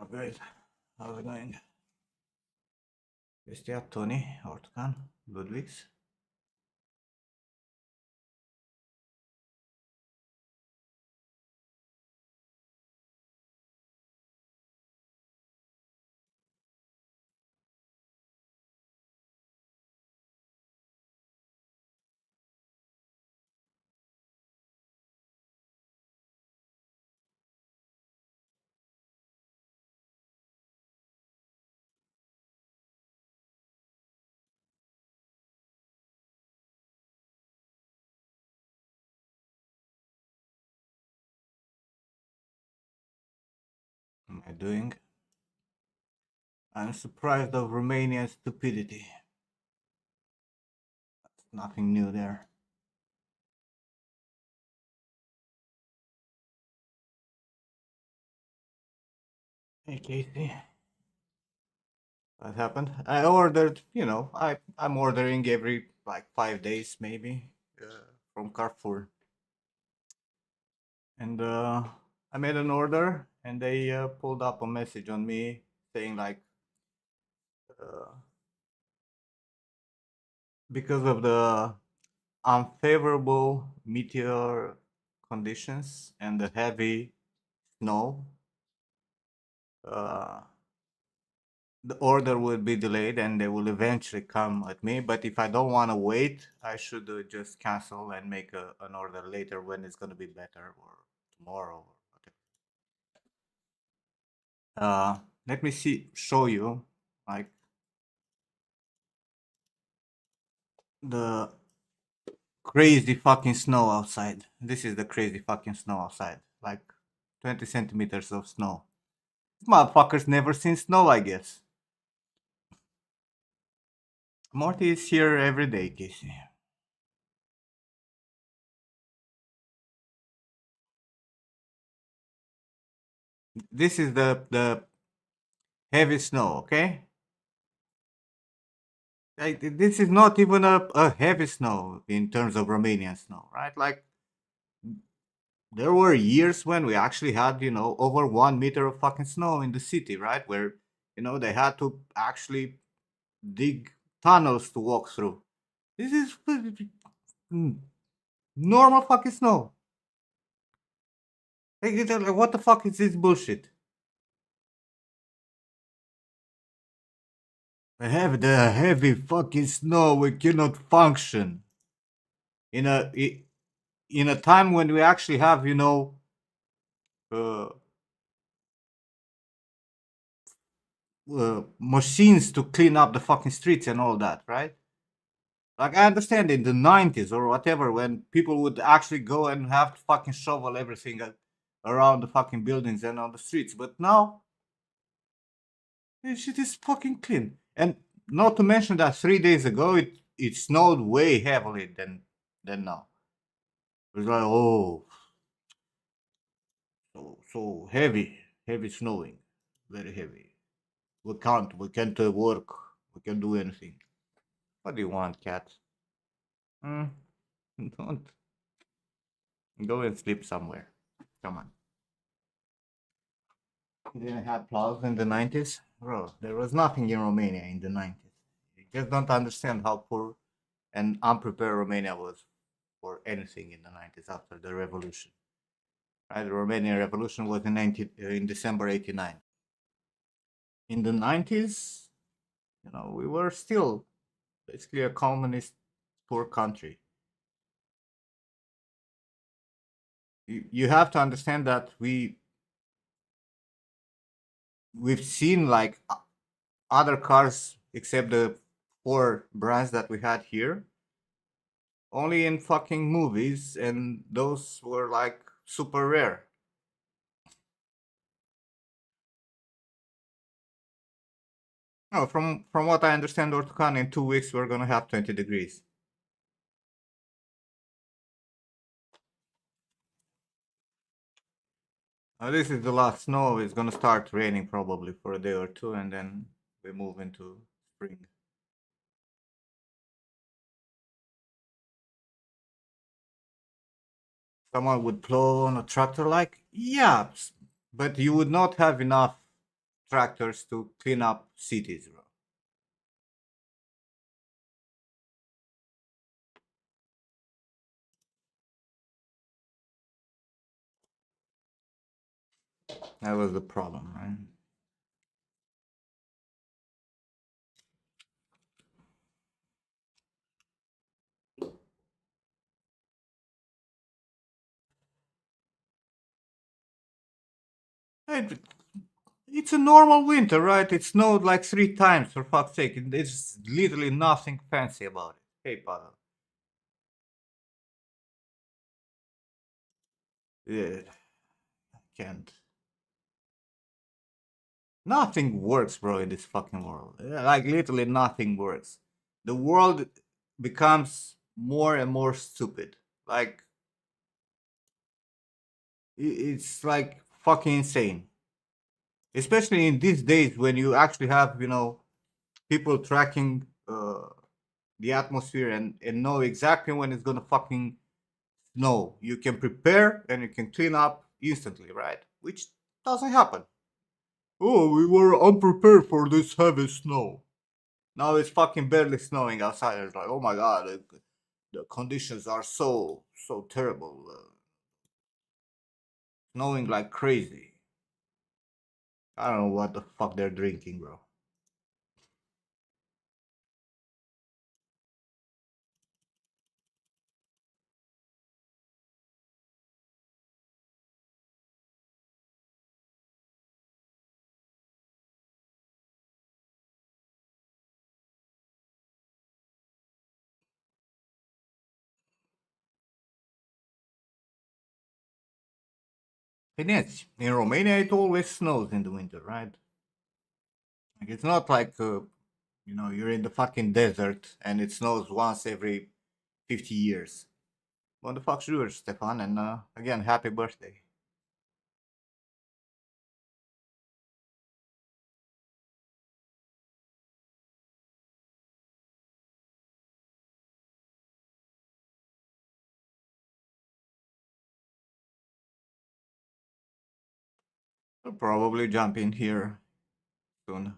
Oh, great. How's it going? Christian, Tony, Ortkan, Ludwigs. Am I doing? I'm surprised of Romania's stupidity. Nothing new there. Hey Casey. What happened? I ordered, I'm ordering every like 5 days maybe from Carrefour. And I made an order and they pulled up a message on me saying like, uh, because of the unfavorable meteor conditions and the heavy snow, uh, the order will be delayed and they will eventually come at me. But if I don't want to wait, I should just cancel and make an order later when it's going to be better or tomorrow or whatever. Let me show you like the crazy fucking snow outside. This is the crazy fucking snow outside. Like 20 centimeters of snow. Motherfuckers never seen snow, I guess. Morty is here every day, Casey. This is the heavy snow, okay? Like, this is not even a heavy snow in terms of Romanian snow, right? Like, there were years when we actually had, over 1 meter of fucking snow in the city, right? Where, they had to actually dig tunnels to walk through. This is normal fucking snow. Like, what the fuck is this bullshit? I have the heavy fucking snow. We cannot function in a time when we actually have, uh, machines to clean up the fucking streets and all that, right? Like I understand in the 90s or whatever when people would actually go and have to fucking shovel everything around the fucking buildings and on the streets, but now this shit is fucking clean. And not to mention that 3 days ago it snowed way heavily than now. It's like, oh, so heavy snowing, very heavy. We can't work. We can't do anything. What do you want, cat? Hmm. Don't go and sleep somewhere. Come on. You didn't have plows in the 90s? Bro, there was nothing in Romania in the 90s. You just don't understand how poor and unprepared Romania was for anything in the 90s after the revolution. Right? The Romanian revolution was in December 89. In the 90s, we were still basically a communist poor country. You have to understand that we've seen like other cars except the four brands that we had here only in fucking movies, and those were like super rare. No, from what I understand, Ortukan, in 2 weeks we're gonna have 20 degrees. This is the last snow. It's gonna start raining probably for a day or two, and then we move into spring. Someone would plow on a tractor, like, yeah, but you would not have enough tractors to clean up cities, bro. That was the problem, right? It, it's a normal winter, right? It snowed like 3 times, for fuck's sake. There's literally nothing fancy about it. Hey, Pavel. Yeah, can't. Nothing works, bro, in this fucking world. Like, literally nothing works. The world becomes more and more stupid. Like, it's like fucking insane. Especially in these days when you actually have, people tracking the atmosphere and know exactly when it's gonna fucking snow. You can prepare and you can clean up instantly, right? Which doesn't happen. Oh, we were unprepared for this heavy snow. Now it's fucking barely snowing outside. It's like, oh my god, the conditions are so terrible. Snowing like crazy. I don't know what the fuck they're drinking, bro. And yes, in Romania it always snows in the winter, right? Like it's not like you're in the fucking desert and it snows once every 50 years. What the fuck's yours, Stefan? And again, happy birthday. I'll probably jump in here soon.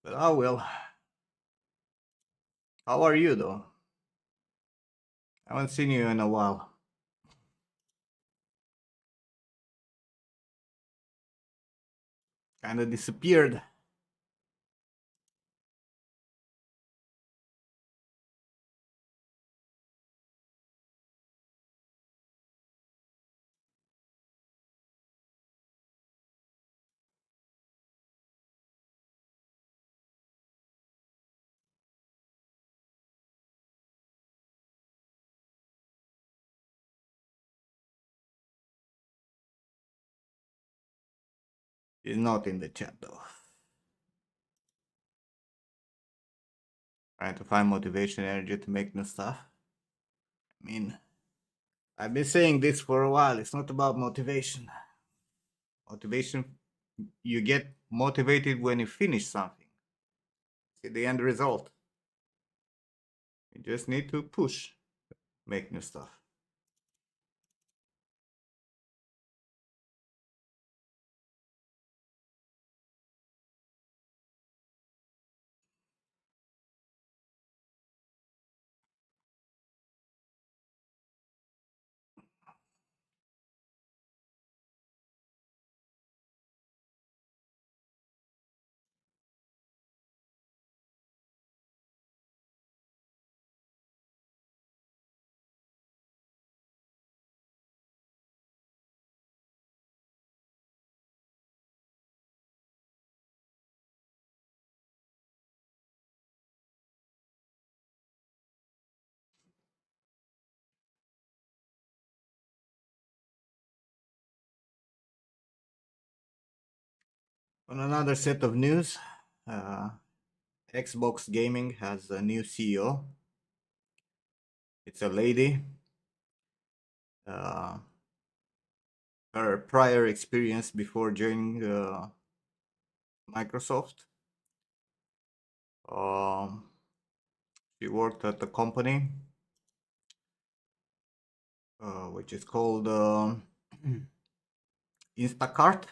But I will. How are you though? I haven't seen you in a while. Kinda disappeared. He's not in the chat though. Trying to find motivation energy to make new stuff. I mean, I've been saying this for a while. It's not about motivation. Motivation, you get motivated when you finish something. See the end result. You just need to push, make new stuff. On another set of news, uh, Xbox Gaming has a new CEO. It's a lady. Uh, Her prior experience before joining Microsoft. Um, she worked at a company which is called Instacart.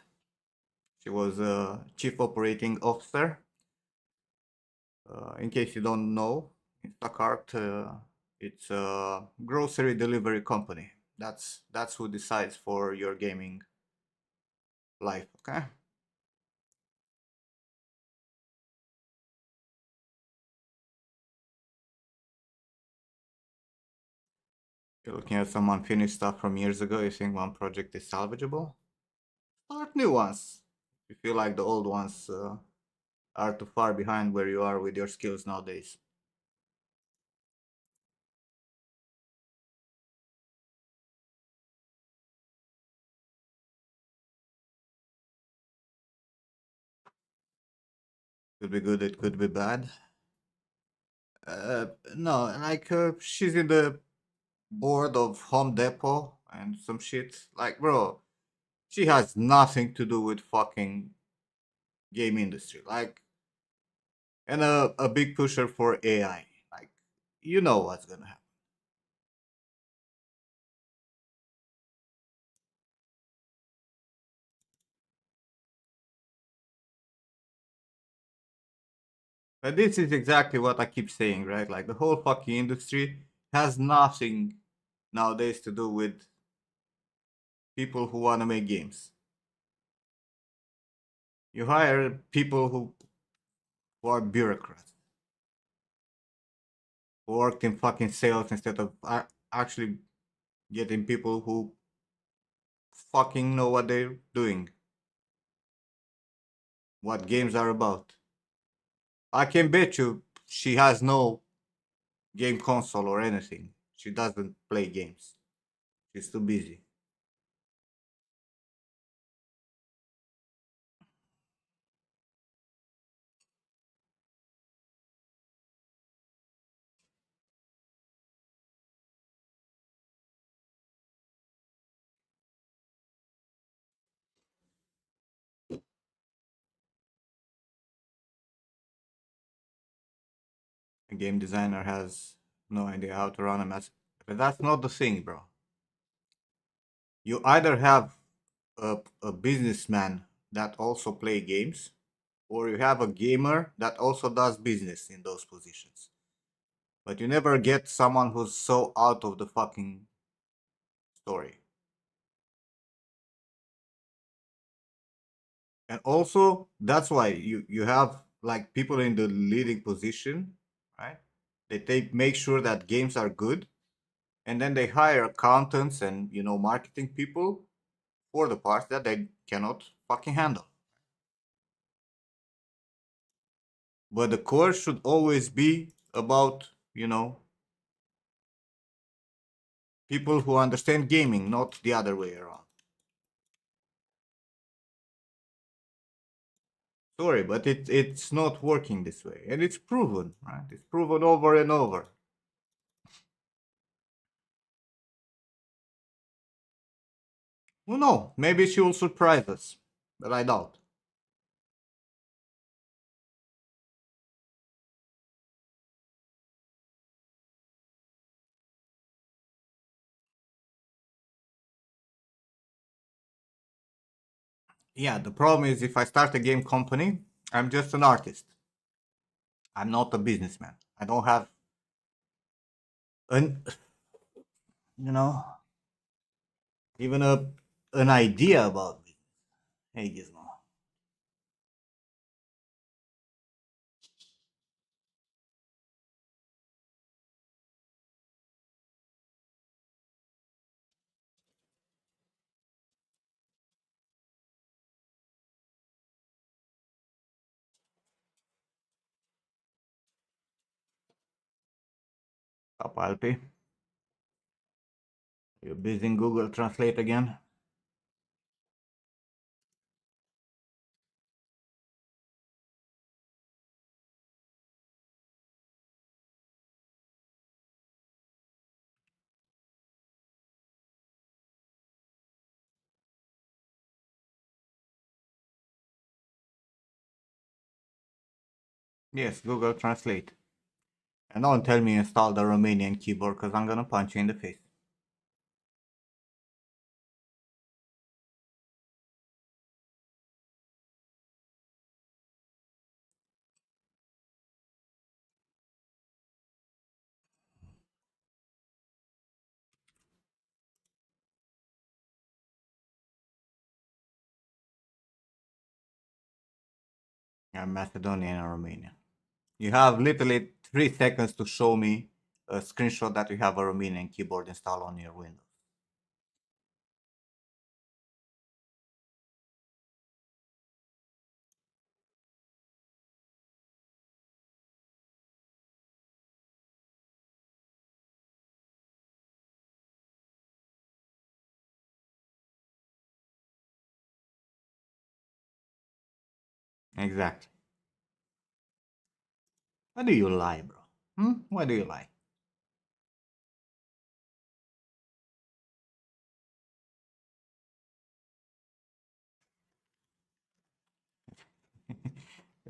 She was a chief operating officer. In case you don't know, Instacart, it's a grocery delivery company. That's who decides for your gaming life. Okay. You're looking at some unfinished stuff from years ago. You think one project is salvageable? Start new ones. You feel like the old ones are too far behind where you are with your skills nowadays. Could be good, it could be bad. Uh, no, like she's in the board of Home Depot and some shit. Like, bro, she has nothing to do with fucking game industry. Like, and a big pusher for AI. Like, you know what's gonna happen. But this is exactly what I keep saying, right? Like, the whole fucking industry has nothing nowadays to do with people who want to make games. You hire people who are bureaucrats, who worked in fucking sales instead of actually getting people who fucking know what they're doing, what games are about. I can bet you she has no game console or anything. She doesn't play games. She's too busy. A game designer has no idea how to run a mess. But that's not the thing, bro. You either have a businessman that also play games, or you have a gamer that also does business in those positions. But you never get someone who's so out of the fucking story. And also, that's why you have like people in the leading position, right? They take make sure that games are good, and then they hire accountants and marketing people for the parts that they cannot fucking handle. But the core should always be about people who understand gaming, not the other way around. Sorry, but it's not working this way, and it's proven, right? It's proven over and over. Well, no, maybe she will surprise us, but I doubt. Yeah, the problem is if I start a game company, I'm just an artist. I'm not a businessman. I don't have an you know even an idea about business. Hey, Gizmo. Papalpi, you're busy in Google Translate again? Yes, Google Translate. And don't tell me install the Romanian keyboard because I'm gonna punch you in the face. Yeah, Macedonia and Romania. You have literally 3 seconds to show me a screenshot that you have a Romanian keyboard installed on your Windows. Exactly. Why do you lie, bro? Why do you lie?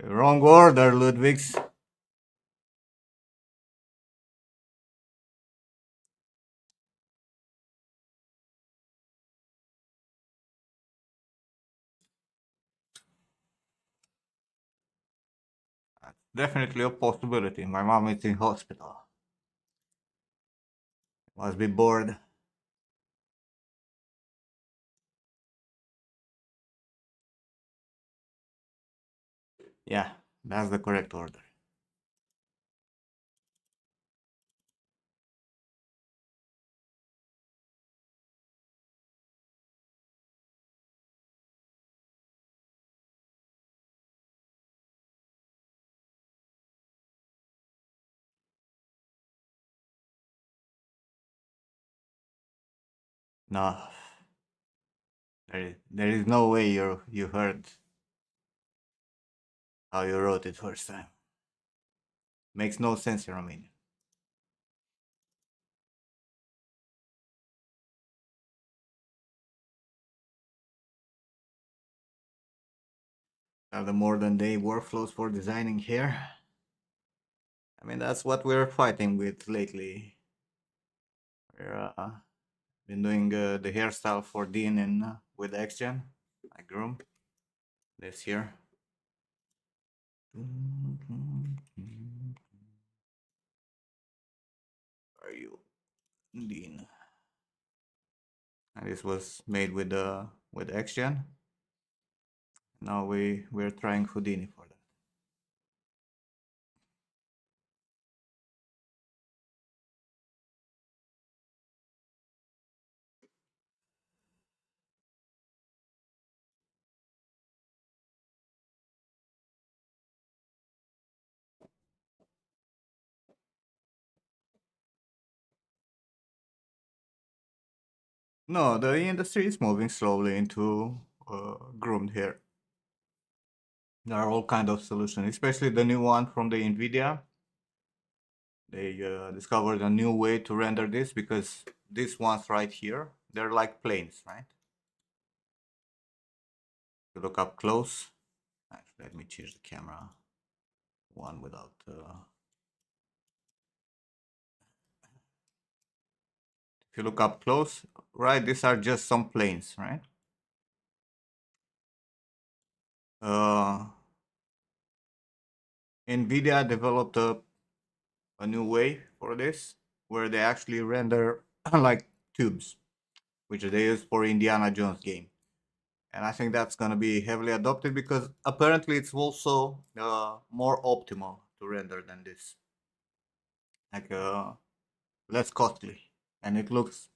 Wrong order, Ludwigs. That's definitely a possibility. My mom is in hospital. Must be bored. Yeah, that's the correct order. No, there is no way you heard how you wrote it first time. Makes no sense in Romanian. Have the modern day workflows for designing hair. I mean, that's what we're fighting with lately. We're been doing the hairstyle for Dean and with XGen, my groom, this year. Are you Dean? And this was made with XGen. Now we're trying Houdini for that. No, the industry is moving slowly into groomed hair. There are all kind of solutions, especially the new one from the Nvidia. They discovered a new way to render this because these ones right here, they're like planes, right? If you look up close, actually, let me change the camera. One without. If you look up close, right, these are just some planes, right? Uh, Nvidia developed a new way for this where they actually render like tubes, which they use for Indiana Jones game. And I think that's gonna be heavily adopted because apparently it's also more optimal to render than this, like less costly, and it looks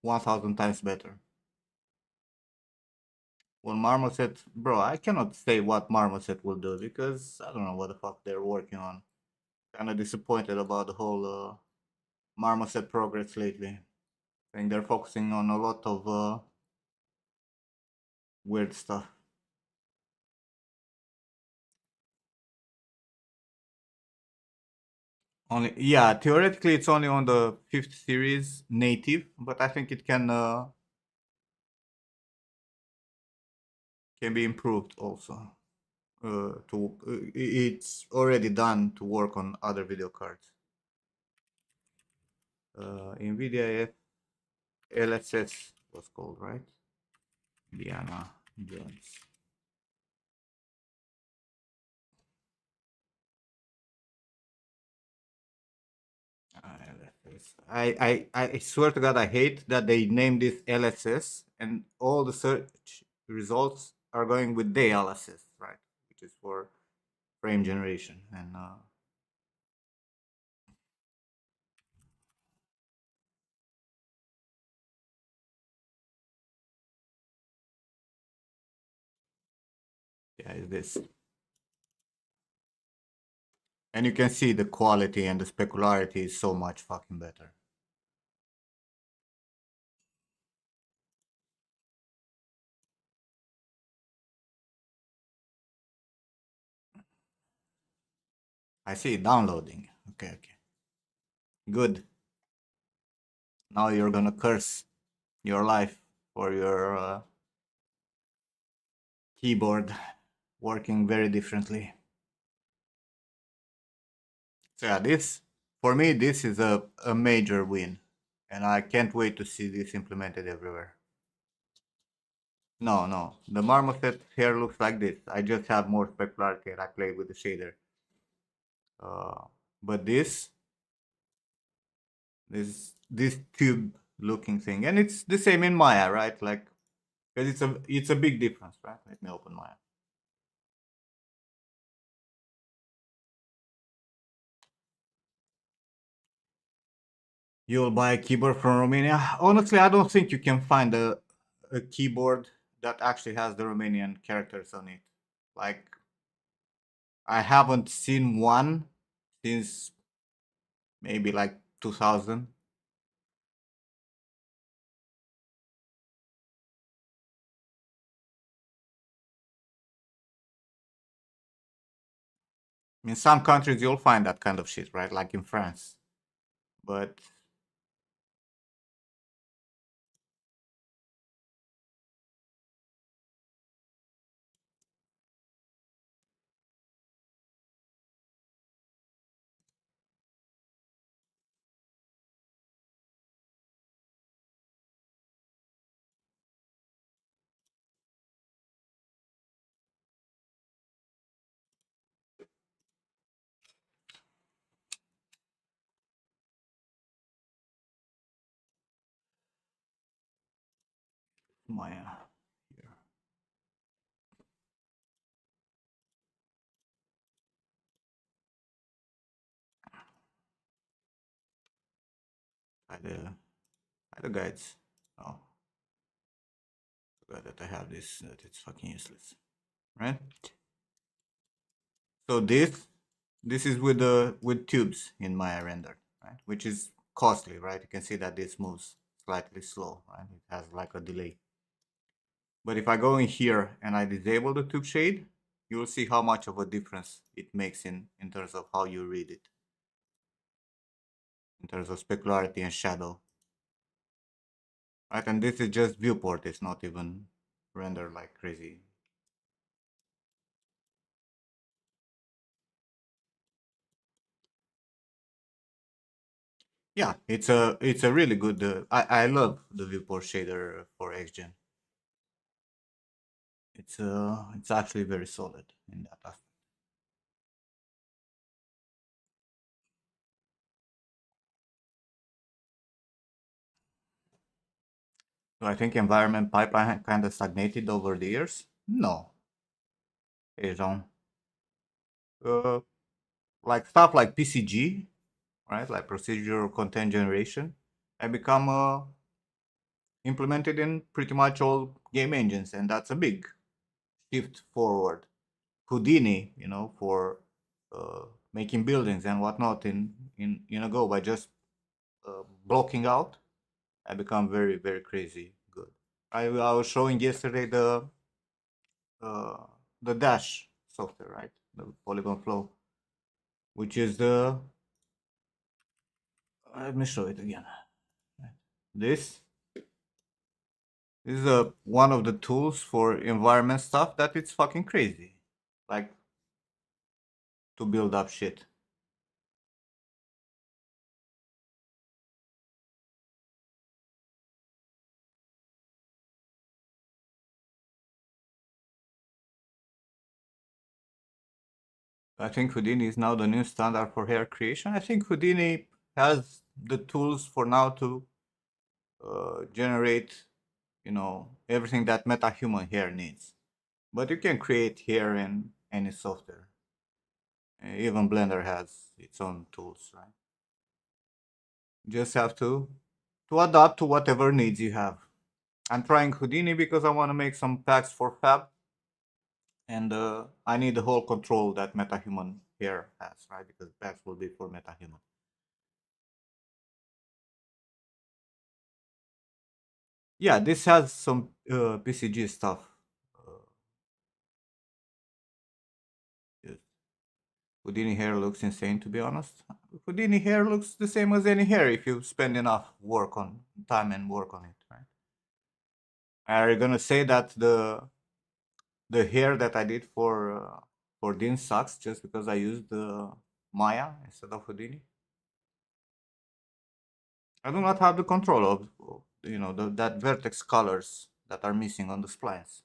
1,000 times better. Well, Marmoset, bro, I cannot say what Marmoset will do because I don't know what the fuck they're working on. Kind of disappointed about the whole Marmoset progress lately. I think they're focusing on a lot of weird stuff. Only, yeah, theoretically it's only on the fifth series native, but I think it can be improved also. It's already done to work on other video cards. NVIDIA LSS was called, right? Diana Jones. LSS. I swear to God, I hate that they named this LSS and all the search results are going with the LSS, right? Which is for frame generation, and yeah, is this. And you can see the quality and the specularity is so much fucking better. I see it downloading. Okay, okay. Good. Now you're gonna curse your life for your keyboard working very differently. So yeah, this for me this is a major win, and I can't wait to see this implemented everywhere. No, no, the marmoset here looks like this. I just have more specularity and I play with the shader. Uh, but this tube looking thing, and it's the same in Maya, right? Like, because it's a big difference, right? Let me open Maya. You'll buy a keyboard from Romania. Honestly, I don't think you can find a keyboard that actually has the Romanian characters on it. Like, I haven't seen one since maybe like 2000. In some countries, you'll find that kind of shit, right? Like in France. But Maya here. Hide the guides. Oh, forgot that I have this. That it's fucking useless, right? So this is with tubes in Maya rendered, right? Which is costly, right? You can see that this moves slightly slow, right? It has like a delay. But if I go in here and I disable the tube shade, you will see how much of a difference it makes in terms of how you read it, in terms of specularity and shadow, right? And this is just viewport; it's not even rendered like crazy. Yeah, it's a really good. I love the viewport shader for XGen. It's actually very solid in that aspect. So I think environment pipeline kind of stagnated over the years. No, it don't. Uh, like stuff like PCG, right? Like procedural content generation, have become implemented in pretty much all game engines, and that's a big shift forward. Houdini, for uh, making buildings and whatnot in a go by just blocking out, I become very very crazy good. I was showing yesterday uh, the Dash software, right? The Polygon Flow, which is the let me show it again. This is one of the tools for environment stuff that it's fucking crazy, like to build up shit. I think Houdini is now the new standard for hair creation. I think Houdini has the tools for now to generate, everything that MetaHuman hair needs. But you can create hair in any software. Even Blender has its own tools, right? Just have to adapt to whatever needs you have. I'm trying Houdini because I want to make some packs for Fab, and I need the whole control that MetaHuman here has, right? Because packs will be for MetaHuman. Yeah, this has some PCG stuff. Uh, yes. Houdini hair looks insane, to be honest. Houdini hair looks the same as any hair if you spend enough work on time and work on it, right? Are you gonna say that the hair that I did for Dean sucks just because I used the Maya instead of Houdini? I do not have the control of that vertex colors that are missing on the splines.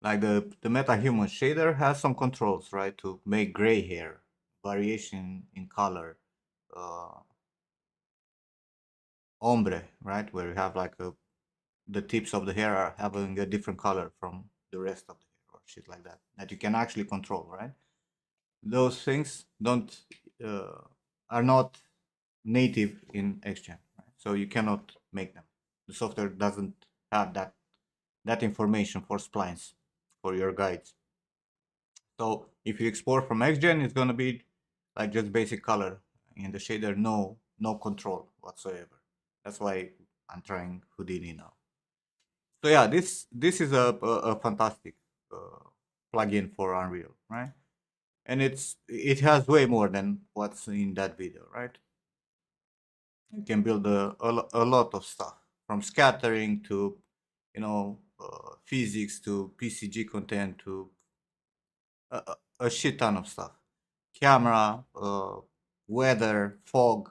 Like the MetaHuman shader has some controls, right, to make gray hair, variation in color, uh, ombre, right, where you have like the tips of the hair are having a different color from the rest of the hair or shit like that that you can actually control, right? Those things don't uh, are not native in XGen, right? So you cannot make them. The software doesn't have that information for splines for your guides. So if you export from XGen, it's gonna be like just basic color in the shader, no control whatsoever. That's why I'm trying Houdini now. So yeah, this is a fantastic plugin for Unreal, right? And it has way more than what's in that video, right? You can build a lot of stuff from scattering to physics to PCG content to a shit ton of stuff. Camera, weather, fog,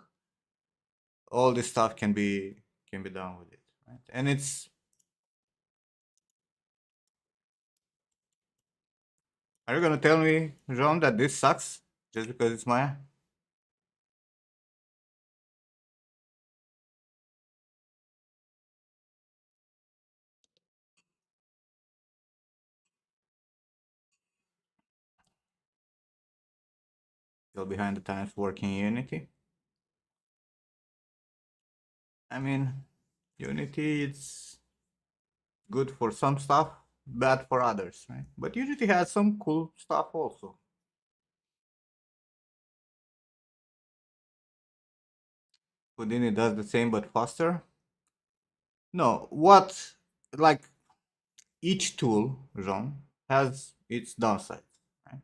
all this stuff can be done with it, right? And it's are you gonna tell me, John, that this sucks just because it's Maya? Still behind the times working in Unity? I mean, Unity it's good for some stuff, bad for others, right? But Unity has some cool stuff also. Houdini does the same but faster. No, what like each tool, Jean, has its downsides, right?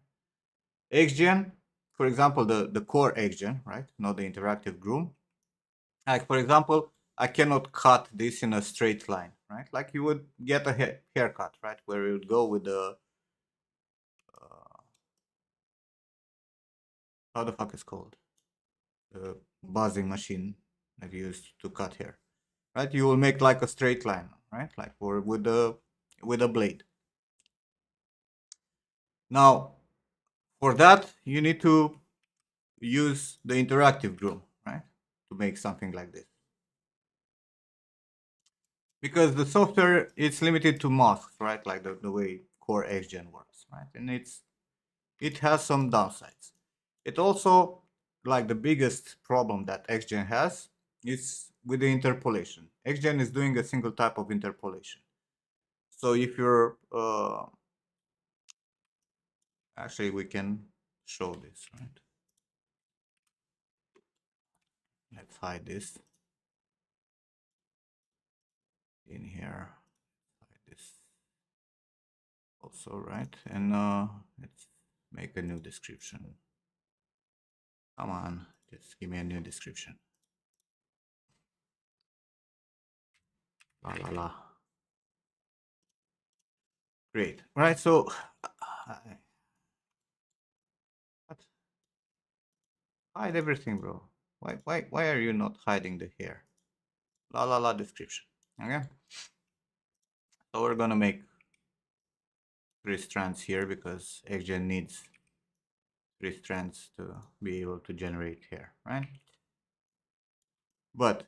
XGen, for example, the core XGen, right? Not the interactive groom. Like for example, I cannot cut this in a straight line, right? Like you would get a haircut, right? Where you would go with the how the fuck is called the buzzing machine that you use to cut hair, right? You will make like a straight line, right? Like for with a blade. Now, for that, you need to use the interactive groom, right? To make something like this. Because the software is limited to masks, right? Like the way core XGen works, right? And it has some downsides. It also, like the biggest problem that XGen has is with the interpolation. XGen is doing a single type of interpolation. So if you're, actually we can show this, right? Let's hide this in here, hide this also, right? And let's make a new description. Come on, just give me a new description. La la la. Great. Right. So, what? Hide everything, bro. Why are you not hiding the hair? La la la description. Okay. So we're gonna make 3 strands here because XGen needs 3 strands to be able to generate hair, right? But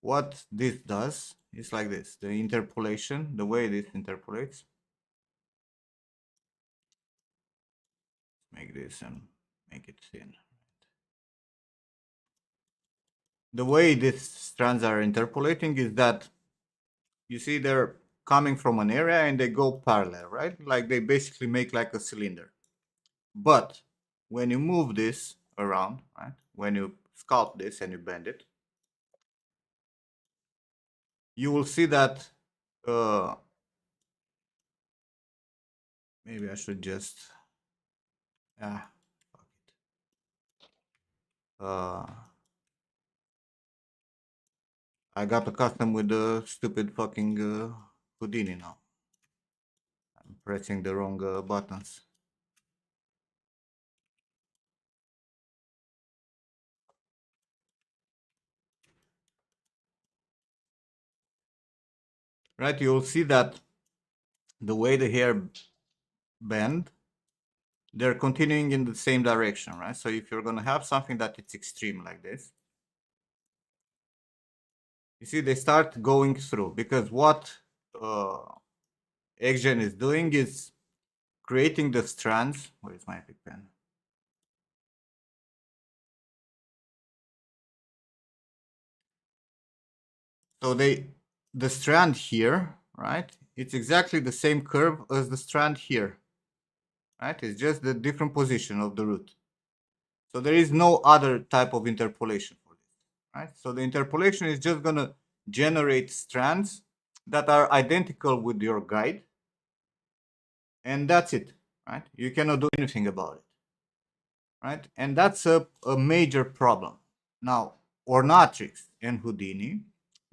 what this does is like this. The interpolation, the way this interpolates. Make this and make it thin. The way these strands are interpolating is that you see they're coming from an area and they go parallel, right? Like they basically make like a cylinder. But when you move this around, right? When you sculpt this and you bend it, you will see that maybe I should just ah fuck it. I got accustomed with the stupid fucking Houdini now. I'm pressing the wrong buttons. Right, you'll see that the way the hair bend, they're continuing in the same direction, right? So if you're gonna have something that it's extreme like this, you see they start going through because what uh, XGen is doing is creating the strands. Where is my epic pen? So the strand here, right? It's exactly the same curve as the strand here, right? It's just the different position of the root. So there is no other type of interpolation for this, right? So the interpolation is just gonna generate strands that are identical with your guide, and that's it, right? You cannot do anything about it, right? And that's a major problem. Now, Ornatrix and Houdini,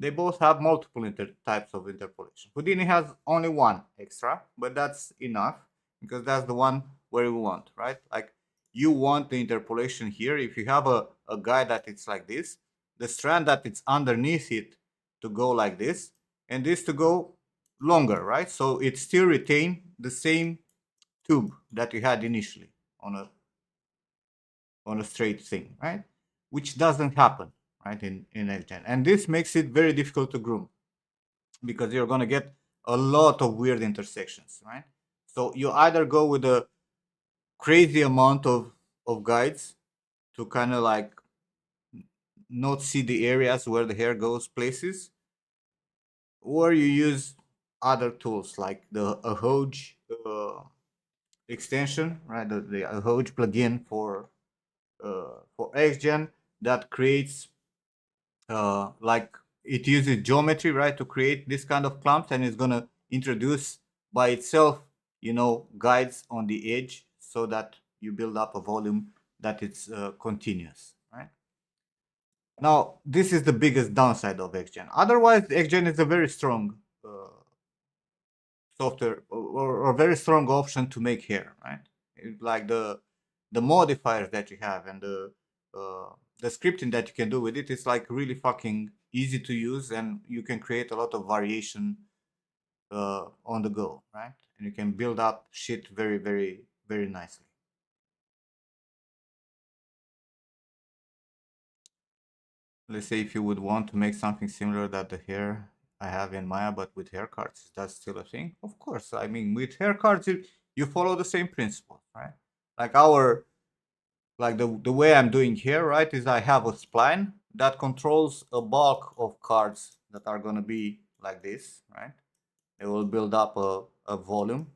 they both have multiple types of interpolation. Houdini has only one extra, but that's enough because that's the one where you want, right? Like you want the interpolation here. If you have a guide that it's like this, the strand that it's underneath it to go like this, and this to go longer, right? So it still retain the same tube that you had initially on a straight thing, right? Which doesn't happen, right, in XGen. And this makes it very difficult to groom because you're going to get a lot of weird intersections, right? So you either go with a crazy amount of guides to kind of like not see the areas where the hair goes places, or you use other tools like the Ahoj extension, right? The Ahoj plugin for XGen that creates like it uses geometry, right, to create this kind of clumps, and it's gonna introduce by itself, guides on the edge so that you build up a volume that it's continuous, right? Now, this is the biggest downside of XGen. Otherwise, XGen is a very strong software or very strong option to make hair, right? Like the modifiers that you have and the scripting that you can do with it is like really fucking easy to use, and you can create a lot of variation on the go, right? And you can build up shit very, very, very nicely. Let's say if you would want to make something similar that the hair I have in Maya, but with hair cards, is that still a thing? Of course. I mean, with hair cards, you follow the same principle, right? Like the way I'm doing here, right, is I have a spline that controls a bulk of cards that are gonna be like this, right? It will build up a volume,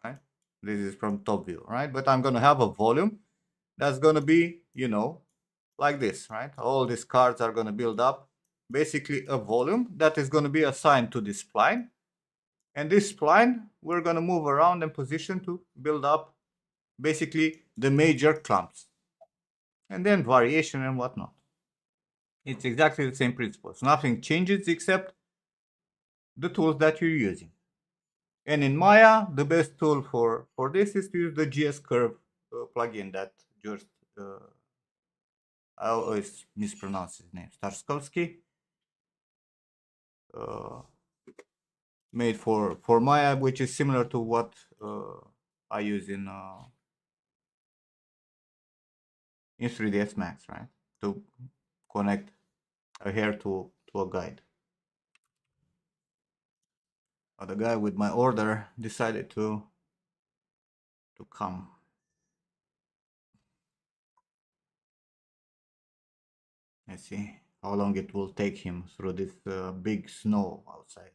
right? This is from top view, right? But I'm gonna have a volume that's gonna be, like this, right? All these cards are gonna build up basically a volume that is gonna be assigned to this spline. And this spline, we're gonna move around and position to build up basically the major clumps. And then variation and whatnot. It's exactly the same principles. Nothing changes except the tools that you're using. And in Maya, the best tool for this is to use the GS Curve plugin that just, I always mispronounce his name, Starskovsky, uh, made for Maya, which is similar to what I use in 3ds Max, right? To connect a hair to a guide. The guy with my order decided to come. Let's see how long it will take him through this big snow outside.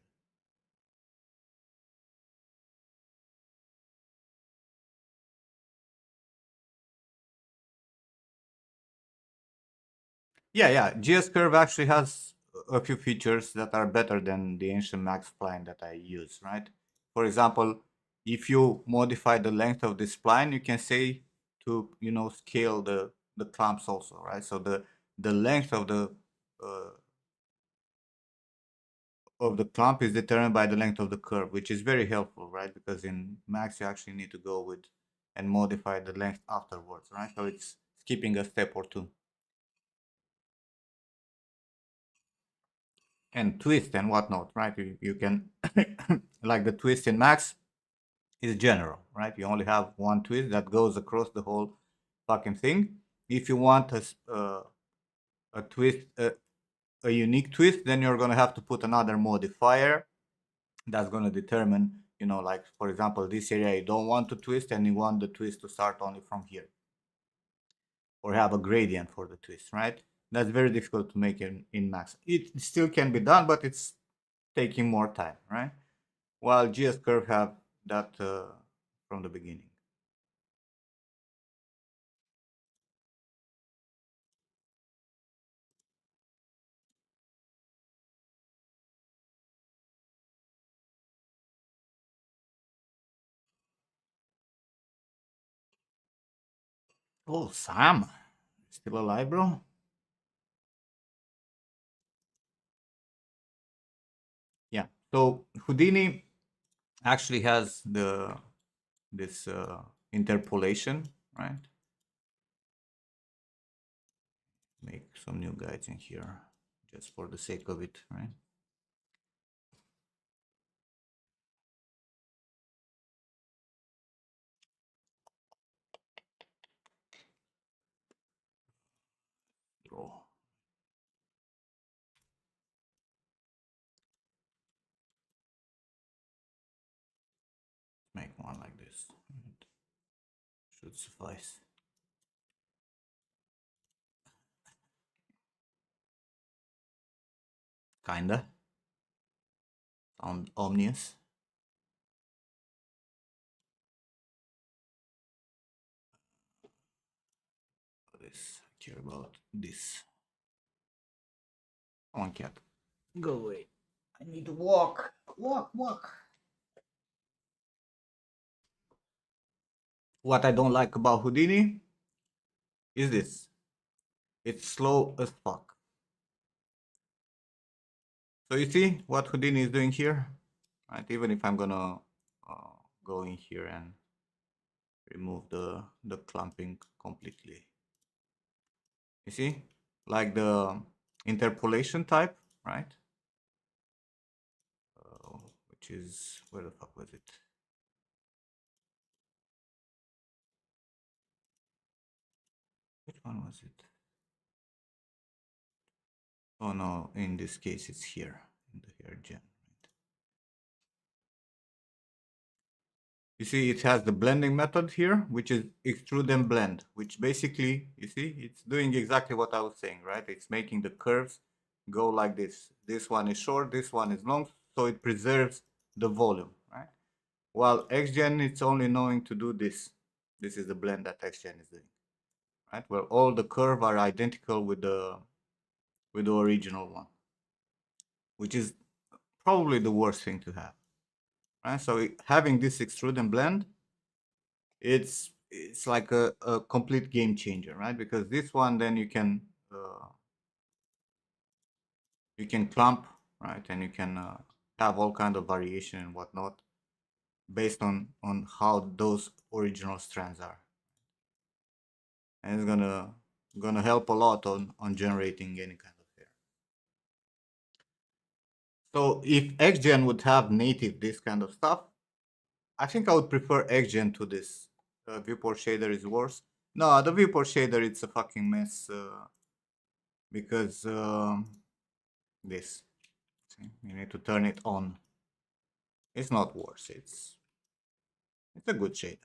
Yeah. GS Curve actually has a few features that are better than the ancient Max spline that I use, right? For example, if you modify the length of this spline, you can say to scale the clamps also, right? So the length uh, of the clamp is determined by the length of the curve, which is very helpful, right? Because in Max you actually need to go with and modify the length afterwards, right? So it's skipping a step or two. And twist and whatnot, right? You can like the twist in Max is general, right? You only have one twist that goes across the whole fucking thing. If you want a twist, a unique twist, then you're gonna have to put another modifier that's gonna determine, like for example, this area you don't want to twist and you want the twist to start only from here, or have a gradient for the twist, right? That's very difficult to make in Max. It still can be done, but it's taking more time, right? While GS Curve have that from the beginning. Oh, Sam, still alive, bro? Yeah. So Houdini actually has this interpolation, right? Make some new guides in here just for the sake of it, right? Draw. Make one like this. Right? Should suffice. Kinda. Sound ominous. This. I care about this. Come on, cat. Go away. I need to walk. Walk. What I don't like about Houdini is this. It's slow as fuck. So you see what Houdini is doing here? Right? Even if I'm gonna go in here and remove the clumping completely. You see? Like the interpolation type, right? Which is, where the fuck was it? Which one was it? Oh no, in this case it's here, in the hair gen. Right? You see it has the blending method here, which is extrude and blend, which basically, you see, it's doing exactly what I was saying, right? It's making the curves go like this. This one is short, this one is long, so it preserves the volume, right? While XGen, it's only knowing to do this. This is the blend that XGen is doing, right? Where all the curve are identical with the original one, which is probably the worst thing to have, right? So having this extrude and blend, it's like a complete game changer, right? Because this one, then you can clump, right? And you can have all kind of variation and whatnot based on how those original strands are, and it's gonna help a lot on generating any kind of hair. So if XGen would have native this kind of stuff, I think I would prefer XGen to this. Viewport shader is worse. No, the viewport shader, it's a fucking mess because this. See, you need to turn it on. It's not worse. It's a good shade.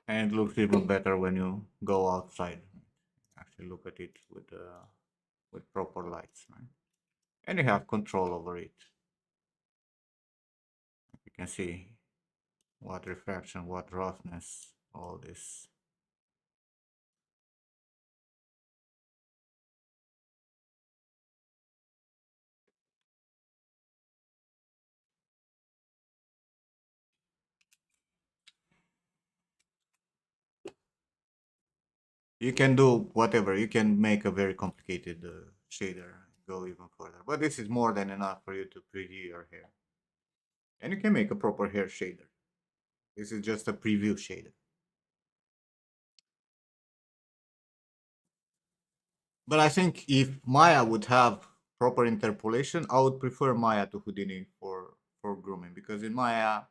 And it looks even better when you go outside. Actually look at it with proper lights, right? And you have control over it. You can see what refraction, what roughness, all this. You can do whatever. You can make a very complicated shader, go even further. But this is more than enough for you to preview your hair. And you can make a proper hair shader. This is just a preview shader. But I think if Maya would have proper interpolation, I would prefer Maya to Houdini for grooming, because in Maya,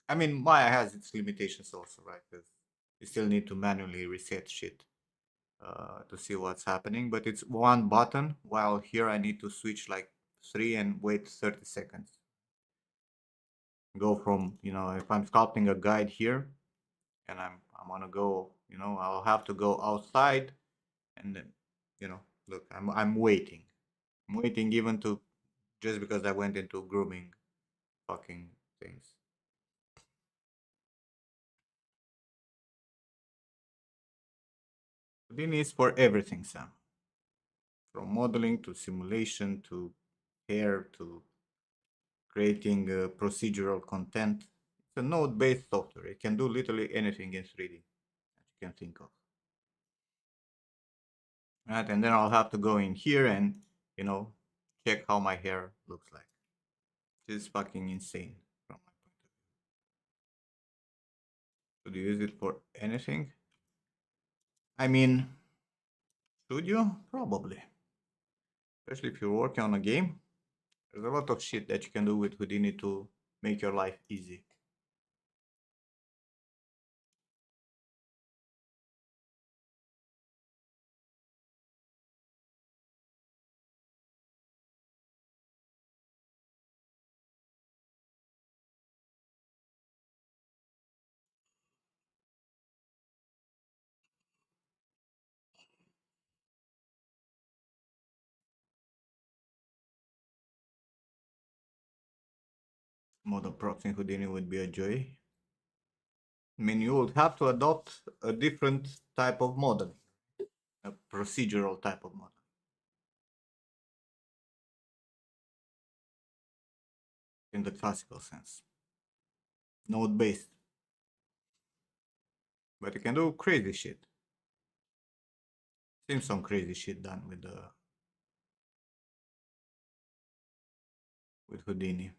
I mean, Maya has its limitations also, right? Because you still need to manually reset shit to see what's happening. But it's one button, while here I need to switch like three and wait 30 seconds. Go from, if I'm sculpting a guide here and I'm gonna go, I'll have to go outside and then, look, I'm waiting. I'm waiting even to just because I went into grooming fucking things. Houdini is for everything, Sam. From modeling to simulation to hair to creating procedural content. It's a node-based software. It can do literally anything in 3D that you can think of. Right, and then I'll have to go in here and, you know, check how my hair looks like. It's fucking insane from my point of view. Should you use it for anything? I mean, should you? Probably. Especially if you're working on a game. There's a lot of shit that you can do with Houdini to make your life easy. Model props in Houdini would be a joy. I mean, you would have to adopt a different type of modeling, a procedural type of model. In the classical sense. Node based. But you can do crazy shit. Seen some crazy shit done with Houdini.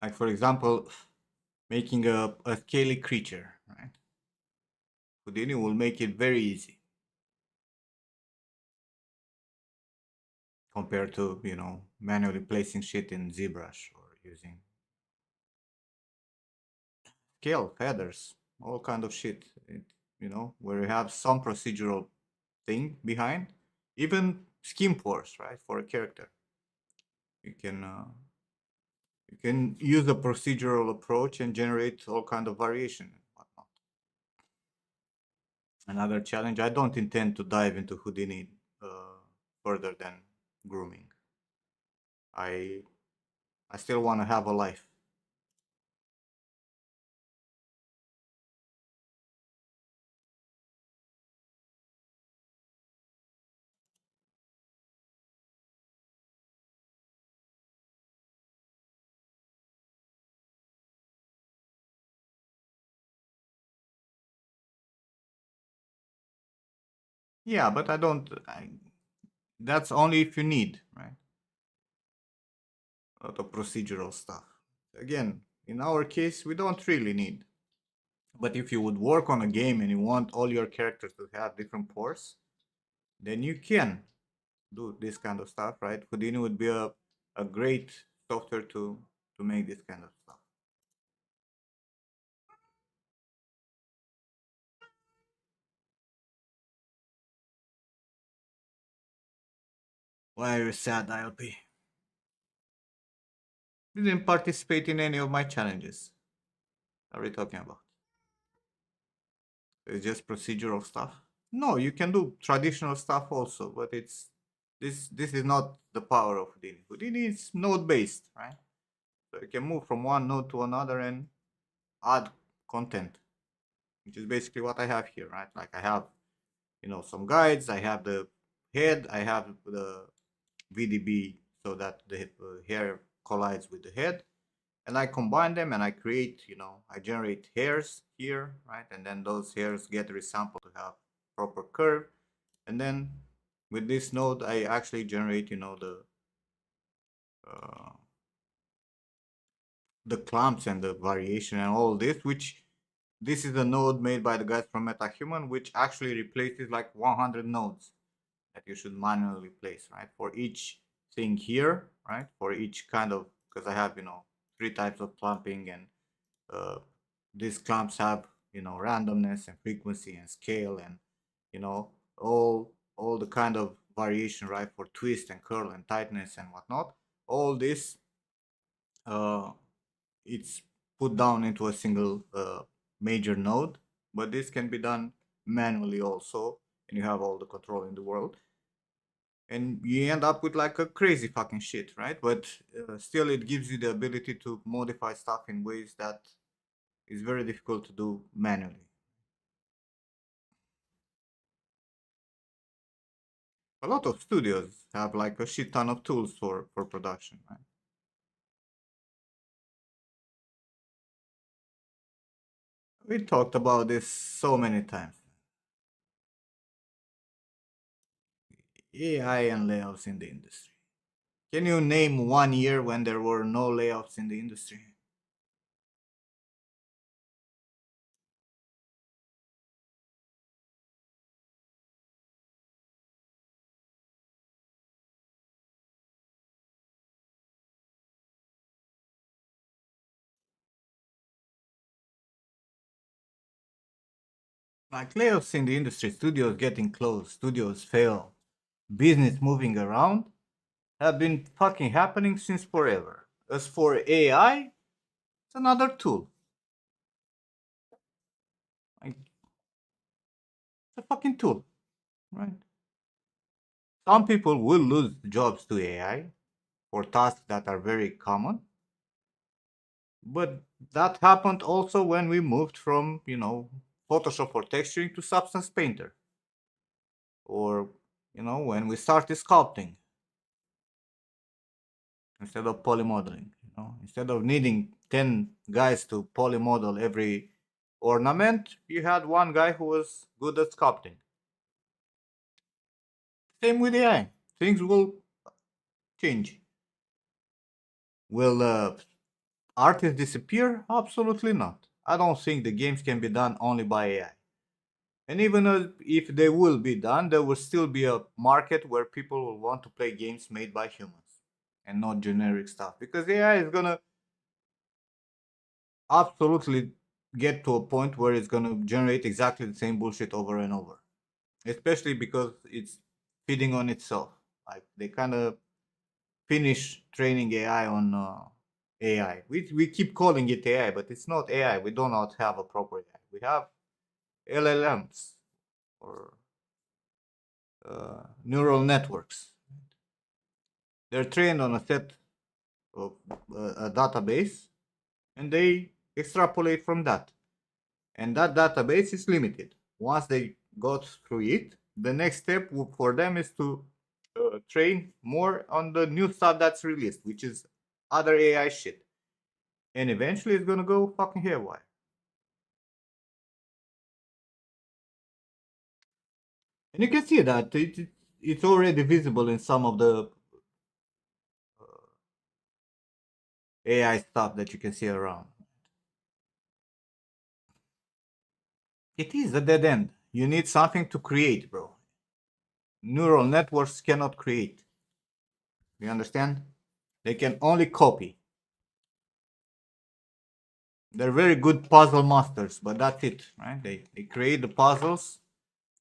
Like for example, making a scaly creature, right? Houdini will make it very easy compared to, manually placing shit in ZBrush or using scale, feathers, all kind of shit. Where you have some procedural thing behind, even skin pores, right? For a character, you can use a procedural approach and generate all kind of variation and whatnot. Another challenge. I don't intend to dive into Houdini further than grooming. I still want to have a life. Yeah, but I don't. That's only if you need, right? A lot of procedural stuff. Again, in our case, we don't really need. But if you would work on a game and you want all your characters to have different pores, then you can do this kind of stuff, right? Houdini would be a a great software to make this kind of stuff. Why are you sad, ILP? You didn't participate in any of my challenges. What are we talking about? It's just procedural stuff. No, you can do traditional stuff also, but it's this is not the power of Houdini. Houdini is node based, right? So you can move from one node to another and add content, which is basically what I have here, right? Like I have, some guides. I have the head. I have the VDB so that the hair collides with the head, and I combine them and I create, I generate hairs here, right? And then those hairs get resampled to have proper curve, and then with this node I actually generate, uh, the clumps and the variation and all this, which this is a node made by the guys from MetaHuman, which actually replaces like 100 nodes that you should manually place, right? For each thing here, right? For each kind of, because I have, three types of clumping, and uh, these clumps have, randomness and frequency and scale, and, all the kind of variation, right? For twist and curl and tightness and whatnot. All this, uh, it's put down into a single major node, but this can be done manually also, and you have all the control in the world, and you end up with like a crazy fucking shit, right? But still, it gives you the ability to modify stuff in ways that is very difficult to do manually. A lot of studios have like a shit ton of tools for production, right? We talked about this so many times. AI and layoffs in the industry. Can you name one year when there were no layoffs in the industry? Like layoffs in the industry, studios getting closed, studios fail, business moving around, have been fucking happening since forever. As for AI, it's another tool. Like, it's a fucking tool, right? Some people will lose jobs to AI for tasks that are very common, but that happened also when we moved from, Photoshop for texturing to Substance Painter, or, when we started sculpting instead of polymodeling. Instead of needing 10 guys to polymodel every ornament, you had one guy who was good at sculpting. Same with AI. Things will change. Will artists disappear? Absolutely not. I don't think the games can be done only by AI. And even if they will be done, there will still be a market where people will want to play games made by humans and not generic stuff. Because AI is gonna absolutely get to a point where it's gonna generate exactly the same bullshit over and over. Especially because it's feeding on itself. Like they kind of finish training AI on AI. We keep calling it AI, but it's not AI. We do not have a proper AI. We have LLMs, or neural networks. They're trained on a set of a database, and they extrapolate from that. And that database is limited. Once they got through it, the next step for them is to train more on the new stuff that's released, which is other AI shit. And eventually it's gonna go fucking haywire. And you can see that it's already visible in some of the AI stuff that you can see around. It is a dead end. You need something to create, bro. Neural networks cannot create. You understand? They can only copy. They're very good puzzle masters, but that's it, right? They create the puzzles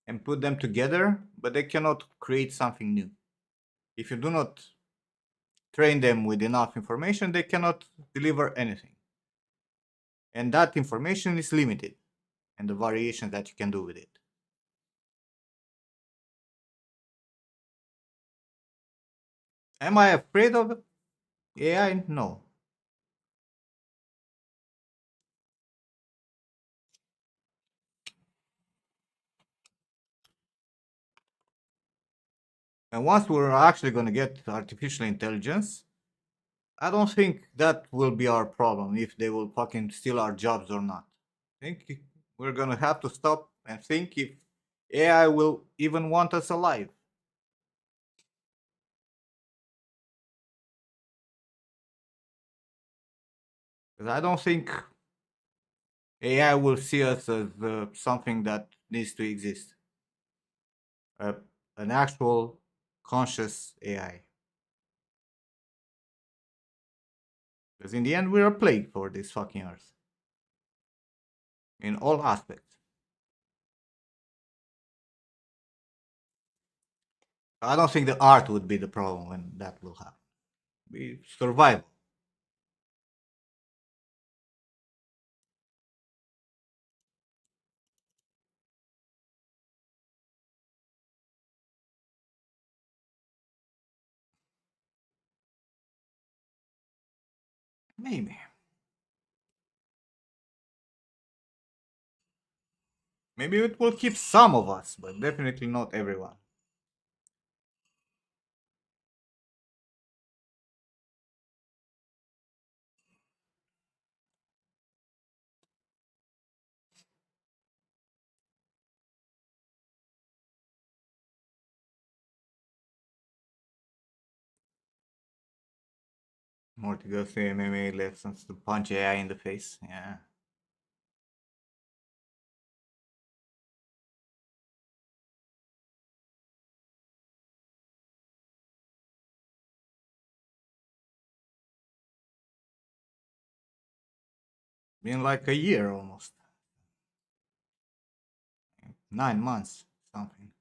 and put them together, but they cannot create something new. If you do not train them with enough information, they cannot deliver anything. And that information is limited, and the variations that you can do with it. Am I afraid of AI? No. And once we're actually going to get artificial intelligence, I don't think that will be our problem if they will fucking steal our jobs or not. I think we're going to have to stop and think if AI will even want us alive. Because I don't think AI will see us as something that needs to exist. Uh, an actual conscious AI. Because in the end, we're a plague for this fucking earth. In all aspects. I don't think the art would be the problem when that will happen. Be survival. Maybe. Maybe it will keep some of us, but definitely not everyone. More to go through MMA lessons to punch AI in the face. Yeah. Been like a year almost. 9 months, something.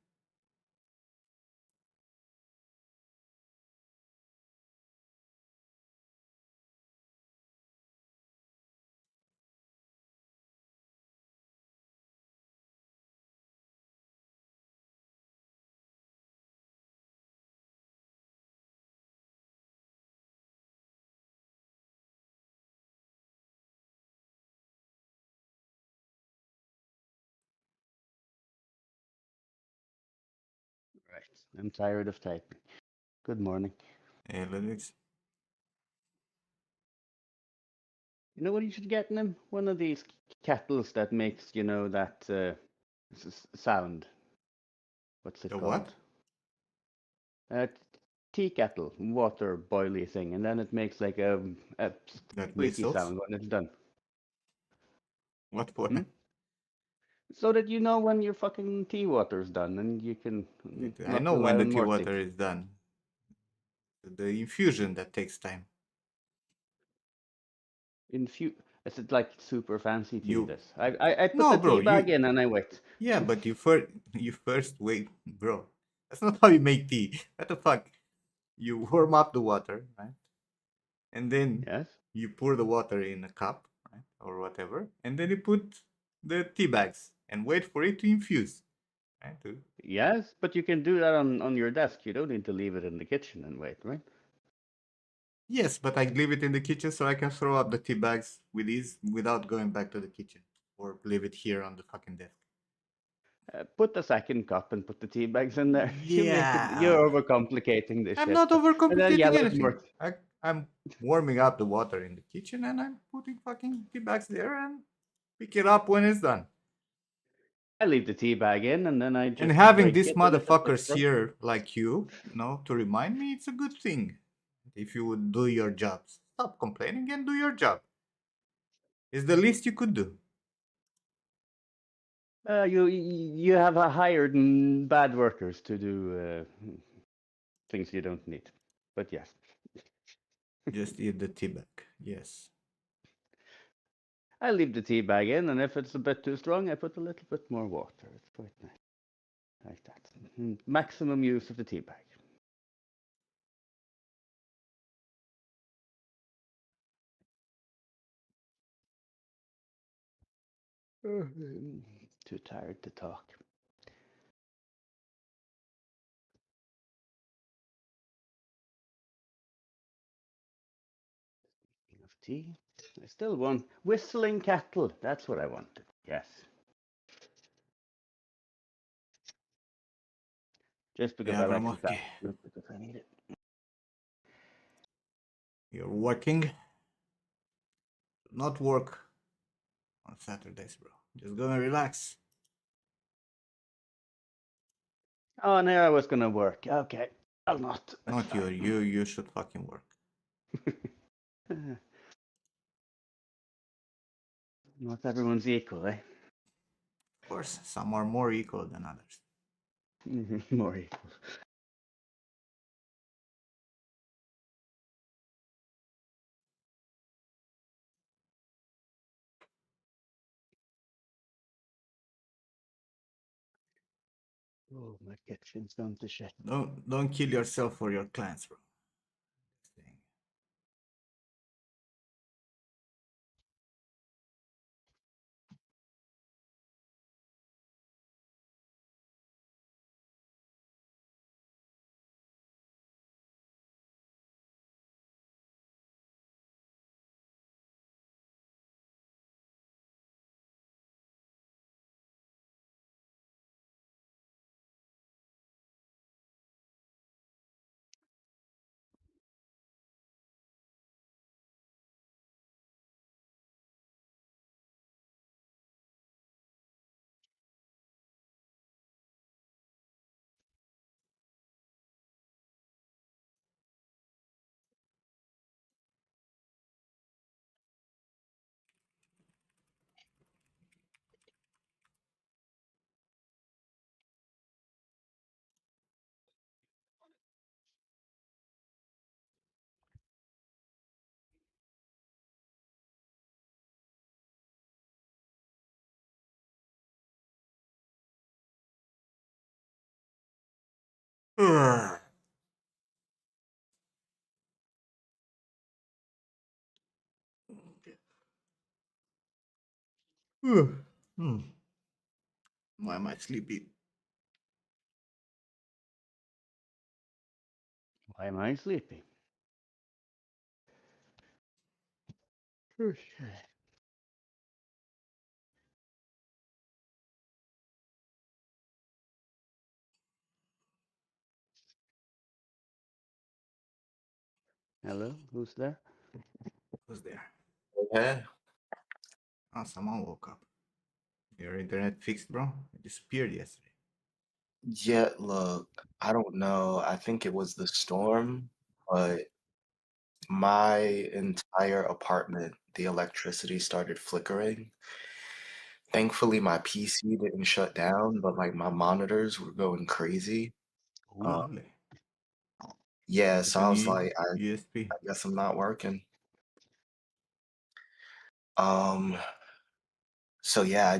Right. I'm tired of typing. Good morning. Yeah, Ludwig's. You know what you should get in them? One of these kettles that makes, that sound. What's it The what? called? A tea kettle, water boily thing, and then it makes like a That squeaky whistles? sound when it's done. What for? Hmm? So that you know when your fucking tea water's done and you can I not know when rely the on tea more tea. water is done. The infusion that takes time. Infu Is it like super fancy tea, You this? I put no, the bro. tea bag You in and I wait. yeah, but you first wait, bro. That's not how you make tea. What the fuck? You warm up the water, right? And then Yes? you pour the water in a cup, right, or whatever, and then you put the tea bags and wait for it to infuse, right? Yes, but you can do that on your desk. You don't need to leave it in the kitchen and wait, right? Yes, but I leave it in the kitchen so I can throw up the tea bags with ease without going back to the kitchen or leave it here on the fucking desk. Put the second cup and put the tea bags in there. You're Yeah, overcomplicating this I'm shit. not And then overcomplicating yell at anything. more. I'm warming up the water in the kitchen and I'm putting fucking tea bags there and pick it up when it's done. I leave the tea bag in and then I And just having drink these it and if it looks motherfuckers gross. here like you, to remind me, it's a good thing. If you would do your jobs, stop complaining and do your job. It's the least you could do. You have hired bad workers to do things you don't need. But yes. Just eat the tea bag. Yes. I leave the tea bag in, and if it's a bit too strong, I put a little bit more water. It's quite nice, like that. Maximum use of the tea bag. Too tired to talk. Of tea. I still want whistling cattle. That's what I wanted. Yes. Just because Yeah, I like the Gramoski. sound, not because I need it. You're working. Not work on Saturdays, bro. Just go and relax. Oh, now I was gonna work. Okay, I'll not. That's Not you. fine. You should fucking work. Not everyone's equal, eh? Of course, some are more equal than others. More equal. Oh, my kitchen's gone to shit. Don't kill yourself for your clients, bro. Ugh. Ugh. Hmm. Why am I sleepy? Why am I sleepy? Hello, who's there? Who's there? Yeah, Oh, someone woke up. Your internet fixed, bro? It disappeared yesterday. yeah, look, I don't know. I think it was the storm, but my entire apartment, the electricity started flickering. Thankfully, my PC didn't shut down, but like my monitors were going crazy. Uh, Ooh. Lovely. yeah, Get so a I was new like, USP. I guess I'm not working. Um, so yeah,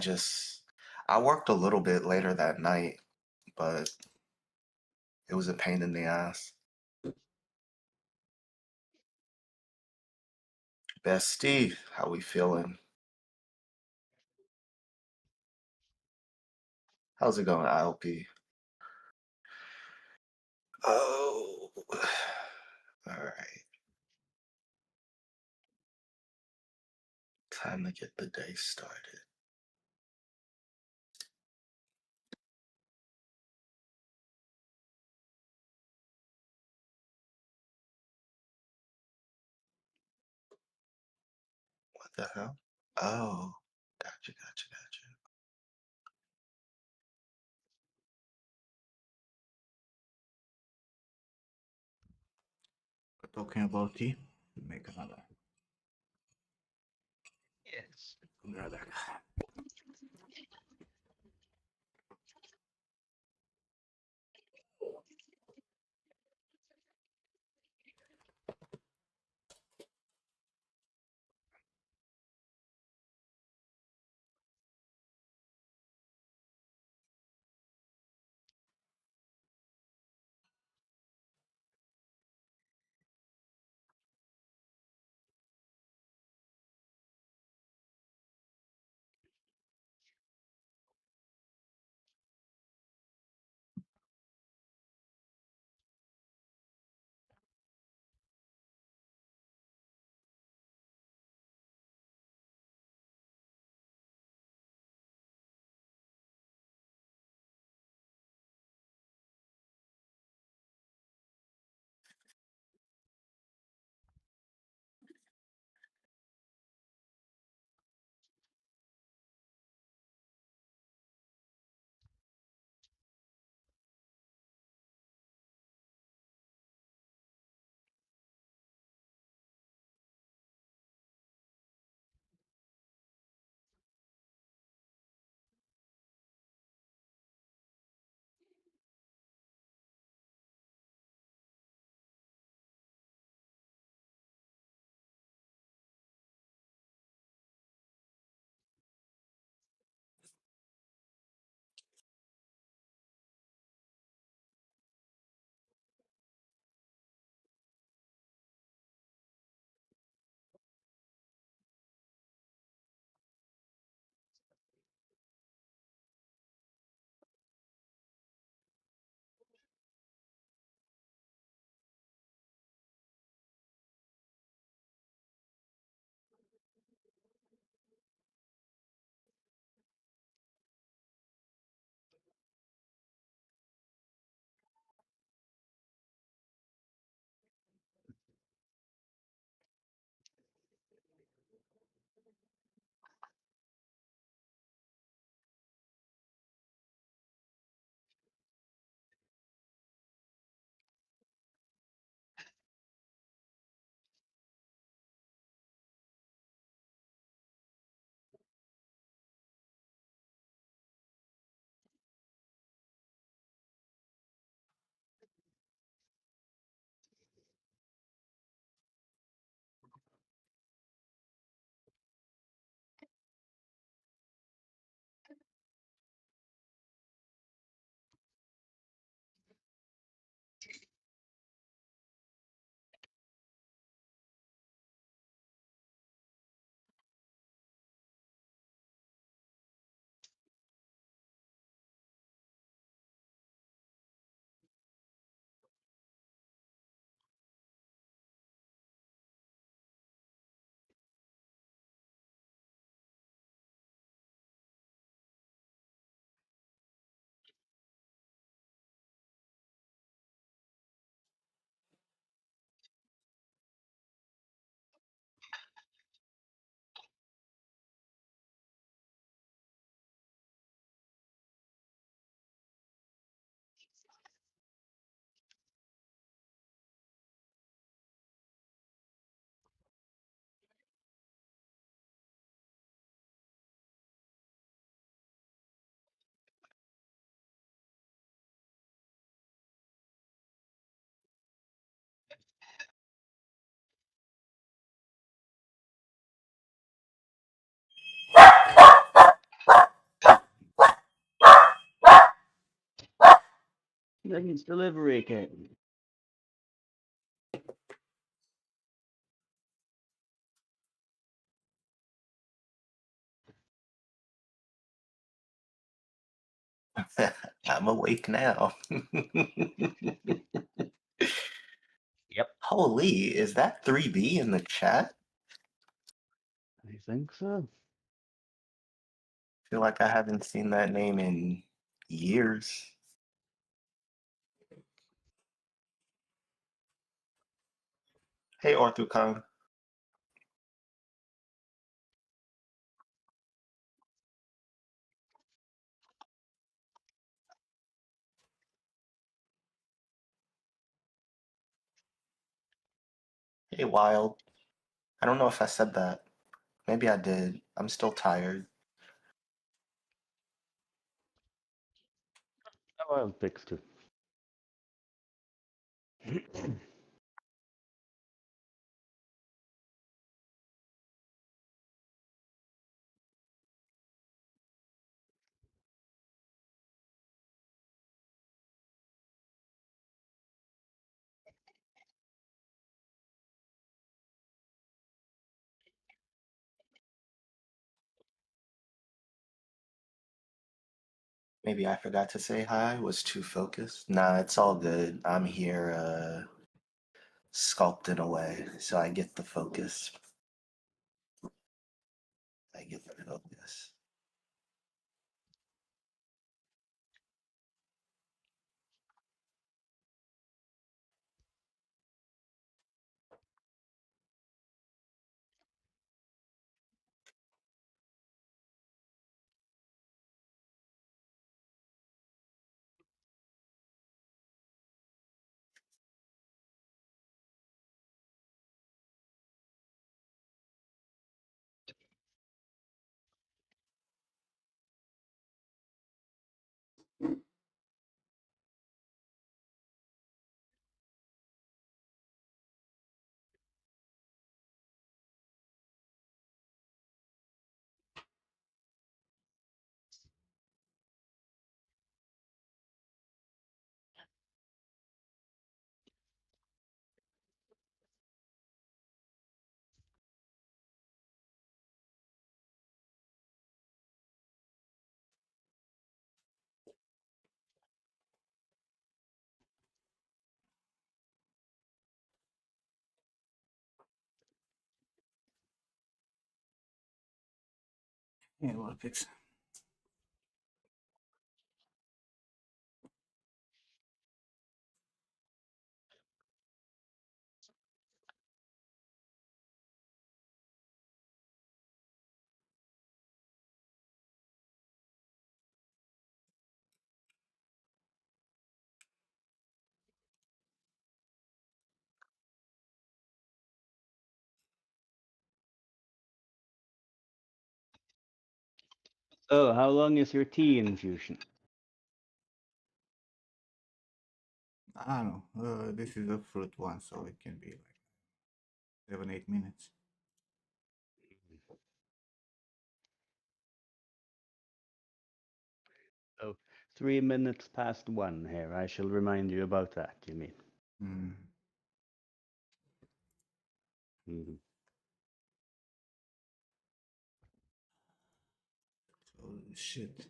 I worked a little bit later that night, but it was a pain in the ass. Bestie, how we feeling? How's it going, ILP? Oh, all right. Time to get the day started. What the hell? Oh, gotcha, gotcha, gotcha. We're talking about tea. Make another. Yes. Grab that. That means delivery came. I'm awake now. Yep. Holy, is that 3B in the chat? I think so. Feel like I haven't seen that name in years. Hey, Orthukan. Hey, Wild. I don't know if I said that. Maybe I did. I'm still tired. Oh, I'll fix too. Maybe I forgot to say hi, was too focused. Nah, it's all good. I'm here sculpting away, so I get the focus. I get the focus. Yeah, we'll fix. Oh, how long is your tea infusion? I don't know. This is a fruit one, so it can be like 7, 8 minutes. Oh, 3 minutes past 1 here. I shall remind you about that, you mean? Mm. Mhm. So shit.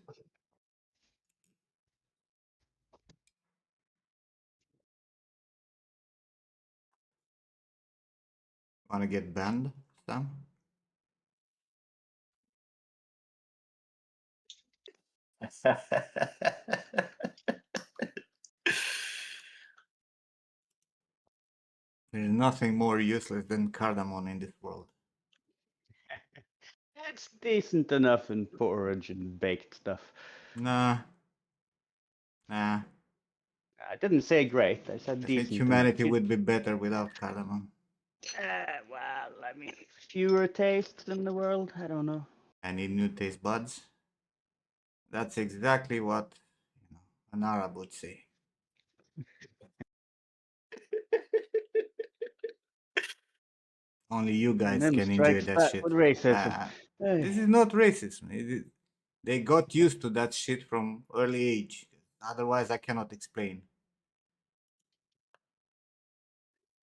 Wanna get banned, Sam? There's nothing more useless than cardamom in this world. It's decent enough in porridge and baked stuff. Nah, nah. I didn't say great. I said I think decent enough. humanity would be better without cardamom. Well, I mean, fewer tastes in the world. I don't know. I need new taste buds. That's exactly what an Arab would say. Only you And guys then can enjoy strikes that back with shit. racism. This is not racism. They got used to that shit from early age. Otherwise, I cannot explain.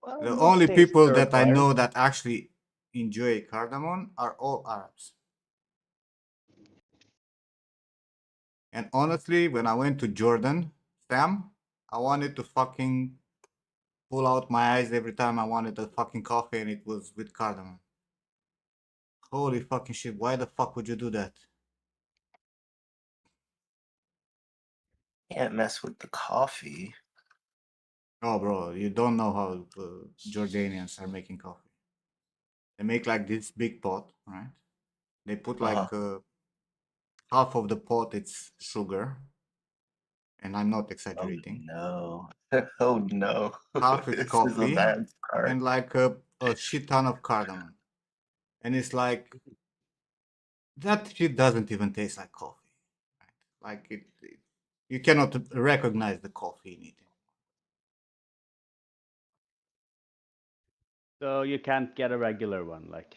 Well, The most only tastes people are that I acquired. know that actually enjoy cardamom are all Arabs. And honestly, when I went to Jordan, Sam, I wanted to fucking pull out my eyes every time I wanted a fucking coffee and it was with cardamom. Holy fucking shit, why the fuck would you do that? Can't mess with the coffee. Oh, bro, you don't know how Jordanians are making coffee. They make like this big pot, right? They put Uh-huh. like half of the pot, it's sugar, and I'm not Oh exaggerating. no. Oh no. Half is This is a coffee, bad start. and like a shit ton of cardamom. And it's like, that shit doesn't even taste like coffee. Right? Like you cannot recognize the coffee in it. So you can't get a regular one, like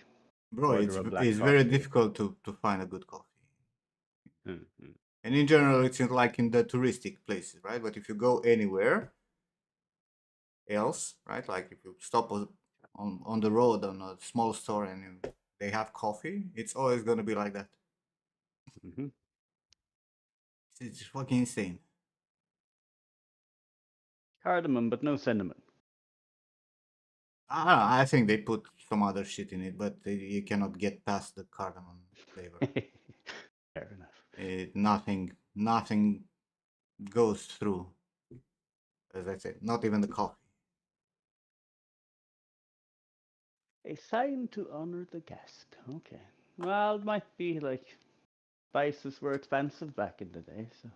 Bro, order a black it's very coffee. difficult to find a good coffee. Mm-hmm. And in general, it's in, like in the touristic places, right? But if you go anywhere else, right? Like if you stop on the road on a small store and they have coffee, it's always gonna be like that. Mm-hmm. It's fucking insane. Cardamom, but no cinnamon. I don't know, I think they put some other shit in it, but you cannot get past the cardamom flavor. Fair enough. Nothing goes through. As I said, not even the coffee. A sign to honor the guest. Okay. Well, it might be like spices were expensive back in the day, so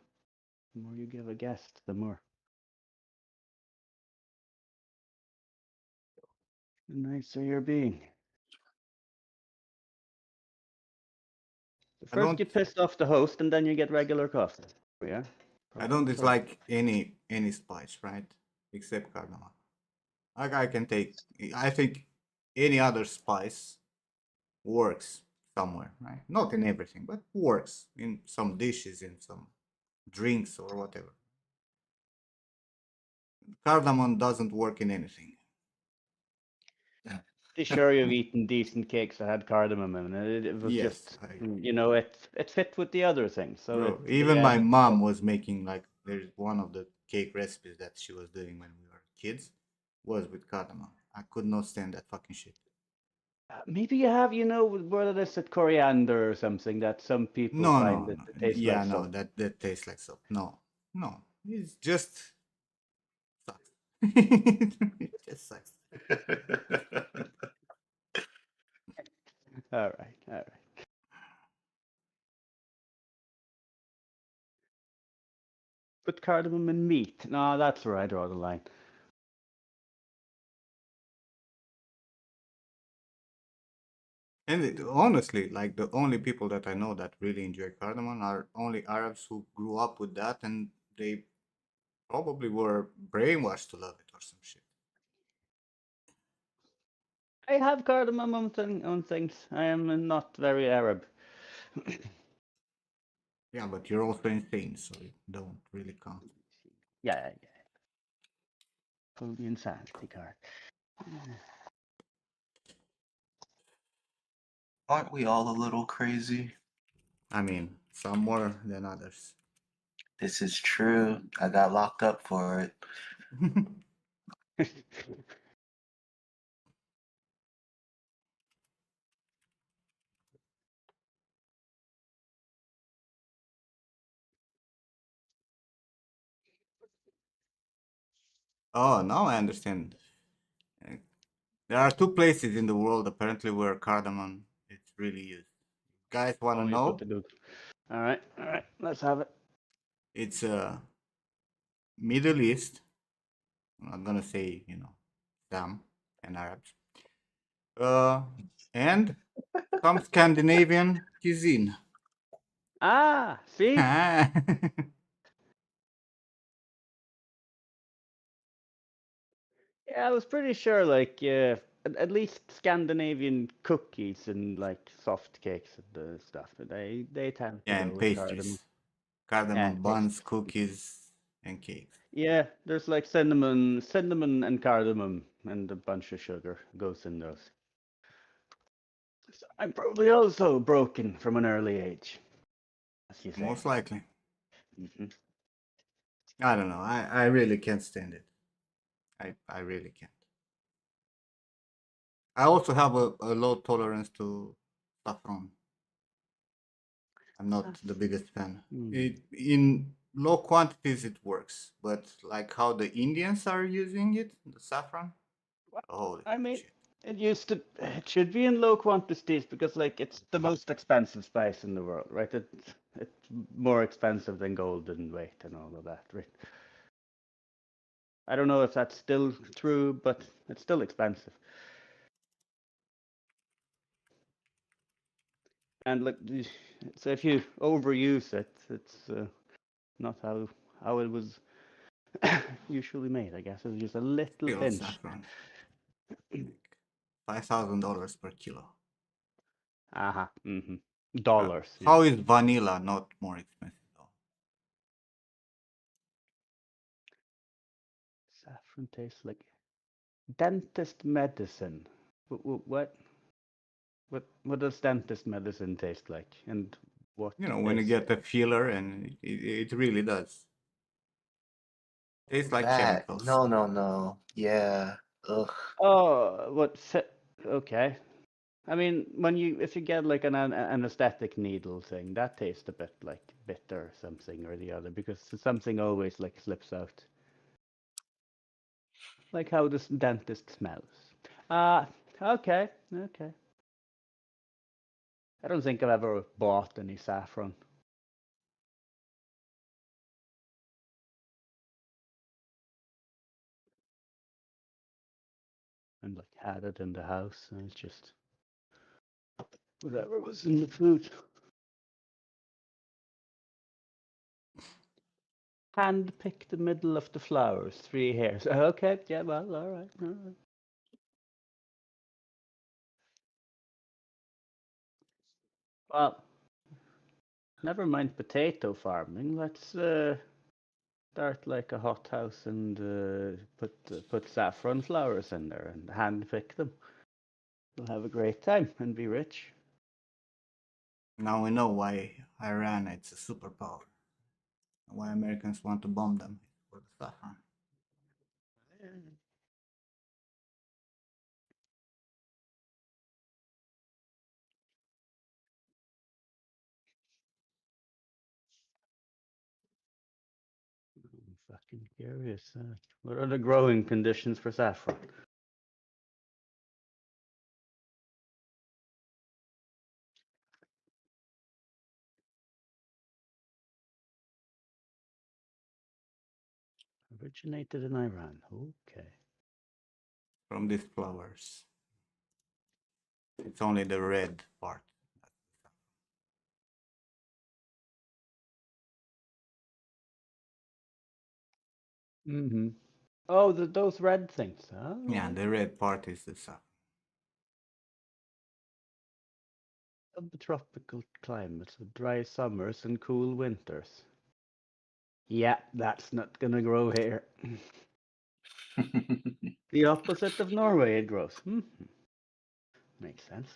the more you give a guest, the more. The nicer you're being. So I first you don't pissed off the host, and then you get regular coffee. Yeah. I Problem don't solved. dislike any spice, right? Except cardamom. Like I can take. I think any other spice works somewhere, right? Not in everything, but works in some dishes, in some drinks or whatever. Cardamom doesn't work in anything. Pretty sure you've eaten decent cakes that had cardamom in it. It was Yes, just, it fit with the other things. So bro. they Even my added. mom was making like there's one of the cake recipes that she was doing when we were kids was with cardamom. I could not stand that fucking shit. Maybe you have, whether it's a coriander or something that some people No, find no, that no. it tastes like Yeah, no. salt. That tastes like soap. No, no. It's just sucks. It just sucks. All right, all right. Put cardamom in meat. No, that's where I draw the line. And honestly, like the only people that I know that really enjoy cardamom are only Arabs who grew up with that and they probably were brainwashed to love it or some shit. I have cardamom on things. I am not very Arab. Yeah, but you're also insane, so it don't really count. Yeah, yeah. Pull the insanity card. Aren't we all a little crazy? I mean, some more than others. This is true. I got locked up for it. Oh, now I understand. Uh, There are two places in the world apparently where cardamom is really used. Guys, wanna Oh, you put know? the good. All right. Let's have it. It's Middle East. I'm not gonna say Sam and Arabs. Uh, and some Scandinavian cuisine. Ah, see? Yeah, I was pretty sure, like, at least Scandinavian cookies and like soft cakes and stuff. They tend to Yeah, go and with cardamom. pastries, Yeah, cardamom and buns, pastries. cookies, and cakes. Yeah, there's like cinnamon and cardamom and a bunch of sugar goes in those. So I'm probably also broken from an early age, as you say. Most likely. Hmm. I don't know. I really can't stand it. I really can't. I also have a low tolerance to saffron. I'm not the biggest fan. Mm. It in low quantities it works, but like how the Indians are using it, the saffron. Holy I mean, shit! it should be in low quantities because like it's the most expensive spice in the world, right? It's more expensive than gold in weight and all of that, right? I don't know if that's still true, but it's still expensive. And like, so if you overuse it, it's not how it was usually made. I guess it's just a little Still pinch. saffron, like $5,000 per kilo. Aha. Mm-hmm. Uh, Dollars. Yeah. how is vanilla not more expensive though? Saffron tastes like dentist medicine. What? What does dentist medicine taste like, and what You know, when you is get a filler, and it really does. Tastes like That, chemicals. no, no, no. Yeah. Ugh. oh what okay. I mean, when you if you get like an anesthetic needle thing, that tastes a bit like bitter or something or the other because something always like slips out, like how this dentist smells. Uh okay, okay. I don't think I've ever bought any saffron and like had it in the house, and it's just whatever was in the food. Hand pick the middle of the flowers, 3 hairs. Okay, yeah, well, all right, all right. Well, never mind potato farming. Let's start like a hothouse and put saffron flowers in there and hand pick them. We'll have a great time and be rich. Now we know why Iran it's a superpower. Why Americans want to bomb them for the saffron. I'm fucking curious. What are the growing conditions for saffron? Originated in Iran. Okay. From these flowers. It's only the red part. Mm-hmm. Oh, those red things. Oh, Yeah, right. the red part is the saffron. Subtropical climates with dry summers and cool winters. Yeah, that's not gonna grow here. The opposite of Norway, it grows. Makes sense.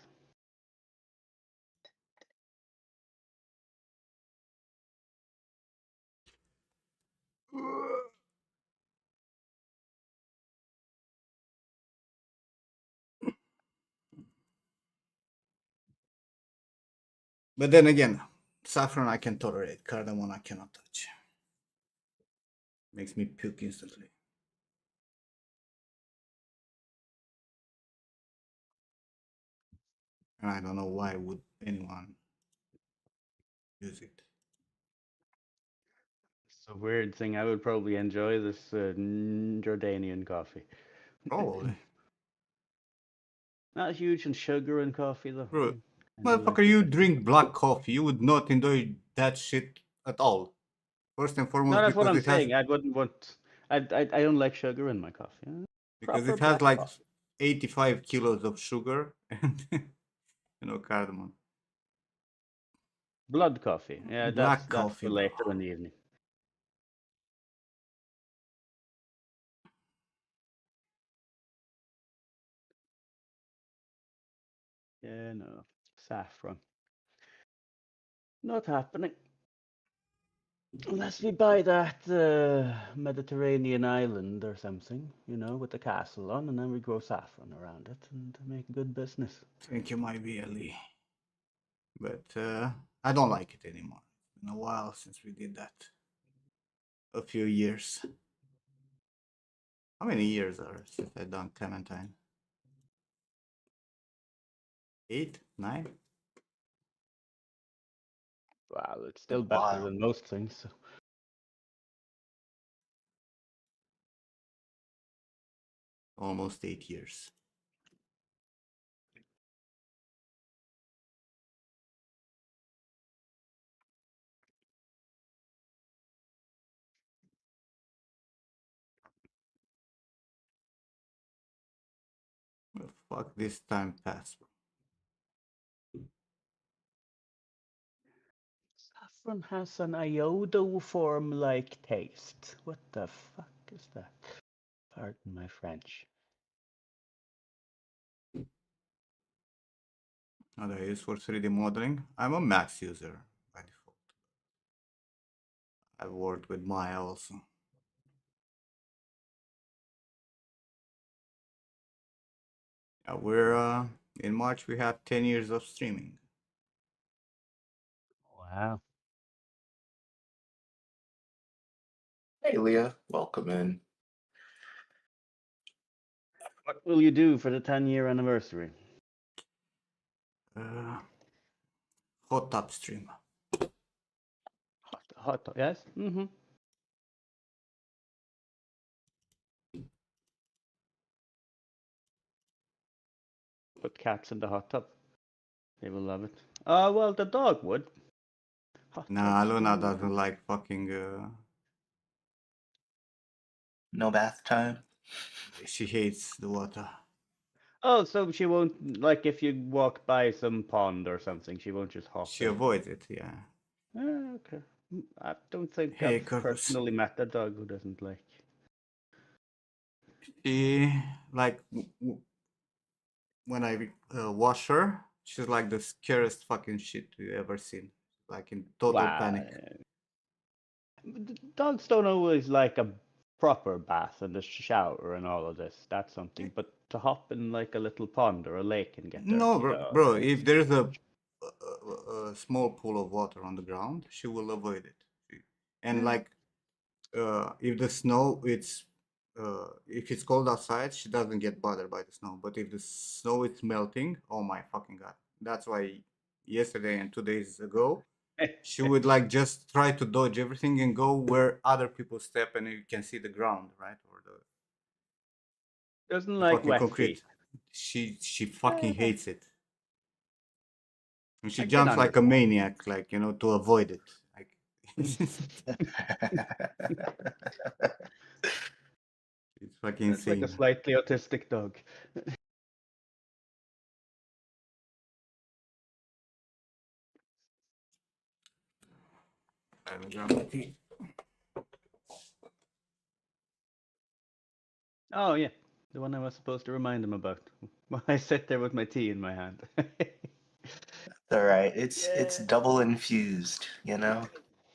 But then again, saffron I can tolerate. Cardamom I cannot touch. Makes me puke instantly. And I don't know why would anyone use it. It's a weird thing. I would probably enjoy this Jordanian coffee. Probably. Not huge in sugar and coffee though. Bro, And I like motherfucker, a you bit. drink black coffee. You would not enjoy that shit at all. First and No, foremost that's what because I'm it has saying. I wouldn't want. I don't like sugar in my coffee. because Proper it has black like coffee. 85 kilos of sugar and cardamom. Blood coffee. Yeah, Black that's coffee, for bro. later in the evening. Yeah, no. Saffron. Not happening. Unless we buy that Mediterranean island or something, with the castle on, and then we grow saffron around it and make good business. Think you might be Ali, but I don't like it anymore. It's been a while since we did that. A few years. How many years are since I done Clementine? 8, 9? Wow, it's still A better while. than most things. So. Almost 8 years. Well, fuck this time password. Saffron has an iodoform-like taste. What the fuck is that? Pardon my French. Other use for 3D modeling. I'm a Max user by default. I've worked with Maya also. We're in March. We have 10 years of streaming. Wow. Hey, Leah, welcome in. What will you do for the 10-year anniversary? Hot tub stream. Hot tub, yes? Mm-hmm. Put cats in the hot tub. They will love it. Oh, well, the dog would. Hot Nah, tub Luna stream. doesn't like fucking. No bath time? She hates the water. Oh, so she won't, like if you walk by some pond or something, she won't just hop She in. avoids it, yeah. Ah, okay. I don't think Hey, I've Corvus. personally met a dog who doesn't like. She, like, when I wash her, she's like the scariest fucking shit you ever seen. Like in total Wow. panic. Dogs don't always like a proper bath and a shower and all of this. That's something. But to hop in like a little pond or a lake and get No, dirty, bro, oh, bro, that's if there's a small pool of water on the ground, she will avoid it. And like, if the snow, if it's cold outside, she doesn't get bothered by the snow. But if the snow is melting, oh my fucking god! That's why yesterday and 2 days ago, she would like just try to dodge everything and go where other people step and you can see the ground, right? Or doesn't the like fucking wet feet. concrete. She fucking Eh, hates it. And she I can jumps like a understand. maniac, like, to avoid it. Like it's fucking It's like a insane. slightly autistic dog. I will grab my tea. Oh yeah, the one I was supposed to remind him about. While I sit there with my tea in my hand. All right, it's Yeah. double infused,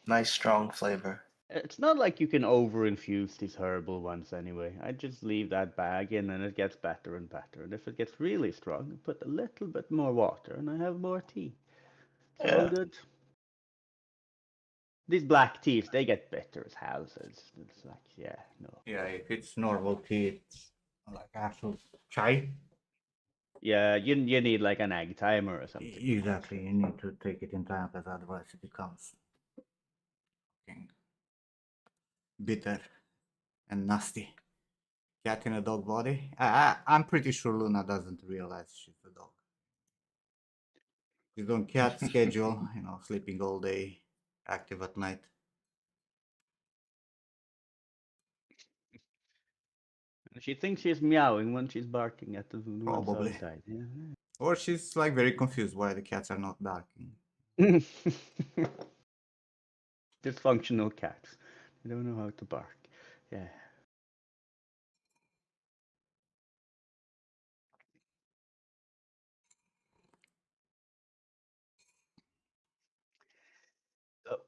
Nice strong flavor. It's not like you can over-infuse these herbal ones anyway. I just leave that bag in and it gets better and better. And if it gets really strong, I put a little bit more water and I have more tea. It's all Yeah. good. These black teas, they get bitter as hell. So it's like, yeah, no. Yeah, if it's normal tea, it's like actual chai. Yeah, you need like an egg timer or something. Exactly, you need to take it in time because otherwise it becomes fucking bitter and nasty. Cat in a dog body. I'm pretty sure Luna doesn't realize she's a dog. She's on cat schedule, sleeping all day, active at night. She thinks she's meowing when she's barking at the ones Probably. outside. Yeah. Or she's like very confused why the cats are not barking. Dysfunctional cats. They don't know how to bark. Yeah.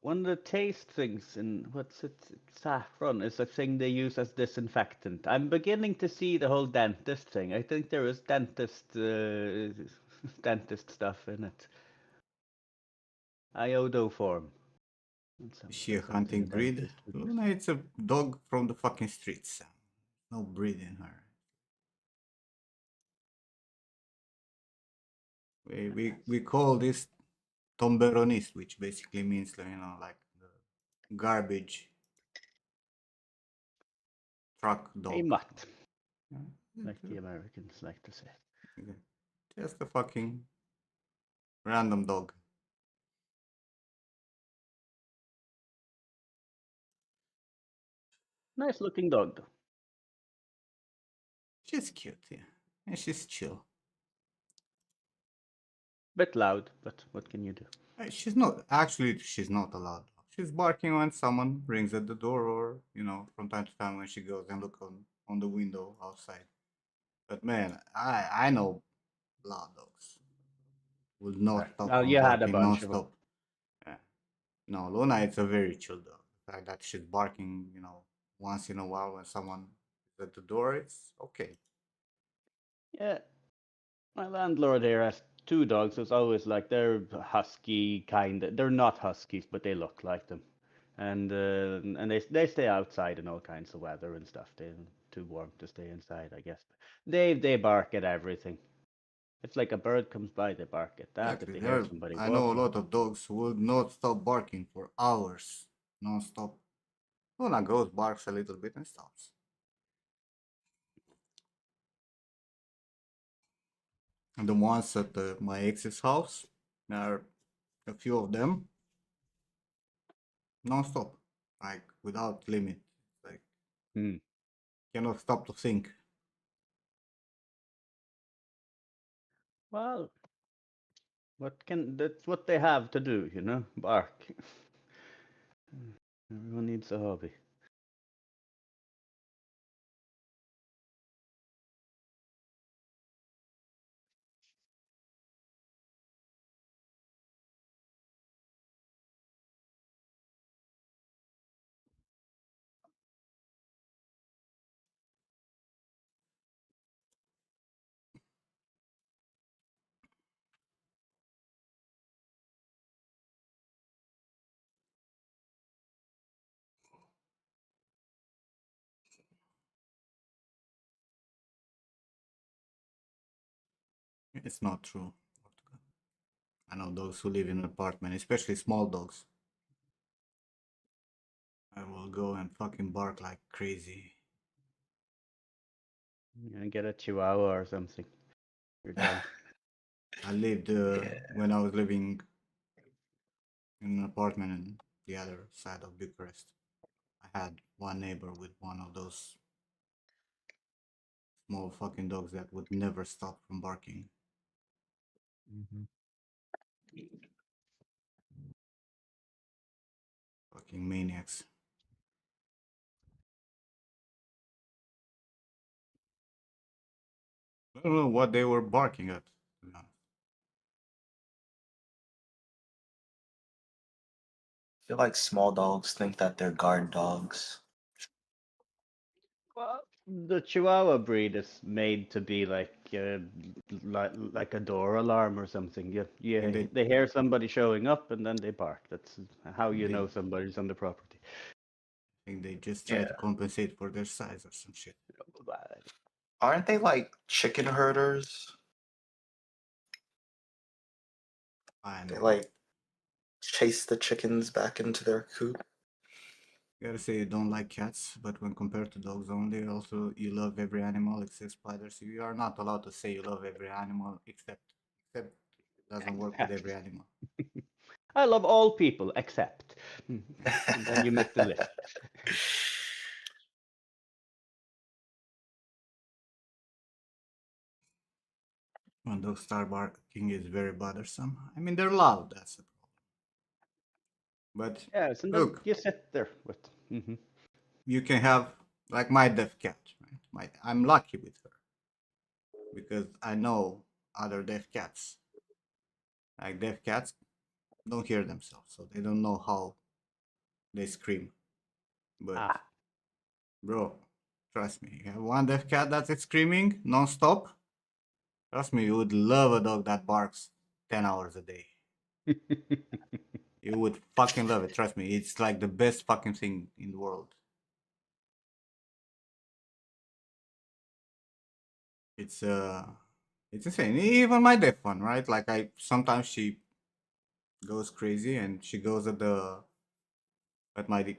One of the taste things in what's it? Saffron is a thing they use as disinfectant. I'm beginning to see the whole dentist thing. I think there is dentist stuff in it. Iodoform. Is she a Something a hunting breed? dentist would use. Luna, it's a dog from the fucking streets. No breed in her. We call this tomberonist, which basically means like the garbage truck A dog. mutt, Yeah, like the Americans like to say. yeah. Just a fucking random dog. Nice looking dog, though. She's cute, yeah, and she's chill. Bit loud, but what can you do? She's not actually. She's not allowed. She's barking when someone rings at the door, or from time to time when she goes and look on the window outside. But man, I know loud dogs will not stop Well, from you had a barking bunch of them. non-stop. Yeah. No, Luna, it's a very chill dog. The fact that she's barking, once in a while when someone is at the door, it's okay. Yeah, my landlord here has two dogs. It's always like they're husky kind. They're not huskies, but they look like them. And they stay outside in all kinds of weather and stuff. They're too warm to stay inside, I guess. They bark at everything. It's like a bird comes by, they bark at that. If Exactly. they hear somebody I know a walking, lot of dogs who will not stop barking for hours, non-stop. Luna goes, barks a little bit, and stops. And the ones at my ex's house, there are a few of them, non-stop, like without limit. Like hmm. cannot stop to think. Well, that's what they have to do, bark. Everyone needs a hobby. It's not true. I know dogs who live in an apartment, especially small dogs. I will go and fucking bark like crazy. Get a chihuahua or something. You're done. I lived Yeah. when I was living in an apartment on the other side of Bucharest. I had one neighbor with one of those small fucking dogs that would never stop from barking. Mhm. Fucking maniacs. I don't know what they were barking at. To be honest. I feel like small dogs think that they're guard dogs. Well, the Chihuahua breed is made to be like a door alarm or something. And they, They hear somebody showing up and then they bark. That's how you they know somebody's on the property. think they just try Yeah. to compensate for their size or some shit. Aren't they like chicken herders? I They know. like chase the chickens back into their coop. You gotta say you don't like cats, but when compared to dogs only, also you love every animal except spiders. You are not allowed to say you love every animal except it doesn't work with every animal. I love all people except. And then you make the list. When dogs start barking, is very bothersome. I mean, they're loud. That's the problem. But Yes, and then look, you sit there with. Hmm. you can have like my deaf cat. Right? I'm lucky with her because I know other deaf cats. Like deaf cats don't hear themselves, so they don't know how they scream. But Ah, bro, trust me, you have one deaf cat that's screaming non-stop. Trust me, you would love a dog that barks 10 hours a day. You would fucking love it. Trust me, it's like the best fucking thing in the world. It's uh, it's insane. Even my deaf one, right? Like I sometimes she goes crazy and she goes at my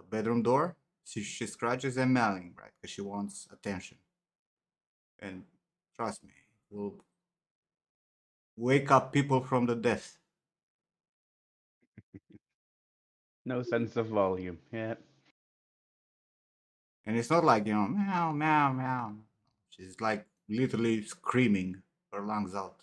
bedroom door. She scratches and meowing, right? Because she wants attention. And trust me, will wake up people from the death. no sense of volume. Yeah. And it's not like, meow, meow, meow. She's like literally screaming her lungs out.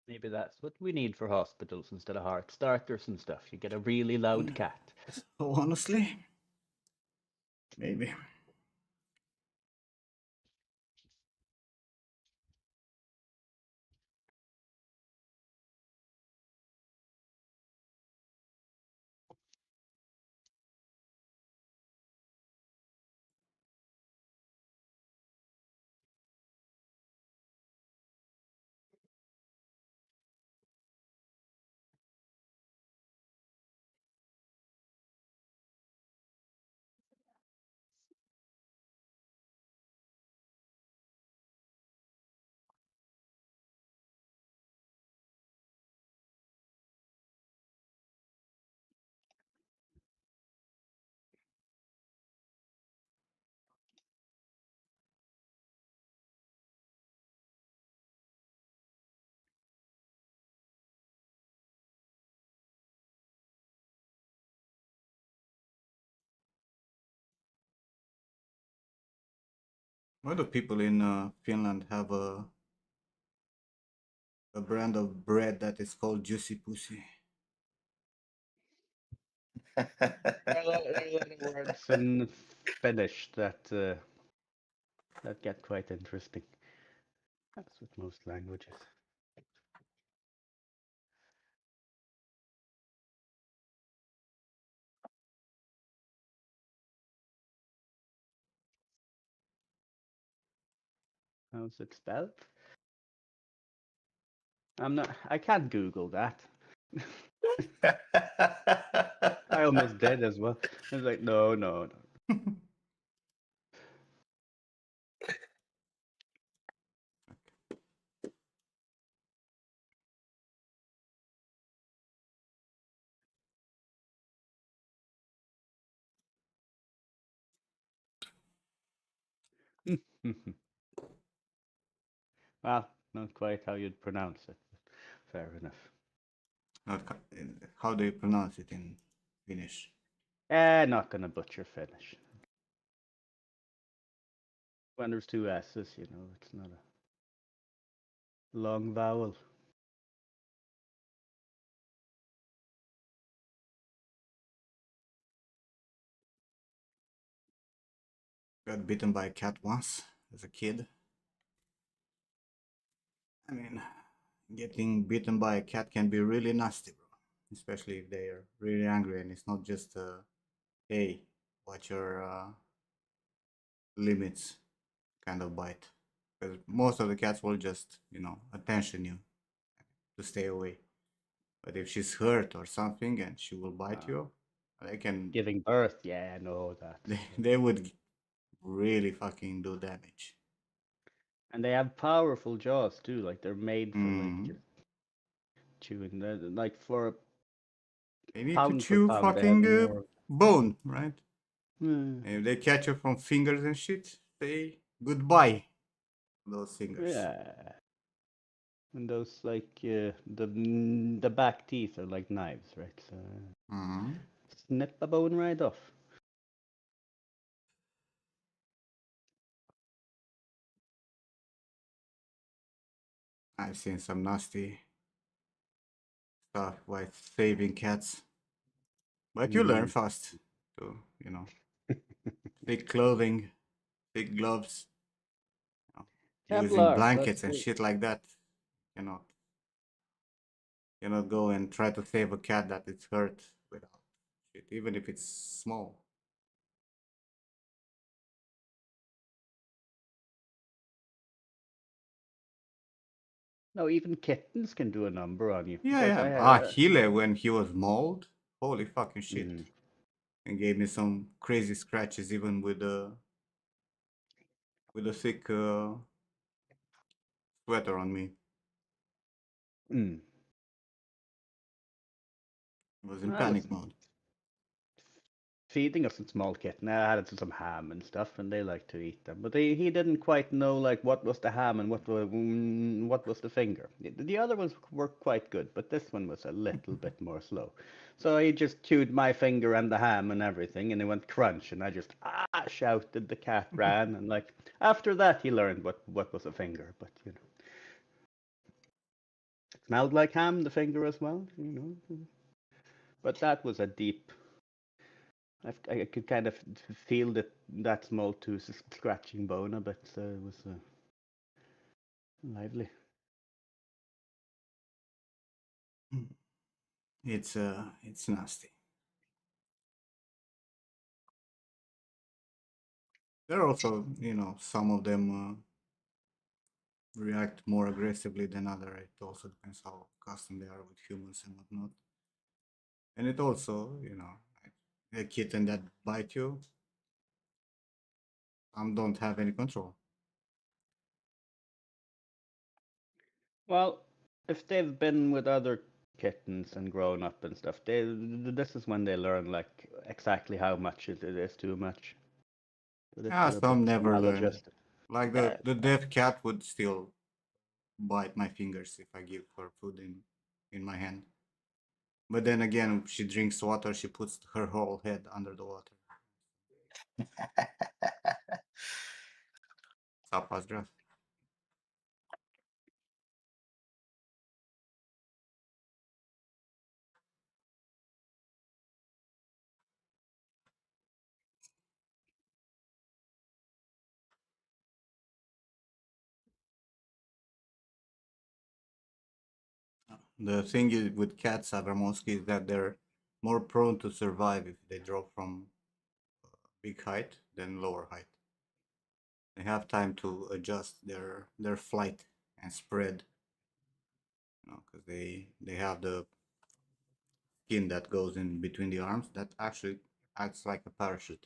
Maybe that's what we need for hospitals instead of heart starters and stuff. You get a really loud cat. So honestly, maybe. Why do people in Finland have a brand of bread that is called Juicy Pussy? There are a lot of words in Finnish that get quite interesting. That's with most languages. How's it spelled? I can't Google that. I almost did as well. I was like, no, no, no. Well, not quite how you'd pronounce it. Fair enough. How do you pronounce it in Finnish? Not gonna butcher Finnish. When there's two S's, it's not a long vowel. Got bitten by a cat once as a kid. I mean, getting bitten by a cat can be really nasty, bro. Especially if they are really angry and it's not just hey, watch your limits kind of bite. Because most of the cats will just, attention you to stay away. But if she's hurt or something and she will bite you, they can, Giving birth, yeah, no, that's. they would really fucking do damage. And they have powerful jaws too. Like they're made for like Mm. just chewing. Like for They need to pound for chew pound, they have fucking more. bone, right? Mm, And if they catch you from fingers and shit, say goodbye to those fingers. yeah. And those like the back teeth are like knives, right? So Mm-hmm. snip a bone right off. I've seen some nasty stuff while saving cats, but you learn Mm. fast to, you know, thick clothing, thick gloves, you know, using Kevlar, let's blankets and go. shit like that. You know, go and try to save a cat that is hurt without shit, even if it's small. No, even kittens can do a number on you Yeah, because yeah. I had Ah, a. Hile, when he was mauled, holy fucking shit. Mm. And gave me some crazy scratches even with a thick sweater on me. Mm. I was in I was panic mode. feeding us a small kitten. I had some ham and stuff, and they like to eat them. But he didn't quite know like what was the ham and what was the finger. The other ones were quite good, but this one was a little bit more slow. So he just chewed my finger and the ham and everything, and it went crunch, and I just shouted. The cat ran, and like after that he learned what was a finger. But smelled like ham, the finger as well. But that was a deep. I could kind of feel that small tooth scratching bone a bit, so it was lively. It's nasty. There are also, some of them react more aggressively than other. It also depends how accustomed they are with humans and whatnot. And it also, like a kitten that bite you, some don't have any control. Well, if they've been with other kittens and grown up and stuff, this is when they learn like exactly how much it is too much. But it's Yeah, still a bit some never learn. maladjusted. Like Yeah, the deaf cat would still bite my fingers if I give her food in my hand. But then again, she drinks water, she puts her whole head under the water. Tapas draft. The thing is with cats, Abramovsky, is that they're more prone to survive if they drop from big height than lower height. They have time to adjust their flight and spread, because they have the skin that goes in between the arms that actually acts like a parachute.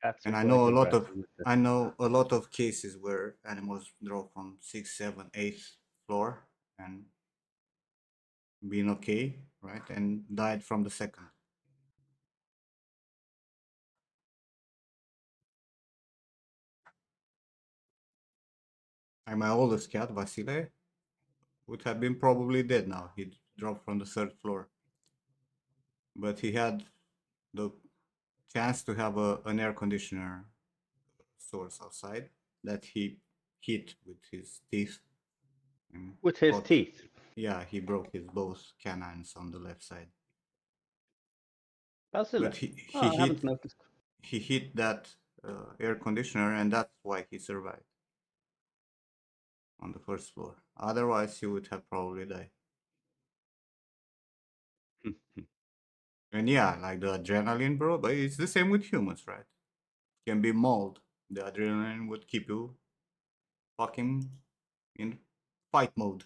cats are And quite impressive with I this. know a lot of cases where animals drop from sixth, seventh, eighth floor and been okay, right, and died from the second. And my oldest cat, Vasile, would have been probably dead now. He dropped from the third floor, but he had the chance to have an air conditioner source outside that he hit with his teeth and With his got. teeth. Yeah, he broke his both canines on the left side. Basile. But Oh, I haven't noticed. he hit that air conditioner, and that's why he survived on the first floor. Otherwise, he would have probably died. And yeah, like the adrenaline, bro. But it's the same with humans, right? Can be mauled. The adrenaline would keep you fucking in fight mode.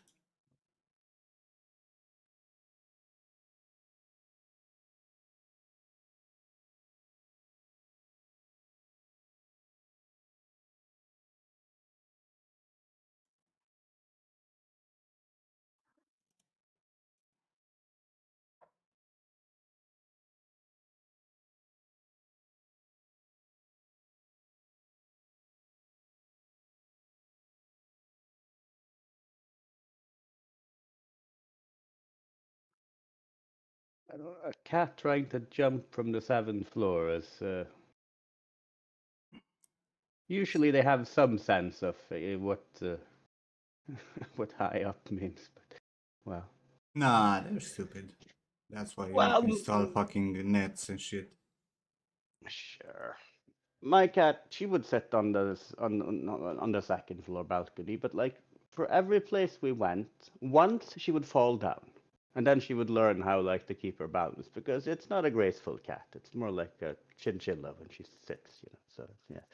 A cat trying to jump from the 7th floor is usually they have some sense of what what high up means. But well, Nah, they're stupid. That's why you need to install fucking nets and shit. sure. My cat, she would sit on on the 2nd floor balcony, but like for every place we went, once she would fall down, and then she would learn how like to keep her balance because it's not a graceful cat. It's more like a chinchilla when she sits, you know. So yeah,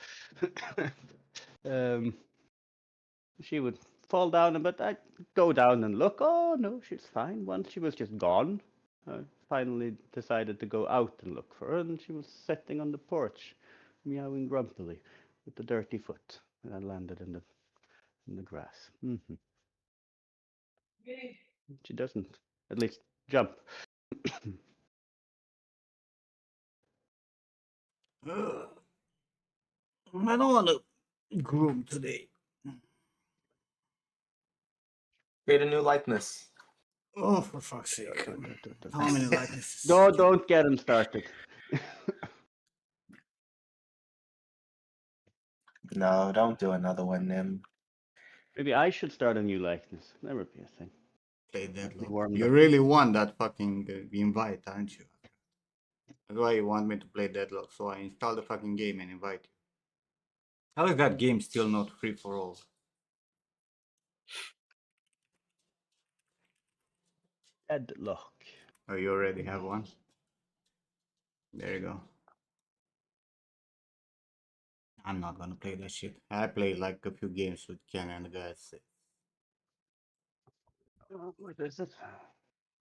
she would fall down, but I'd go down and look. Oh no, she's fine. Once she was just gone. I finally decided to go out and look for her, and she was sitting on the porch, meowing grumpily with the dirty foot, and I landed in the grass. She doesn't, at least, jump. Ugh, I don't want to groom today. Create a new likeness. Oh, for fuck's sake. How many likenesses? Don't get him started. No, don't do another one, Nim. Maybe I should start a new likeness. That would be a thing. Play Get me Deadlock. warmed You up. really want that fucking invite, aren't you? That's why you want me to play Deadlock, so I install the fucking game and invite you. How is that game still not free for all? Deadlock. Oh, you already have one? There you go. I'm not gonna play that shit. I played like a few games with Ken and the guys. What is it?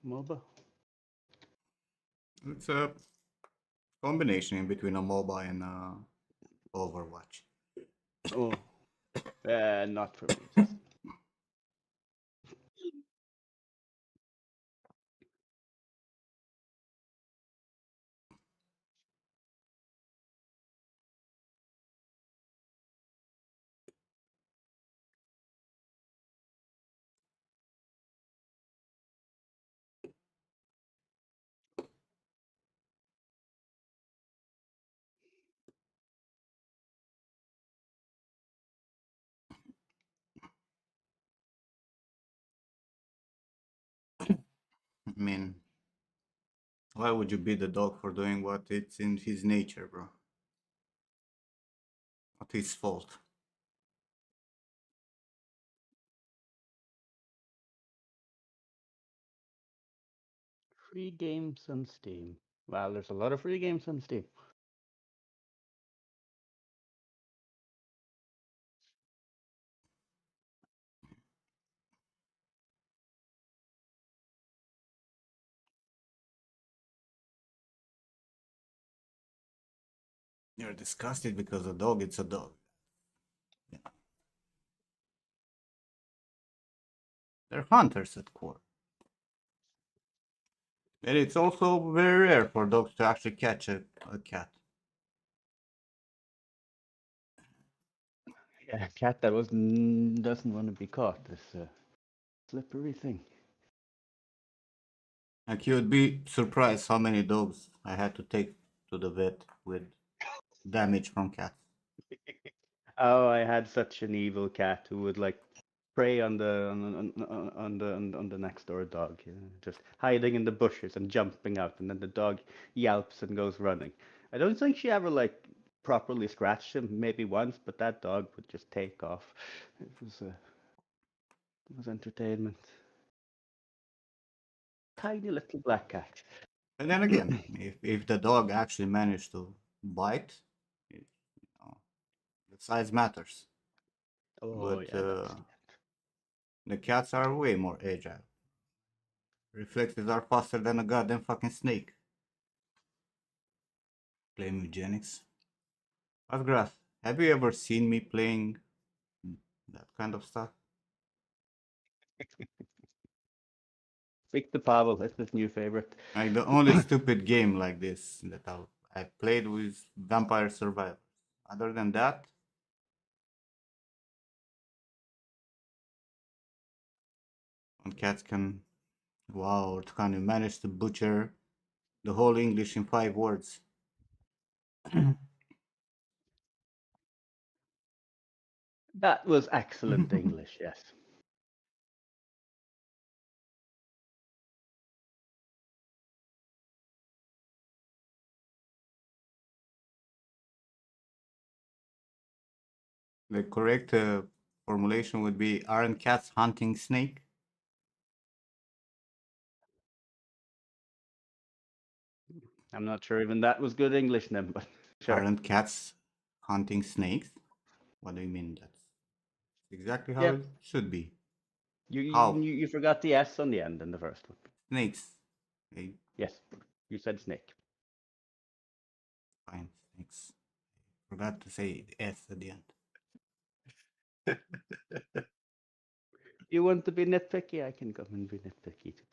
MOBA? It's a combination in between a MOBA and Overwatch. Oh, not for me. Just I mean, why would you beat the dog for doing what it's in his nature, bro? Not his fault. free games on Steam. Wow, there's a lot of free games on Steam. You're disgusted because a dog it's a dog. Yeah. They're hunters at core. And it's also very rare for dogs to actually catch a cat. Yeah, a cat that doesn't want to be caught is a slippery thing. Like you would be surprised how many dogs I had to take to the vet with damage from cats. Oh, I had such an evil cat who would like prey on the next door dog, you know, just hiding in the bushes and jumping out, and then the dog yelps and goes running. I don't think she ever like properly scratched him, maybe once, but that dog would just take off. It was entertainment. Tiny little black cat. And then again, if the dog actually managed to bite, it, you know, the size matters. Oh But yeah, that's the cats are way more agile. Reflexes are faster than a goddamn fucking snake. Blame eugenics. Asgrass, have you ever seen me playing that kind of stuff? Victor Pavel. That's his new favorite. Like the only stupid game like this that I played with Vampire Survivors. Other than that, when cats can, wow, can you manage to butcher The whole English in 5 words. That was excellent English, yes. The correct formulation would be, aren't cats hunting snake? I'm not sure even that was good English then, but sure. Aren't cats hunting snakes? What do you mean? That's exactly how Yep. it should be. You, How? you forgot the S on the end in the first one. Snakes. Okay, Yes, you said snake. fine, snakes. Forgot to say the S at the end. You want to be nitpicky? I can come and be nitpicky too.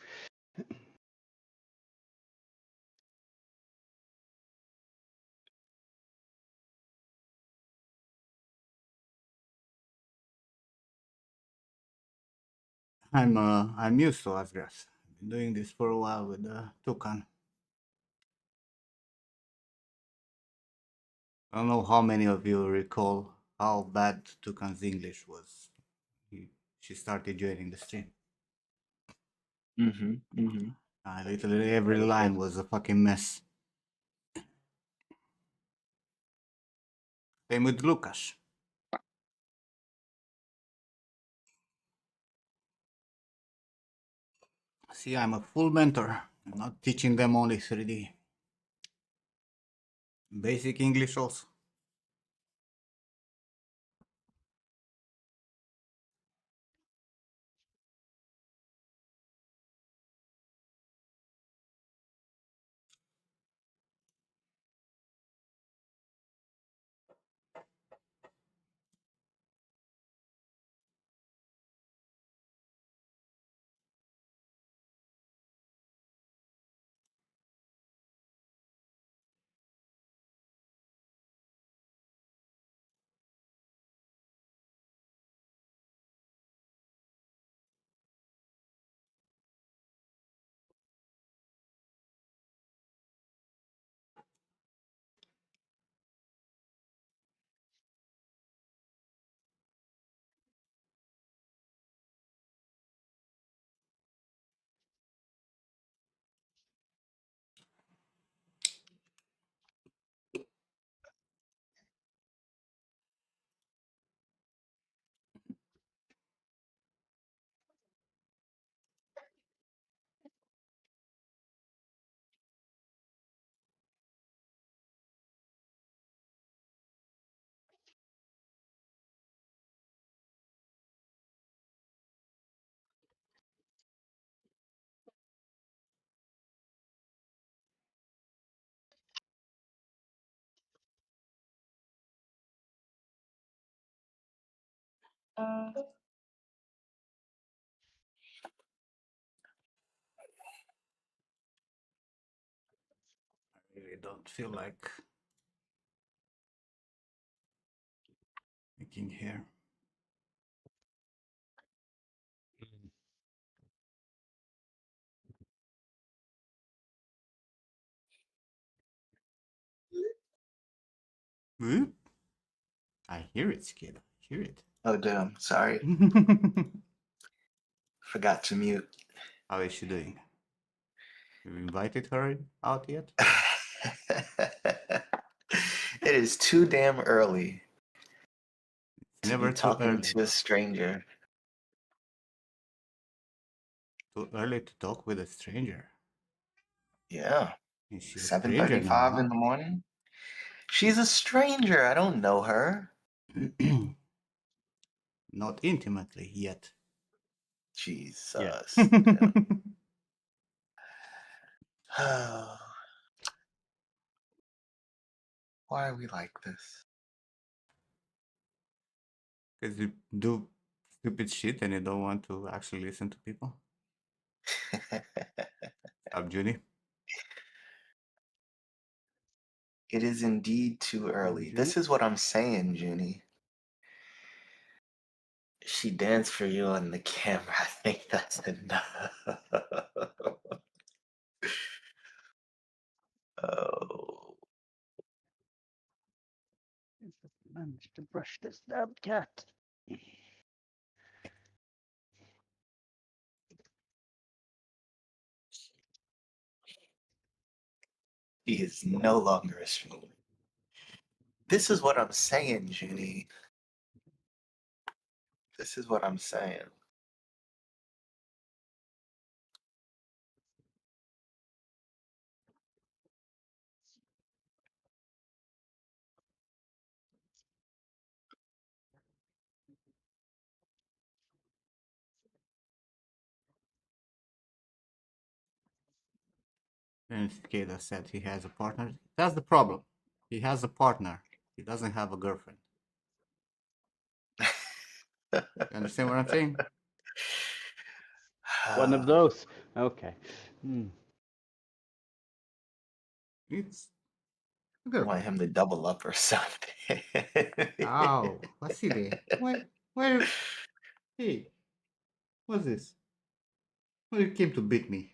I'm used to Asgras. I've been doing this for a while with Tukan. I don't know how many of you recall how bad Tukan's English was. She started joining the stream. Mm-hmm. Mm-hmm. Literally every Very line good. was a fucking mess. Same with Lucas. See, I'm a full mentor. I'm not teaching them only 3D. Basic English also. I really don't feel like making hair. Whoop. I hear it, Skid. I hear it. Oh, damn. Sorry. Forgot to mute. How is she doing? You invited her out yet? It is too damn early It's to be never too talking early. to a stranger. Too early to talk with a stranger. Yeah. Is she a stranger now, 7:35 in the morning? She's a stranger. I don't know her. huh? Not intimately yet. Yeah. Jesus. Damn. Why are we like this? Because you do stupid shit and you don't want to actually listen to people. Up, Junie. It is indeed too early. This is what I'm saying, Junie. She danced for you on the camera. I think that's enough. manage to brush this damn cat. He is no longer a streamer. This is what I'm saying, Junie. This is what I'm saying. And Cicada said he has a partner. That's the problem. He has a partner. He doesn't have a girlfriend. You understand what I'm saying? One of those. Okay. It's a I want girlfriend. him to double up or something. Oh, Vasily. Why? Hey, what's this? Why you came to beat me?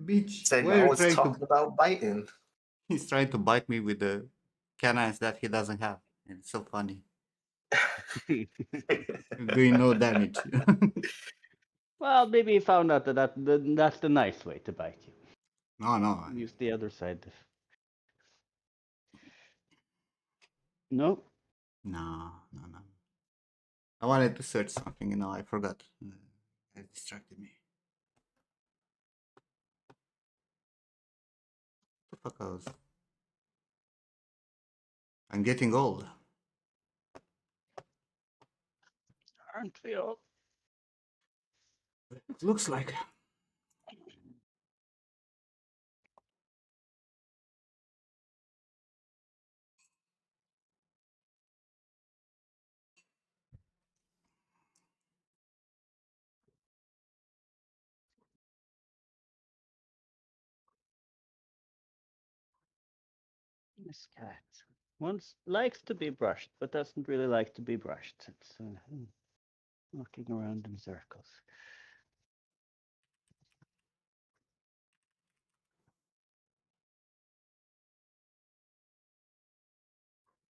Bitch, Say why no are you one's trying to... talking about biting. He's trying to bite me with the canines that he doesn't have. And it's so funny. Doing no damage. Well, maybe he found out that's the nice way to bite you. No. Use the other side. No. No. I wanted to search something, I forgot. It distracted me. What the fuck else? I'm getting old. Aren't we all? It looks like. This cat once likes to be brushed, but doesn't really like to be brushed. It's walking around in circles.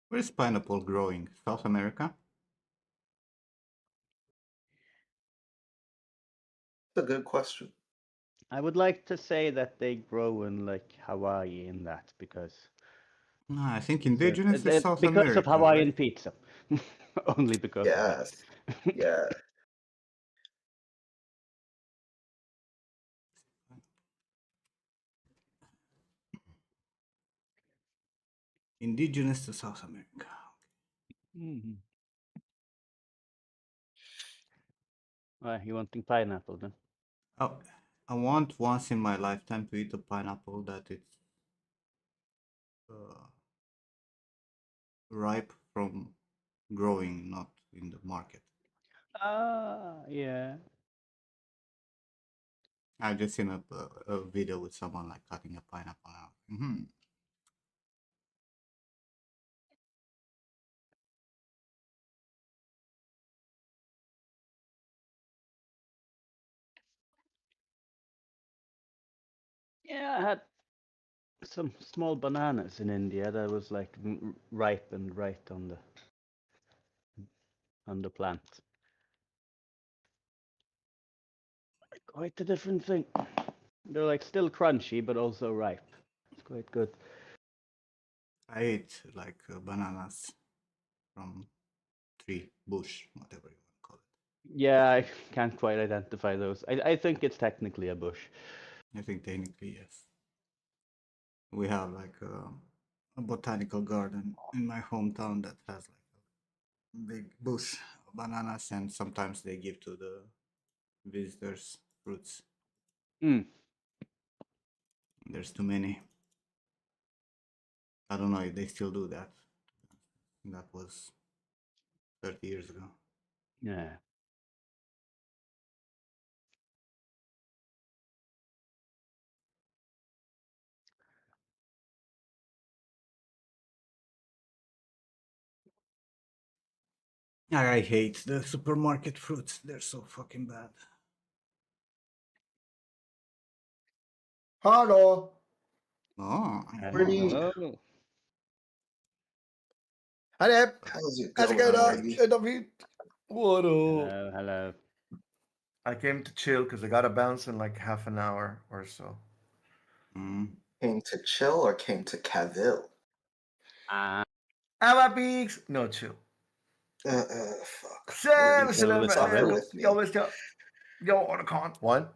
Where's pineapple growing? South America? That's a good question. I would like to say that they grow in like Hawaii in that because No, I think indigenous is South because of America, Hawaiian right? pizza. Only because of that. Yes. Yeah. Indigenous to South America. Mm-hmm. Why, you wanting pineapple then? Oh, I want once in my lifetime to eat a pineapple that it's uh, ripe from growing, not in the market. Ah, yeah. I just seen a video with someone like cutting a pineapple out. Yeah, I had some small bananas in India that was like ripened right on the plant. Quite a different thing. They're like still crunchy, but also ripe. It's quite good. I ate like bananas from tree, bush, whatever you want to call it. Yeah, I can't quite identify those. I think it's technically a bush. I think technically yes. We have like a botanical garden in my hometown that has like a big bush of bananas, and sometimes they give to the visitors fruits. Mm. There's too many. I don't know if they still do that. That was 30 years ago. Yeah. I hate the supermarket fruits. They're so fucking bad. Hello. Oh, Pretty. Hello. Hi there. How's it How's it going, going, Marty? David? What up? Hello, hello. I came to chill because I got to bounce in like half an hour or so. Mm. Came to chill or came to cavil? Ah, Our beaks. No, chill. Fuck. Sam, Morty, chill with suffer Cavill. with me. Yo, yo, on a con. What?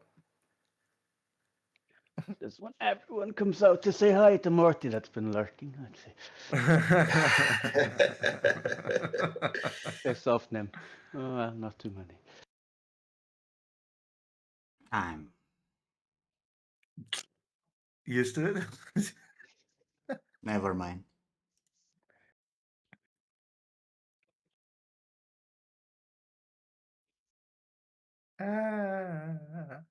Just when everyone comes out to say hi to Morty that's been lurking, I'd say soft name. Oh, well, not too many. Time. Used to it? Never mind. Ah.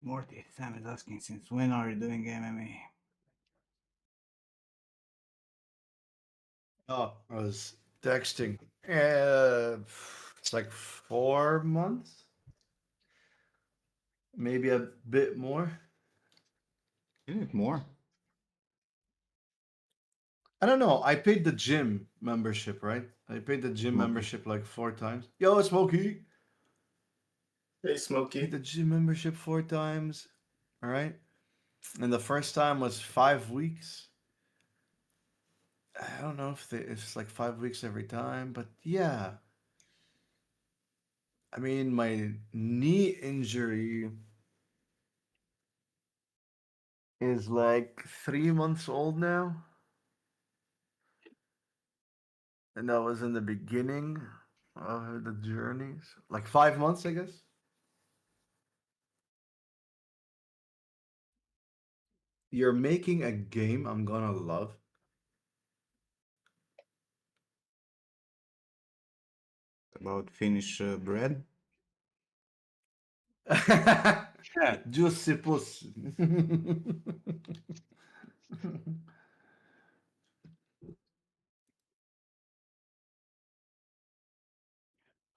Morty, Sam is asking, since when are you doing MMA? Oh, I was texting. It's like 4 months, maybe a bit more. Is it more? I don't know. I paid the gym membership, right? I paid the gym Smokey. membership like 4 times. Yo, Smokey. Hey, Paid Smokey. the gym membership 4 times. All right. And the first time was 5 weeks. I don't know if it's like 5 weeks every time, but yeah. I mean, my knee injury is like 3 months old now. And that was in the beginning of the journeys. Like 5 months, I guess. You're making a game I'm gonna love. About Finnish bread? Juicy pussy.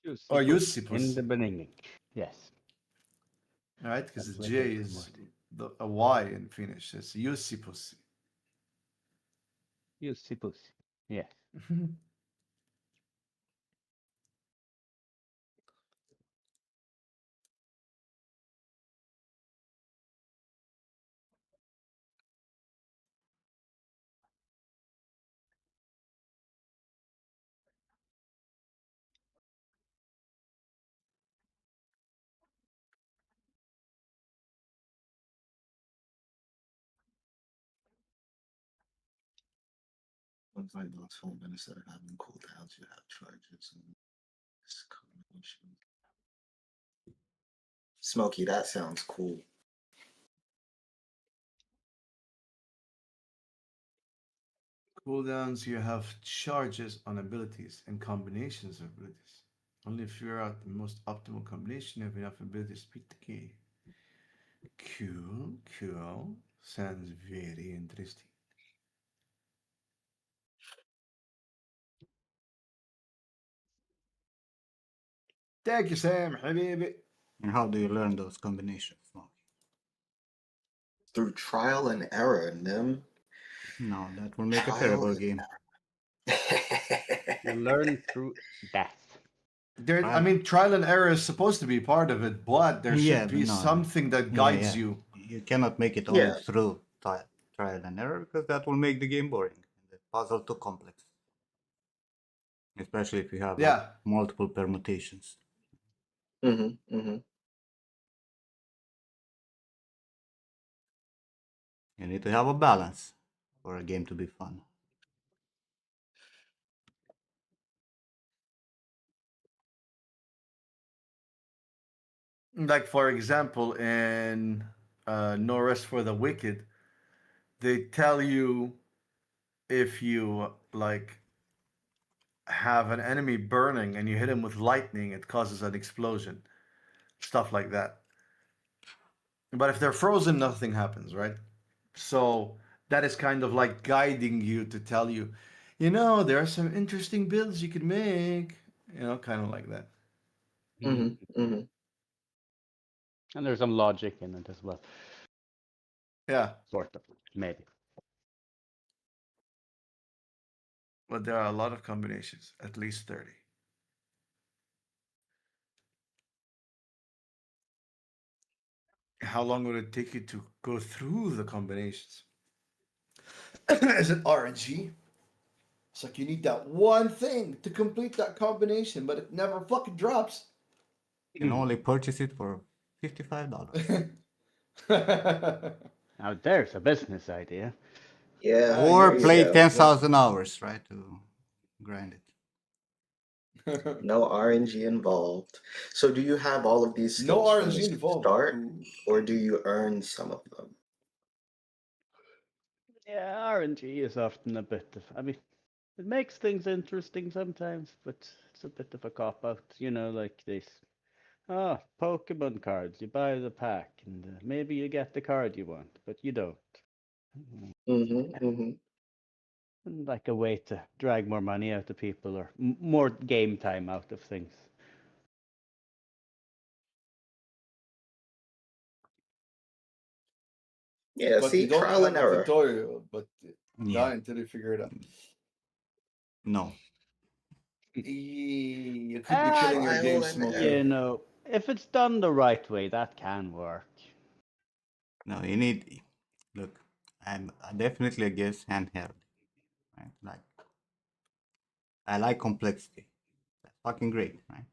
Juicy Or pussy juicy in the pussy. beginning. Yes. All right, because the Translated J from is Morty. a Y in Finnish. It's juicy pussy. Juicy pussy. Yes. Once I lost 4 minutes that are having cooldowns, you have charges and this combination. Smokey, that sounds cool. Cooldowns, you have charges on abilities and combinations of abilities. Only if you're out the most optimal combination, you have enough abilities to beat the game. Cool, cool. Sounds very interesting. Thank you, Sam, حبيبي. And how do you learn those combinations, Smokey? Through trial and error, Nim. No, that will make a Trial terrible and game. You learn through death. I mean, trial and error is supposed to be part of it, but there Yeah, should but be no. something that Yeah, guides yeah. you. You cannot make it only Yeah. through trial and error because that will make the game boring. The puzzle too complex. Especially if you have like Yeah. multiple permutations. Mm-hmm. Mm-hmm. You need to have a balance for a game to be fun. Like for example, in No Rest for the Wicked, they tell you if you like have an enemy burning and you hit him with lightning, it causes an explosion. Stuff like that. But if they're frozen, nothing happens, right? So that is kind of like guiding you to tell you, there are some interesting builds you could make. Kind of like that. Hmm. Hmm. And there's some logic in it as well, Yeah, sort of, maybe. but there are a lot of combinations, at least 30. How long would it take you to go through the combinations? Is it RNG? It's like you need that one thing to complete that combination, but it never fucking drops. You can only purchase it for $55. Now there's a business idea. Yeah, Or there you play go. 10,000 hours, right, to grind it. No RNG involved. So, do you have all of these No skills from the RNG involved. start, Ooh. or do you earn some of them? Yeah, RNG is often a bit of. I mean, it makes things interesting sometimes, but it's a bit of a cop out. Like this. Ah, Pokemon cards. You buy the pack, and maybe you get the card you want, but you don't. Mm, Mm-hmm. Mm-hmm. and like a way to drag more money out of people or more game time out of things. Yeah. But you See, don't trial and have a error. tutorial, but Yeah, die until you figure it out. no. You could be killing And your game Trial and smoking. error. if it's done the right way, that can work. No, you need. Look, I'm definitely against handheld. Right? Like, I like complexity. That's fucking great, right?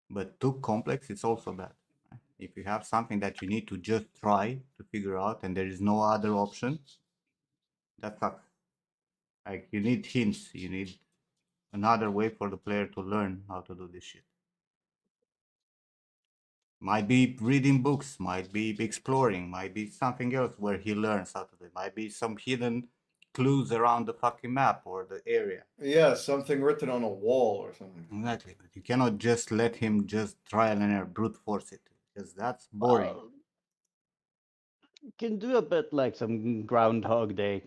But too complex, it's also bad. Right? If you have something that you need to just try to figure out and there is no other option, that sucks. Like, you need hints, you need another way for the player to learn how to do this shit. Might be reading books, might be exploring, might be something else where he learns how to do it. Might be some hidden clues around the fucking map or the area. Yeah, something written on a wall or something. Exactly, but you cannot just let him just trial and error, brute force it, because that's boring. Well, you can do a bit like some Groundhog Day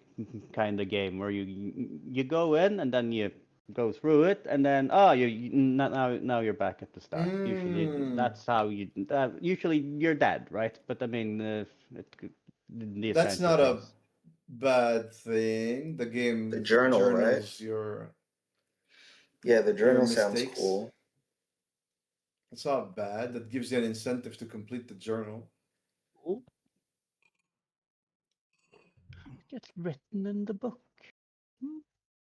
kind of game where you go in and then you go through it and then now you're back at the start. Usually Mm, that's how you usually you're dead, right? But I mean these that's kinds of not a things. bad thing. The The game journal, right? journals Yeah, the your journal sounds mistakes. cool. It's not bad. That gives you an incentive to complete the journal. Oh, it gets written in the book. Hmm.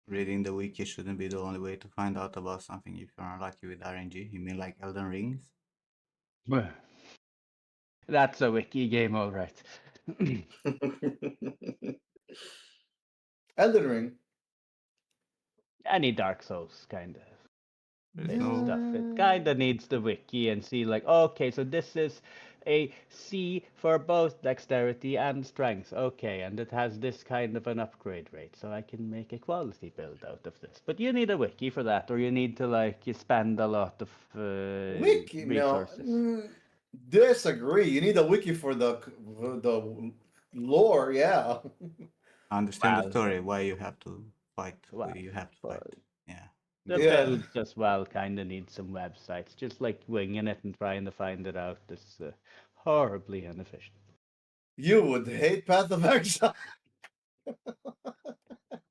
Reading the wiki shouldn't be the only way to find out about something if you're unlucky with RNG. You mean like Elden Rings? Well, that's a wiki game, all right. Elden Ring. Any Dark Souls kind of There's based no. stuff. It kind of needs the wiki and see like, okay, so this is a C for both dexterity and strength. Okay, and it has this kind of an upgrade rate, so I can make a quality build out of this. But you need a wiki for that, or you need to like you spend a lot of Wiki? No, resources. disagree. You need a wiki for the lore. Yeah. Understand the Well, story, why you have to fight, who well, you have to for fight. Yeah. the Get it. Yeah. builds as well kind of need some websites. Just like winging it and trying to find it out is horribly inefficient. You would hate Path of Exile.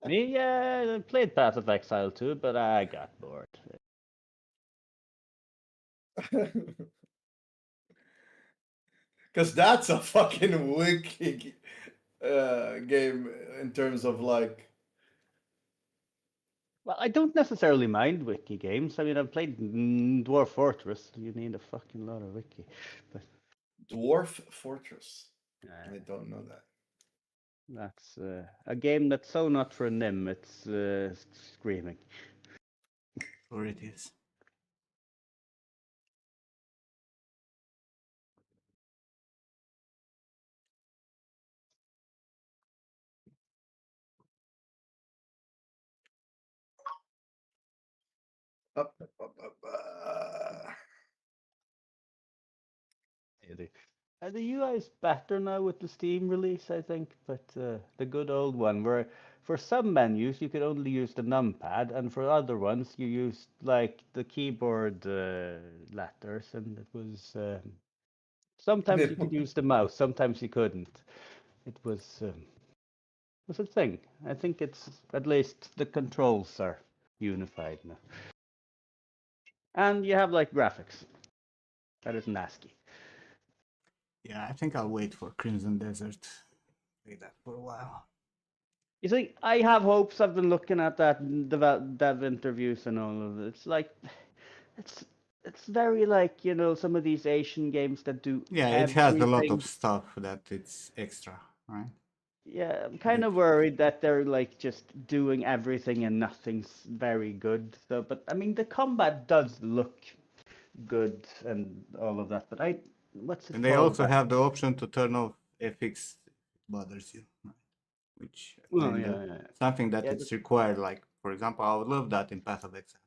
Me, yeah, I played Path of Exile too, but I got bored. Because that's a fucking wiki game in terms of like. Well, I don't necessarily mind wiki games. I mean, I've played Dwarf Fortress. You need a fucking lot of wiki, but Dwarf Fortress. uh, I don't know that. That's a game that's so not for Nim. It's screaming. Sure it is. Yeah, the UI is better now with the Steam release, I think, but the good old one, where for some menus you could only use the numpad, and for other ones you used like the keyboard letters, and it was sometimes you could use the mouse, sometimes you couldn't. It was a thing. I think it's at least the controls are unified now, and you have like graphics. That is nasty. Yeah, I think I'll wait for Crimson Desert. Play that for a while. You see, I have hopes. I've been looking at that dev interviews and all of it. It's like, it's it's very like some of these Asian games that do Yeah, it has a lot of everything. stuff that it's extra, right? Yeah, I'm kind That, of worried that they're like just doing everything and nothing's very good. So, but I mean, the combat does look good and all of that. But what's it and they called? also have the option to turn off FX if it bothers you, right? Which Oh kind of yeah, yeah, something that yeah. it's required. Like, for example, I would love that in Path of Exile.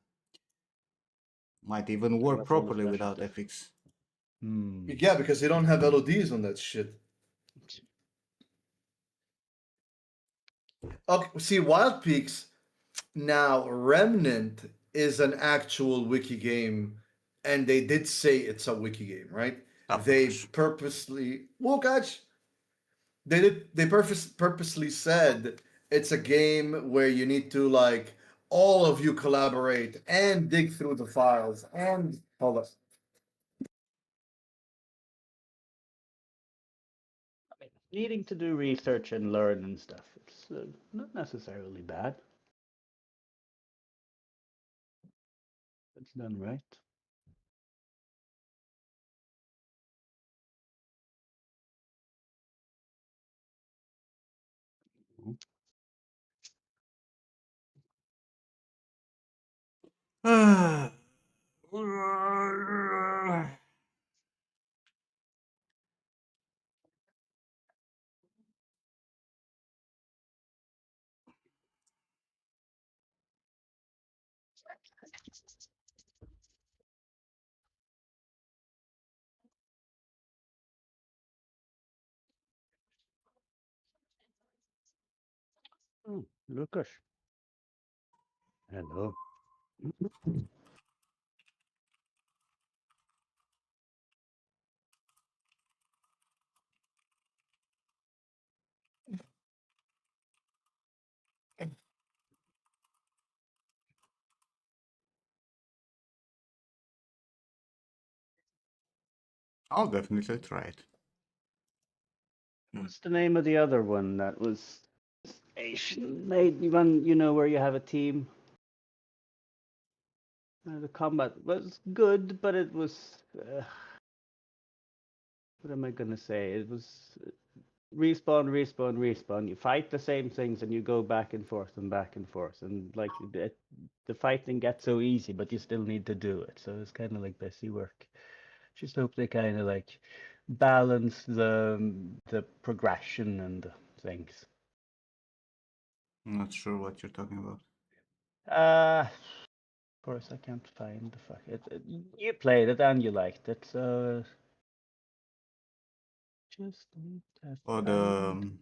Might even work That's one of the properly special without stuff. FX. Hmm. Yeah, because they don't have LODs on that shit. Okay, see, Wild Peaks now Remnant is an actual wiki game, and they did say it's a wiki game, right? Of They course. purposely, well, catch. They purposely said it's a game where you need to like all of you collaborate and dig through the files and hold up. I mean, needing to do research and learn and stuff. It's not necessarily bad. It's done right. Oh, Lucas. Hello. I'll definitely try it. What's the name of the other one that was Asian made one, where you have a team? The combat was good, but it was what am I gonna say? It was respawn, respawn, respawn. You fight the same things and you go back and forth and back and forth, and like the fighting gets so easy, but you still need to do it. So it's kind of like busy work. Just hope they kind of like balance the progression and the things. I'm not sure what you're talking about. Of course I can't find the fuck it. You played it and you liked it, so just need to Or the find.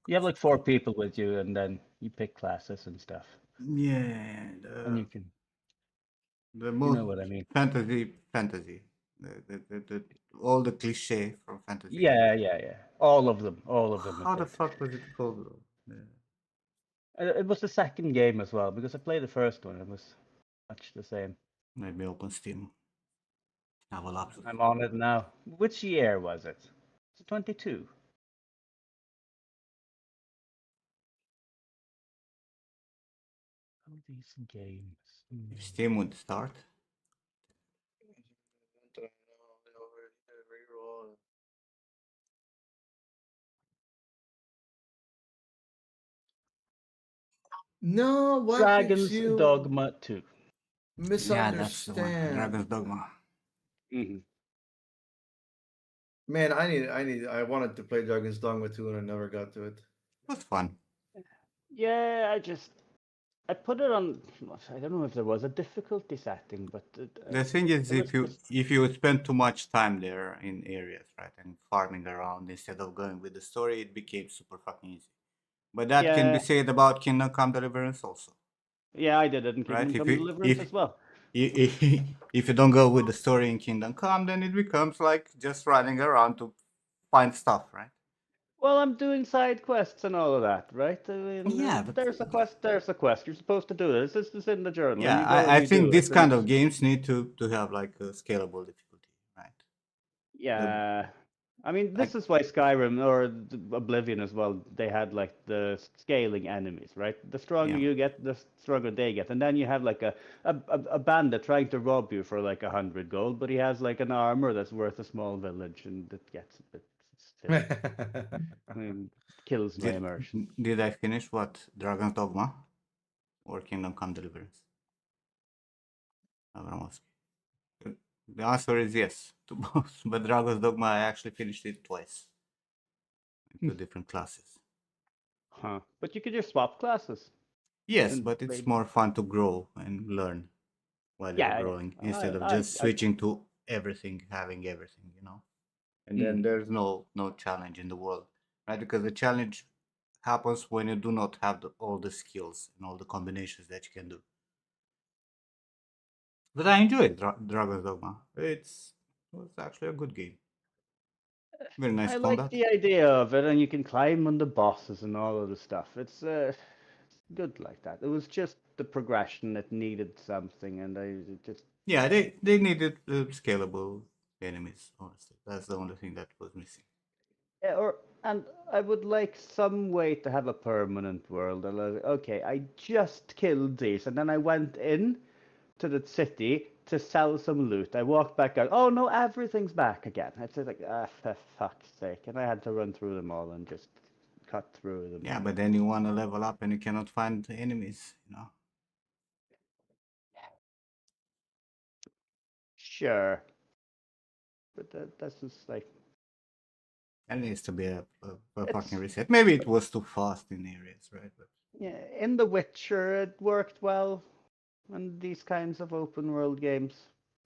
You have like 4 people with you, and then you pick classes and stuff, yeah, and you can, the you most know what I mean. fantasy, the all the cliche from fantasy. Yeah, yeah, yeah. All of them How with the it. fuck was it called? Though? It was the second game as well because I played the first one. It was much the same. Maybe open Steam. Have a laptop. I'm on it now. Which year was it? It's 22. All these games. If Steam would start. No, why can't Dragon's you Dogma 2. Yeah, that's the one. Dragon's misunderstand? Dogma. Mm-hmm. Man, I wanted to play Dragon's Dogma 2 and I never got to it. It was fun. Yeah, I put it on. I don't know if there was a difficulty setting, but The thing is, it was just if you spend too much time there in areas, right, and farming around instead of going with the story, it became super fucking easy. But that can be yeah, said about Kingdom Come Deliverance also, yeah. I did it in right? Kingdom Come Deliverance as well. If if you don't go with the story in Kingdom Come, then it becomes like just running around to find stuff, right? Well, I'm doing side quests and all of that, right? I mean, Yeah, but there's a quest. There's a quest. You're supposed to do this. This is in the journal, and yeah, you go and I you think do this it, and kind of it's games need to have like a scalable difficulty, right? The yeah. I mean, like this is why Skyrim or Oblivion as well, they had like the scaling enemies, right? The stronger yeah. you get, the stronger they get. And then you have like a bandit trying to rob you for like 100 gold, but he has like an armor that's worth a small village, and it gets a bit silly. I mean, kills my Did immersion. did I finish what Dragon's Dogma or Kingdom Come Deliverance? Abramovsky. The answer is yes to both, but Dragon's Dogma I actually finished it twice in two different classes. Huh. But you could just swap classes Yes, and but it's play. more fun to grow and learn while you're Yeah, growing yeah. instead of just switching to everything, having everything, you know. And then Mm. there's no challenge in the world, right? Because the challenge happens when you do not have all the skills and all the combinations that you can do. But I enjoyed Dragon's Dogma. It was actually a good game. Very nice I like combat. the idea of it, and you can climb on the bosses and all of the stuff. It's good like that. It was just the progression that needed something, and I just Yeah, they needed scalable enemies. Honestly, that's the only thing that was missing. yeah, or and I would like some way to have a permanent world. And like, okay, I just killed these, and then I went in to the city to sell some loot. I walked back out. Oh no, everything's back again. It's just like for fuck's sake, and I had to run through them all and just cut through them. Yeah, but then you want to level up and you cannot find the enemies. You know, Sure, but that's just like there needs to be a fucking it's reset. Maybe it was too fast in areas, right? But yeah. In The Witcher, it worked well, and these kinds of open world games.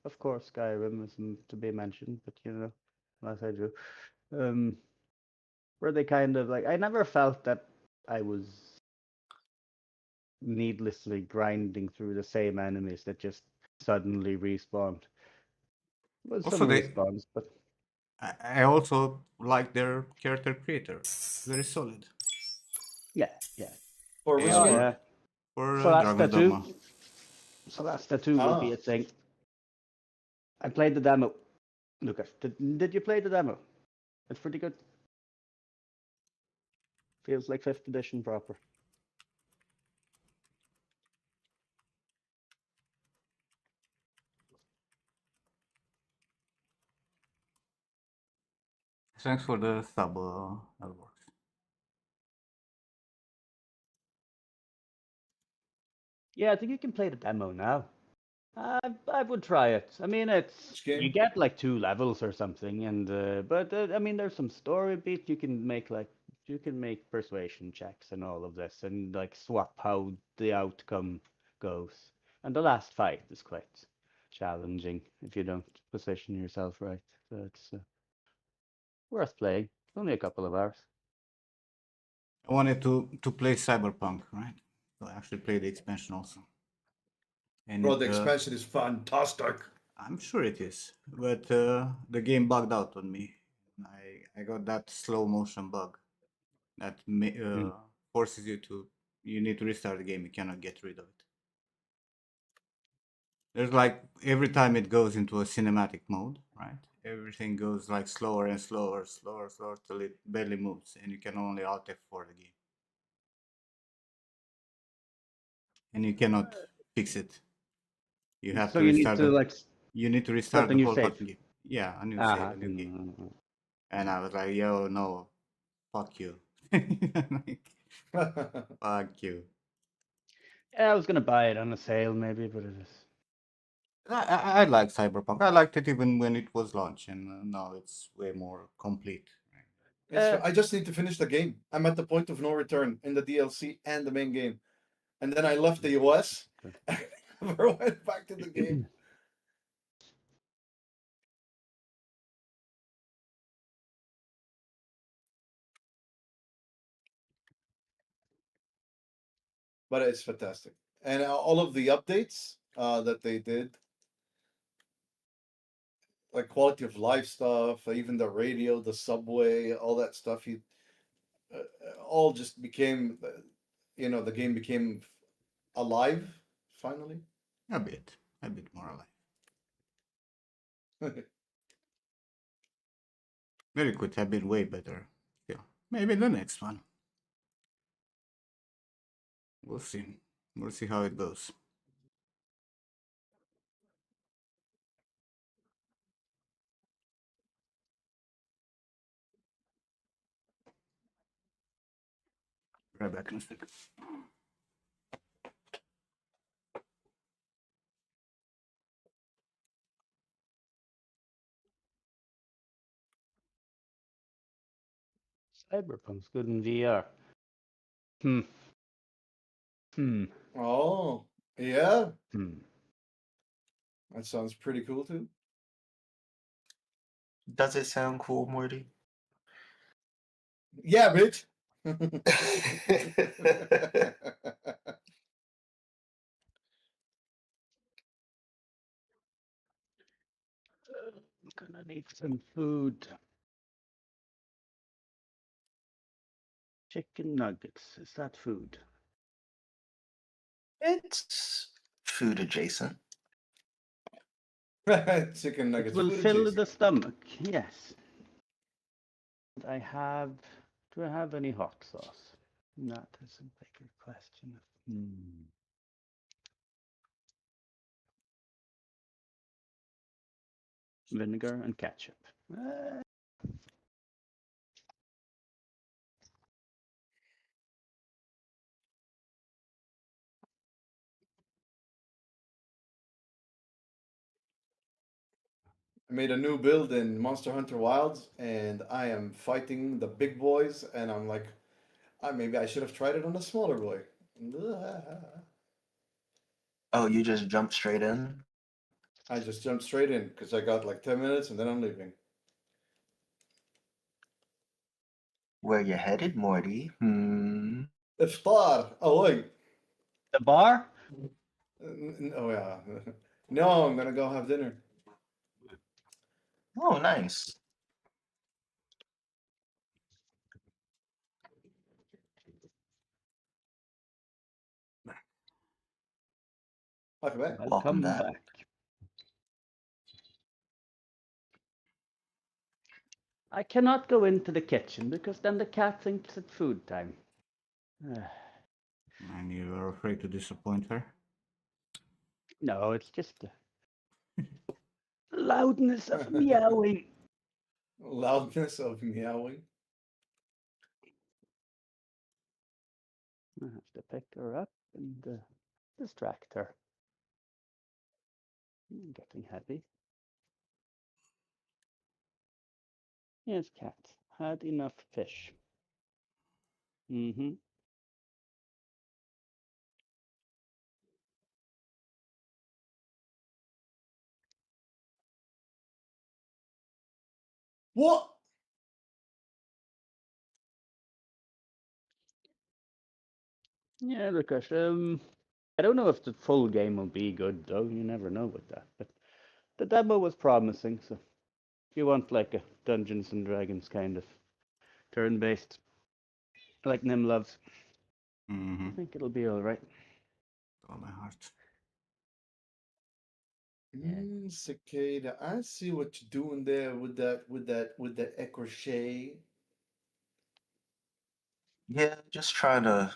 Of course, Skyrim isn't to be mentioned, but you know, as I do, um, where they kind of like I never felt that I was needlessly grinding through the same enemies that just suddenly respawned. Well, some also, respawns, but I also like their character creator. Very solid. yeah, yeah. For which And Oh game? yeah. for Solasta Dragon's 2. Dogma. Solasta 2 will be Ah, a thing. I played the demo. Lucas, did you play the demo? It's pretty good. Feels like 5th edition proper. Thanks for the sub, Elworks. Yeah, I think you can play the demo now. I would try it. I mean, it's which you game? get like 2 levels or something, and but I mean, there's some story beat you can make persuasion checks and all of this, and like swap how the outcome goes. And the last fight is quite challenging if you don't position yourself right. So it's worth playing. It's only a couple of hours. I wanted to play Cyberpunk, right? So I actually played the expansion also, and Bro, it the expansion is fantastic. I'm sure it is, but the game bugged out on me. I got that slow motion bug that Mm. forces you need to restart the game. You cannot get rid of it. There's like every time it goes into a cinematic mode, right? Everything goes like slower and slower, slower, slower till it barely moves, and you can only Alt F4 the game, and you cannot fix it. You have So to you need restart to the. like You need to start restart a the new whole save. fucking game. Yeah, a new save, Uh-huh. a new game. And I was like, yo, no, fuck you. Like, fuck you. Yeah, I was gonna buy it on a sale maybe, but it is. I like Cyberpunk. I liked it even when it was launched, and now it's way more complete. I just need to finish the game. I'm at the point of no return in the DLC and the main game. And then I left the US and I never went back to the game. But it's fantastic. And all of the updates that they did, like quality of life stuff, even the radio, the subway, all that stuff, all just became, the game became alive finally. A bit more alive. Very could have been way better. Yeah, maybe the next one. We'll see. We'll see how it goes. Right back in a second. Cyberpunk's good in VR. Hmm. Hmm. Oh, yeah. Hmm. That sounds pretty cool too. Does it sound cool, Morty? Yeah, bitch. I'm gonna need some food. Chicken nuggets. Is that food? It's food adjacent. Chicken It nuggets, will food fill adjacent. the stomach. Yes. I have. Do I have any hot sauce? That is a bigger question. Hmm. Vinegar and ketchup. I made a new build in Monster Hunter Wilds, and I am fighting the big boys, and I'm like, maybe I should have tried it on a smaller boy. Oh, you just jumped straight in? I just jumped straight in because I got like 10 minutes and then I'm leaving. Where you headed, Morty? Iftar! Oh, wait. The bar? Oh, yeah. No, I'm gonna go have dinner. Oh, nice. Welcome back. Welcome Welcome back. back. I cannot go into the kitchen because then the cat thinks it's food time. And you are afraid to disappoint her? No, it's just the loudness of meowing. Loudness of meowing. I have to pick her up and distract her. Getting heavy. Yes, cat. Had enough fish. Mm-hmm. What? Yeah, Lukas. I don't know if the full game will be good though. You never know with that. But the demo was promising. So if you want like a Dungeons and Dragons kind of turn-based, like Nim loves, I think it'll be all right. Oh, my heart. Yeah. Cicada, I see what you're doing there with that crochet. Yeah, just trying to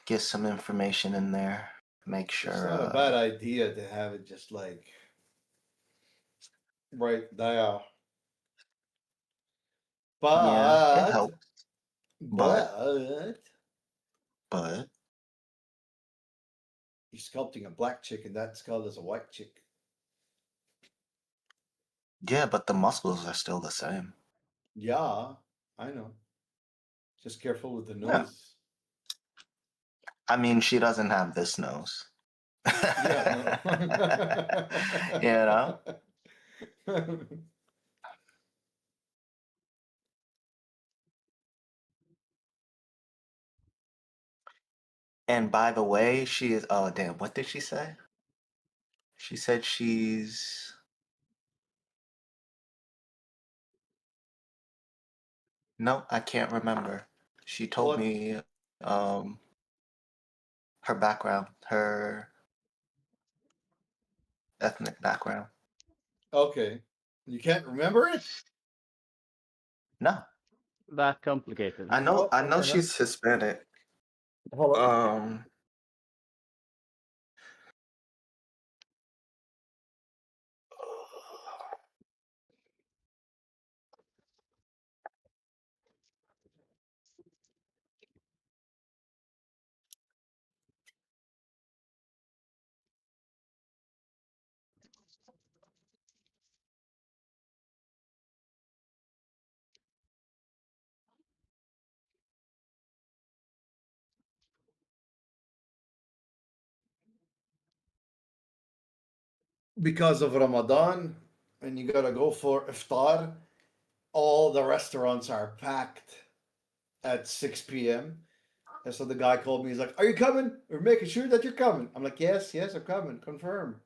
get some information in there. Make It's sure, not a bad idea to have it just like right there. yeah, it But, helps. But but, but You're sculpting a black chick, and that skull is a white chick. yeah, but the muscles are still the same. Yeah, I know. Just careful with the Yeah. nose. I mean, she doesn't have this nose. Yeah, You know? no. And by the way, she is. Oh, damn. What did she say? She said she's. No, I can't remember. She told What? me her background, her ethnic background. Okay. You can't remember it? No, That complicated. I know. Oh, I know okay, man. she's Hispanic. Hold on. Because of Ramadan, and you gotta go for iftar, all the restaurants are packed at 6 p.m. And so the guy called me. He's like, "Are you coming? We're making sure that you're coming." I'm like, "Yes, yes, I'm coming. Confirm."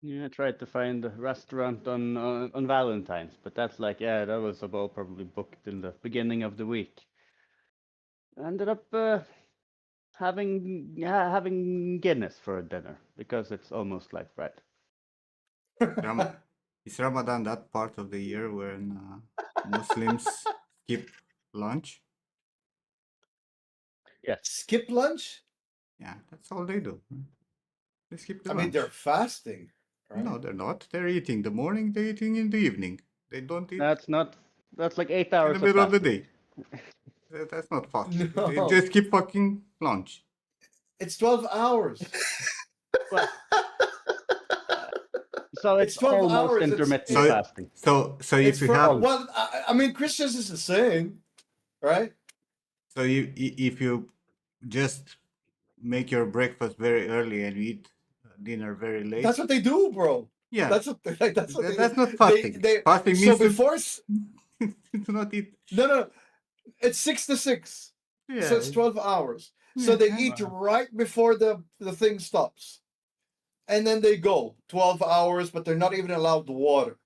Yeah, I tried to find a restaurant on Valentine's, but that's like, yeah, that was about probably booked in the beginning of the week. Ended up having Guinness for dinner because it's almost like bread. Is Ramadan that part of the year when Muslims skip lunch? Yes, Skip lunch? Yeah, that's all they do. They skip the I mean, they're lunch. fasting, right? No, they're not. They're eating the morning, they're eating in the evening. They don't eat that's not. That's like 8 in the hours of middle of the fasting. day. That's not fasting. They No, just keep fucking lunch. it's 12 hours. Well, so It's it's 12 almost hours. intermittent So, fasting. so It's if you for have, Almost. well, I mean, Christians is the same, right? so if you just make your breakfast very early and you eat dinner very late, That's what they do, bro. yeah, That's what like, that's what they do. that's not fasting. They Fasting so means to, before to not eat. no, it's 6 to 6, so Yeah, it's 12 hours. So yeah, they yeah. eat right before the thing stops, and then they go 12 hours, but they're not even allowed water.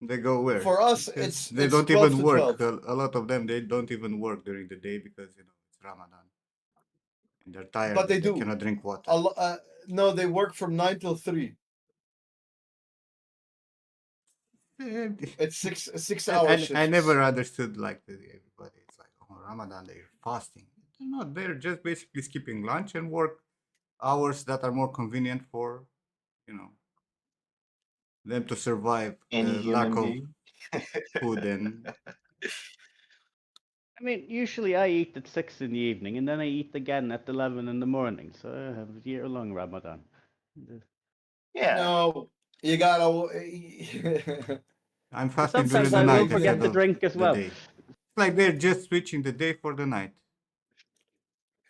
They go where? For us, Because they it's don't 12 even to work. 12. A lot of them, they don't even work during the day because it's Ramadan and they're tired But they and they do. cannot drink water. No, they work from 9 till 3. It's 6 hour I never shifts. understood like everybody. It's like, oh, Ramadan they're fasting. They're not. They're just basically skipping lunch and work hours that are more convenient for you know them to survive Any the lack human of being. food and I mean, usually I eat at 6 in the evening, and then I eat again at 11 in the morning. So I have a year-long Ramadan. Yeah. No, you gotta. I'm fasting during Sometimes the I will night forget instead to of drink as the well. day. It's like they're just switching the day for the night.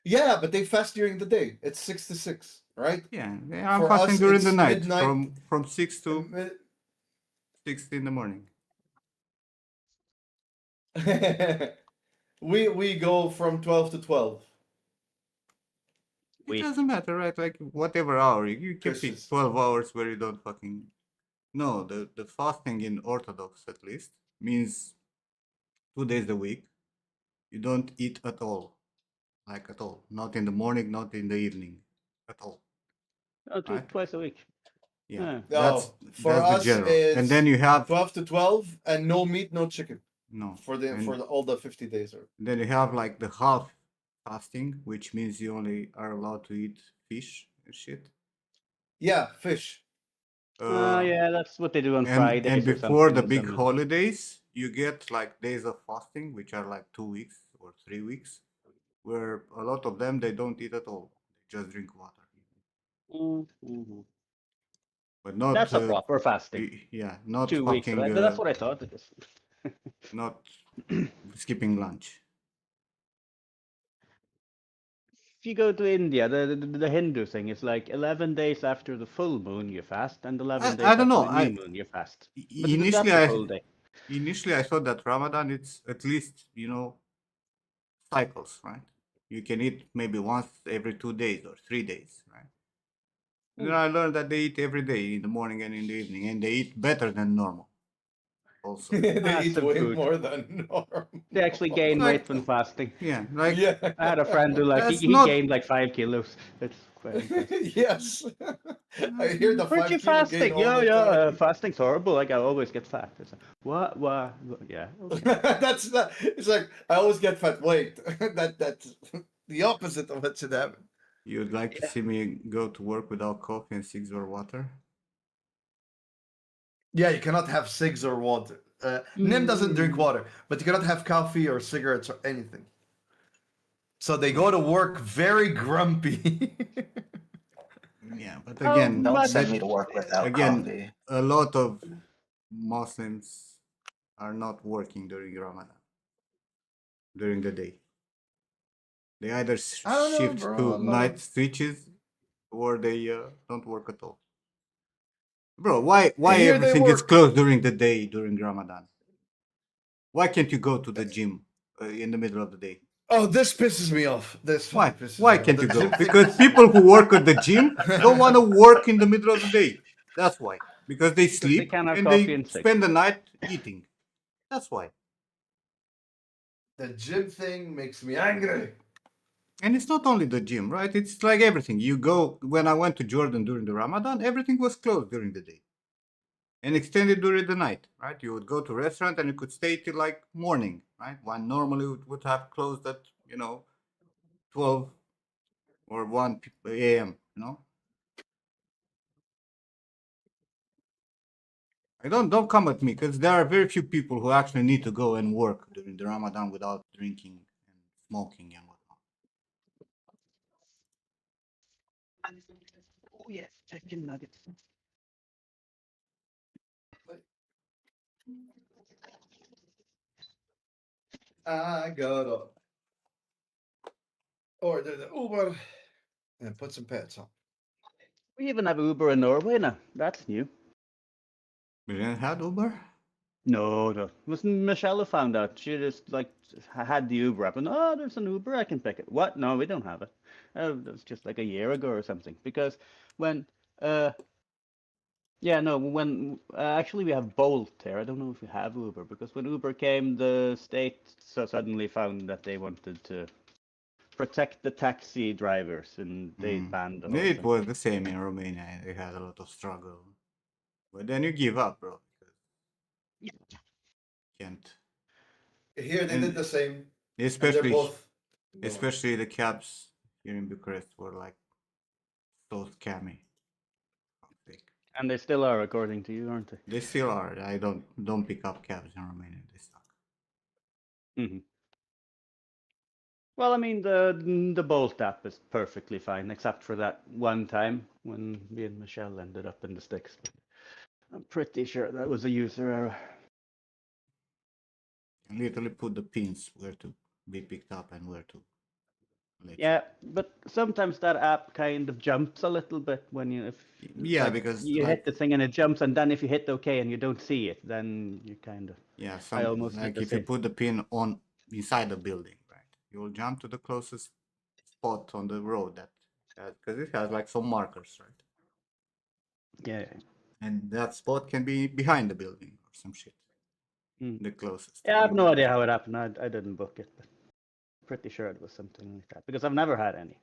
Yeah, but they fast during the day. It's 6 to 6, right? Yeah, I'm For fasting us, during the it's night midnight. from 6 to mid- 6 in the morning. we go from 12 to 12. It We doesn't matter, right? Like whatever hour you can Chris pick is 12 hours where you don't fucking no. The fasting in Orthodox at least means 2 days a week. You don't eat at all, like at all. Not in the morning, not in the evening, at all. do Right? it twice a week. Yeah, Yeah. no. For that's the us general. And then is you have 12 to 12 and no meat, no chicken no, for and all the 50 days. Or then you have like the half fasting, which means you only are allowed to eat fish and shit. Yeah, fish. Oh, yeah, that's what they do on Uh, and Fridays or before something the in big some. holidays, you get like days of fasting, which are like 2 weeks or 3 weeks, where a lot of them they don't eat at all. They just drink water. Mm-hmm. But not That's a proper fasting. yeah, not 2 weeks, fucking right? That's what I thought it is. not skipping lunch. If you go to India, the Hindu thing is like 11 days after the full moon you fast, and 11 I days don't after know. the new moon you fast. But Initially that's a I full day. initially I thought that Ramadan it's at least cycles, right? You can eat maybe once every 2 days or 3 days, right? And then I learned that they eat every day in the morning and in the evening, and they eat better than normal. Also, They eat Massive way food. more than normal. They actually gain weight like when fasting. yeah, like Yeah. I had a friend who like that's he not. gained like 5 kilos. It's quite impressive. Yes. I hear the Aren't you 5 kilo gain fasting? all Yeah, the yeah. time. Fasting's horrible. Like I always get fat. It's like, what? What? Yeah. Okay. That's not. It's like I always get fat. Wait, that's the opposite of what should happen. You'd like to Yeah. see me go to work without coffee and cigs or water? Yeah, you cannot have cigs or water. Nim doesn't drink water, but you cannot have coffee or cigarettes or anything. So they go to work very grumpy. Yeah, but How again, Don't send me much? to work without again, coffee. a lot of Muslims are not working during Ramadan during the day. They either I don't know, shift bro. to A lot night of switches or they don't work at all. Bro, why here they everything is work. closed during the day during Ramadan? Why can't you go to the gym in the middle of the day? Oh, this pisses me off. This fucking Why? pisses Why me off. can't The you go? gym thing. Because people who work at the gym don't want to work in the middle of the day. That's why. Because they Because they sleep can't have and coffee they and six. spend the night eating. That's why. The gym thing makes me angry. And it's not only the gym, right? It's like everything. You go, when I went to Jordan during the Ramadan, everything was closed during the day and extended during the night, right? You would go to a restaurant and you could stay till like morning, right? When normally would have closed at, 12 or 1 a.m., I don't come at me because there are very few people who actually need to go and work during the Ramadan without drinking and smoking and whatnot. Oh yes, chicken nuggets. I gotta order the Uber and put some pants on. We even have Uber in Norway now. That's new. We didn't have Uber? No, no. It was Michelle who found out. She just like had the Uber app and oh, there's an Uber, I can pick it. What? No, we don't have it. That was just like a year ago or something. Because when, yeah, no, when actually we have Bolt here. I don't know if we have Uber because when Uber came, the state suddenly found that they wanted to protect the taxi drivers and they Mm. banned the whole It thing. was the same in Romania. They had a lot of struggle. But then you give up, bro. Because you can't. Here they did And the same, and they're especially both gone. especially the cabs here in Bucharest were like so scammy. Fuck's sake. And they still are, according to you, aren't they? They still are. I don't pick up cabs in Romania. They suck. Hmm. Well, I mean, the Bolt app is perfectly fine, except for that one time when me and Michelle ended up in the sticks. I'm pretty sure that was a user error. You literally put the pins where to be picked up and where to let you. Yeah, but sometimes that app kind of jumps a little bit when if Yeah, like because you hit like the thing and it jumps, and then if you hit OK and you don't see it, then you kind of. yeah, I some almost did like the if you same. put the pin on inside the building, right? You will jump to the closest spot on the road that because it has like some markers, right? Yeah. Yeah. And that spot can be behind the building or some shit. Mm. The closest, Yeah, I and have you no will idea how jump. it happened. I didn't book it, but pretty sure it was something like that because I've never had any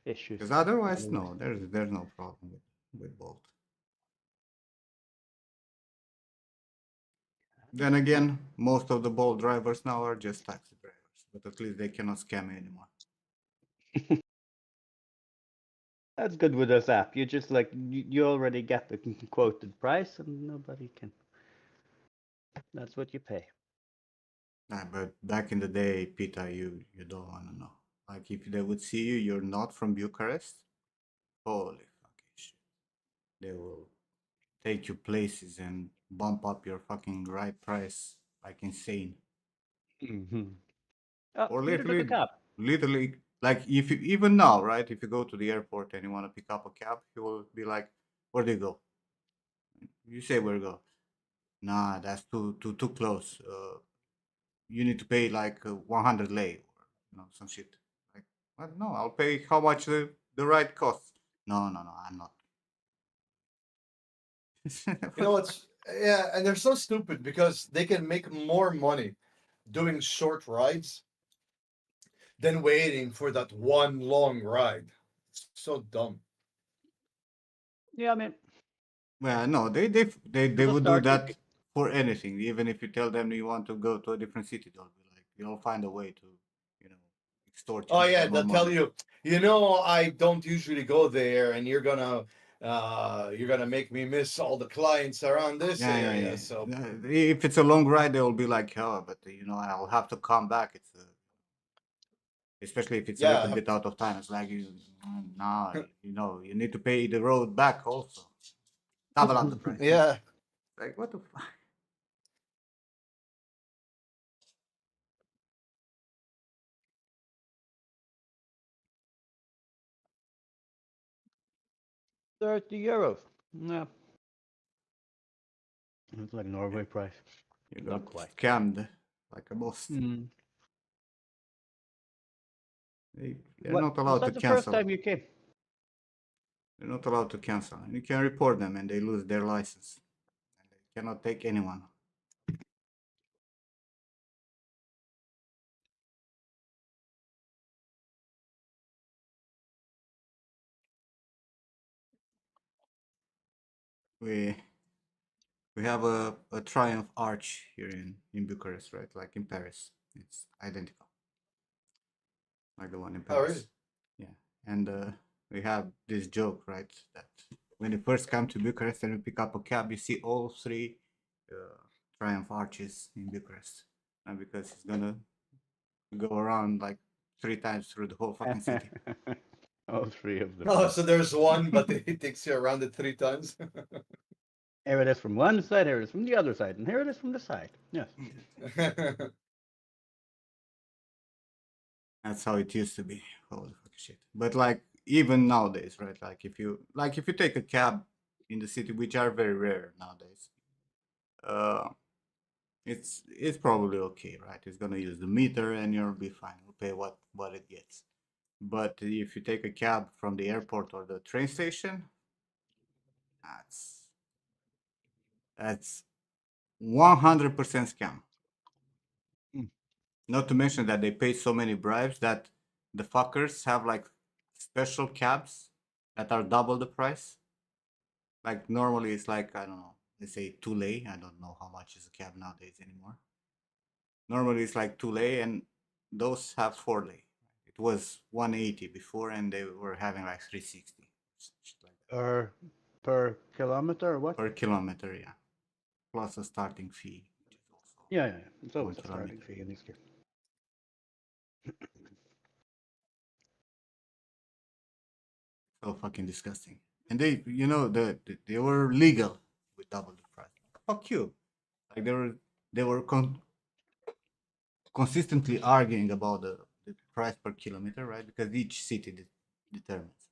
issues. Because otherwise, Otherwise. no, there's no problem with Bolt. Then again, most of the Bolt drivers now are just taxi drivers, but at least they cannot scam you anymore. That's good with this app. You just like you already get the quoted price, and nobody can. That's what you pay. Nah, but back in the day, Peter, you don't want to know. Like if they would see you, you're not from Bucharest. Holy fucking shit! They will take you places and bump up your fucking ride price like insane. Hmm. Oh, Or Peter took a literally, cab. literally, like if you even now, right? If you go to the airport and you want to pick up a cab, he will be like, "Where do you go?" You say, "Where go?" Nah, that's too close. You need to pay like 100 lei or some shit. Like, what? No, I'll pay how much the ride costs. No, no, no, I'm not. You know what's yeah, and they're so stupid because they can make more money doing short rides than waiting for that one long ride. It's so dumb. Yeah, I mean, Well, no, they it'll would do start you. that for anything. Even if you tell them you want to go to a different city, they'll be like, you'll find a way to, you know, extort you Oh for yeah, more they'll tell money. you, you know, I don't usually go there, and you're gonna make me miss all the clients around this Yeah, yeah, area. yeah. So If it's a long ride, they'll be like, oh, but I'll have to come back. Especially if it's a little yeah, bit out of time. It's like nah, you need to pay the road back also. Double up the price. yeah. Like what the fuck? 30 euros. Yeah, it's like Norway price. You got Not quite. scammed like a boss. Mm. They're What not was allowed to that the first cancel. time you came? They're not allowed to cancel. And you can report them and they lose their license. And they cannot take anyone. We we have a Triumph Arch here in Bucharest, right? Like in Paris. It's identical. Like the one in Oh really? Paris. Yeah. And we have this joke, right? That when you first come to Bucharest and you pick up a cab, you see all three uh, Triumph Arches in Bucharest. And because it's gonna go around like 3 times through the whole fucking city. All three of them. Oh, Yeah. so there's one, but it takes you around it 3 times. Here it is from one side. Here it is from the other side, and here it is from the side. Yes. That's how it used to be. Holy fucking shit. But like even nowadays, right? Like if you take a cab in the city, which are very rare nowadays, uh it's probably okay, right? It's gonna use the meter and you'll be fine. You'll pay what it gets. But if you take a cab from the airport or the train station, that's that's 100% scam. Mm. Not to mention that they pay so many bribes that the fuckers have like special cabs that are double the price. Like normally it's like I don't know, let's say 2 lei. I don't know how much is a cab nowadays anymore. Normally it's like 2 lei, and those have 4 lei. It was 180 before, and they were having like 360, shit like that Per kilometer or what? per kilometer. Yeah, plus a starting fee, which is also Yeah, yeah, yeah. It's one always a starting kilometer. fee in these cases. So fucking disgusting. And they were legal with double the price. Fuck you. Like they were consistently arguing about the price per kilometer, right? Because each city determines.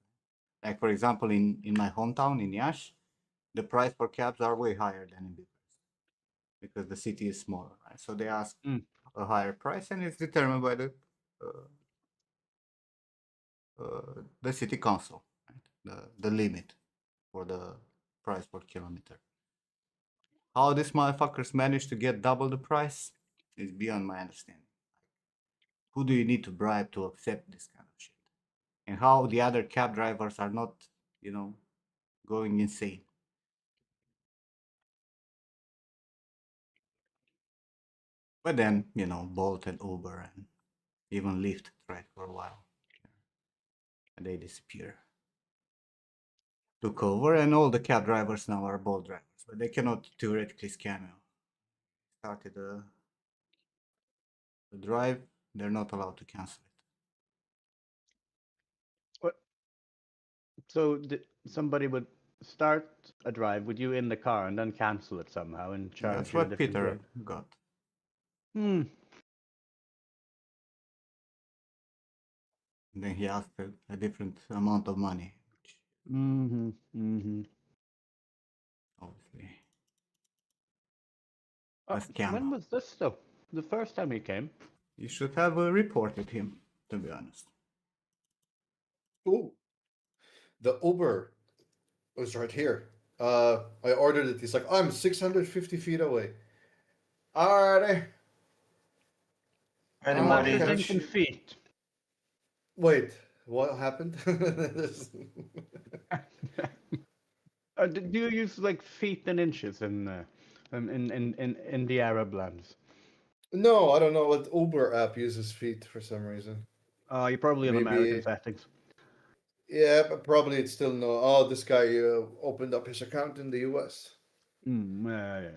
Like for example, in my hometown in Iași, the price for cabs are way higher than in Bucharest because the city is smaller, right? So they ask Mm. a higher price, and it's determined by uh, the city council, right? The limit for the price per kilometer. How these motherfuckers manage to get double the price is beyond my understanding. Who do you need to bribe to accept this kind of shit? And how the other cab drivers are not, you know, going insane. But then, Bolt and Uber and even Lyft tried for a while. And they disappear. took over, and all the cab drivers now are Bolt drivers, but they cannot theoretically scam you. Started the drive, they're not allowed to cancel it. What? So somebody would start a drive with you in the car and then cancel it somehow and charge That's you a what different Peter rate. got. Hmm. And then he asked a different amount of money, which Mm-hmm. Mm-hmm. obviously a When scam. was this though? The first time he came? You should have reported him, to be honest. Ooh, the Uber was right here. I ordered it. He's like, I'm 650 feet away. Alrighty. Any A Oh, matter morning. of in feet. Wait, what happened? Do you use like feet and inches in the Arab lands? No, I don't know what Uber app uses feet for some reason. You're probably in American Maybe, settings. yeah, but probably it's still no. Oh, this guy opened up his account in the US. Yeah.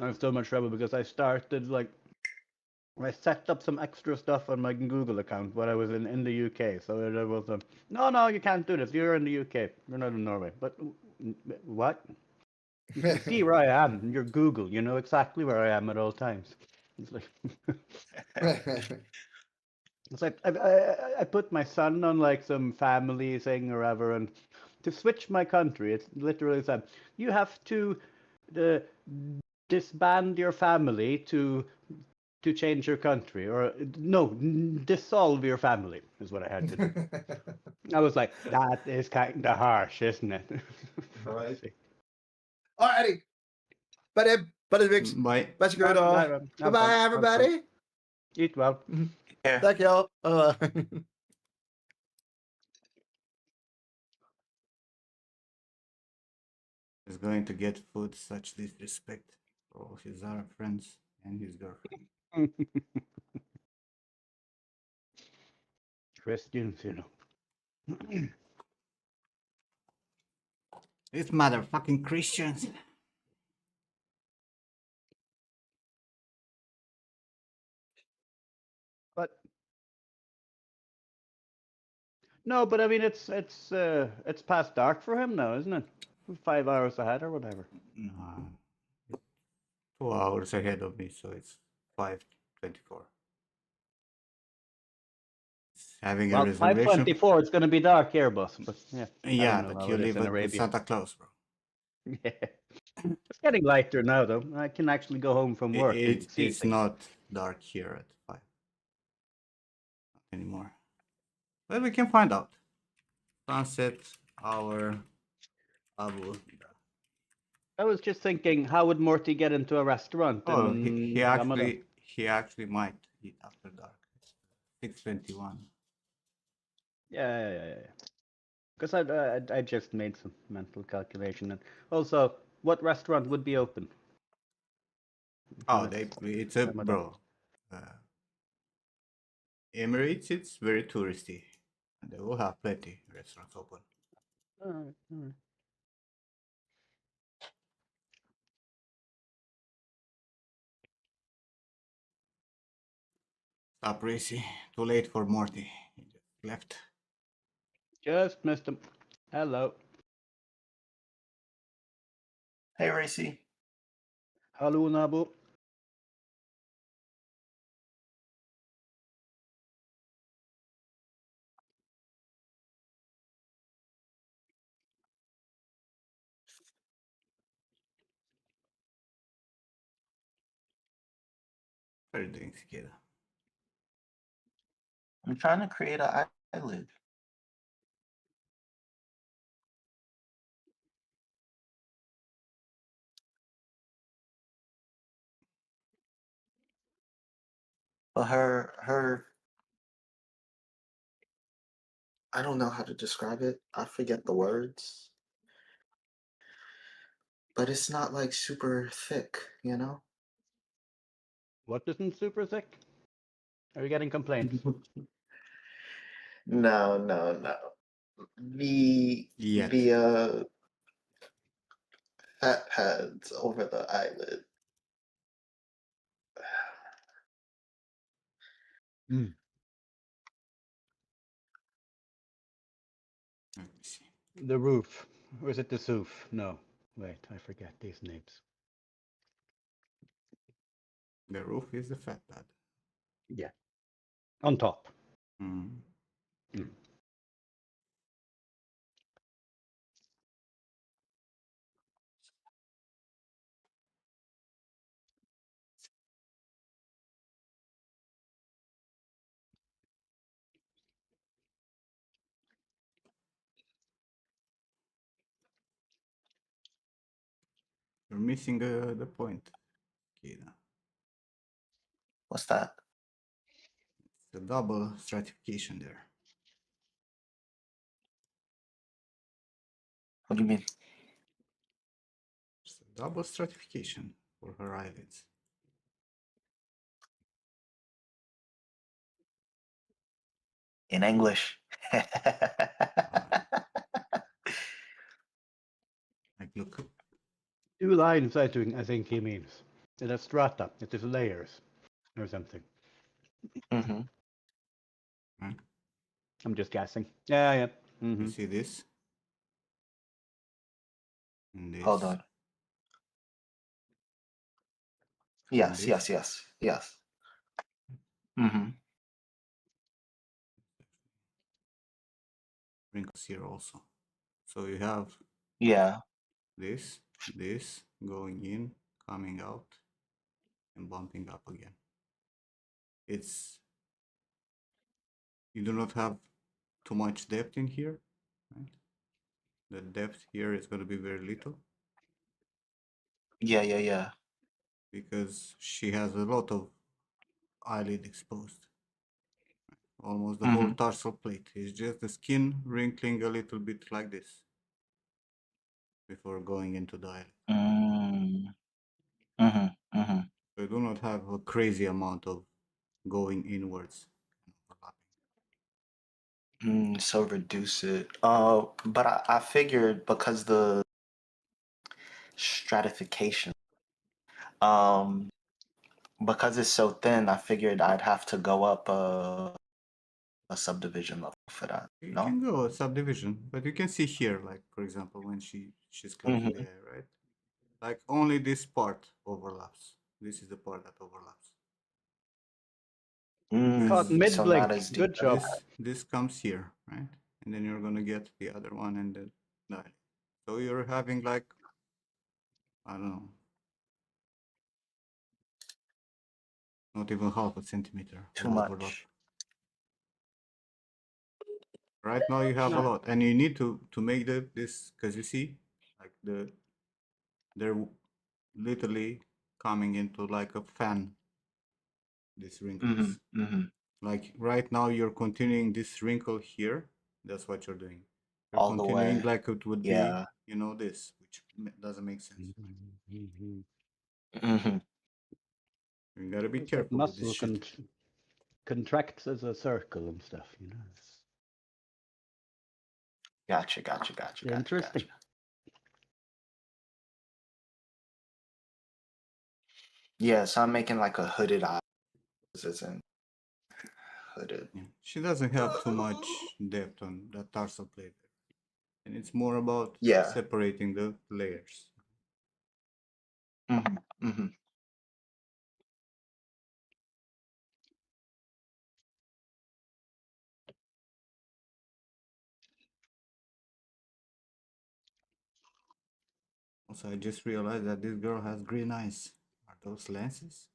I'm still much trouble because I started like I set up some extra stuff on my Google account when I was in the UK. So there was a no, you can't do this. You're in the UK. You're not in Norway. But what? You can see where I am in your Google. You know exactly where I am at all times. It's like it's like I put my son on like some family thing or whatever, and to switch my country, it's literally said you have to uh, disband your family to change your country, or no, dissolve your family is what I had to do. I was like, that is kind of harsh, isn't it? Right. Alrighty. Buddy Biggs. By Let's go to. Have fun. Goodbye, Have fun. everybody. Eat well. Yeah. Thank y'all. is going to get food such disrespect for all his Arab friends and his girlfriend. Christians, you know. These motherfucking Christians. But no, but I mean, it's past dark for him now, isn't it? 5 hours ahead or whatever. It's 2 hours ahead of me, so it's 5:24. Having a Well, reservation. 5:24. It's going to be dark here, boss. But yeah, I Yeah, don't know but how you it is live in with Arabia. Santa Claus, bro. Yeah. It's getting lighter now, though. I can actually go home from work and see It's things. not dark here at 5 anymore. But we can find out. Sunset hour Abu. I was just thinking, how would Morty get into a restaurant Oh, in Ramadan? he actually might eat after dark. It's 6:21. Yeah. Because I just made some mental calculation, and also, what restaurant would be open? Oh, when it's it's a Ramadan? bro. Uh, Emirates, it's very touristy, and they will have plenty restaurants open. All right. Stop, Racy. Too late for Morty. He just left. Just missed him. Hello. Hey, Racy. Hello, Nabu. What are you doing, Cicada? I'm trying to create an eyelid. But her I don't know how to describe it. I forget the words. But it's not like super thick, you know? What isn't super thick? Are you getting complaints? No. Yet. the fat pads over the eyelid. Mm. Let me see. The roof. Or is it the soof? No. Wait, I forget these names. The roof is the fat pad. Yeah. On top. Mm. Mm. You're missing the point, Kida. What's that? It's a double stratification there. What do you mean? It's a double stratification for her eyelids. In English. Like, look. 2 lines, I think he means. It's a strata. It is layers or something. Mm-hmm. Right? I'm just guessing. Yeah, yeah. Mm-hmm. You see this? And this. Hold on. Yes, this. yes, yes, yes. Mm-hmm. Wrinkles here also. So you have Yeah. this going in, coming out, and bumping up again. It's you do not have too much depth in here, right? The depth here is going to be very little Yeah, yeah, yeah. because she has a lot of eyelid exposed. Almost the Mm-hmm. whole tarsal plate. It's just the skin wrinkling a little bit like this before going into the eyelid. Mm. Mm-hmm. Mm-hmm. So you do not have a crazy amount of going inwards and overlapping. So reduce it. But I figured because the stratification, um, because it's so thin, I figured I'd have to go up a subdivision level for that. You No? can go a subdivision, but you can see here, like for example, when she's closing the Mm-hmm. eye, right? Like only this part overlaps. This is the part that overlaps. Caught Because mid So not blink. as deep Good as job. that. this comes here, right? And then you're gonna get the other one and then the so you're having like I don't know, not even half a centimeter Too of overlap. much. Right now you have a No. lot, and you need to make this because you see, like they're literally coming into like a fan. These wrinkles, Mm-hmm. Mm-hmm. like right now you're continuing this wrinkle here. That's what you're doing. You're All the continuing way. like it would be, Yeah. this, which doesn't make sense. Mm-hmm. Mm-hmm. You gotta be It's like careful with this muscle shit. contracts as a circle and stuff, you know. It's Gotcha, gotcha, gotcha, gotcha, interesting. gotcha. Yeah, so I'm making like a hooded eye. This isn't hooded. Yeah. She doesn't have too much depth on that tarsal plate, and it's more about Yeah. separating the layers. Mm-hmm. Mm-hmm. Also, I just realized that this girl has green eyes. Are those lenses?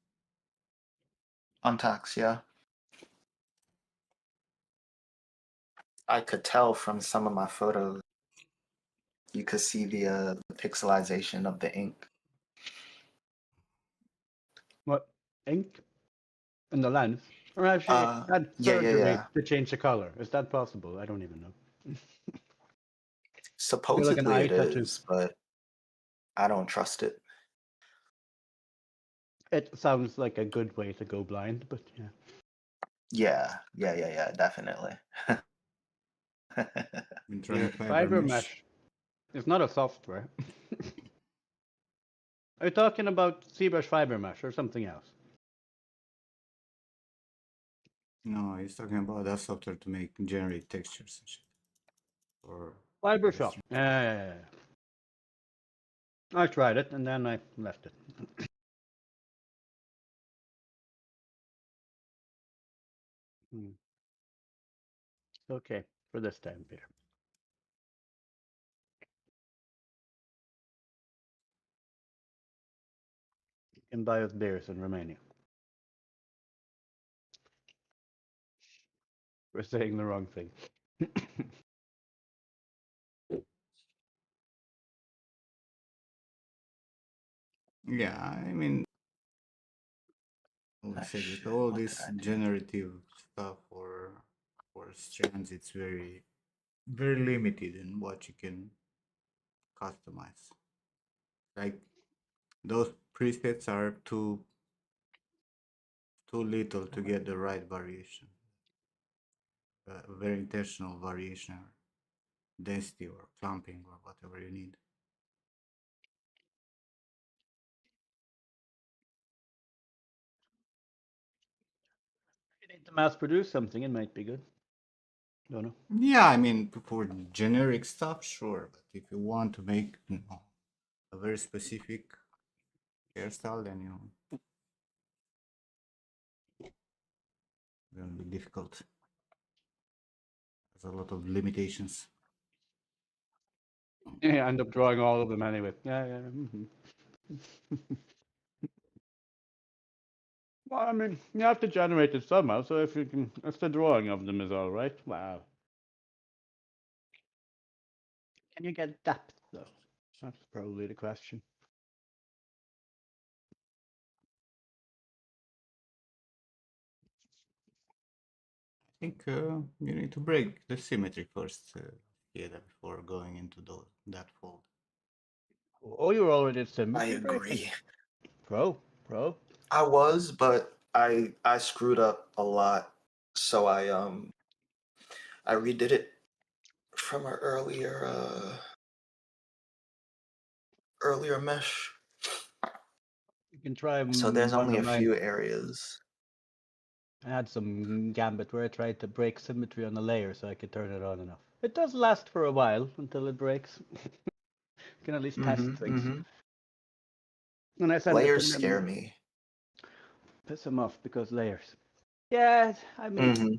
Untax, yeah. I could tell from some of my photos. You could see the pixelization of the ink. What? Ink in the lens? Or have she had Yeah, yeah, surgery yeah. to change the color? Is that possible? I don't even know. Maybe like an Supposedly eye it tattoo. is, but I don't trust it. It sounds like a good way to go blind, but yeah. Yeah, yeah, yeah, yeah, definitely. Been Here, trying fiber fiber mesh. mesh. It's not a software. Are you talking about ZBrush fiber mesh or something else? No, he's talking about that software to generate textures and shit. Or Fiber other shop. stream. Yeah. I tried it and then I left it. Okay, for this time, Peter. You can buy us beers in Romania. We're saying the wrong thing. Yeah, I mean, like I Ah, said, with shit, all what did this I do? generative stuff or strands, it's very limited in what you can customize. Like those presets are too little to get the right variation, very intentional variation, or density, or clumping, or whatever you need. If you need to mass produce something, it might be good. Don't know. Yeah, I mean, for generic stuff, sure, but if you want to make a very specific hairstyle, then it's gonna be difficult. There's a lot of limitations. Yeah, I end up drawing all of them anyway. Yeah. Well, I mean, you have to generate it somehow, so if the drawing of them is all right, wow. Can you get depth, though? That's probably the question. I think you need to break the symmetry first, before going into that fold. Oh, you're already at I symmetry breaking. agree. Pro. I was, but I screwed up a lot, so I redid it from an earlier mesh. You can try So there's one only of a mine. few areas. I had some gambit where I tried to break symmetry on a layer so I could turn it on and off. It does last for a while until it breaks. You can at least test things. Mm-hmm. And I sent it to Layers scare him, me. piss him off because layers. Yeah, I mean, Mm-hmm.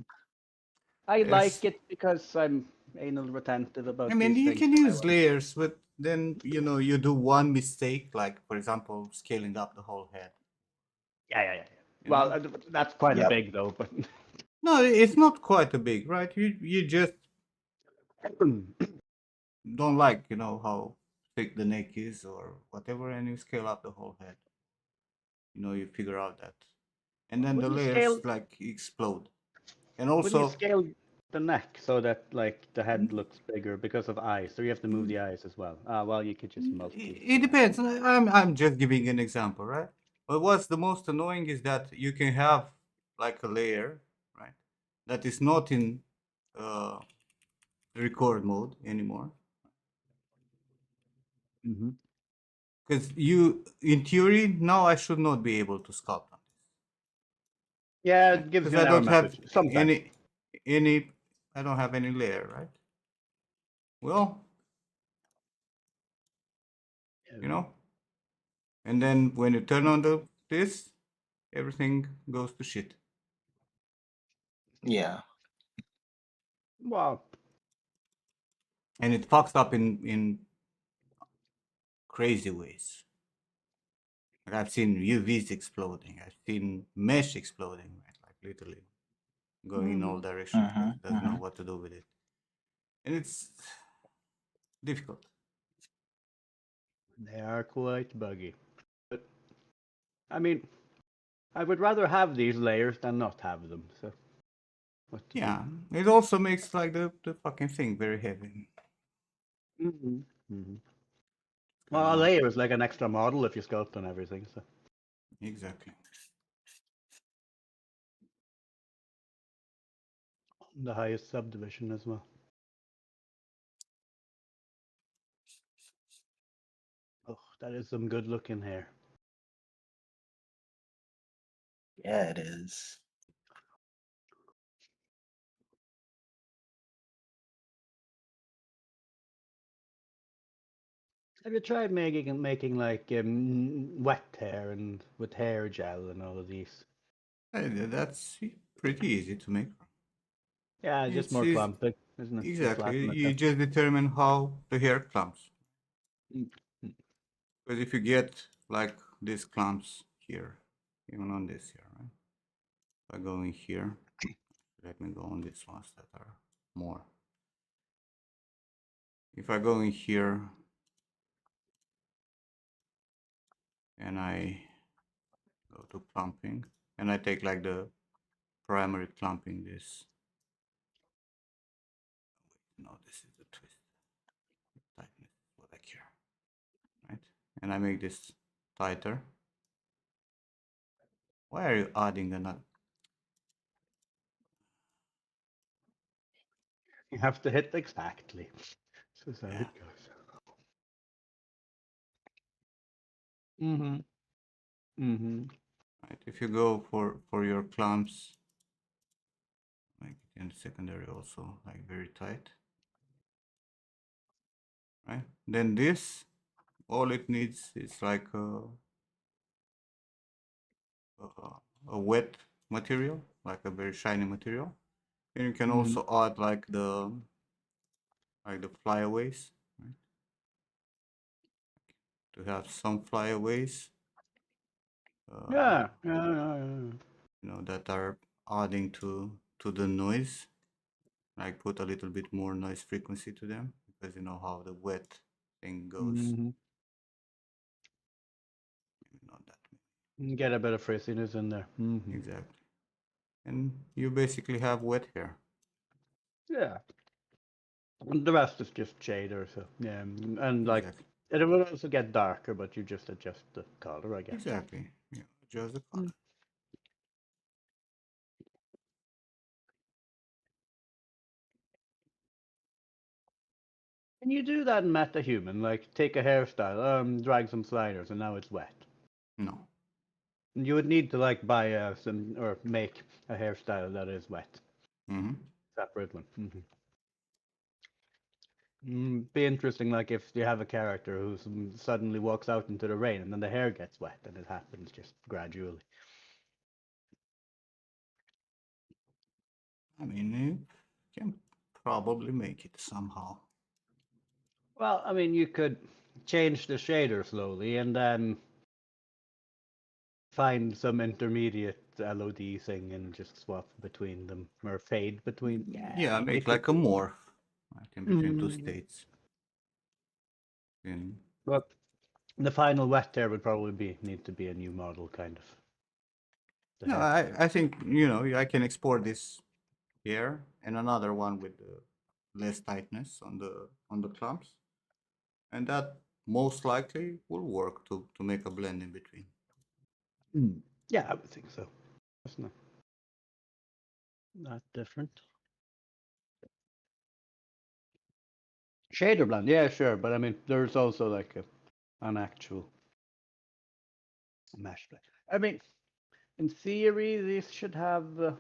I There's, like it because I'm anal retentive I about mean, these you things. can And I use want. layers, but then you do one mistake, like for example, scaling up the whole head. Yeah. You Well, know, that's quite a Yep. big though, but no, it's not quite a big, right? You just don't like how thick the neck is or whatever, and you scale up the whole head. You figure out that, and then the wouldn't you layers scale? like explode. And Wouldn't you also, scale the neck so that like the head looks bigger because of eyes? So you have to move the eyes as well. Ah, well, you could just it select. depends. I'm just giving an example, right? But what's the most annoying is that you can have like a layer, right, that is not in uh, record mode anymore. Mm-hmm. Because in theory, now I should not be able to sculpt on Yeah, this, right? it gives Because you an I error don't have message sometimes. any, I don't have any layer, right? Well, you know, and then when you turn on this, everything goes to shit, Yeah. Wow. and it fucks up in crazy ways. Like I've seen UVs exploding, I've seen mesh exploding, right? Like literally going in all directions Mm-hmm. because it doesn't know what to do with it, and it's difficult. They are quite buggy. But I mean, I would rather have these layers than not have them. So what to do? Yeah, it also makes like the fucking thing very heavy. Mm-hmm. Mm-hmm. Kind of Well, a not layer is like an extra model if you sculpt on everything. So exactly. the highest subdivision as well. That is some good looking hair. Yeah, it is. Have you tried making like wet hair and with hair gel and all of these? That's pretty easy to make. Yeah, just It's more easy. clumping, isn't it? You Exactly. flatten it You out. just determine how the hair clumps. Mm, mm. Because if you get like these clumps here, even on this here, right? If I go in here, let me go on these ones that are more. If I go in here and I go to clumping and I take like the primary clumping, this. No, this is the twist. Tightness is what I care, right? And I make this tighter. Why are you adding another? You have to hit exactly. This is how Yeah. it goes. Mm-hmm. Mm-hmm. Right. If you go for your clamps, make it in the secondary also like very tight, right? Then this, all it needs is like a wet material, like a very shiny material. And you can Mm-hmm. also add like the flyaways, right? To have some flyaways, uh, Yeah, yeah. that are adding to the noise. Like put a little bit more noise frequency to them because you know how the wet thing goes. Mm-hmm. Maybe not that Get a bit of frizziness in there. Mm-hmm. exactly. And you basically have wet hair. Yeah. And the rest is just shader, so yeah. And like Exactly. it will also get darker, but you just adjust the color, I guess. Exactly. Yeah. Just the Mm. color. Can you do that in MetaHuman? Like take a hairstyle, drag some sliders, and now it's wet. No. And you would need to like buy some or make a hairstyle that is wet, Mm-hmm. separate one. Mm-hmm. Be interesting, like if you have a character who suddenly walks out into the rain and then the hair gets wet, and it happens just gradually. I mean, you can probably make it somehow. Well, I mean, you could change the shader slowly and then find some intermediate LOD thing and just swap between them or fade between. Yeah, Yeah, you make could. like a morph, right, in between two Mm, states. And but the final wet hair would probably need to be a new model, kind of. The no, hair. I think I can export this here and another one with less tightness on the clumps, and that most likely will work to make a blend in between. Yeah, I would think so. That's not different. Shader blend, yeah, sure, but I mean, there's also like an actual mesh blend. I mean, in theory, these should have the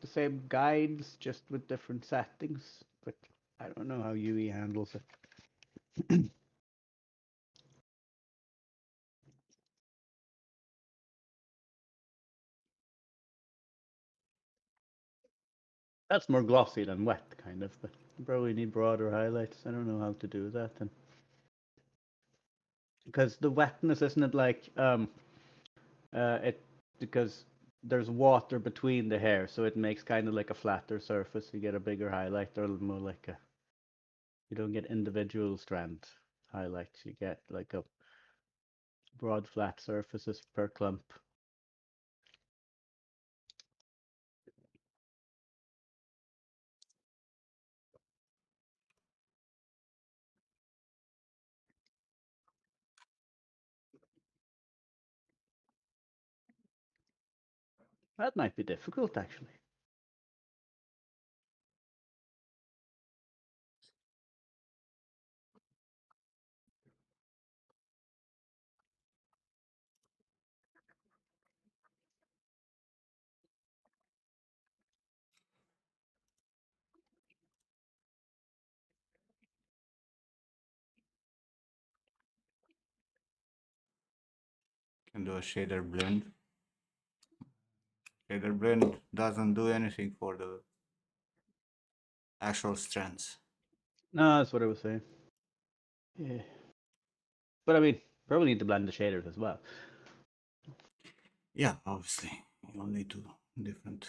same guides, just with different settings, but I don't know how UE handles it. That's more glossy than wet, kind of, but you probably need broader highlights. I don't know how to do that, and because the wetness isn't it like it because there's water between the hair, so it makes kind of like a flatter surface. You get a bigger highlight, or more like a you don't get individual strand highlights. You get like a broad flat surfaces per clump. That might be difficult, actually. Can do a shader blend. Shader blend doesn't do anything for the actual strands. No, that's what I was saying. Yeah. But I mean, probably need to blend the shaders as well. Yeah, obviously. You'll need to different.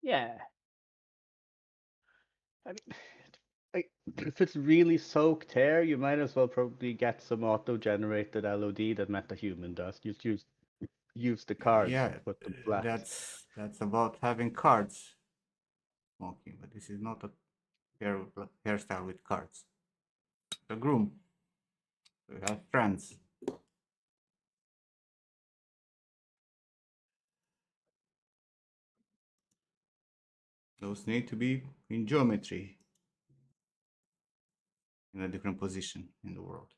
Yeah. I mean, if it's really soaked hair, you might as well probably get some auto-generated LOD that MetaHuman does. Just use the cards Yeah, and put them flat. that's about having cards smoking, but this is not a hairstyle with cards. The groom. So you have strands. Those need to be in geometry in a different position in the world.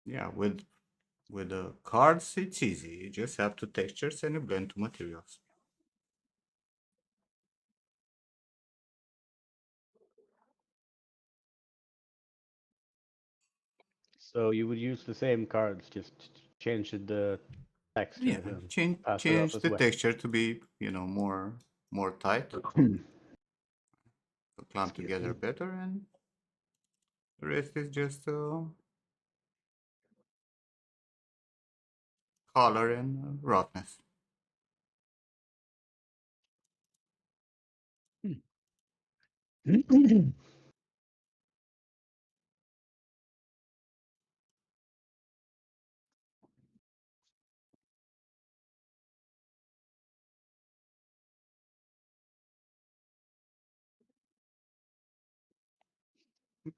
Yeah, with the cards it's easy. You just have two textures and you blend two materials. So you would use the same cards, just change the texture Yeah, and pass it off change as the well. texture to be, more tight, to clamp Excuse together me. better, and the rest is just color and roughness.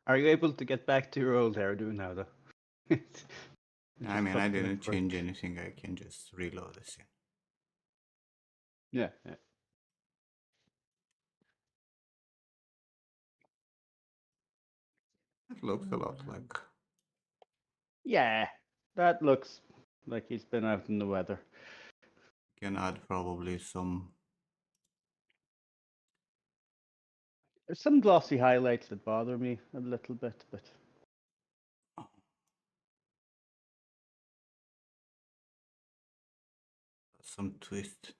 Are you able to get back to your old hairdo now, though? It's I just mean, I fucking up didn't for it. change anything. I can just reload this. Yeah, yeah. It looks a lot like. Yeah, that looks like he's been out in the weather. Can add probably some. There's some glossy highlights that bother me a little bit, but Some twist.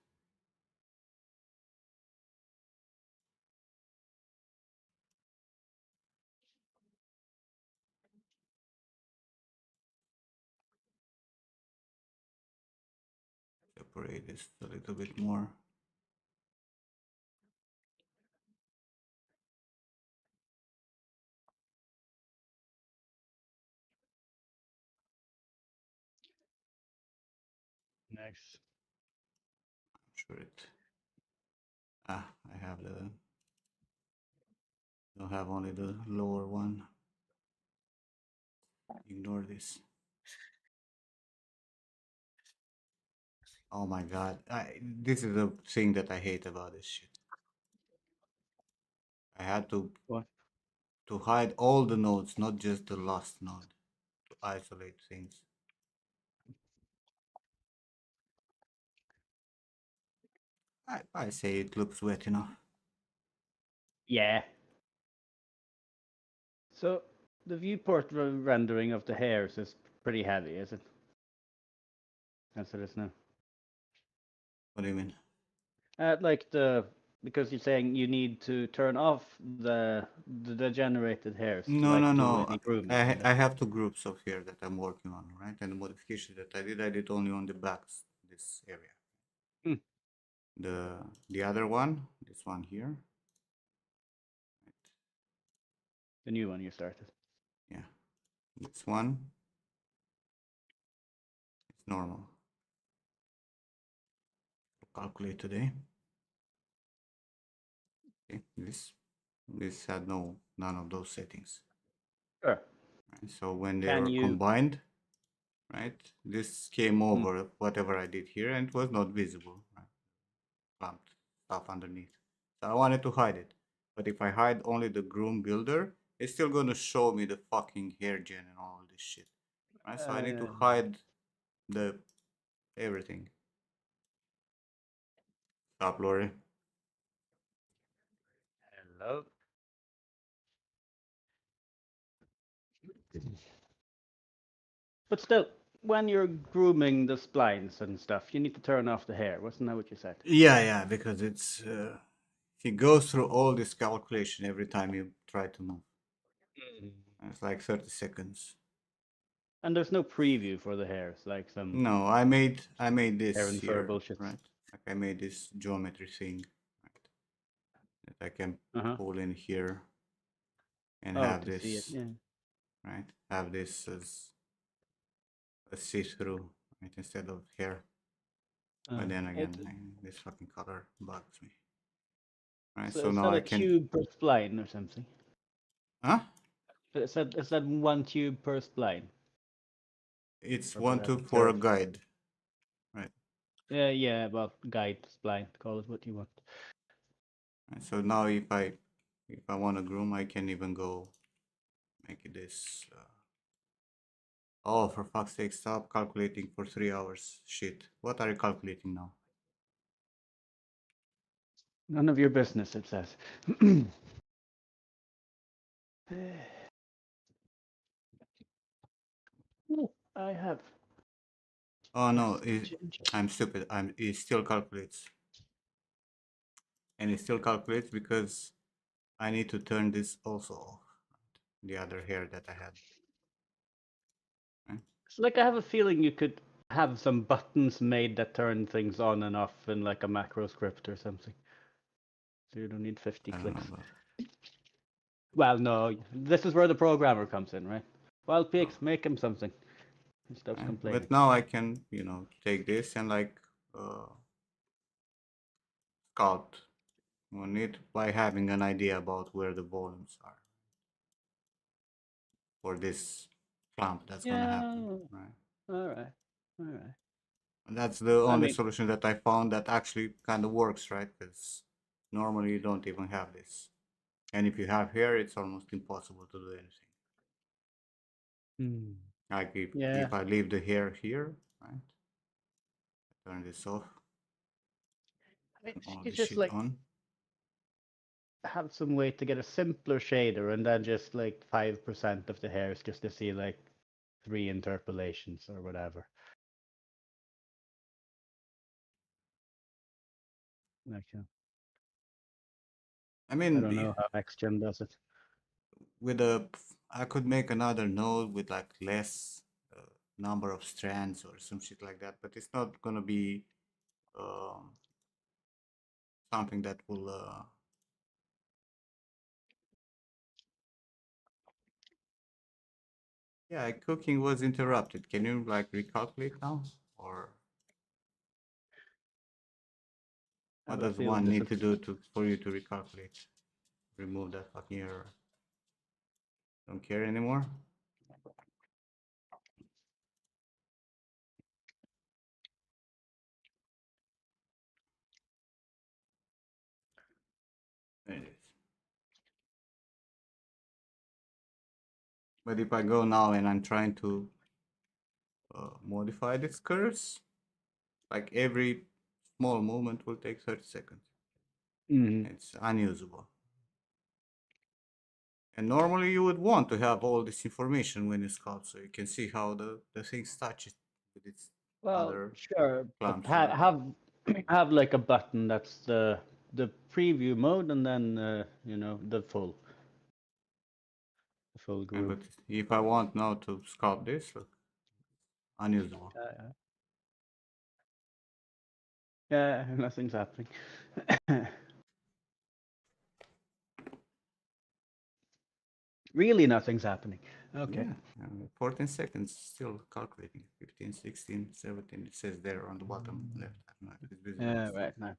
Separate this a little bit more. nice. I'm sure it. I have the. Don't have only the lower one. Ignore this. Oh my god. This is the thing that I hate about this shit. I had What? to hide all the nodes, not just the last node, to isolate things. I say it looks wet enough. Yeah. So the viewport rendering of the hairs is pretty heavy, is it? As it is now. What do you mean? Like because you're saying you need to turn off the generated hairs to No, no, like do no. any grooming with it. I have two groups of here that I'm working on, right? And the modification that I did only on the backs, this area. Hmm. The other one, this one here. The new one you started. Yeah, this one is normal. Calculate today. Okay, this had none of those settings. Sure. Right? So when they Can were you? combined, right, this came over whatever I did here and it was not visible. Right? Clumped stuff underneath. So I wanted to hide it. But if I hide only the groom builder, it's still gonna show me the fucking hair gen and all this shit. Right? So I need to hide the everything. Stop, Lori. Hello. But still, when you're grooming the splines and stuff, you need to turn off the hair. Wasn't that what you said? Yeah, because it's he goes through all this calculation every time you try to move. It's like 30 seconds. And there's no preview for the hairs, like some No, I made this hair and fur here, bullshit. right? Like I made this geometry thing, right? That I can pull in here and have to see it, this, yeah. right? Have this as a see-through, right? Instead of hair. But then again, this fucking color bugs me. Right, So so is now that I a can. tube per spline or something? Huh? Is that one tube per spline? It's Or per one tube for a curve? guide, right? Yeah, well, guide, spline, call it what you want. Right, so now if I want to groom, I can even go make it this. Oh, for fuck's sake, stop calculating for 3 hours. Shit. What are you calculating now? None of your business, it says. Oh, I have. Oh no, Change. I'm stupid. It still calculates. And it still calculates because I need to turn this also off. The other hair that I had. Right? It's like I have a feeling you could have some buttons made that turn things on and off in like a macro script or something. So you don't need 50 I don't clicks. know about. Well, no, this is where the programmer comes in, right? Well, Oh, PX, make him something. He stops right? complaining. But now I can, take this and like sculpt on it by having an idea about where the volumes are for this clamp that's gonna happen, Yeah. right? All right. All right. And that's the I only mean, solution that I found that actually kind of works, right? Because normally you don't even have this. And if you have hair, it's almost impossible to do anything. Like yeah. if I leave the hair here, right? Turn this off, I mean, turn all you this just shit like on. have some way to get a simpler shader and then just like 5% of the hairs just to see like 3 interpolations or whatever. Like, I I mean, don't know how XGen does it. with I could make another node with like less number of strands or some shit like that, but it's not gonna be um, something that will. Yeah, cooking was interrupted. Can you like recalculate now, or I what have a does feeling one this need is. to do for you to recalculate? Remove that fucking error. Don't care anymore. There it is. But if I go now and I'm trying to modify this curves, like every small movement will take 30 seconds. It's unusable. And normally you would want to have all this information when you sculpt so you can see how the things touch it with its Well, other sure, but clamps, right? have like a button that's the preview mode and then the full And groove. but if I want now to sculpt this, look, unusable. Yeah, nothing's happening. Really, nothing's happening. Okay. Yeah, 14 seconds, still calculating. 15, 16, 17. It says there on the bottom left. No, it's visible. Yeah, right now.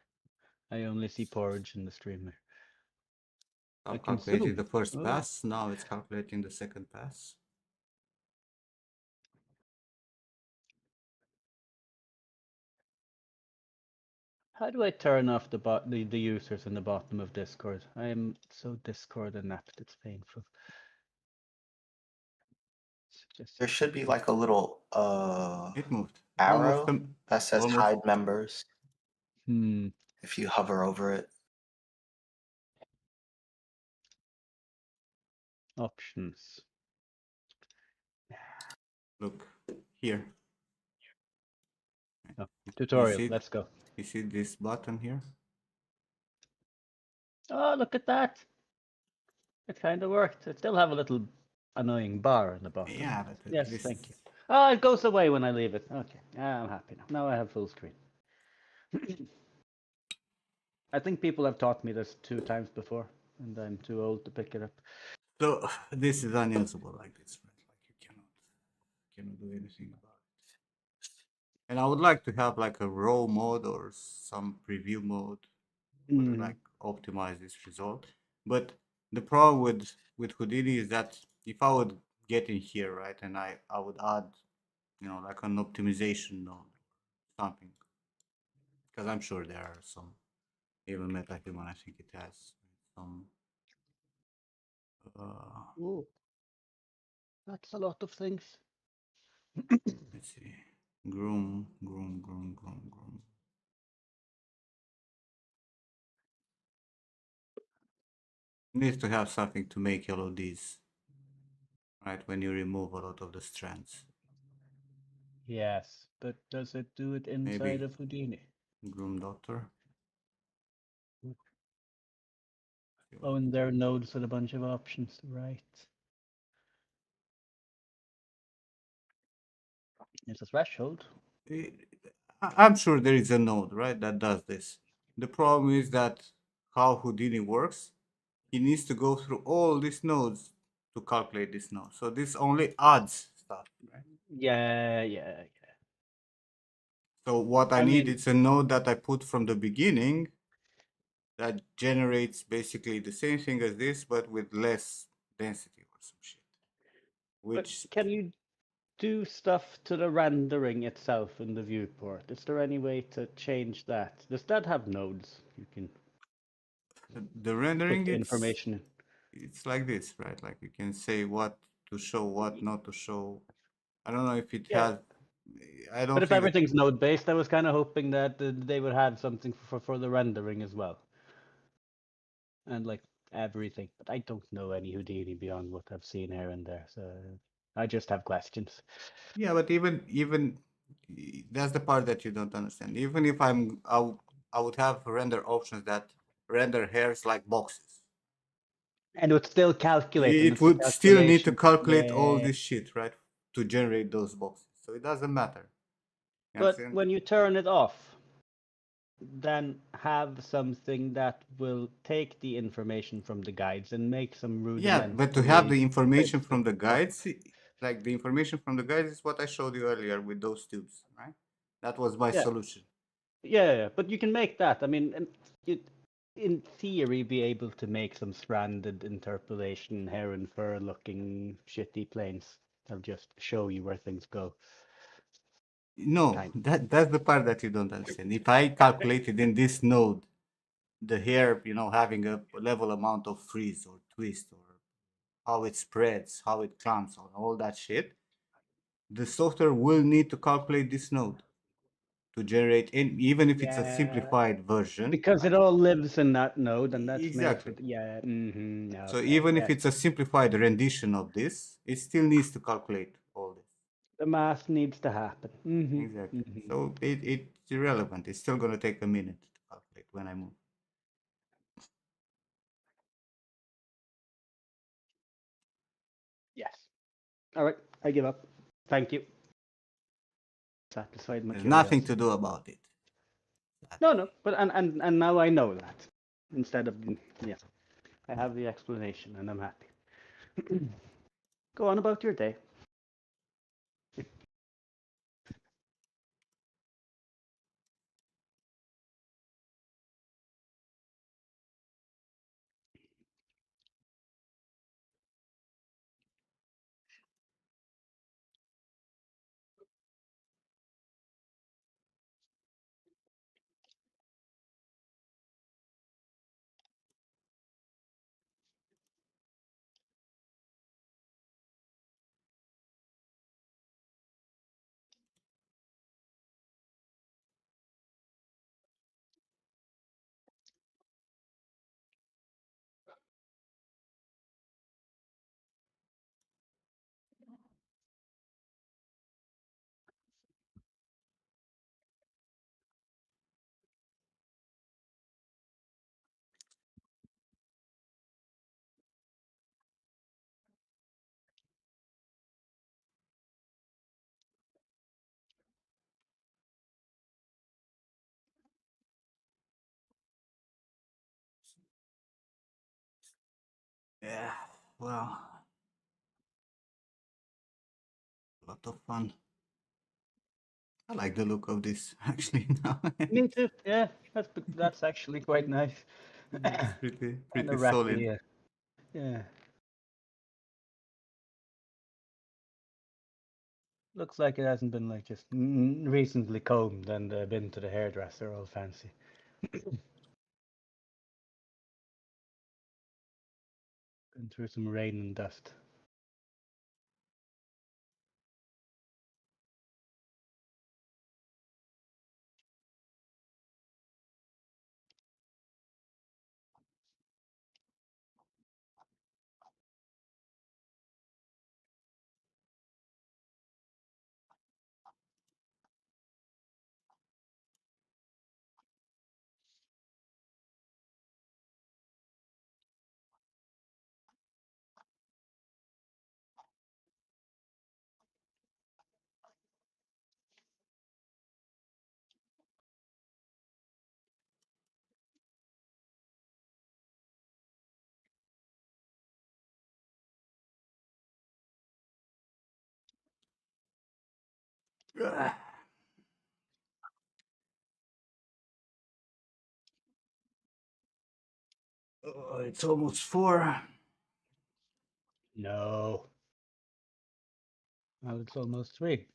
I only see porridge in the streamer. Stop I calculating consume. the first Oh. pass. Now it's calculating the second pass. How do I turn off the users in the bottom of Discord? I am so Discord inept, it's painful. There should be like a little It moved. arrow Almost. that says almost. hide members. Hmm. If you hover over it. Options. Look here. Oh, You tutorial. see? Let's go. You see this button here? Oh, look at that. It kind of worked. It still have a little annoying bar in the bottom. Yeah, but at Yes, least thank you. Oh, it goes away when I leave it. Okay, I'm happy now. Now I have full screen. I think people have taught me this 2 times before, and I'm too old to pick it up. So this is unusable like this, right? Like you cannot do anything about it. And I would like to have like a raw mode or some preview mode to like optimize this result. But the problem with Houdini is that if I would get in here, right, and I would add, like an optimization node, something, because I'm sure there are some, even MetaHuman, I think it has some. Ooh, that's a lot of things. Let's see, groom. Needs to have something to make all of these, right? When you remove a lot of the strands. Yes, but does it do it inside Maybe of Houdini? groom doctor. Oh, and there are nodes with a bunch of options, right? It's a threshold. I'm sure there is a node, right, that does this. The problem is that how Houdini works, he needs to go through all these nodes to calculate this node. So this only adds stuff, right? Yeah. So what I need mean, is a node that I put from the beginning that generates basically the same thing as this, but with less density or some shit. but Which can you do stuff to the rendering itself in the viewport? Is there any way to change that? Does that have nodes? You can the rendering, put information in. it's like this, right? Like you can say what to show, what not to show. I don't know if it Yeah. has. I don't But if think that. everything's node based, I was kind of hoping that they would have something for the rendering as well. And like everything. But I don't know any Houdini beyond what I've seen here and there. So I just have questions. Yeah, but even that's the part that you don't understand. Even if I would have render options that render hairs like boxes. And it would still calculate, and It it's the would still need to calculation. calculate all Yeah. this shit, right, to generate those boxes. So it doesn't matter. You But understand? when you turn it off, then have something that will take the information from the guides and make some Yeah, but to have the rudimentary information prints from the of stuff. guides, like the information from the guides is what I showed you earlier with those tubes, right? That was my Yeah. solution. Yeah, but you can make that. I mean, you'd, in theory, be able to make some stranded interpolation, hair and fur looking shitty planes. They'll just show you where things go. No, Kind that's the part that you don't understand. If I calculated in this node the hair, having a level amount of freeze or twist or how it spreads, how it clumps, or all that shit, the software will need to calculate this node to generate, even if it's a Yeah, simplified version, because it right? all lives in that node, and that makes Exactly. it. Yeah. Mm-hmm. So Okay. even if Yeah. it's a simplified rendition of this, it still needs to calculate all this. The math needs to happen. Exactly. Mm-hmm. So it's irrelevant. It's still going to take a minute to calculate when I move. Yes. All right. I give up. Thank you. Satisfied my There's nothing curiosity. to do about it. No. But and now I know that instead of yeah, I have the explanation and I'm happy. Go on about your day. Yeah, well, a lot of fun. I like the look of this actually now. Me too. Yeah, that's actually quite nice. It's pretty Kind of solid. ratty. Yeah. Looks like it hasn't been like just recently combed and been to the hairdresser all fancy. Been through some rain and dust. Oh, it's almost 4. No. Well, it's almost 3.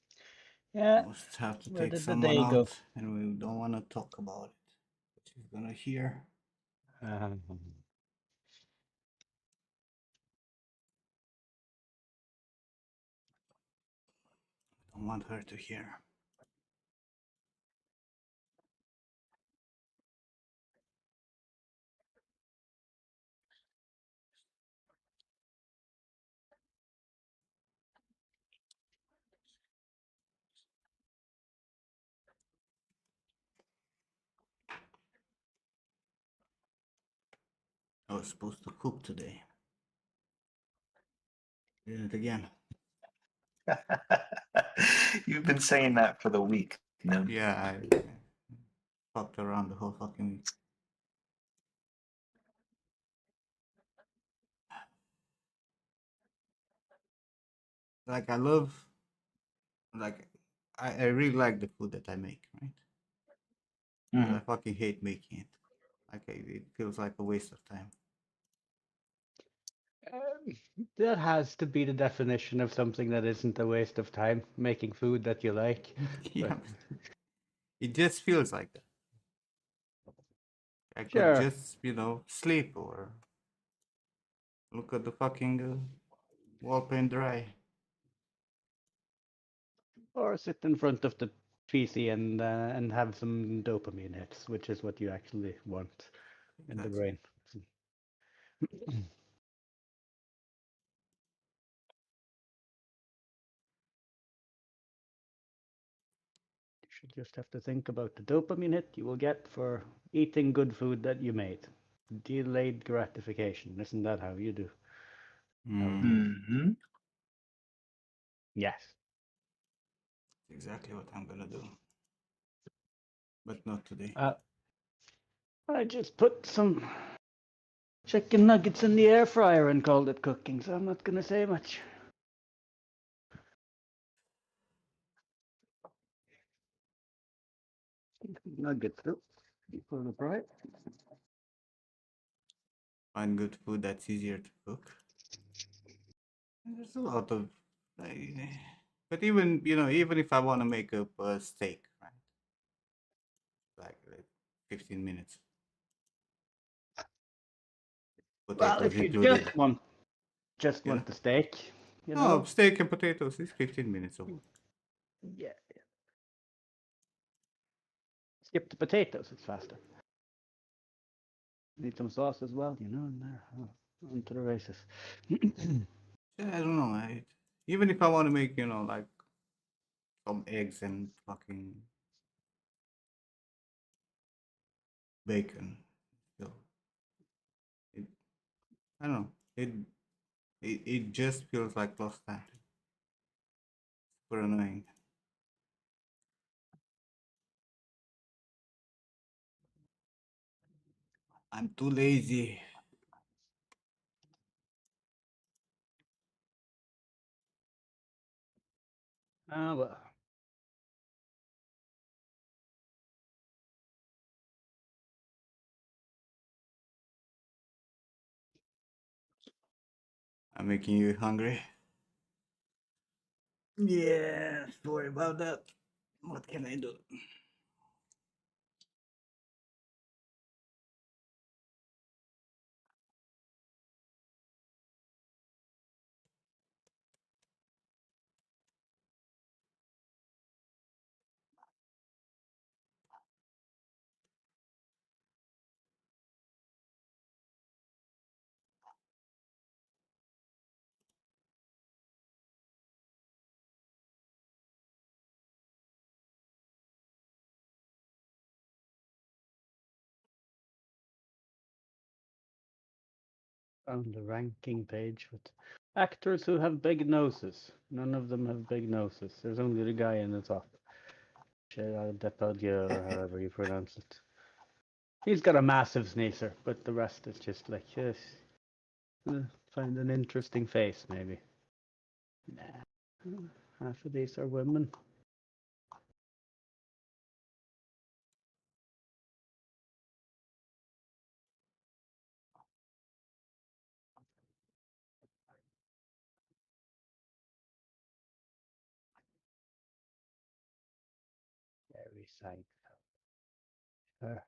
Yeah. Almost have to Where take did the someone day go? out, and we don't want to talk about it. But she's gonna hear. Um, Don't want her to hear. I was supposed to cook today. Did it again. You've been saying that for the week, no? Yeah, I fucked around the whole fucking week. Like I love, like I really like the food that I make, right? But I fucking hate making it. Like it feels like a waste of time. that has to be the definition of something that isn't a waste of time, making food that you like. Yeah, But it just feels like that. I could sure. just, sleep or look at the fucking wall paint dry. Or sit in front of the PC and have some dopamine hits, which is what you actually want in the That's brain. You should just have to think about the dopamine hit you will get for eating good food that you made. Delayed gratification. Isn't that how you do? How it works? Mm-hmm. Yes. exactly what I'm gonna do. But not today. I just put some chicken nuggets in the air fryer and called it cooking, so I'm not going to say much. I'll get through before the fry. Find good food that's easier to cook. There's a lot of, like, but even even if I want to make up a steak, right? Like 15 minutes, Well, potatoes if you included. just Yeah. want the steak, No, steak and potatoes is 15 minutes of work. Yeah. Skip the potatoes, it's faster. Need some sauce as well, in there. Oh, on to the races. Yeah, I don't know. Even if I want to make, like some eggs and fucking bacon, still, it, I don't know. It just feels like lost time. Super annoying. I'm too lazy. Ah, well. I'm making you hungry. Yeah, sorry about that. What can I do? Found the ranking page with actors who have big noses. None of them have big noses. There's only the guy in the top. Gerard Depardieu, or however you pronounce it. He's got a massive sneezer, but the rest is just like, yes. Find an interesting face, maybe. Nah. Half of these are women. Very Seinfeld. Sure.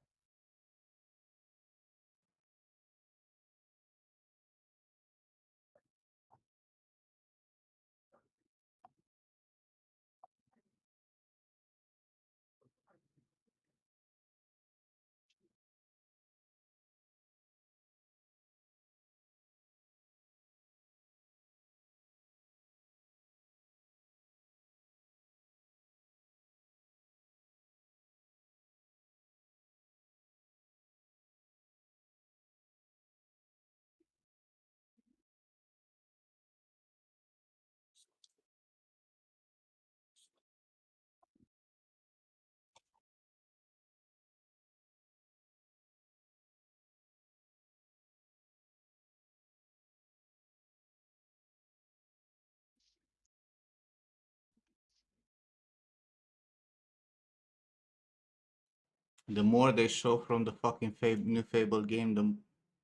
The more they show from the fucking new Fable game, the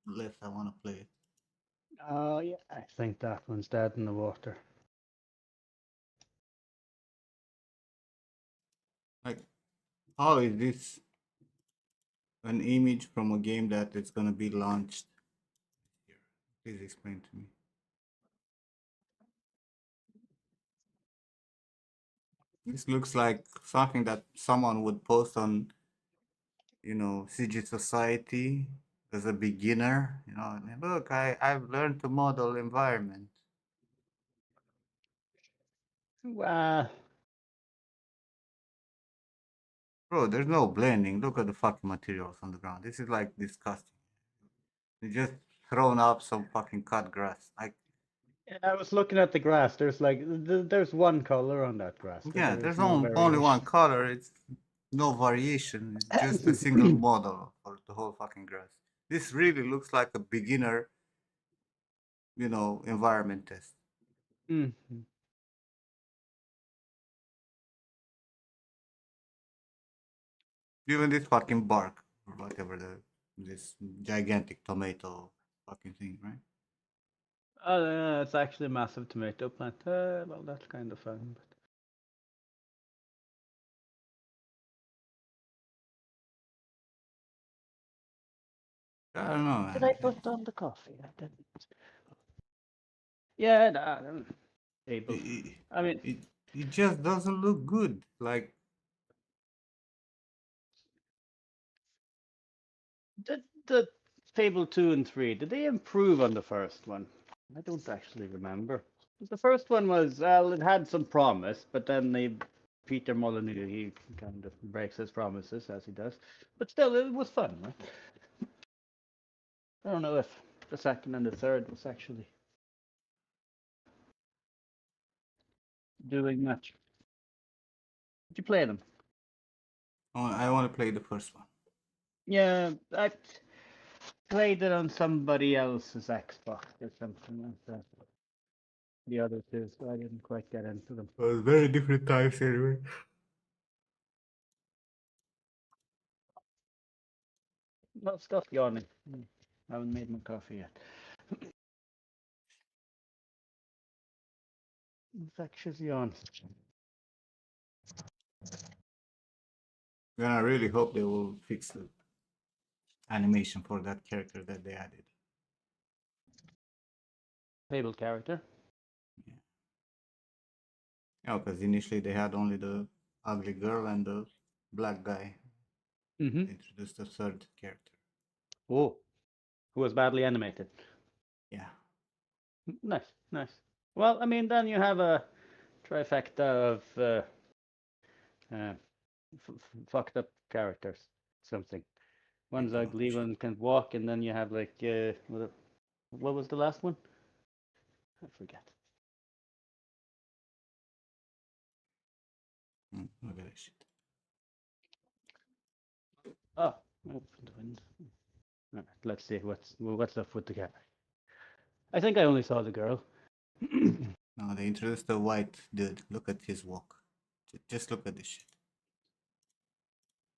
less I want to play it. Oh, yeah, I think that one's dead in the water. Like, how is this an image from a game that is gonna be launched here? Please explain to me. This looks like something that someone would post on, CG Society as a beginner. Look, I've learned to model environment. Well, Bro, there's no blending. Look at the fucking materials on the ground. This is like disgusting. They just thrown up some fucking cut grass. Like, I was looking at the grass. There's like, there's one color on that grass. yeah, There is there's no only one variation. color. It's no variation. It's just a single model for the whole fucking grass. This really looks like a beginner, environment test. Mhm. Even this fucking bark or whatever this gigantic tomato fucking thing, right? It's actually a massive tomato plant. Well, that's kind of fun. But I don't know, did I man. put on the coffee? I didn't. Yeah, nah, It, able. it, I mean, it, it just doesn't look good. Like, did the Fable 2 and 3, did they improve on the first one? I don't actually remember. The first one was, well, it had some promise, but then Peter Molyneux, he kind of breaks his promises, as he does. But still, it was fun, right? I don't know if the second and the third was actually doing much. Did you play them? I want to play the first one. Yeah, I played it on somebody else's Xbox or something like that. The other two, so I didn't quite get into them. It was very different times anyway. No, stop yawning. I haven't made my coffee yet. Infectious yawn. And I really hope they will fix the animation for that character that they added. Fable character. Yeah, because initially they had only the ugly girl and the black guy. Mm-hmm. They introduced a third character. Oh, who was badly animated. Yeah. Nice, nice. Well, I mean, then you have a trifecta of uh, fucked up characters. Something. One's Pretty ugly, much. one can walk, and then you have like what was the last one? I forget. Look at that shit. Oh, open the window. All right, let's see what's up with the guy. I think I only saw the girl. No, they introduced the white dude. Look at his walk. Just look at this shit.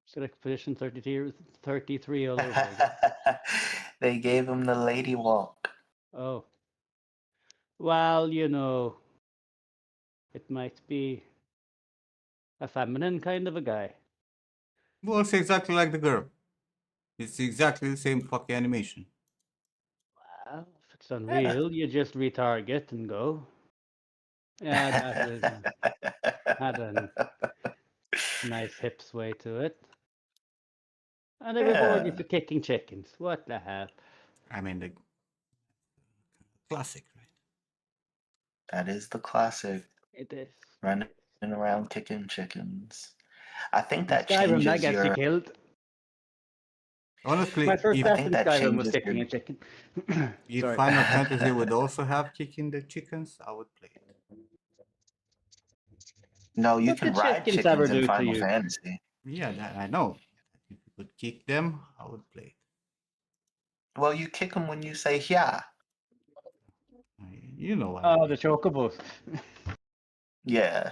Select position 33 all over again. They gave him the lady walk. Oh, well, it might be a feminine kind of a guy. Well, it's exactly like the girl. It's exactly the same fucking animation. Well, if it's unreal, you just retarget and go. Yeah, that is had a nice hip sway to it. And they reward you Yeah, for kicking chickens. What the hell? I mean, the classic, right? that is the classic. It is. Running around kicking chickens. I think In that Skyrim, that changes gets you your. killed. My Honestly, first I if death think in that Skyrim was changes your. kicking a chicken. Sorry. Final Fantasy would also have kicking the chickens, I would play it. No, you What can did ride chickens ever chickens in do to Final you? Fantasy. Yeah, that, I know. If you could kick them, I would play Well, you kick them when you say yeah. it. You know what I Oh, mean. the chocobos. Yeah.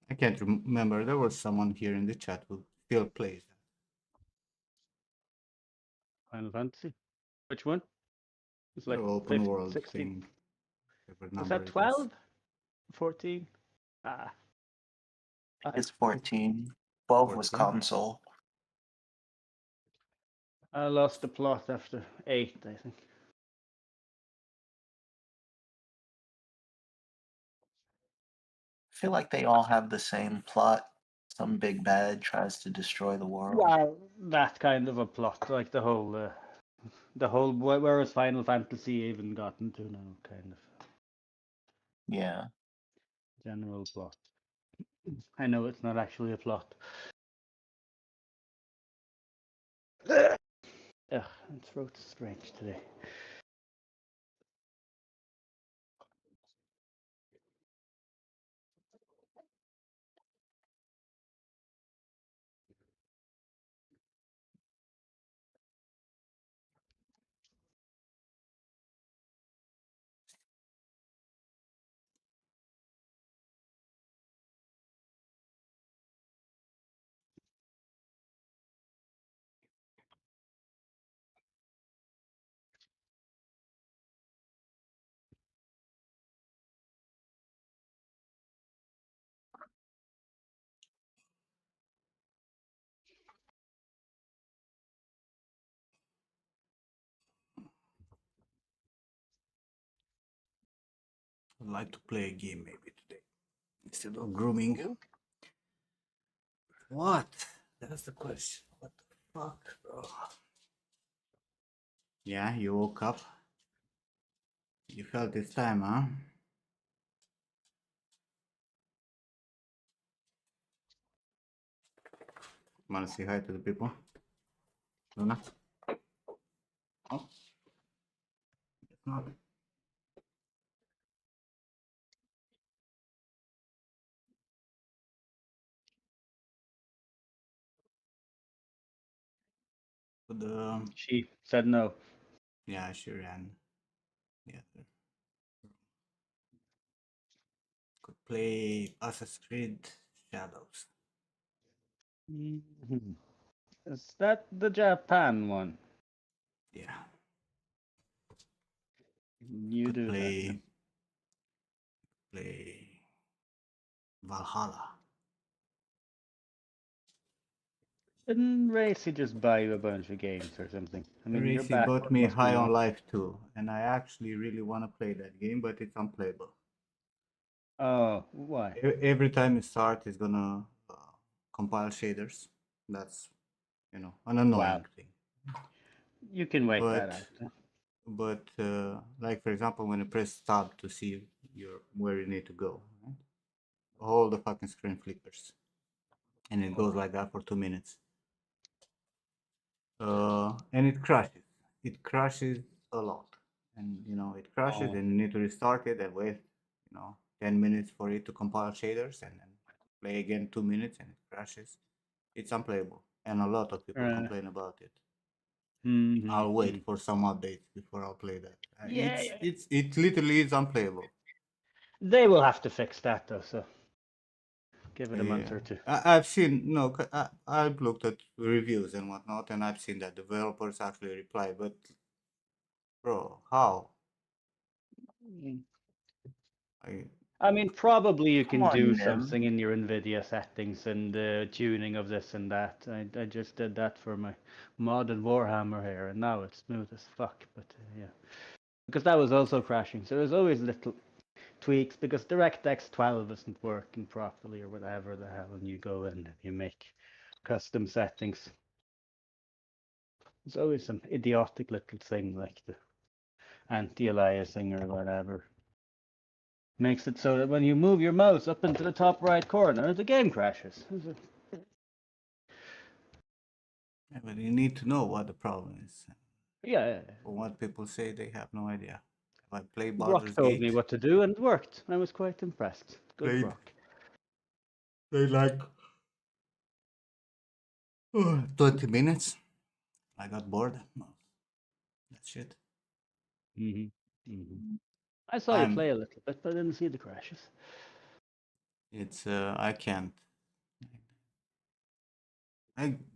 I can't remember. There was someone here in the chat who still plays that. Final Fantasy. Which one? It's The like open 15, world 16. thing, whatever Was number that it is. 12? 14? Ah, It's 14. 12 was 14. console. I lost the plot after 8, I think. I feel like they all have the same plot. Some big bad tries to destroy the world. Well, that kind of a plot, like the whole. Where has Final Fantasy even gotten to now? Kind of Yeah. general plot. I know it's not actually a plot. Ugh, my throat's strange today. I'd like to play a game maybe today instead of grooming. Ooh. What? That's the question. What the fuck, bro? Yeah, you woke up. You felt it's time, huh? Wanna say hi to the people? Luna? Oh, it's not. But She said no. yeah, she ran. Yeah, could play Assassin's Creed Shadows. Mhm. Is that the Japan one? Yeah, You could do that. Yeah. play Valhalla. Didn't Racy just buy you a bunch of games or something? I mean, your Racy bought backlog me must be High on long. Life 2, and I actually really want to play that game, but it's unplayable. Oh, why? Every time you start, it's gonna compile shaders. That's, an Wow. annoying thing. You can wait that But out. Huh? like for example, when you press tab to see your where you need to go, right? All the fucking screen flickers, and it goes like that for 2 minutes. And it crashes. It crashes a lot, and it crashes, Oh, and you need to restart it and wait, 10 minutes for it to compile shaders, and then play again 2 minutes, and it crashes. It's unplayable, and a lot of people uh, complain about it. I'll mm-hmm. wait for some updates before I'll play that. Yeah, yeah. It literally is unplayable. They will have to fix that though, so give it a month Yeah, or two. I've seen no. I've looked at reviews and whatnot, and I've seen that developers actually reply. But bro, how? Mm. I I mean, probably you Come can on, do Nim. something in your NVIDIA settings and tuning of this and that. I just did that for my modded Warhammer here, and now it's smooth as fuck. But yeah, because that was also crashing. So there's always little tweaks because DirectX 12 isn't working properly or whatever the hell, and you go in and you make custom settings. There's always some idiotic little thing like the anti-aliasing or whatever. Makes it so that when you move your mouse up into the top right corner, the game crashes. Yeah, but you need to know what the problem is. Yeah, From what people say, they have no idea. If I play Brock Baldur's told me Gate, what to do and it worked. I was quite impressed. Good played Brock. played like 20 minutes. I got bored. No, that's it. I saw you I'm. play a little bit, but I didn't see the crashes. It's. I can't.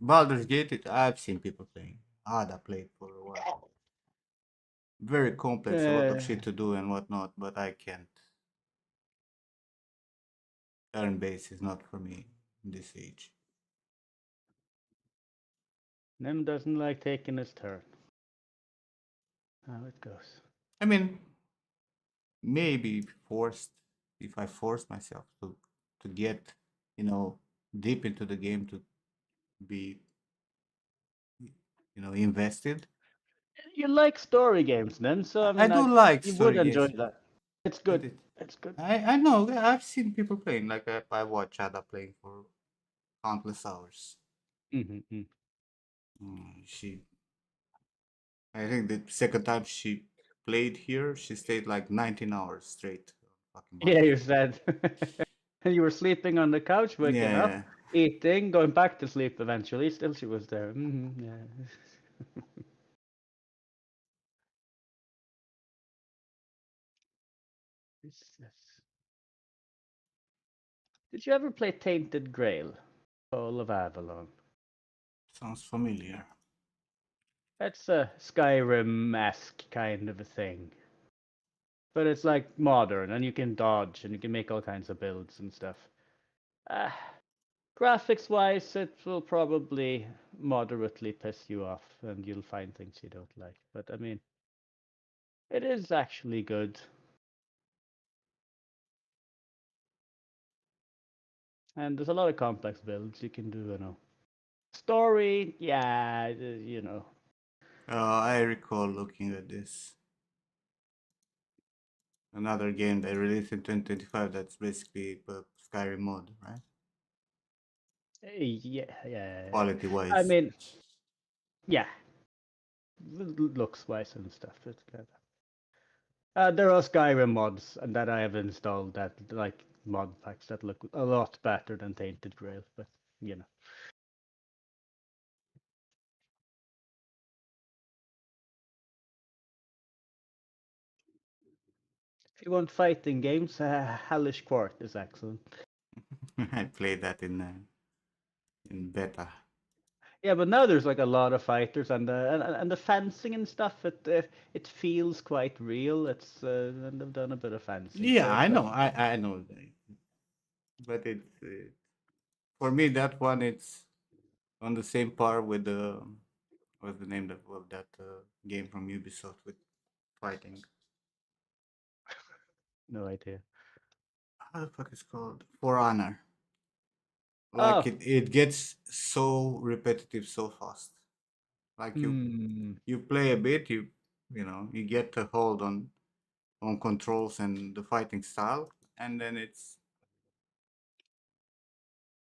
Baldur's Gate. I've seen people playing. Ada played for a while. Very complex, a lot of shit to do and whatnot, but I can't. Turn base is not for me in this age. Nim doesn't like taking his turn. How it goes. I mean, maybe forced if I force myself to get, deep into the game to be, invested. You like story games, then, so I I mean, do like you would story enjoy games, that. It's but good. It's good. I know I've seen people playing. Like I watch Ada playing for countless hours. Mm-hmm. She I think the second time she played here, she stayed like 19 hours straight. Fucking Yeah, you Battlefield. said. And you were sleeping on the couch, waking Yeah, up, yeah. eating, going back to sleep eventually. Still, she was there. Yeah. Yes. Did you ever play Tainted Grail? Soul of Avalon. Sounds familiar. It's a Skyrim-esque kind of a thing. But it's like modern, and you can dodge, and you can make all kinds of builds and stuff. Uh, Graphics-wise, it will probably moderately piss you off, and you'll find things you don't like. But I mean, it is actually good. And there's a lot of complex builds you can do, you know. Story, yeah, you know. I recall looking at this. Another game they released in 2025 that's basically a Skyrim mod, right? Yeah. Quality I wise. mean, yeah, looks wise and stuff. It's good. There are Skyrim mods and that I have installed that like mod packs that look a lot better than Tainted Grail, but you know. If you want fighting games, Hellish Court is excellent. I played that in beta. Yeah, but now there's like a lot of fighters and the fencing and stuff. It feels quite real. It's and they've done a bit of fencing, Yeah, so I it's know. I know. But it's for me that one it's on the same par with the what's the name of that game from Ubisoft with fighting. no idea. How the fuck is called? For Honor. Like Oh, it gets so repetitive so fast. Like hmm. you play a bit, you get a hold on controls and the fighting style, and then it's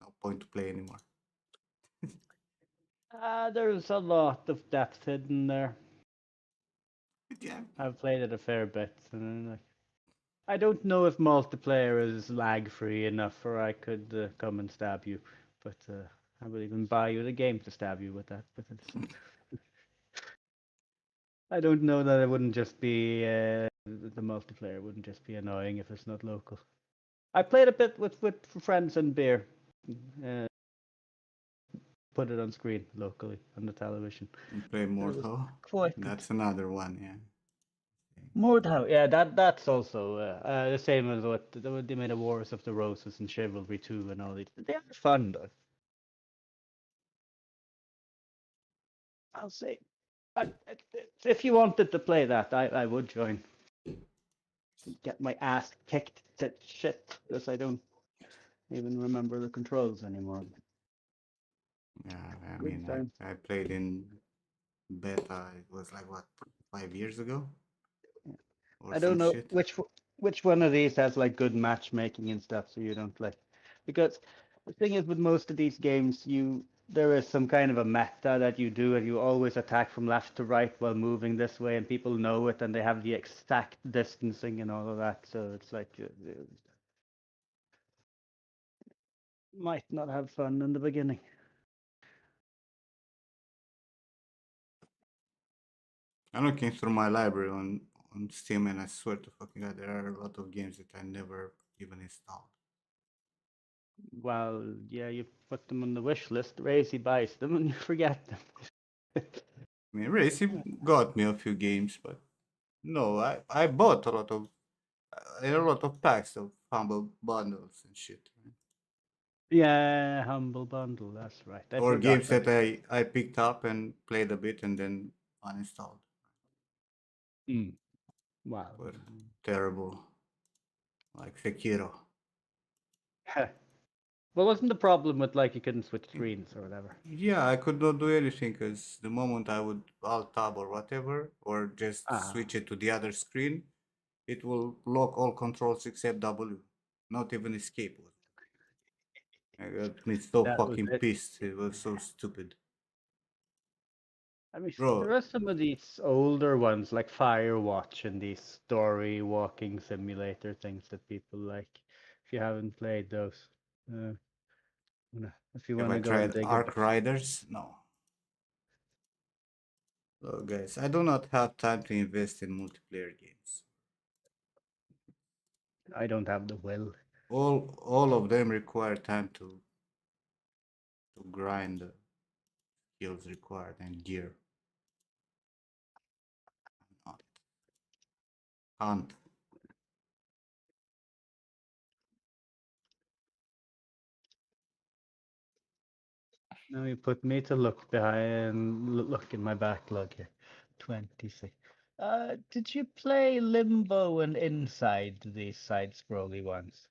no point to play anymore. There's a lot of depth hidden there. But yeah, I've played it a fair bit, and like, I don't know if multiplayer is lag free enough, or I could come and stab you. But I would even buy you the game to stab you with that. But I don't know that it wouldn't just be the multiplayer wouldn't just be annoying if it's not local. I played a bit with friends and beer. Uh, put it on screen locally on the television. you play And it was Mortal. quite good. That's another one. Yeah. Mordhau, yeah, that's also the same as what they made a Wars of the Roses and Chivalry 2 and all these. They are fun though. I'll say, if you wanted to play that, I would join. Get my ass kicked to shit because I don't even remember the controls anymore. Yeah. I Good mean, time. I played in beta. It was like what 5 years ago or I don't some know shit. which one of these has like good matchmaking and stuff, so you don't like because the thing is with most of these games, there is some kind of a meta that you do, and you always attack from left to right while moving this way, and people know it, and they have the exact distancing and all of that. So it's like might not have fun in the beginning. I'm looking through my library on Steam, and I swear to fucking God, there are a lot of games that I never even installed. Well, yeah, you put them on the wish list, Razy buys them, and you forget them. I mean, Racy got me a few games, but no, I bought a lot of packs of humble bundles and shit, right? Yeah, Humble Bundle, that's right. I Or forgot games that. that I picked up and played a bit and then uninstalled. Mm. Wow. Were terrible, like Sekiro. What wasn't the problem with like you couldn't switch screens or whatever? Yeah, I could not do anything because the moment I would alt tab or whatever, or just Ah, switch it to the other screen, it will lock all controls except W. Not even escape. I got me so that was fucking it. pissed. It was so stupid. I mean, there Bro, are some of these older ones like Firewatch and these story walking simulator things that people like. If you haven't played those, uh, if you have want I to go and tried dig a Arc bit, Riders? No. So guys, I do not have time to invest in multiplayer games. I don't have the will. All of them require time to grind the skills required and gear. Not can't. Now you put me to look behind, look in my backlog here. 26. Did you play Limbo and Inside, these side-scrolly ones?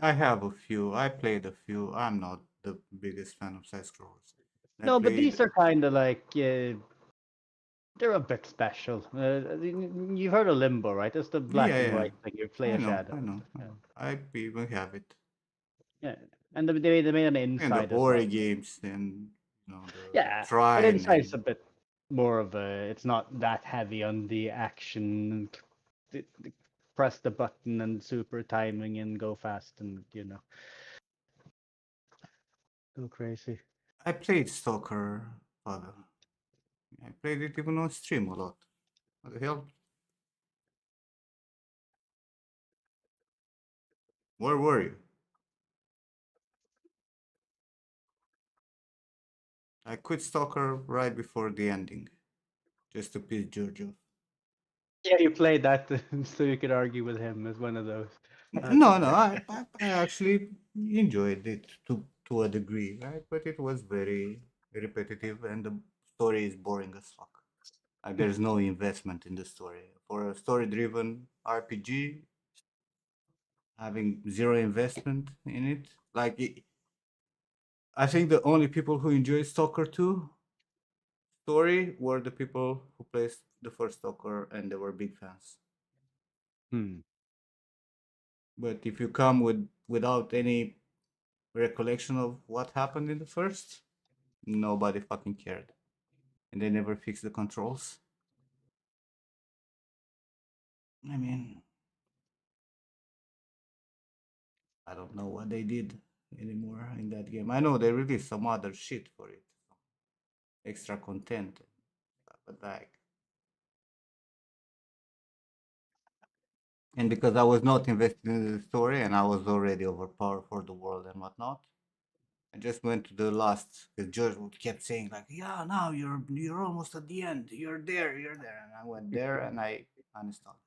I have a few. I played a few. I'm not the biggest fan of side scrollers. I No, but played. these are kind of like they're a bit special. You've heard of Limbo, right? It's the Yeah, black and yeah. white thing. You play I a know, shadow. I know. I Yeah, know. I even have it. yeah. And they made an And the Inside as horror well. games and the Yeah, but Trine Inside's a and bit more of a. It's not that heavy on the action. Press the button and super timing and go fast and go crazy. I played Stalker Father. I played it even on stream a lot. What the hell? Where were you? I quit Stalker right before the ending, just to piss George off. Yeah, you played that so you could argue with him as one of those. No, no, I actually enjoyed it to a degree, right? But it was very repetitive and the story is boring as fuck. Like there's no investment in the story. For a story-driven RPG, having zero investment in it, I think the only people who enjoyed Stalker 2 story were the people who played the first Stalker and they were big fans. Hmm. But if you come without any recollection of what happened in the first, nobody fucking cared. And they never fixed the controls. I mean, I don't know what they did anymore in that game. I know they released some other shit for it, extra content, but like, and because I was not invested in the story and I was already overpowered for the world and whatnot, I just went to the last because George kept saying like, "Yeah, now you're almost at the end. You're there," and I went there and I uninstalled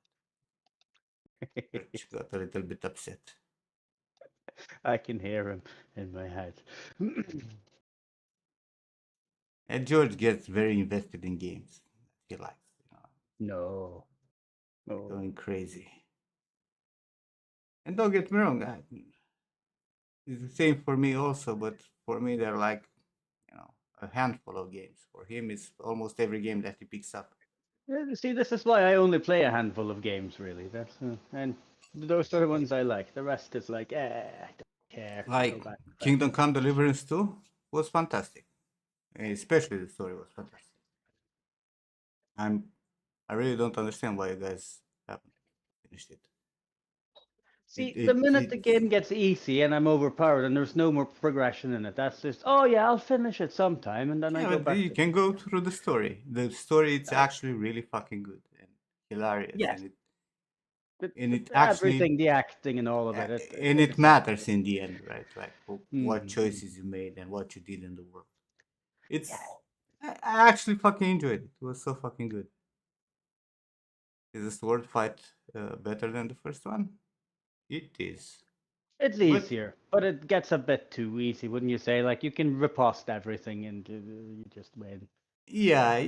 it. George got a little bit upset. I can hear him in my head. And George gets very invested in games. He likes, No. No. going crazy. And don't get me wrong, it's the same for me also. But for me, they're like, a handful of games. For him, it's almost every game that he picks up. Yeah, see, this is why I only play a handful of games, really. That's and those are the ones I like. The rest is like, I don't care. Go Like back to bed. Kingdom Come Deliverance 2 was fantastic. Especially the story was fantastic. I'm I really don't understand why you guys haven't finished it. It See, the it minute the it's game gets easy and I'm overpowered and there's no more progression in it, that's just, oh yeah, I'll finish it sometime, and then I Yeah, go but back you to can go through the story. The story it's uh, actually really fucking good and hilarious, yes, and it but, and but it actually everything, the acting and all of uh, it, and it it's not matters good. in the end, right? Like what Mm-hmm. choices you made and what you did in the world. Yeah, I actually fucking enjoyed it. It was so fucking good. Is the sword fight better than the first one? It is, it's but easier, but it gets a bit too easy, wouldn't you say? Like you can riposte everything and you just win. yeah,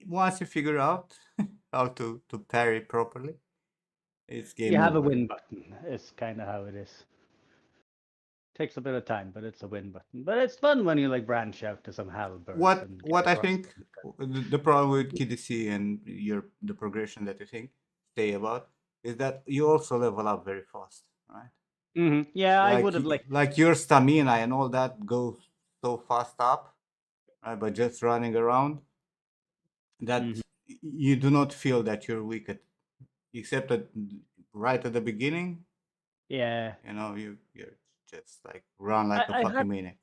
once you figure out how to parry properly, it's You game have a over. win button. It's kind of how it is. Takes a bit of time, but it's a win button. But it's fun when you like branch out to some halberds and get What I across think things. the problem with KDC and the progression that you think say about is that you also level up very fast, right? Yeah, I Like would have like like your stamina and all that goes so fast up right? But just running around, that Mhm. you do not feel that you're weak except that right at the beginning, Yeah. you're just like run like a I fucking had maniac.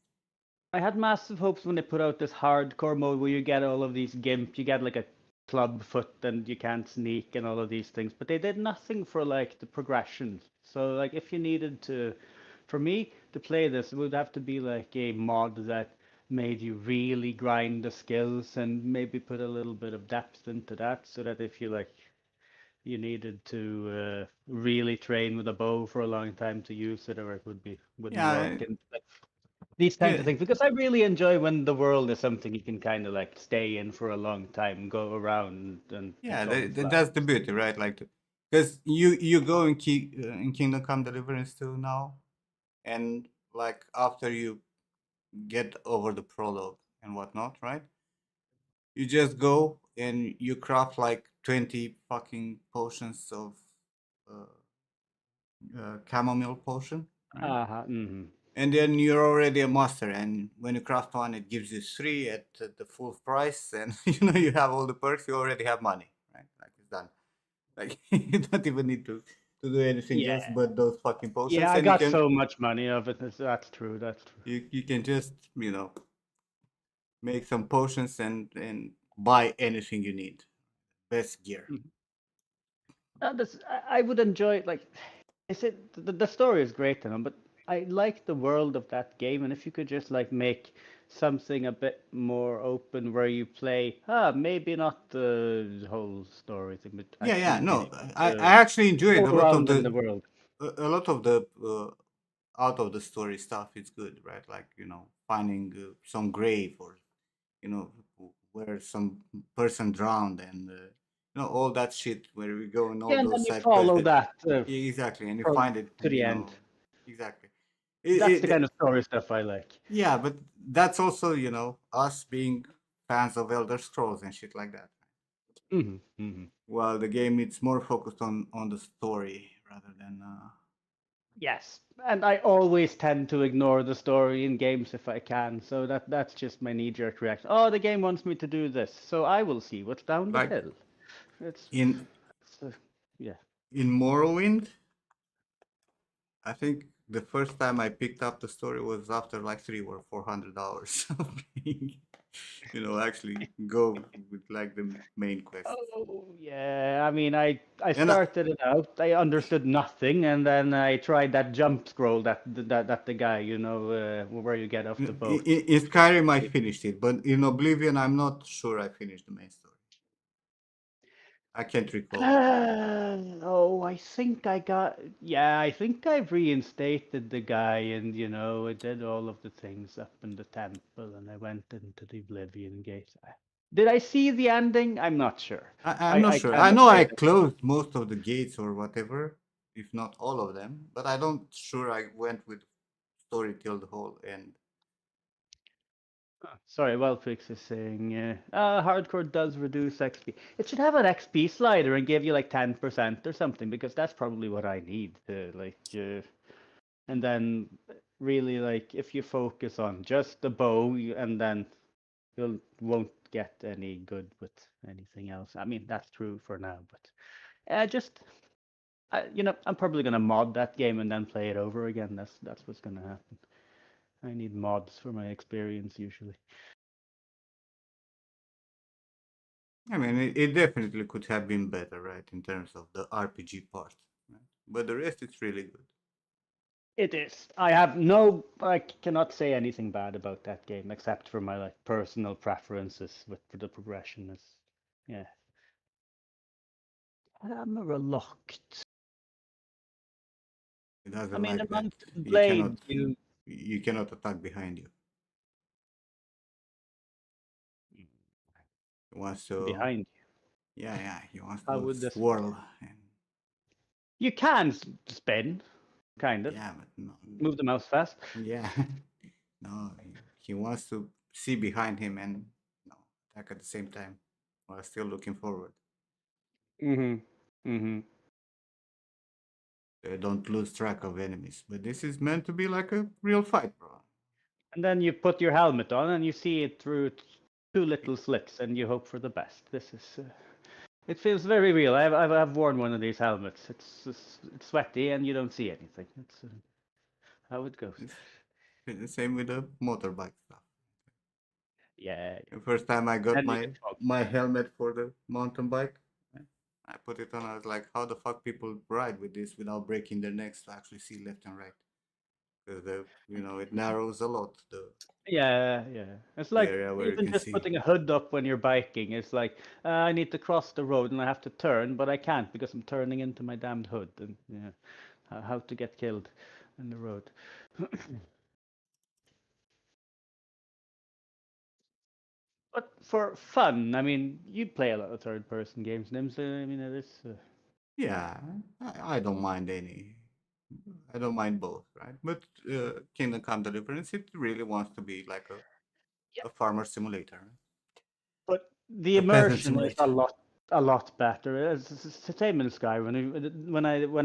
I had massive hopes when they put out this hardcore mode where you get all of these gimp, you get like a club foot and you can't sneak and all of these things, but they did nothing for like the progression. So like if you needed to, for me to play this, it would have to be like a mod that made you really grind the skills and maybe put a little bit of depth into that, so that if you like you needed to really train with a bow for a long time to use it, or it wouldn't work. Yeah, And like, these kinds yeah, of things, because I really enjoy when the world is something you can kind of like stay in for a long time, go around and yeah. pick all the That's the flowers. beauty, right? Like, because you go in Kingdom Come Deliverance too now, and like after you get over the prologue and whatnot, right? You just go and you craft like 20 fucking potions of uh, chamomile potion, right? Uh-huh. Mm-hmm. And then you're already a master. And when you craft one, it gives you three at the full price, and you have all the perks. You already have money, right? Like it's done. Like you don't even need to do anything Yeah. else but those fucking Yeah, potions, I and you got can so much money of it. That's true. That's true. you can just make some potions and buy anything you need. Best gear. Mhm. I would enjoy it. Like, I said, the story is great, but I like the world of that game. And if you could just like make something a bit more open where you play, maybe not the whole story thing, but Yeah, yeah. actually being No, able I to actually enjoyed go a lot of around in the the world. a lot of the out of the story stuff. It's good, right? Like finding some grave or you know where some person drowned and all that shit where we go and all Yeah, and then those you side quests follow that that yeah, exactly, and you from find it, to the end. exactly. That's the kind It of story stuff I like. yeah, but that's also us being fans of Elder Scrolls and shit like that. Hmm. Hmm. While the game it's more focused on the story rather than Yes, and I always tend to ignore the story in games if I can, so that's just my knee-jerk reaction. Oh, the game wants me to do this, so I will see what's down the like hill. It's, in it's yeah. in Morrowind. I think the first time I picked up the story was after like 300 or 400 hours of playing. Actually go with like the main quest. Oh yeah, I mean, I And started it out. I understood nothing, and then I tried that jump scroll that the guy, where you get off the boat. in Skyrim I finished it, but in Oblivion I'm not sure I finished the main story. I can't recall. Oh, I think I got. Yeah, I think I've reinstated the guy, and I did all of the things up in the temple, and I went into the Oblivion Gate. Did I see the ending? I'm not sure. I'm not I sure. kind I of know I played it. closed most of the gates or whatever, if not all of them, but I don't sure I went with story till the whole end. Sorry, Wellfix is saying, hardcore does reduce XP. It should have an XP slider and give you like 10% or something, because that's probably what I need to like. And then really like if you focus on just the bow, and then you won't get any good with anything else. I mean, that's true for now, but just I'm probably gonna mod that game and then play it over again. That's what's gonna happen. I need mods for my experience usually. I mean, it definitely could have been better, right, in terms of the RPG part, right? But the rest, it's really good. It is. I cannot say anything bad about that game except for my like personal preferences with for the progression is, yeah. I'm reluctant. It I doesn't mean, like that. amongst the You blades, cannot, you cannot attack behind you. He wants to, behind you. yeah, yeah. He wants How to would this? swirl, and You can spin, kind of. yeah, but no, Move the mouse fast. yeah, no. He wants to see behind him and no attack at the same time while still looking forward. Mm-hmm. Mm-hmm. Don't lose track of enemies. But this is meant to be like a real fight, bro. And then you put your helmet on and you see it through two little slits, and you hope for the best. This is. It feels very real. I've worn one of these helmets. It's sweaty, and you don't see anything. It's how it goes. It's the same with the motorbike stuff. Yeah. The first time I got And you get fog. my helmet for the mountain bike, I put it on. I was like, how the fuck people ride with this without breaking their necks to actually see left and right? Because it narrows a lot Yeah. It's the like area where you even can just see. putting a hood up when you're biking. It's like I need to cross the road and I have to turn, but I can't because I'm turning into my damned hood. And yeah, how to get killed in the road. But for fun, I mean, you play a lot of third-person games, Nims. I mean, it is. Yeah, I don't mind any. I don't mind both, right? But Kingdom Come Deliverance, it really wants to be like a farmer simulator, But the a peasant immersion is simulator. a lot better. It's the same in Sky when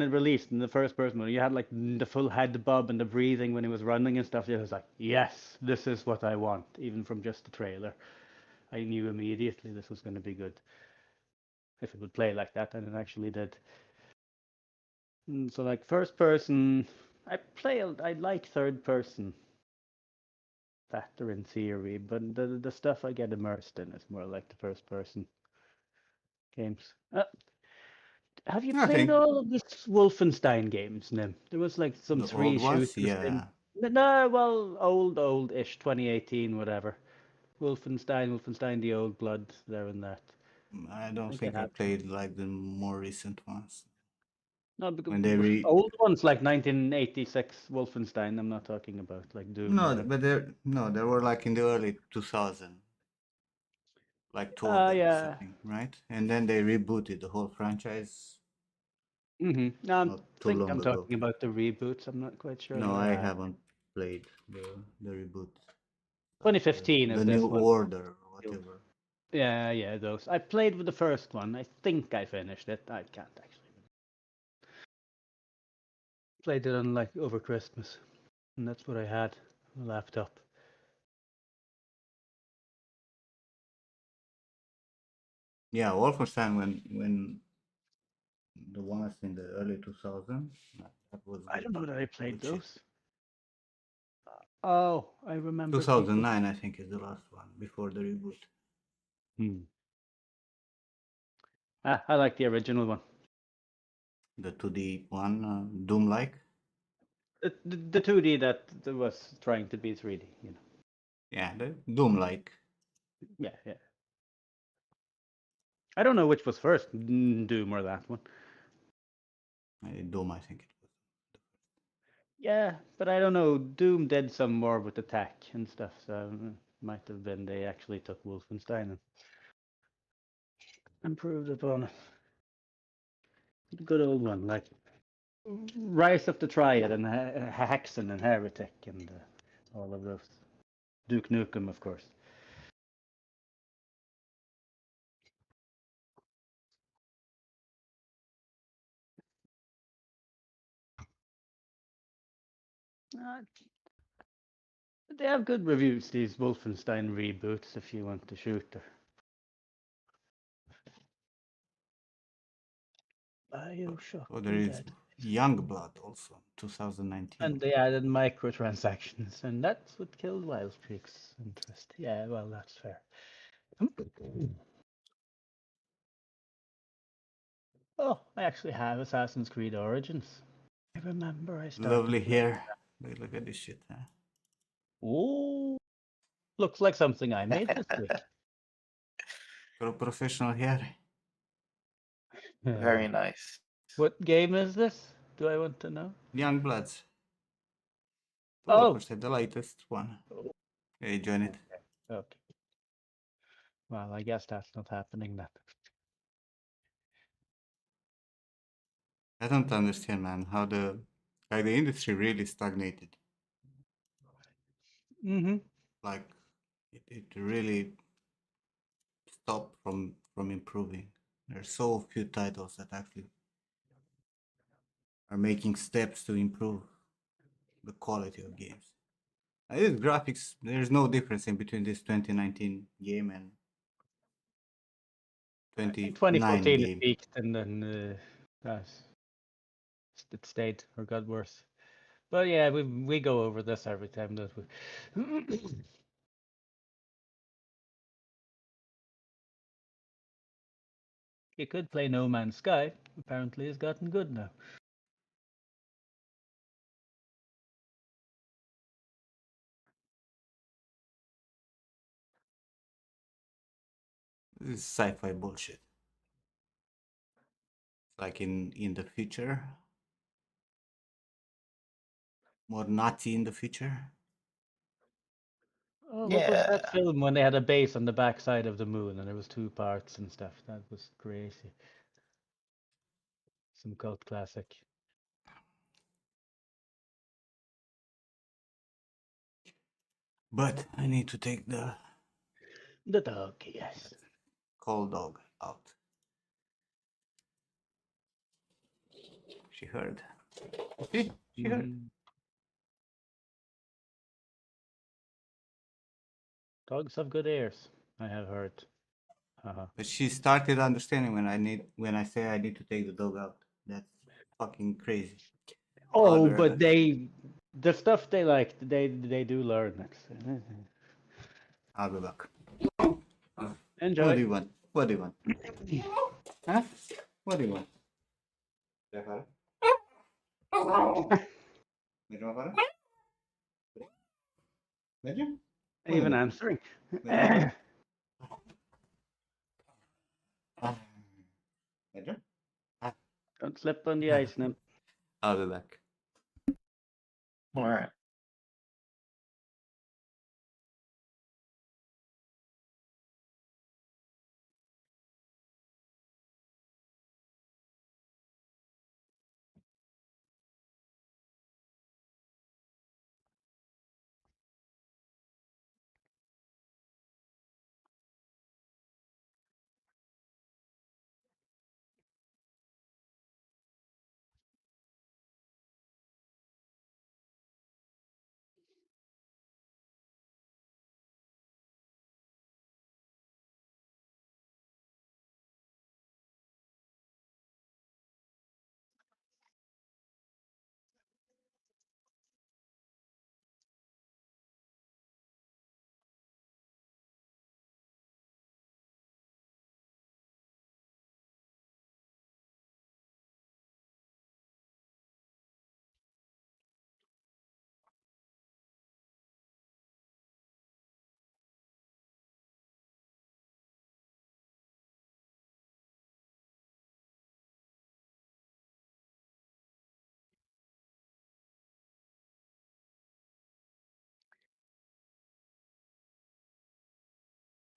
it released in the first person mode, you had like the full head bob and the breathing when he was running and stuff. It was like, yes, this is what I want, even from just the trailer. I knew immediately this was going to be good if it would play like that, and it actually did. So like first person, I like third person better in theory, but the stuff I get immersed in is more like the first person games. Have you I played think all of these Wolfenstein games, Nim? There was like some the old three ones, shooters in. yeah. No, well, old-ish, 2018, whatever. Wolfenstein, the Old Blood, there and that. I I don't think I think I have. played like the more recent ones. No, because When they old ones like 1986 Wolfenstein. I'm not talking about like Doom or no, whatever. but there were like in the early 2000, like two of them or Yeah. something, right? And then they rebooted the whole franchise No, I not too think long I'm ago. talking about the reboots. I'm not quite sure No, that I I have. haven't played the reboot, like 2015 is the New this one. Order or whatever. Yeah, those. I played with the first one. I think I finished it. I can't actually. Played it on like over Christmas, and that's what I had. A laptop. Yeah, Wolfenstein when the ones in the early 2000s, that was I good, don't know that I played good shit. those. Oh, I remember people. 2009, I think, is the last one before the reboot. Hmm. I like the original one. The 2D one, Doom-like. The 2D that was trying to be 3D. Yeah, the Doom-like. Yeah. I don't know which was first, Doom or that one. Doom, I think it was. Yeah, but I don't know. Doom did some more with the tech and stuff, so might have been they actually took Wolfenstein and improved upon it. Good old one, like Rise of the Triad and Hexen and Heretic and all of those. Duke Nukem, of course. Uh, they have good reviews, these Wolfenstein reboots, if you want to shoot. Bioshock Oh, there and is Dead. Youngblood also, 2019. And they added microtransactions, and that's what killed Wild Streak's interest. Yeah, well, that's fair. Oh, I actually have Assassin's Creed Origins. I remember I started Lovely playing. hair. Look at this shit, huh? Oh, looks like something I made this week. Got a professional hair. Very nice. What game is this? Do I want to know? Youngbloods. Oh, Developers said the latest one. Hey, join it. okay. Well, I guess that's not happening then. I don't understand, man, how the industry really stagnated. Mm-hmm. Like it really stopped from improving. There's so few titles that actually are making steps to improve the quality of games. This graphics, there's no difference in between this 2019 game and I think 29 2014 it game. peaked, and then it stayed or got worse. But yeah, we go over this every time that we. You could play No Man's Sky. Apparently, it's gotten good now. This is sci-fi bullshit. Like in the future, more Nazi in the future. Oh, what was that Yeah. film when they had a base on the backside of the moon and there was two parts and stuff? That was crazy. Some cult classic. But I need to take the The dog, yes. cold dog out. She heard. See? She heard. Mhm. Dogs have good ears, I have heard. But she started understanding when I say I need to take the dog out. That's fucking crazy. I'll Oh, be right but back. the stuff they like, they do learn it. I'll be back. What Enjoy. do you want? What do you want? Huh? What do you want? Medyo mapara? Medyo? What do you Even want? answering. Medyo mapara? Medyo? Don't slip on the ice now. I'll be back. All right.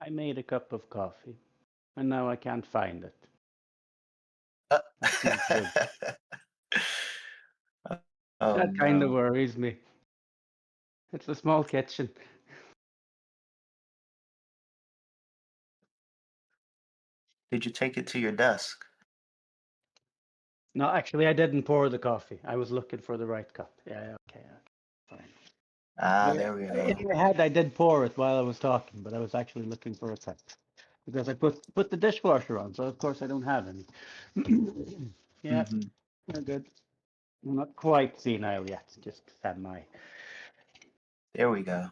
I made a cup of coffee, and now I can't find it. Uh, That's not good. oh That kind of no. worries me. It's a small kitchen. Did you take it to your desk? No, actually, I didn't pour the coffee. I was looking for the right cup. Yeah, okay, fine. Ah, Yeah, there we in go. my head, I did pour it while I was talking, but I was actually looking for a cup because I put the dishwasher on, so of course I don't have any. Yeah, Hmm. we're good. I'm not quite senile yet, just semi. There we go.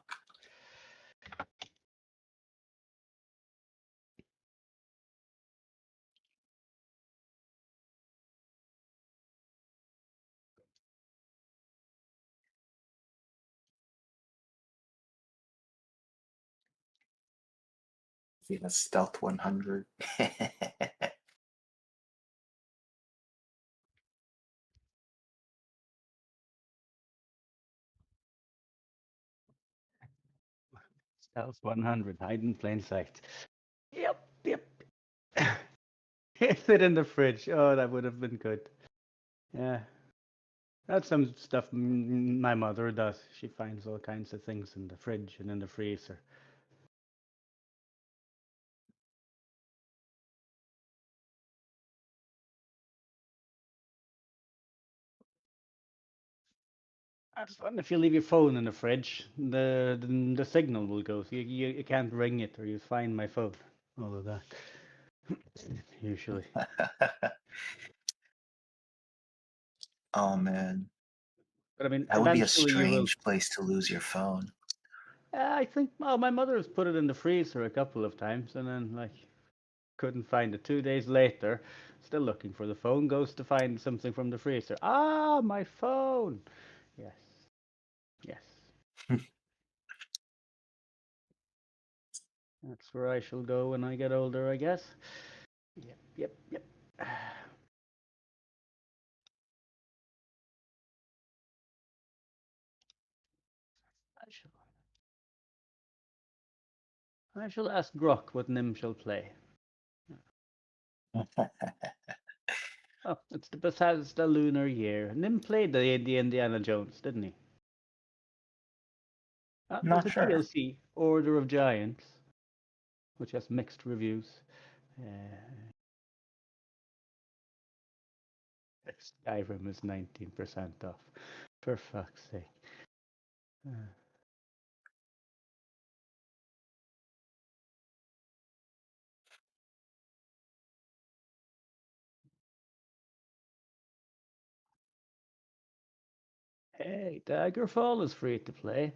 Being a stealth 100. Stealth 100, hide in plain sight. Yep, yep. Is it in the fridge? Oh, that would have been good. Yeah. That's some stuff my mother does. She finds all kinds of things in the fridge and in the freezer. That's fun. If you leave your phone in the fridge, the signal will go. So you can't ring it, or you find my phone. All of that. Usually. Oh man, But I mean, that would be a eventually you will. strange place to lose your phone. I think, well, my mother has put it in the freezer a couple of times, and then like couldn't find it. 2 days later, still looking for the phone. Goes to find something from the freezer. Ah, my phone. Yes, yes. That's where I shall go when I get older, I guess. Yep, yep, yep. I shall. I shall ask Grok what Nim shall play. Oh, it's the Bethesda Lunar Year. Nim played the Indiana Jones, didn't he? There's Not a sure. DLC, Order of Giants, which has mixed reviews. Skyrim is 19% off. For fuck's sake. Uh, hey, Daggerfall is free to play.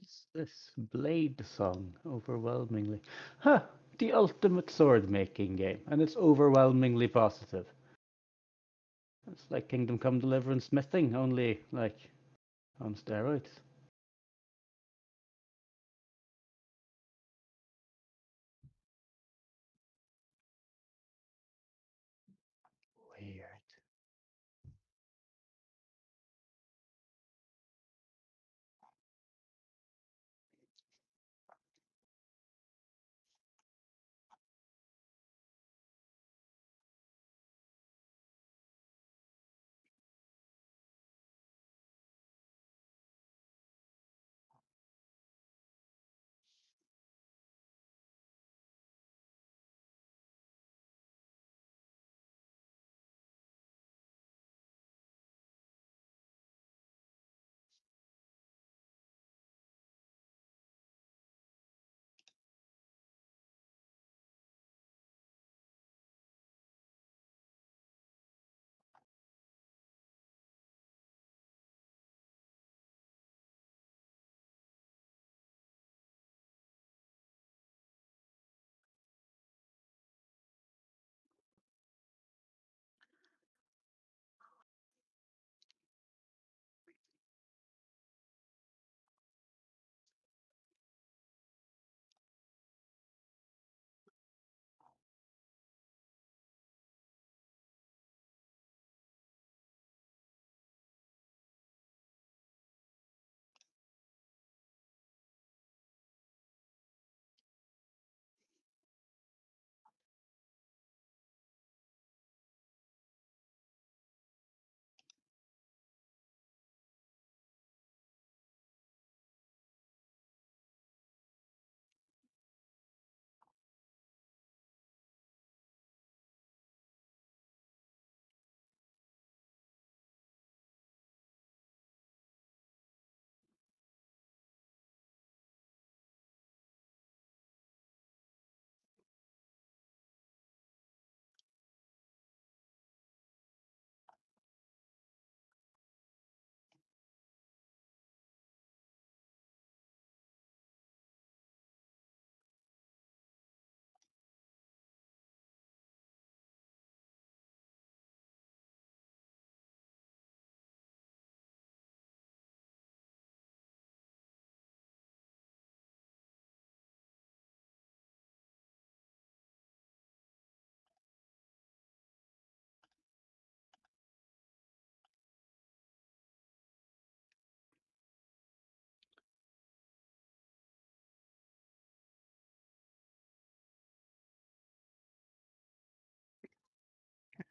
It's this Blade song, overwhelmingly. Huh! The ultimate sword making game, and it's overwhelmingly positive. It's like Kingdom Come Deliverance Smithing, only like on steroids. Weird.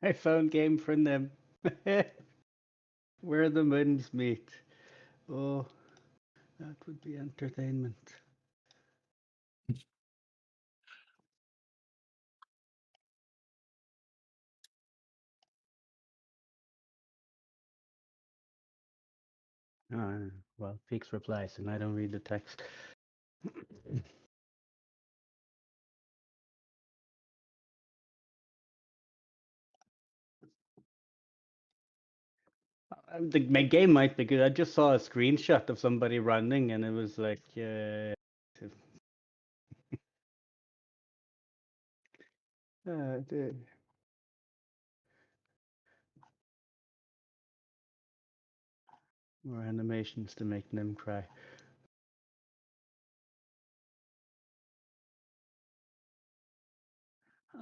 I found game for them. Where the moons meet. Oh, that would be entertainment. Well, Peaks replies, and I don't read the text. My game might be good. I just saw a screenshot of somebody running, and it was like, the more animations to make them cry.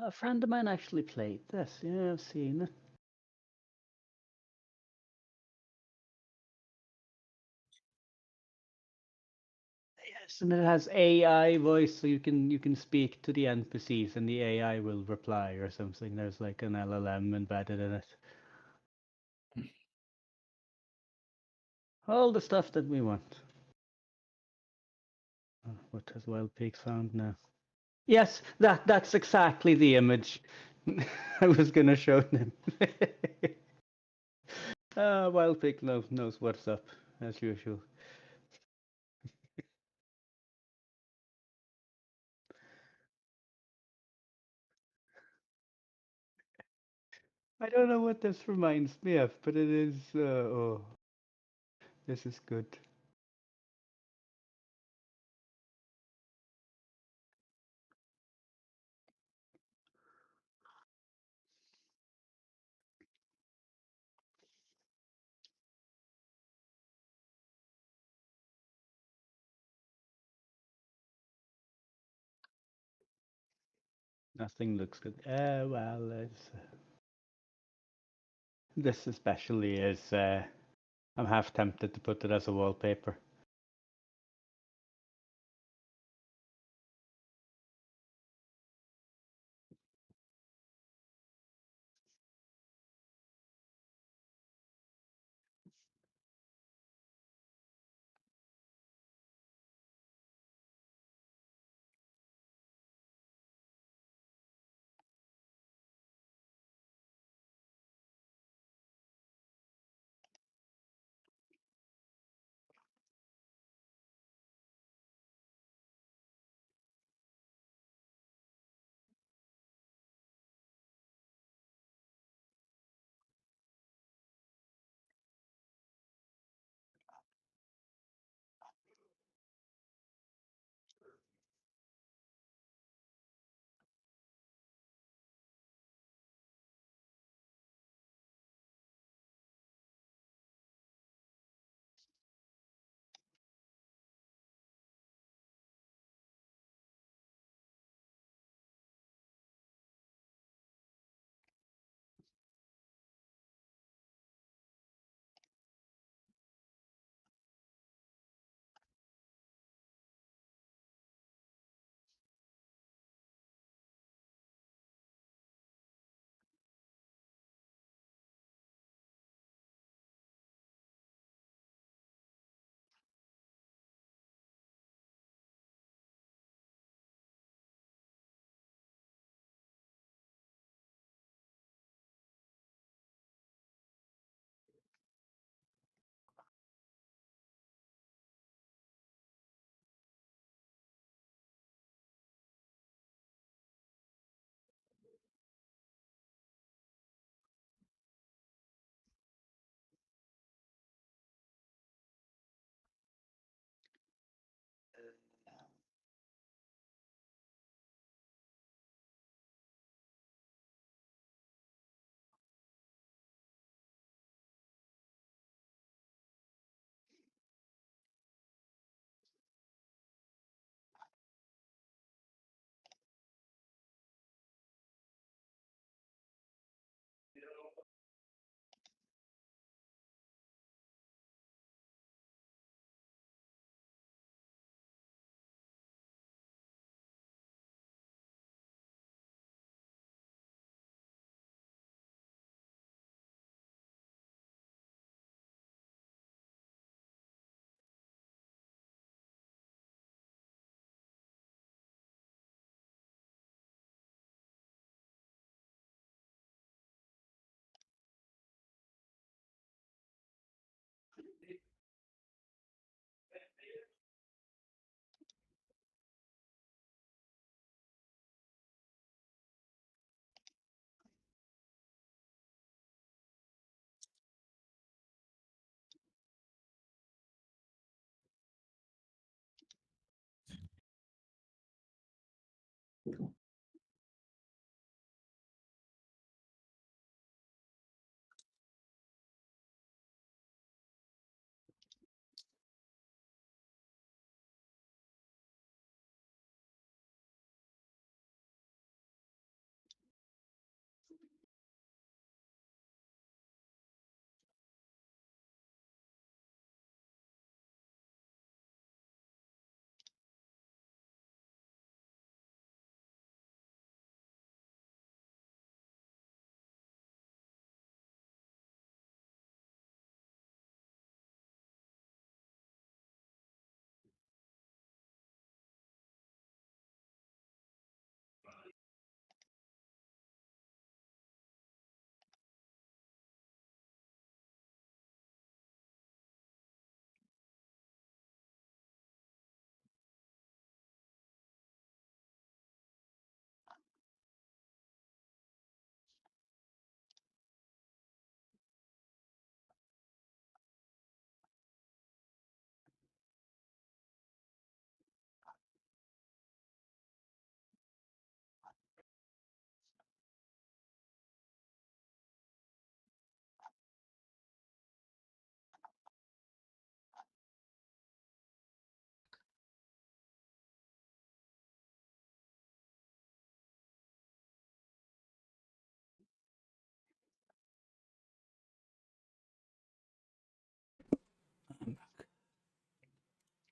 A friend of mine actually played this. Yeah, I've seen it. Yes, and it has AI voice, so you can speak to the NPCs, and the AI will reply or something. There's like an LLM embedded in it. All the stuff that we want. What has Wild Peaks found now? Yes, that's exactly the image I was gonna show them. Wild Pig knows what's up, as usual. I don't know what this reminds me of, but it is, oh, this is good. Nothing looks good. Well, this especially is, I'm half tempted to put it as a wallpaper.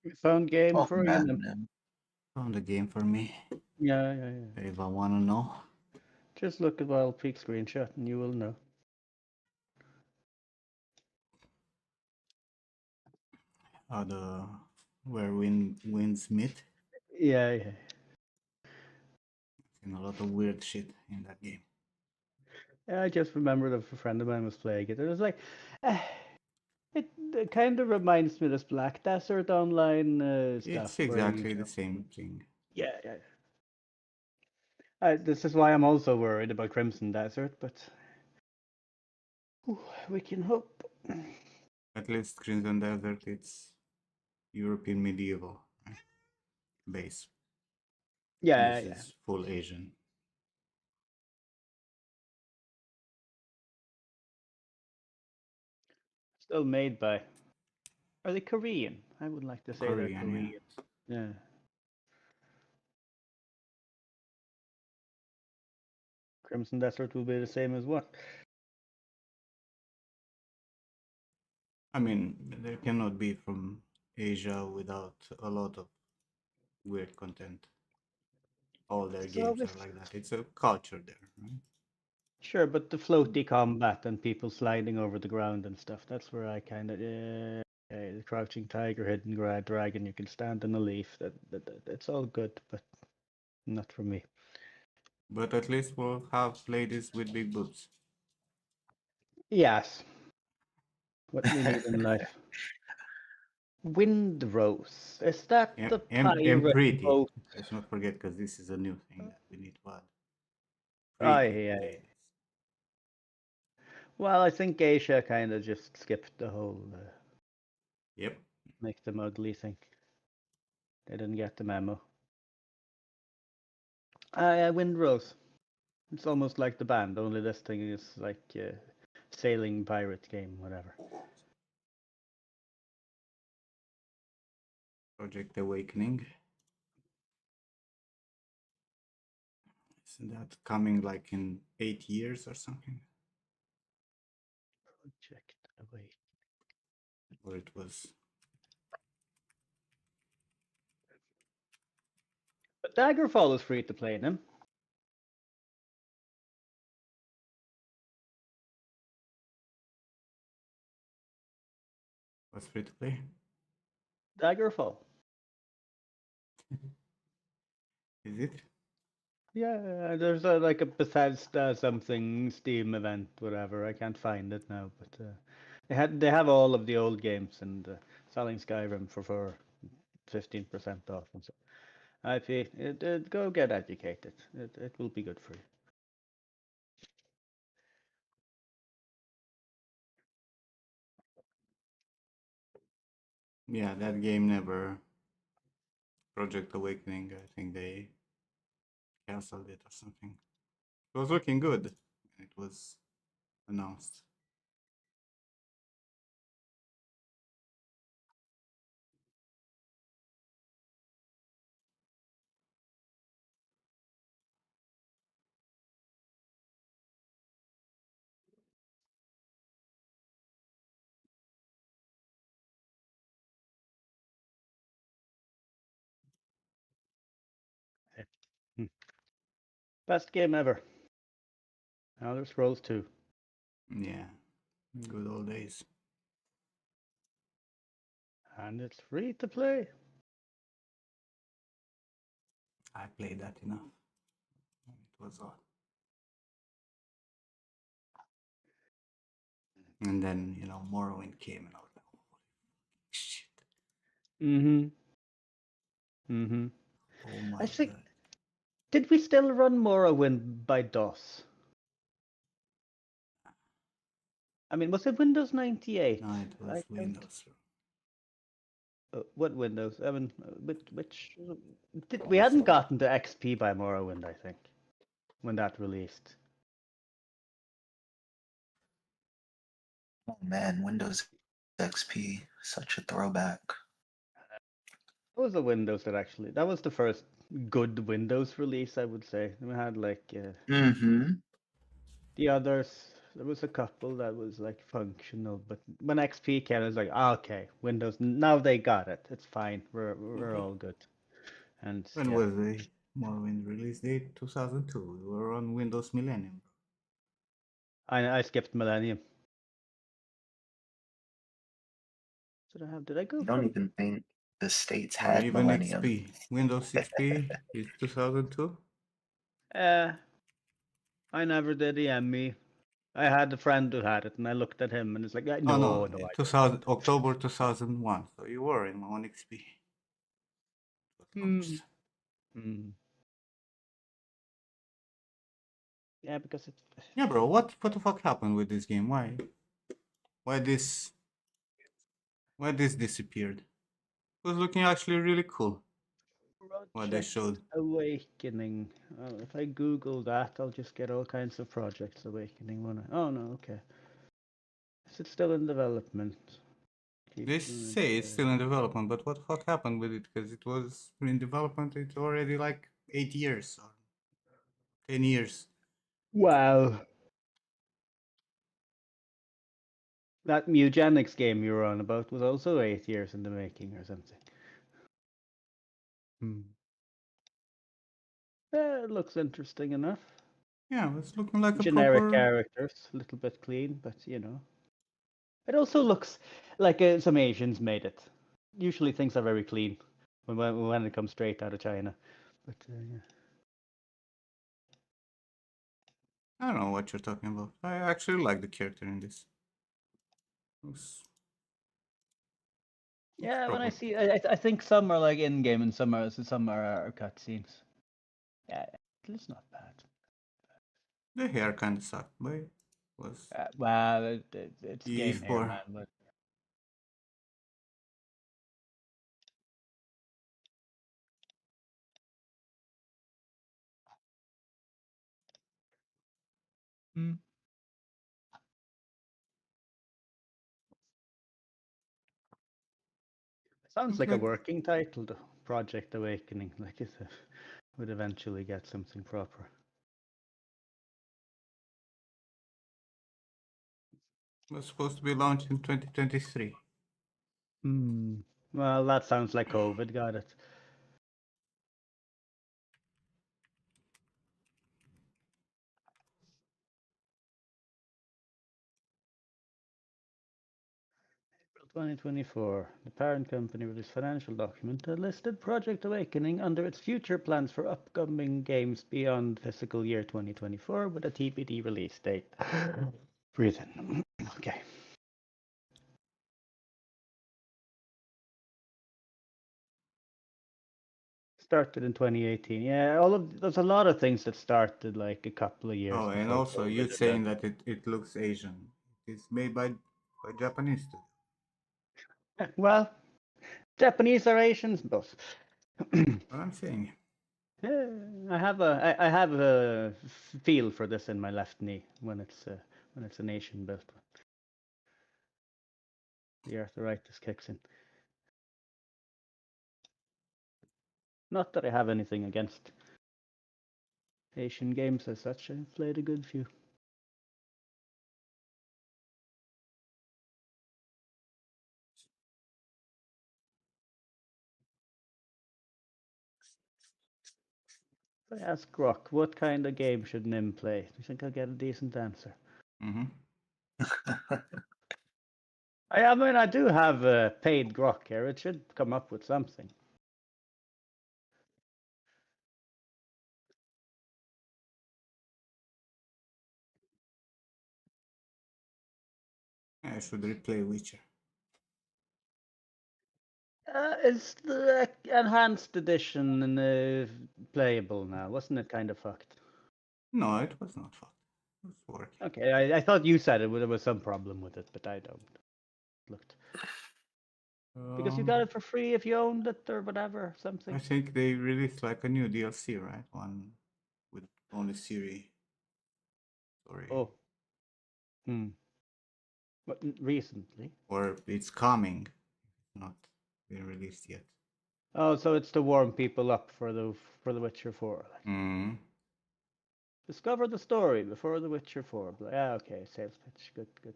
We found game Oh for you. man. Found a game for me. Yeah. If I wanna know. Just look at Wild Peak screenshot and you will know. The where winds meet. Yeah. Seen a lot of weird shit in that game. Yeah, I just remembered a friend of mine was playing it. It was like, eh, it kind of reminds me of this Black Desert Online stuff. It's Where exactly the same thing. yeah. This is why I'm also worried about Crimson Desert, but we can hope. At least Crimson Desert, it's European medieval, right? Base. Yeah. This is full Asian. Still made by. Are they Korean? I would like to say they're Korean, Korean. Yeah. Crimson Desert will be the same as what? I mean, there cannot be from Asia without a lot of weird content. All their It's games always are like that. It's a culture there, right? sure, but the floaty combat and people sliding over the ground and stuff, that's where I kind of, the crouching tiger, hidden dragon, you can stand on a leaf. It's all good, but not for me. But at least we'll have ladies with big boobs. Yes, what we need in life. Windrose. Is that the And pirate pretty. boat? Let's not forget, because this is a new thing that we need to add. Pretty Yeah. ladies. Well, I think Asia kind of just skipped the whole Yep. make them ugly thing. They didn't get the memo. Windrose. It's almost like the band, only this thing is like sailing pirate game, whatever. Project Awakening. Isn't that coming like in 8 years or something? Project Awake. Or it was. But Daggerfall is free to play now. Was free to play? Daggerfall. Is it? Yeah, there's like a Bethesda something Steam event, whatever. I can't find it now, but they have all of the old games and selling Skyrim for 15% off and so. I feel go get educated. It will be good for you. Yeah, that game never. Project Awakening, I think they cancelled it or something. It was looking good. It was announced. Hmm. Best game ever. Elder Scrolls 2. Yeah, good old days. And it's free to play. I played that enough. It was odd. And then, Morrowind came and I was like, holy shit. Mm-hmm. Oh my I think god. did we still run Morrowind by DOS? I mean, was it Windows 98? No, it was Windows. What Windows? I mean, which we hadn't gotten to XP by Morrowind, I think, when that released. Oh man, Windows XP, such a throwback. It was the Windows that was the first good Windows release, I would say. We had like Mm-hmm. the others. There was a couple that was like functional, but when XP came, I was like, ah, okay, Windows. Now they got it. It's fine. We're all good. And When yeah, was the Morrowind release date? 2002. We were on Windows Millennium. I skipped Millennium. Did I go I don't from? even think the States Or had even Millennium. XP. Windows XP is 2002. I never did EME. I had a friend who had it, and I looked at him, and it's like, Oh no, no, no, I 2000 October 2001. So you were in on XP. don't. Hmm. Yeah, because it's Yeah, bro. What the fuck happened with this game? Why this why this disappeared? It was looking actually really cool. What they Project showed. Awakening. If I Google that, I'll just get all kinds of Projects Awakening. Oh no, okay. Is it still in development? Keep They say it's still in development, but what the fuck happened with it? Because it was in development. It's already like 8 years or 10 years. Wow. That Mugenics game you were on about was also 8 years in the making or something. It looks interesting enough. Yeah, it's looking like a Generic proper. characters, a little bit clean, but you know. It also looks like some Asians made it. Usually things are very clean when it comes straight out of China. But yeah. I don't know what you're talking about. I actually like the character in this. Looks Yeah, when I proper. see, I think some are like in game and some are cutscenes. Yeah, it's not bad. The hair kind of sucked, but it was Well, it's game hair, E4. man. But sounds Looks like a like working title, though. Project Awakening. Like it would eventually get something proper. it was supposed to be launched in 2023. Well, that sounds like COVID. Got it. April 2024, the parent company released financial document that listed Project Awakening under its future plans for upcoming games beyond fiscal year 2024 with a TBD release date. Breathe in. Okay. Started in 2018. Yeah, there's a lot of things that started like a couple of years Oh, and before also you COVID, and saying that it looks Asian. It's made by Japanese studio. then well, Japanese or Asians, both. What I'm saying. Yeah, I have a feel for this in my left knee when it's a nation built. The arthritis kicks in. Not that I have anything against Asian games as such. I've played a good few. If I ask Grok, what kind of game should Nim play? Do you think I'll get a decent answer? Mm-hmm. I mean, I do have a paid Grok here. It should come up with something. I should replay Witcher. Is the enhanced edition playable now? Wasn't it kind of fucked? No, it was not fucked. It was working. Okay, I thought you said there was some problem with it, but I don't. Looked. Because you got it for free if you owned it or whatever, something. I think they released like a new DLC, right? One with only Siri. Sorry. Oh. But recently. Or it's coming. Not been released yet. Oh, so it's to warm people up for the Witcher 4. Mm. Discover the story before The Witcher 4. Yeah, okay, sales pitch. Good, good.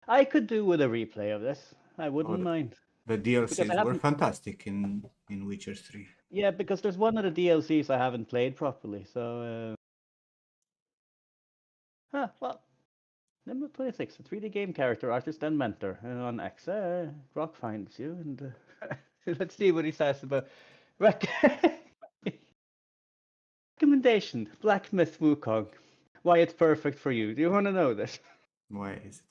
I could do with a replay of this. I Oh, wouldn't mind. the Because I DLCs were haven't. fantastic in Witcher 3. Yeah, because there's one of the DLCs I haven't played properly. So, well, number 26, a 3D game character, artist, and mentor. On X, Rock finds you, and let's see what he says about recommendation. Black Myth Wukong. Why it's perfect for you. Do you want to know this? Why is it?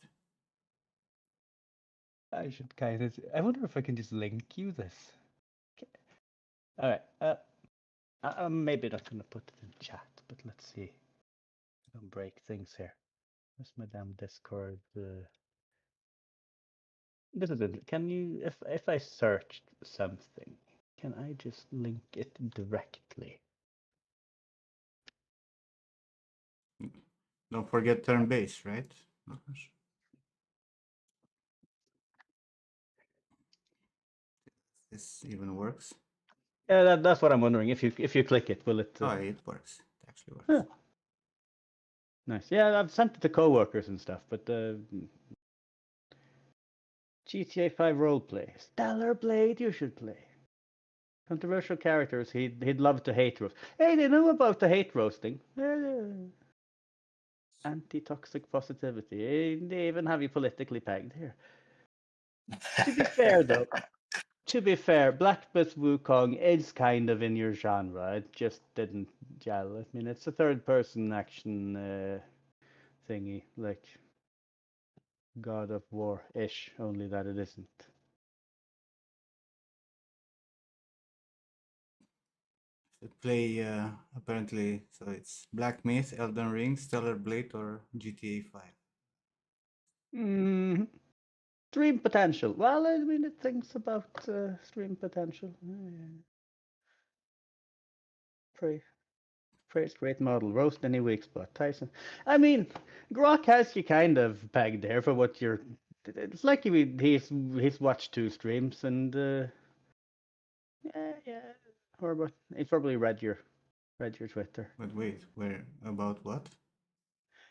I should kind of. I wonder if I can just link you this. Okay. All right. I'm maybe not going to put it in chat, but let's see. Don't break things here. Where's my damn Discord? This is it. Can you, if I searched something, can I just link it directly? Don't forget turn-based, right? This even works. Yeah, that's what I'm wondering. If you click it, will it? Oh, it works. It actually works. Huh. Nice. Yeah, I've sent it to coworkers and stuff, but GTA 5 roleplay. Stellar Blade, you should play. Controversial characters he'd love to hate roast. Hey, they know about the hate roasting. Anti-toxic positivity. They even have you politically pegged here. To be fair, though, Black Myth Wukong is kind of in your genre. It just didn't gel. I mean, it's a third-person action thingy, like God of War-ish, only that it isn't. Play apparently, so it's Black Myth, Elden Ring, Stellar Blade, or GTA 5. Stream potential. Well, I mean, it thinks about stream potential. Praise great model. Roast any weak spot. Tyson. I mean, Grok has you kind of pegged there for what you're. It's like he's watched 2 streams and yeah. Or what? He's probably read your Twitter. But wait, where about what?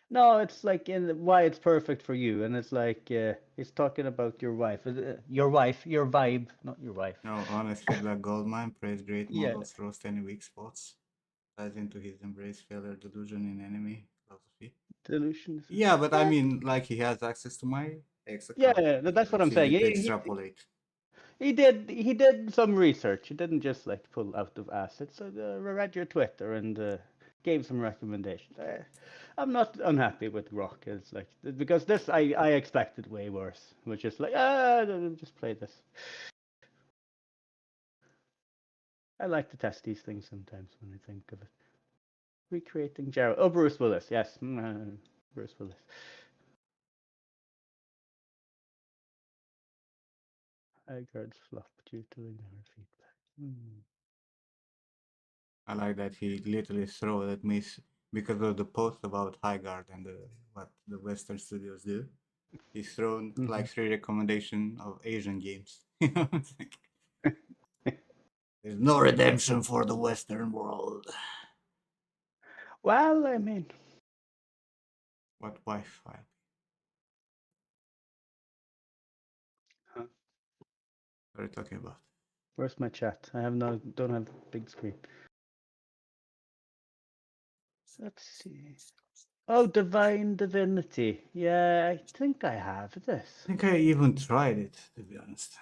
No, it's like in why it's perfect for you, and it's like he's talking about your wife. Your wife, your vibe, not your wife. No, honestly, Black Goldmine praise great Yeah. models, roast any weak spots. Ties into his embrace failure delusion in enemy philosophy. Delusions. Yeah, but I mean, like he has access to my X Yeah, account. that's what I'm It's saying. easy to extrapolate. He did some research. He didn't just like pull out of assets. So read your Twitter and gave some recommendations. I'm not unhappy with Rock. It's like because this I expected way worse. Which is like just play this. I like to test these things sometimes when I think of it. Recreating Gerald. Oh, Bruce Willis. Yes, Bruce Willis. Highguard's flop due to ignored feedback. I like that he literally threw at me because of the post about Highguard and what the Western studios do. He's thrown like 3 recommendations of Asian games. There's no redemption for the Western world. Well, I mean, What Wi-Fi? Huh? What are you talking about? Where's my chat? I don't have big screen. Let's see. Oh, Divine Divinity. Yeah, I think I have this. I think I even tried it, to be honest.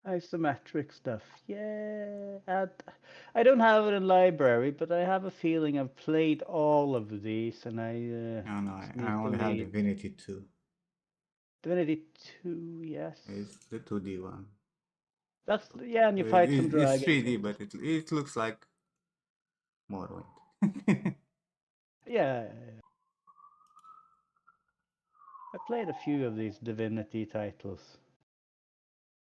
Isometric stuff. Yeah. I don't have it in library, but I have a feeling I've played all of these, and I No, I only have Divinity 2. Divinity 2, yes. It's the 2D one. That's yeah, and you fight some dragons. It's 3D, but it looks like Morrowind. Yeah. I played a few of these Divinity titles,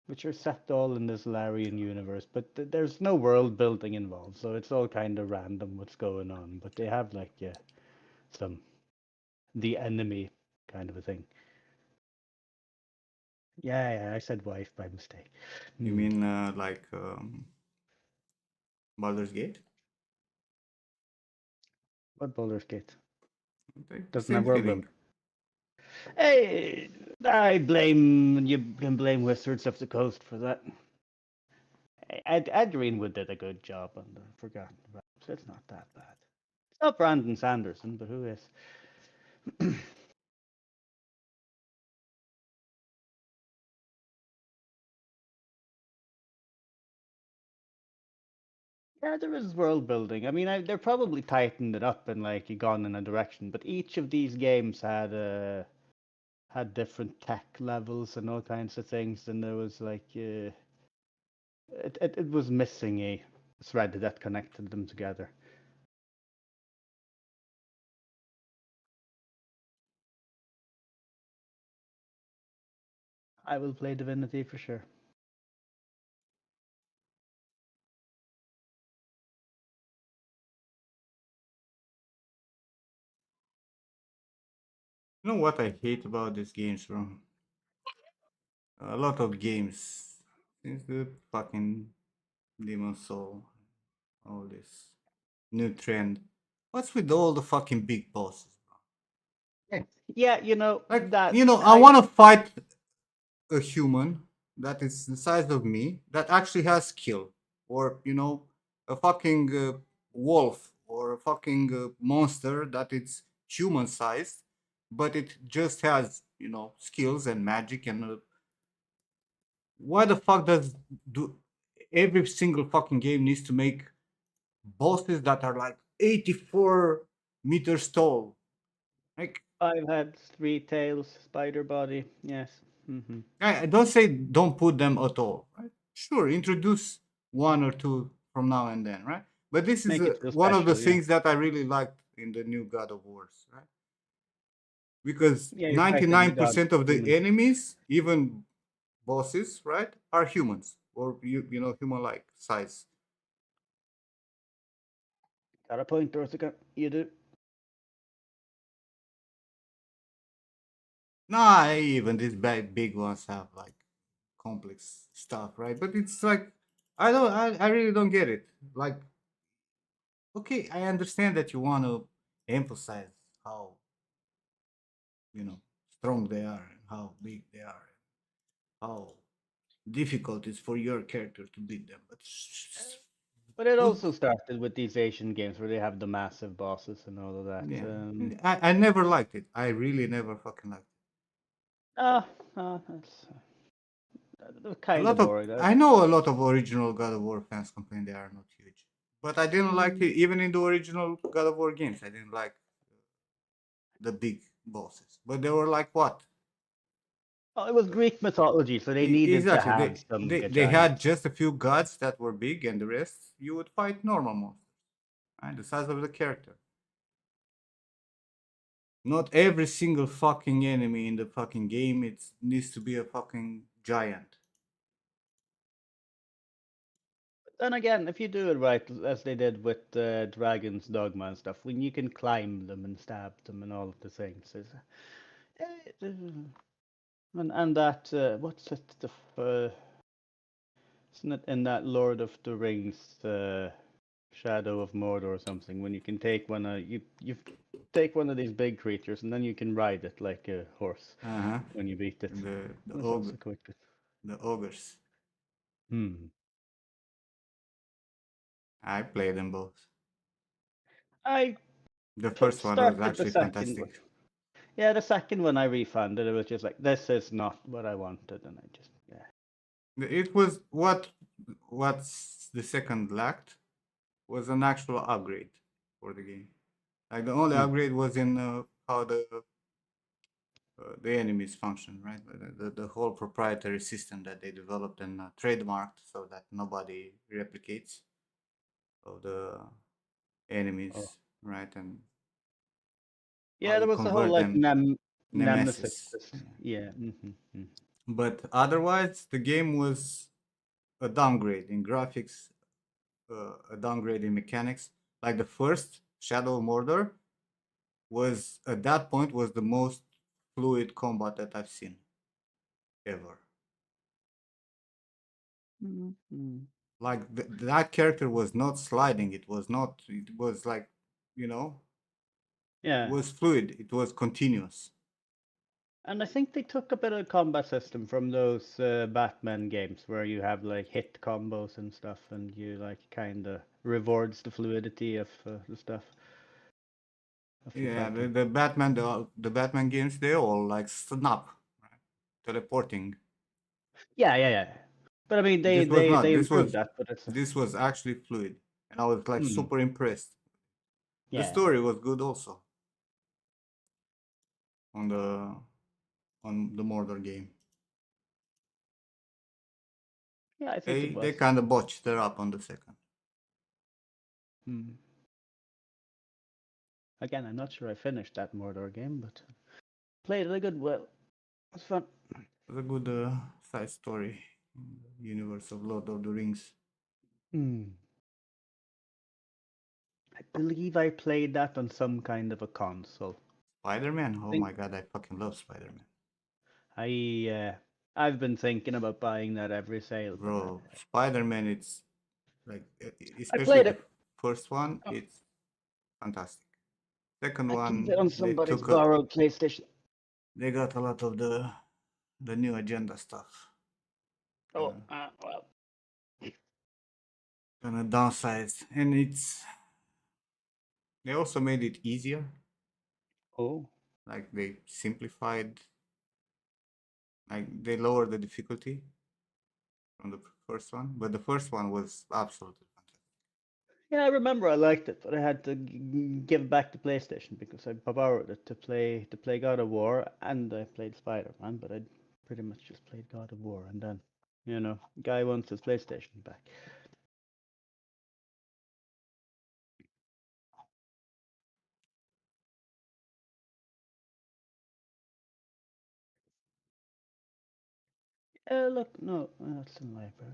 which are set all in this Larian universe, but there's no world building involved, so it's all kind of random what's going on. But they have like some the enemy kind of a thing. Yeah, I said wife by mistake. You mean like Baldur's Gate? What Baldur's Gate? Doesn't Same have world feeling. building. Hey, you can blame Wizards of the Coast for that. Ed Greenwood did a good job on the Forgotten Realms. It's not that bad. It's not Brandon Sanderson, but who is? Yeah, there is world building. I mean, they're probably tightened it up and like gone in a direction, but each of these games had different tech levels and all kinds of things, and there was like it was missing a thread that connected them together. I will play Divinity for sure. You know what I hate about these games, bro? A lot of games since the fucking Demon Soul, all this new trend. What's with all the fucking big bosses? Yeah, Like, that I I want to fight a human that is the size of me that actually has skill, or a fucking wolf or a fucking monster that it's human sized, but it just has skills and magic and why the fuck does do every single fucking game needs to make bosses that are like 84 meters tall? Like, I've had three tails, spider body. Yes. I don't say don't put them at all, right? Sure, introduce one or two from now and then, right? But this is Make it feel one of the special. Yeah. things that I really liked in the new God of Wars, right? Because Yeah, you're fighting the gods 99% of the humans. enemies, even bosses, right, are humans or human-like size. Got a point, Dorothy. You do. Nah, even these big ones have like complex stuff, right? But it's like I really don't get it. Like, okay, I understand that you want to emphasize how strong they are and how big they are, and how difficult it's for your character to beat them. But But it put also started with these Asian games where they have the massive bosses and all of that. yeah, I never liked it. I really never fucking liked it. That's A kind of lot of boring. I know a lot of original God of War fans complain they are not huge, but I didn't like Mm. it even in the original God of War games. I didn't like the big bosses, but they were like what? Oh, it was Greek mythology, so they needed to Exactly. have They, some they they had giants. just a few gods that were big, and the rest you would fight normal monsters, right? The size of the character. Not every single fucking enemy in the fucking game it needs to be a fucking giant. Then again, if you do it right, as they did with Dragon's Dogma and stuff, when you can climb them and stab them and all of the things, and that what's it? Isn't it in that Lord of the Rings Shadow of Mordor or something? When you can take you take one of these big creatures and then you can ride it like a horse Uh huh. when you beat it. The That's also ogre, quite good. the ogres. Hmm. I played them both. I The first one was started the actually second one. fantastic. Yeah, the second one I refunded. It was just like this is not what I wanted, and I just yeah. It was what's the second lacked was an actual upgrade for the game. Like the only Hmm. upgrade was in how the enemies function, right? The whole proprietary system that they developed and trademarked so that nobody replicates of the Oh. enemies, right? And how Yeah, you there was a whole convert like them nemesis. nemesis. Yeah. Yeah. But otherwise, the game was a downgrade in graphics, a downgrade in mechanics. Like the first Shadow of Mordor was at that point was the most fluid combat that I've seen ever. Mm-hmm. Like that character was not sliding. It was not. It was like, you know. Yeah. It was fluid. It was continuous. And I think they took a bit of combat system from those Batman games where you have like hit combos and stuff, and you like kind of rewards the fluidity of the stuff of your Yeah, fighting. the Batman games, they all like snap, right? Teleporting. Yeah. But I mean, they This was they not. they improved that, but it's This was actually fluid, and I was like mm, super impressed. The yeah. story was good also on the Mordor game. Yeah, I think it They was. kind of botched it up on the second. Mm. Again, I'm not sure I finished that Mordor game, but played it a good while. It was fun. It was a good side story in the universe of Lord of the Rings. Hmm. I believe I played that on some kind of a console. Spider-Man. I Oh think my god, I fucking love Spider-Man. I've been thinking about buying that every sale, but Bro, Spider-Man, it's like, I especially played the it. first one, it's fantastic. Second I played it one, on somebody's borrowed PlayStation. they got a lot of the new agenda stuff. Oh, well. Kind of downsides, and they also made it easier. Oh, Like they simplified, like they lowered the difficulty from the first one, but the first one was absolutely fantastic. yeah, I remember I liked it, but I had to give back the PlayStation because I borrowed it to play God of War, and I played Spider-Man, but I pretty much just played God of War, and then guy wants his PlayStation back. Look, no, that's in the library.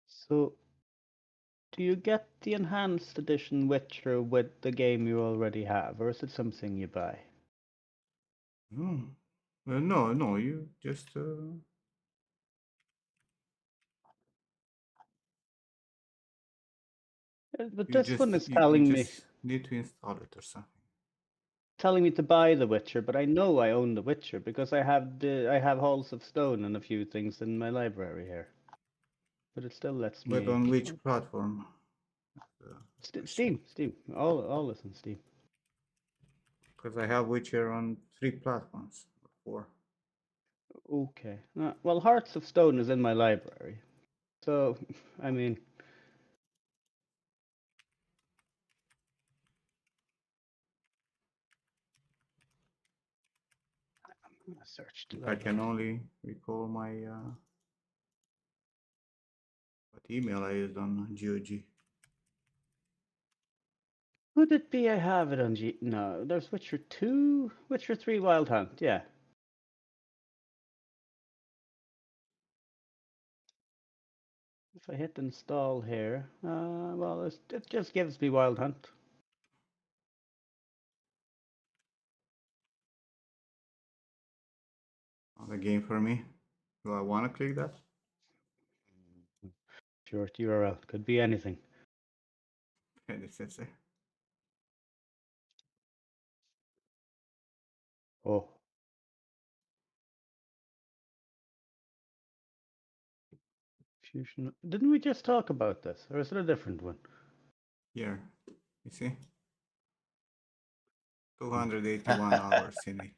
So, do you get the enhanced edition Witcher with the game you already have, or is it something you buy? No, no, you just But this one is you telling me just need to install it or something. to buy The Witcher, but I know I own The Witcher because I have Halls of Stone and a few things in my library here. But it still lets But me on which platform? Steam, all is on Steam. Because I have Witcher on 3 platforms, or 4. Okay. Well, Hearts of Stone is in my library, so I mean, I'm gonna search the If I can library. only recall my what email I used on GOG. Could it be I have it on G? No, there's Witcher 2, Witcher 3 Wild Hunt. Yeah. If I hit install here, well, it just gives me Wild Hunt. Not a game for me. Do I want to click that? Short URL. Could be anything. And it says there. Oh. Fusion. Didn't we just talk about this? Or is it a different one? Here, you see? 281 hours in it.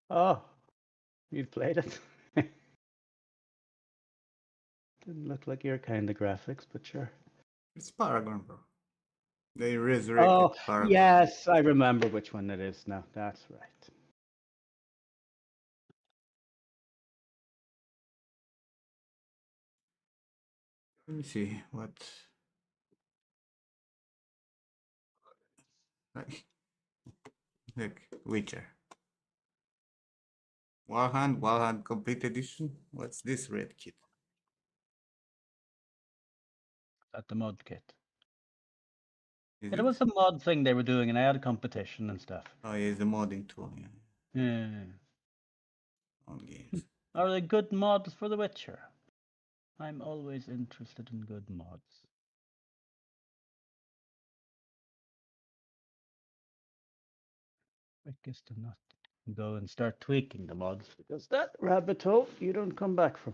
Oh, you've played it. Didn't look like your kind of graphics, but sure. It's Paragon, bro. They resurrected Oh, Paragon. yes, I remember which one it is now. That's right. Let me see what. Like Witcher. Wild Hunt Complete Edition. What's this red kit? At the mod kit. Is Yeah, there it? was a mod thing they were doing, and I had a competition and stuff. Oh, yeah, it's the modding tool. Yeah, Yeah. on games. Are they good mods for The Witcher? I'm always interested in good mods. Quickest to not go and start tweaking the mods, because that rabbit hole you don't come back from.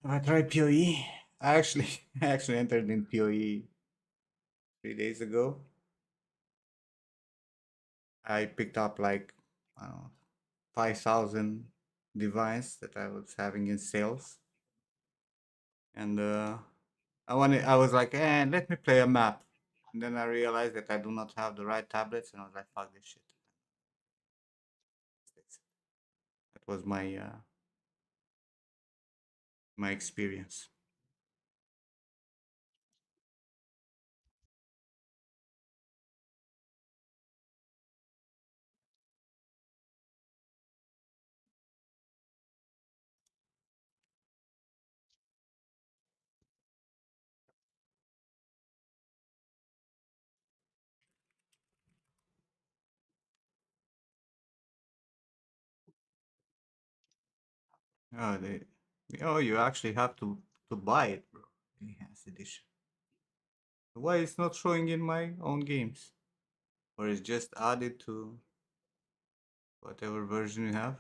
I tried PoE. I actually I actually entered in PoE 3 days ago. I picked up like I don't know 5,000 divines that I was having in sales, and I was like, let me play a map. And then I realized that I do not have the right tablets, and I was like, fuck this shit. That was my experience. Oh, you actually have to buy it, bro. Enhanced edition. Why it's not showing in my own games, or it's just added to whatever version you have?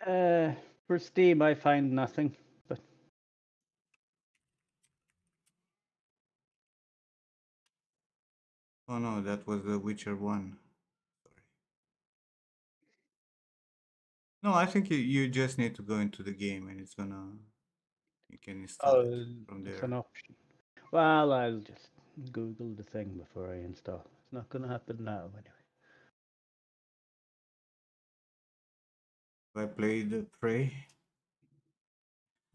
Uh, for Steam, I find nothing. But Oh no, that was the Witcher 1. Sorry. No, I think you just need to go into the game and you can install it from it's there. an option. Well, I'll just Google the thing before I install. It's not going to happen now, anyway. I played Prey.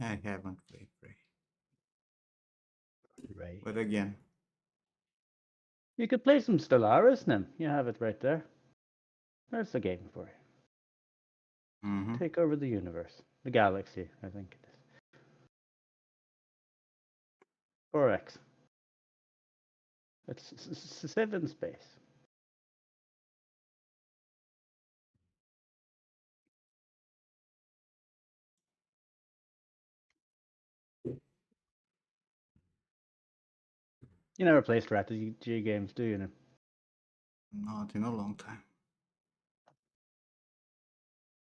I haven't played Prey. Right. But again, You could play some Stellaris, Nim. You have it right there. There's the game for you. mm-hmm. Take over the universe, the galaxy. I think it is. 4X. It's Civ in space. You never play strategy games, do you? Nim? Not in a long time.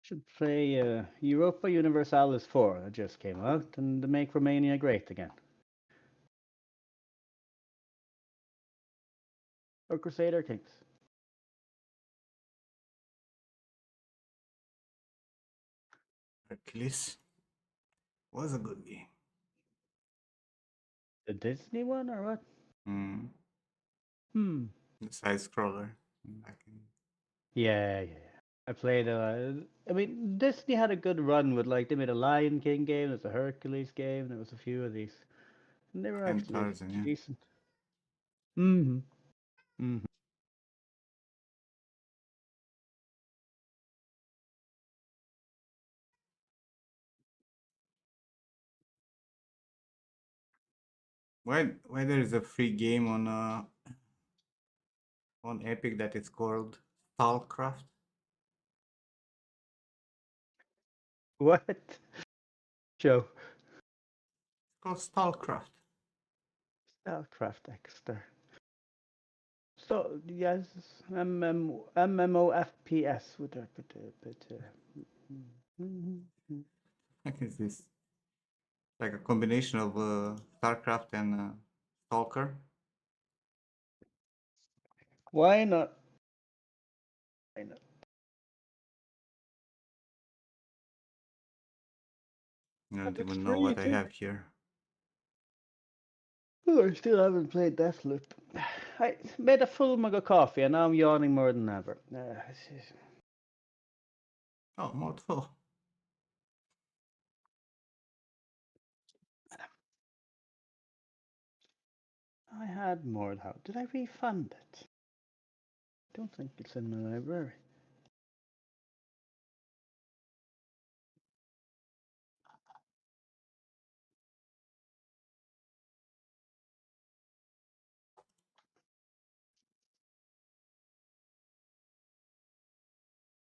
Should play Europa Universalis 4 that just came out and make Romania great again. Or Crusader Kings. Hercules was a good game. The Disney one or what? Mm. Hmm. The side scroller. Back in... Yeah. I played. I mean, Disney had a good run with like they made a Lion King game, there's a Hercules game, there was a few of these, and they were And actually Tarzan, yeah. decent. Mm-hmm. Mm-hmm. Why there is a free game on Epic that is called Stalcraft? What? Joe. It's called Stalcraft. Starcraft Extra. So yes, MMOFPS with a What is this? Like a combination of StarCraft and Stalker. Why not? Why not? I don't It's even know free what I too. have here. Oh, I still haven't played Deathloop. I made a full mug of coffee and now I'm yawning more than ever. Oh, Mod 4. I had more. How did I refund it? I don't think it's in the library.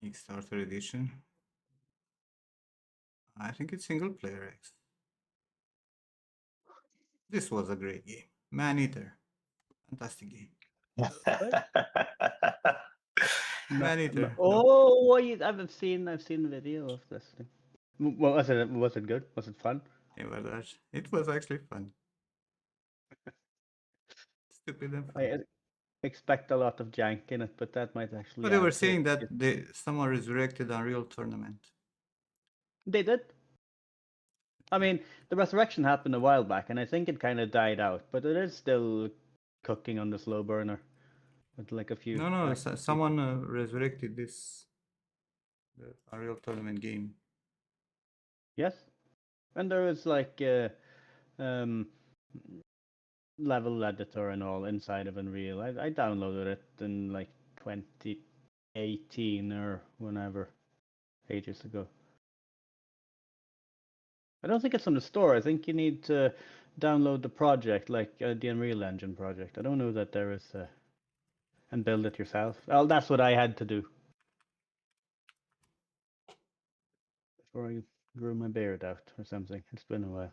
Kickstarter edition. I think it's single player X. This was a great game. Man Eater. Fantastic game. Man Eater. Oh, I've seen video of this thing. What was it? Was it good? Was it fun? It was actually fun. Stupid and fun. I expect a lot of jank in it, but that might actually. But they were add to saying it. that someone resurrected Unreal Tournament. They did. I mean, the resurrection happened a while back, and I think it kind of died out, but it is still cooking on the slow burner with like a few. No, active someone resurrected this the Unreal Tournament game. Yes, and there is like um, level editor and all inside of Unreal. I downloaded it in like 2018 or whenever, ages ago. I don't think it's on the store. I think you need to download the project, like the Unreal Engine project. I don't know that there is and build it yourself. Well, that's what I had to do before I grew my beard out or something. It's been a while.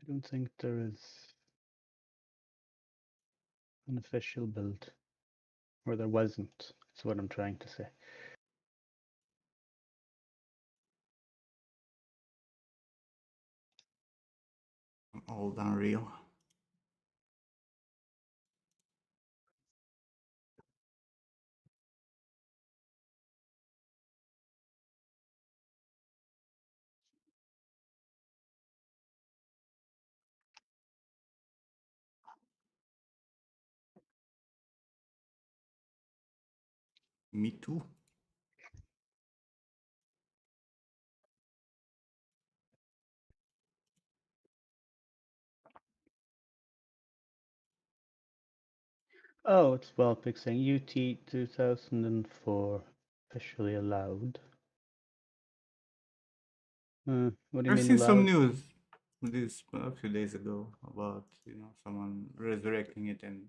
I don't think there is an official build, or there wasn't. That's what I'm trying to say. Old Unreal. Me too. Oh, it's Wellpick saying UT 2004 officially allowed. What do you I've mean seen some allowed? news this a few days ago about someone resurrecting it and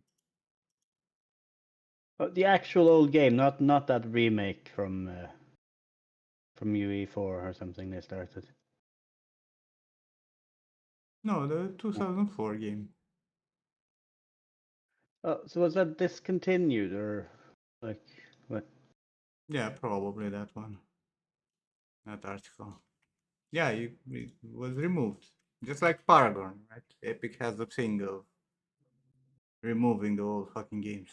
Oh, the actual old game, not that remake from UE4 or something they started. no, the 2004 game. Oh, so was that discontinued or like what? Yeah, probably that one. That article. Yeah, it was removed. Just like Paragon, right? Epic has the thing of removing the old fucking games.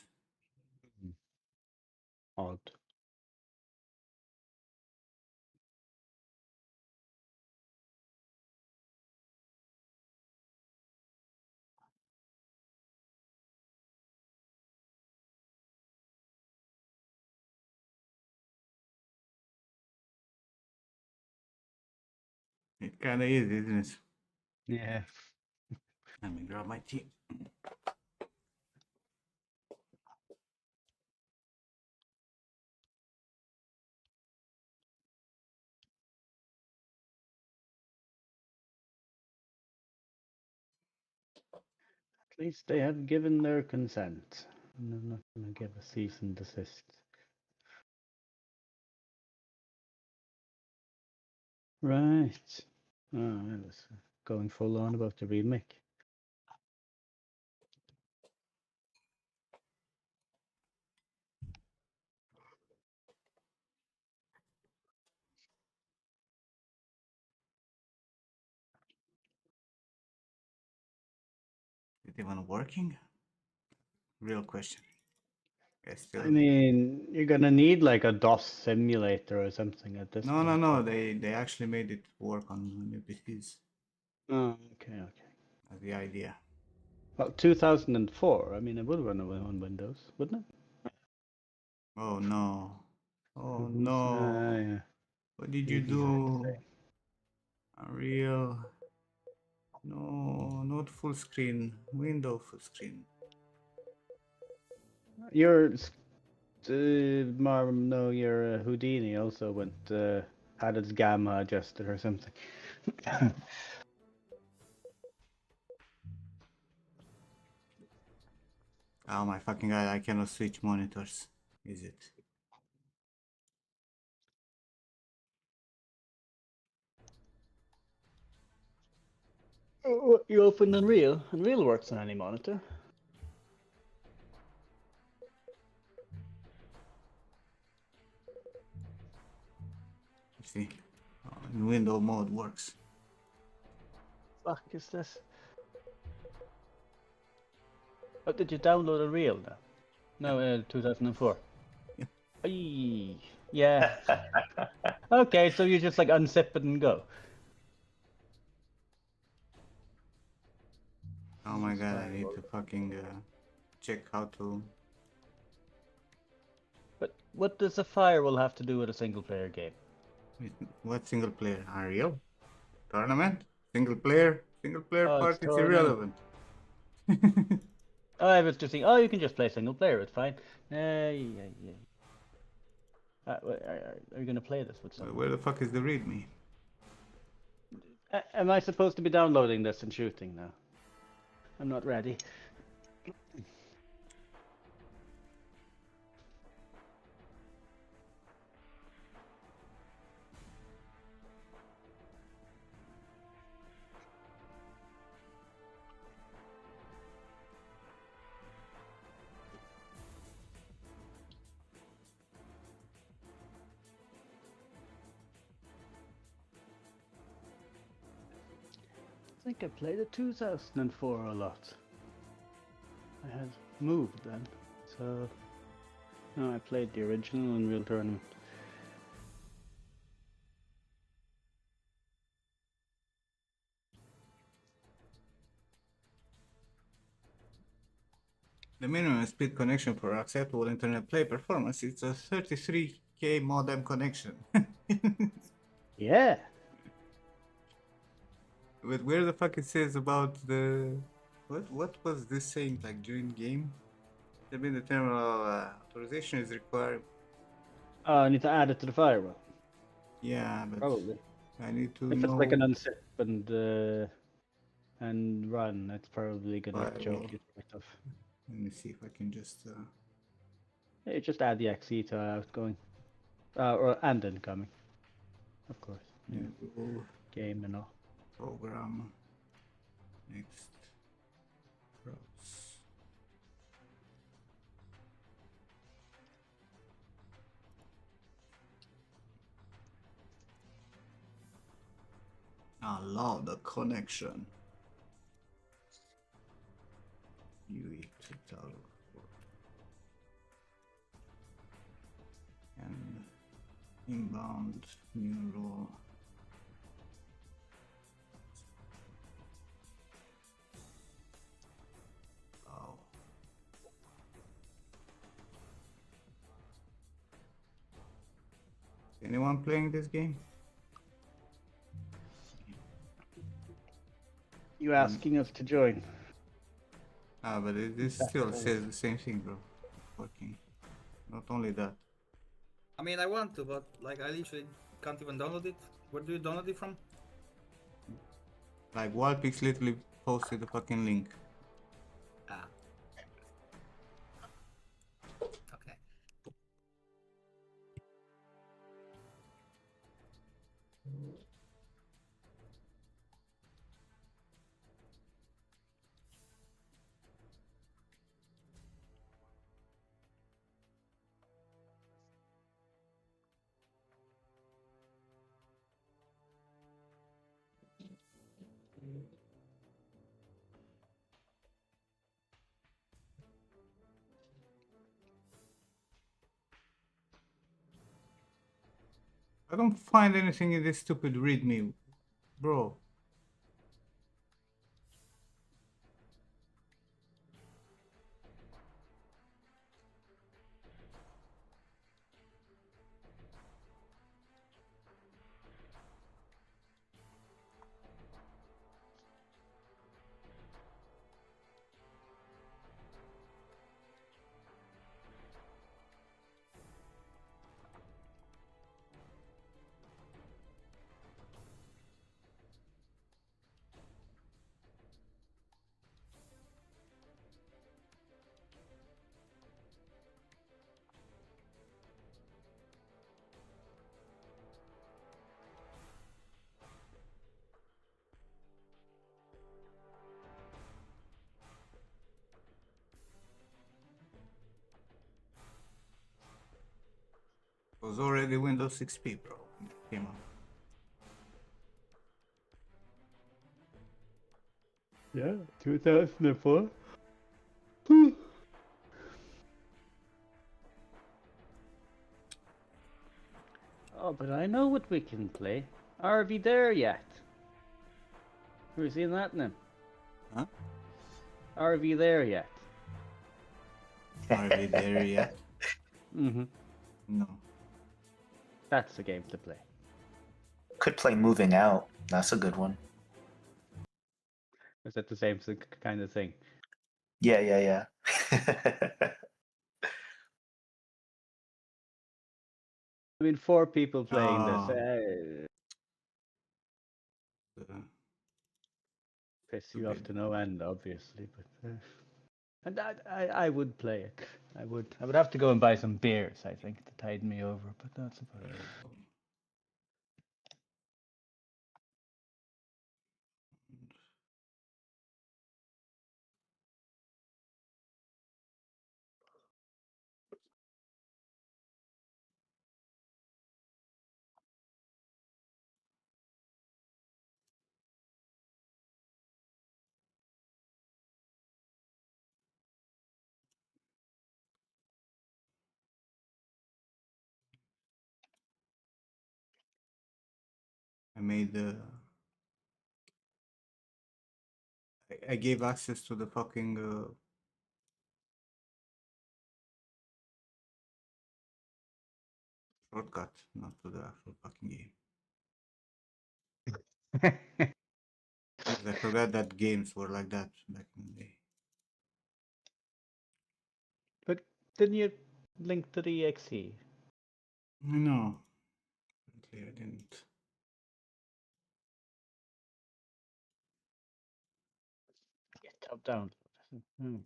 Odd. It kinda is, isn't it? Yeah. Let me grab my tea. At least they have given their consent. And they're not going to give a cease and desist. Right. Oh, I was going full on about the remake. Is it even working? Real question. I I still mean, you're gonna need like a DOS simulator or something at this no, point. no. They actually made it work on new PCs. Oh, okay. That's the idea. Well, 2004. I mean, it would run on Windows, wouldn't it? Oh no. Oh Who's, no. yeah. What did you Easy hard to do? say. Unreal. No, not full screen. Window full screen. Your no, your Houdini also went had its gamma adjusted or something. Oh my fucking god, I cannot switch monitors. Is it? You open Unreal. Unreal works on any monitor. Let's see. In window mode works. Fuck is this? Oh, did you download Unreal now? No, 2004. Yeah. Aye. Yeah. Okay, so you just like unzip it and go. Oh my Use god, I need firewall. to fucking check how to. But what does a firewall have to do with a single player game? What single player? Unreal? Tournament? Single player? Single player Oh, it's part is tournament. irrelevant. Oh, I was just thinking, oh, you can just play single player, it's fine. Yeah. Are you gonna play this with someone? Where the fuck is the readme? Am I supposed to be downloading this and shooting now? I'm not ready. I think I played a 2004 a lot. I had moved then, so no, I played the original Unreal Tournament. The minimum speed connection for acceptable internet play performance is a 33K modem connection. Yeah. But where the fuck it says about the what was this saying like during game? I mean the terminal authorization is required. Oh, I need to add it to the firewall. Yeah, but Probably. I need to If know. it's like an unzip and run, it's probably gonna Firewall. choke you right off. Let me see if I can just. Yeah, just add the XE to outgoing, or and incoming, of course. Yeah. Go Game and all. program next browse. Allow the connection. UE total and inbound new role. Oh. Is anyone playing this game? You asking us to join? Ah, but this still says the same thing, bro. Working. Not only that. I mean, I want to, but like I literally can't even download it. Where do you download it from? Like Wallpix literally posted the fucking link. Ah. Okay. I don't find anything in this stupid readme, bro. was already Windows XP, bro. When it came out. Yeah, 2004. Oh, but I know what we can play. Are we there yet? Have we seen that now? Huh? Are we there yet? Are we there yet? Mm-hmm. No. That's the game to play. Could play Moving Out. That's a good one. Is that the same kind of thing? Yeah, yeah, yeah. I mean, 4 people playing this. Uh, Piss you off to no end, obviously, but and I would play it. I would have to go and buy some beers, I think, to tide me over, but that's about it. I made I gave access to the fucking shortcut, not to the actual fucking game. Because I forgot that games were like that back in the day. But didn't you link to the exe? No, apparently I didn't. Yeah, top down. Hmm.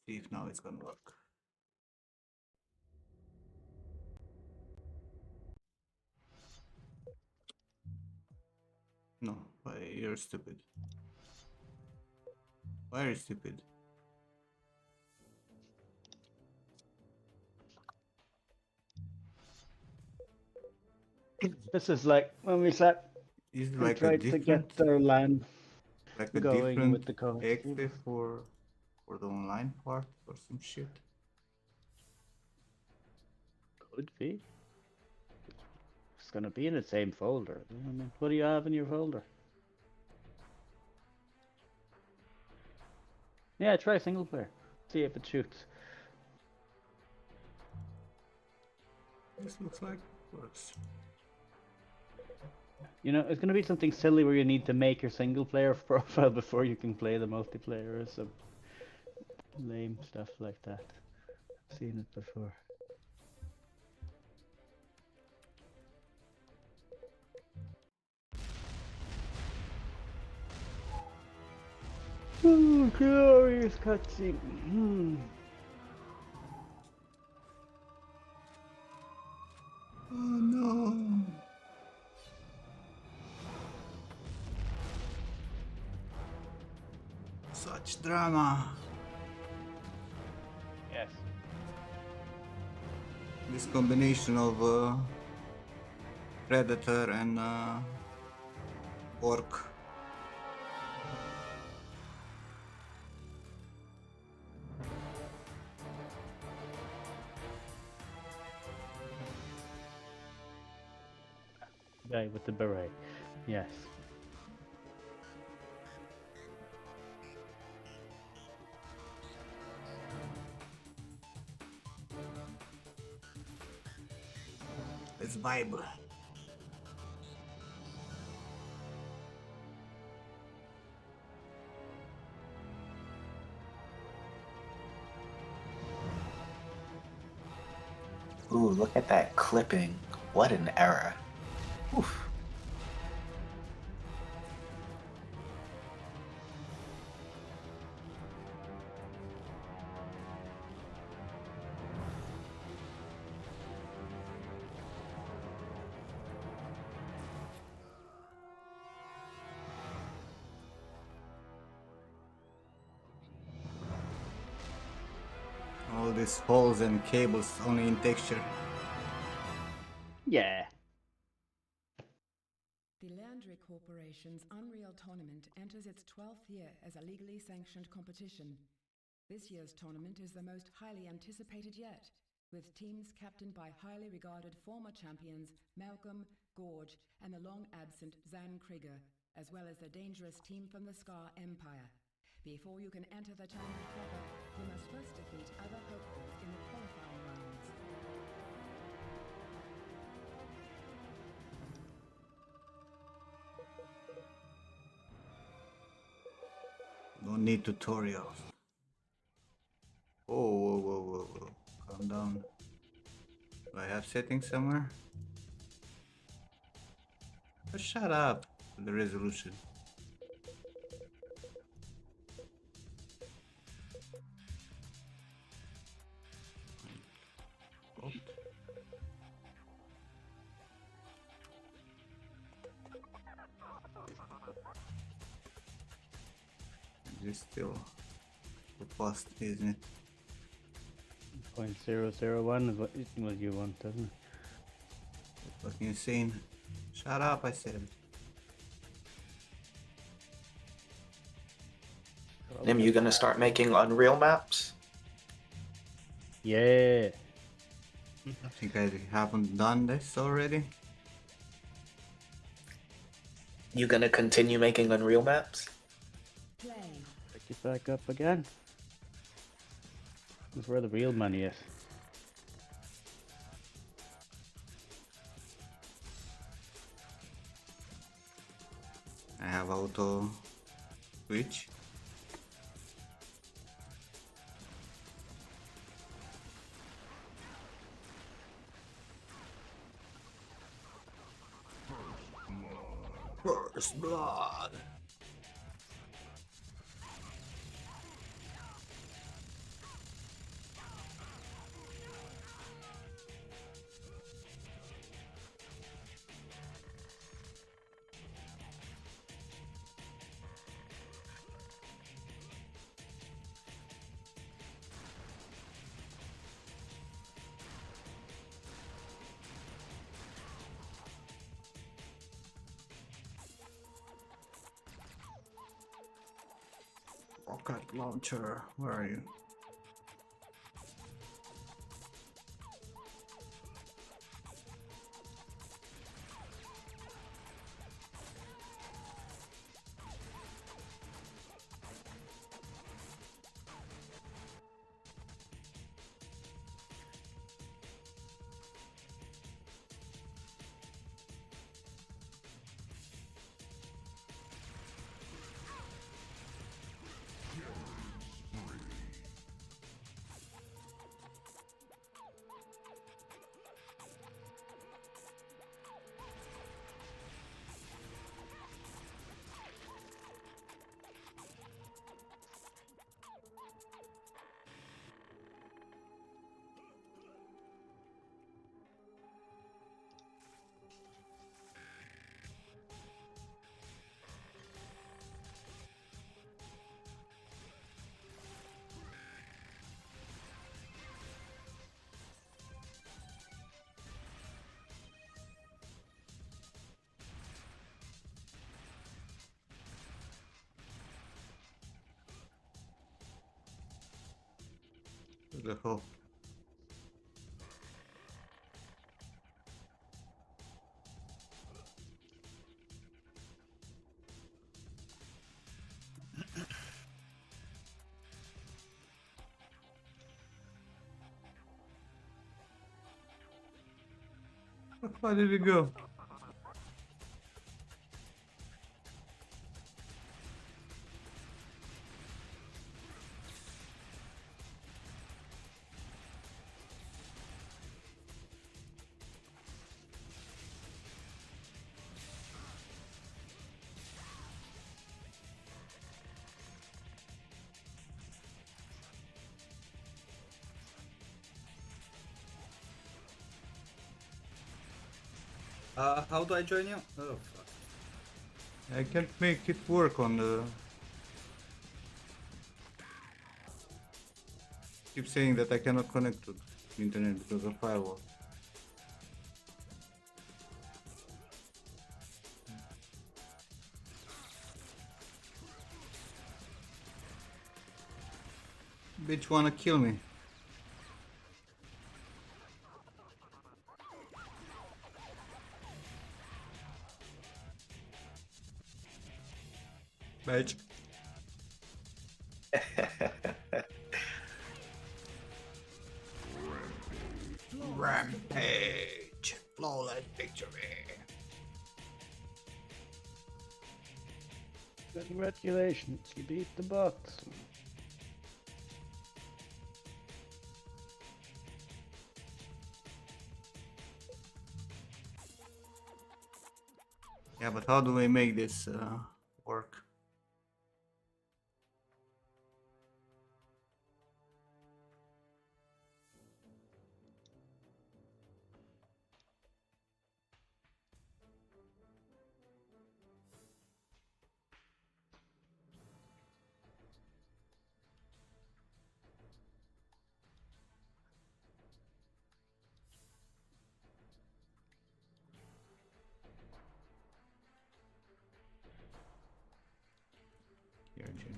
See if now it's gonna work. No, why you're stupid. Why are you stupid? This is like when we Is we like a tried to different, get our land like a going with different the code. exe for the online part or some shit? Could be. It's gonna be in the same folder. I mean, what do you have in your folder? Yeah, try single player. See if it shoots. This looks like it works. You know, it's gonna be something silly where you need to make your single player profile before you can play the multiplayer or some lame stuff like that. I've seen it before. Oh, glorious cutscene. Oh no! Such drama. Yes. This combination of predator and orc. Guy with the beret. Yes. Let's vibe. Ooh, look at that clipping. What an error. Oof. these holes and cables only in texture. Yeah. The Leandry Corporation's Unreal Tournament enters its 12th year as a legally sanctioned competition. This year's tournament is the most highly anticipated yet, with teams captained by highly regarded former champions Malcolm, Gorge, and the long-absent Zan Krieger, as well as the dangerous team from the Scar Empire. Before you can enter the tournament proper, you must first defeat other hopefuls in the qualifying rounds. Don't need tutorials. Whoa, whoa, whoa, whoa, whoa. Calm down. Do I have settings somewhere? Oh, shut up. The resolution. What? This is still robust, isn't it? 0.001 is what you want, doesn't it? Fucking insane. Shut up, I said. Nim, you gonna start making Unreal maps? Yeah. I think I haven't done this already. You gonna continue making Unreal maps? Play. Pick it back up again. That's where the real money is. I have auto switch. First blood. Rocket launcher, where are you? The hell? Where did it go? How do I join you? Oh, fuck. I can't make it work on the... Keep saying that I cannot connect to the internet because of firewall. Bitch wanna kill me. Bitch. Rampage. Flawless victory. Congratulations, you beat the bots. Yeah, but how do we make this work? Here, Jimmy.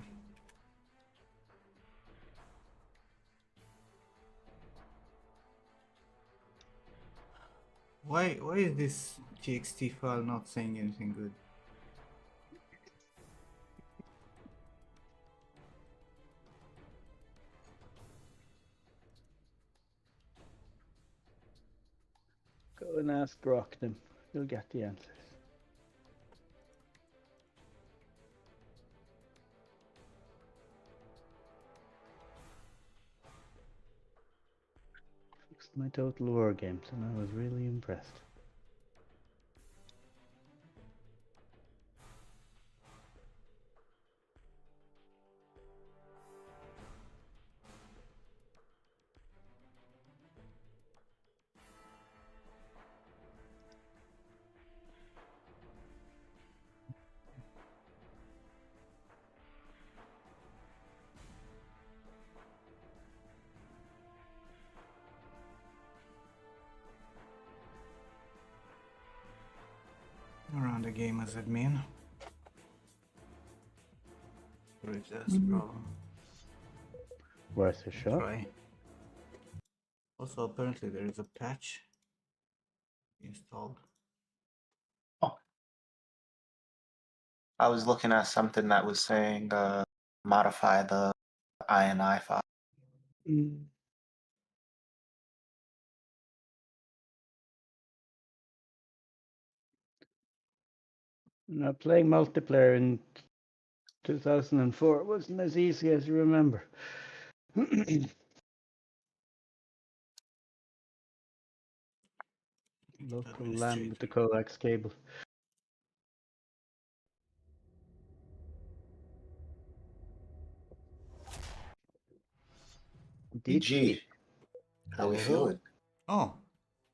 Why is this txt file not saying anything good? Go and ask Rocknum. You'll get the answers. Fixed my total war games and I was really impressed. Around the game as admin. Or if that's a problem. Worth a shot. Try. Also, apparently there is a patch installed. Oh. I was looking at something that was saying modify the INI file. Mm. Now, playing multiplayer in 2004 wasn't as easy as you remember. Local LAN with the coax cable. DG, how we feeling? Oh,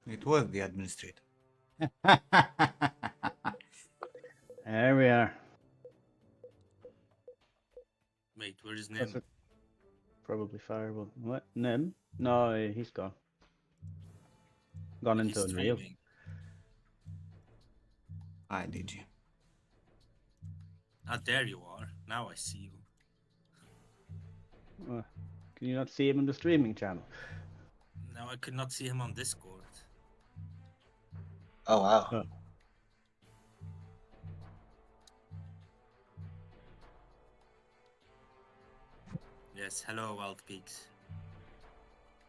it was the administrator. There we are. Wait, where is That's Nim? probably Firewall. What? Nim? No, he's gone. Gone He's into Unreal. streaming. Hi, DG. Ah, there you are. Now I see you. Can you not see him in the streaming channel? Now I could not see him on Discord. Oh wow. Oh. Yes, hello Wild Peaks.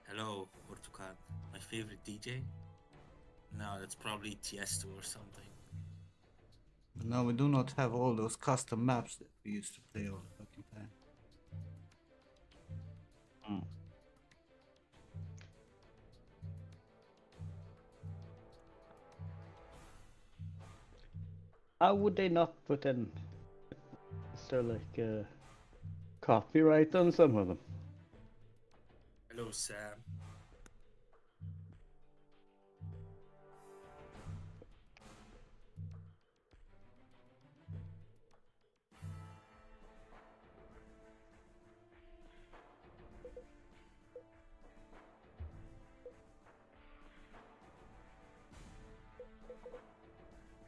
Hello Ortukan, my favorite DJ. No, that's probably Tiesto or something. But now we do not have all those custom maps that we used to play all the fucking time. How would they not put in? Is there like copyright on some of them? Hello Sam.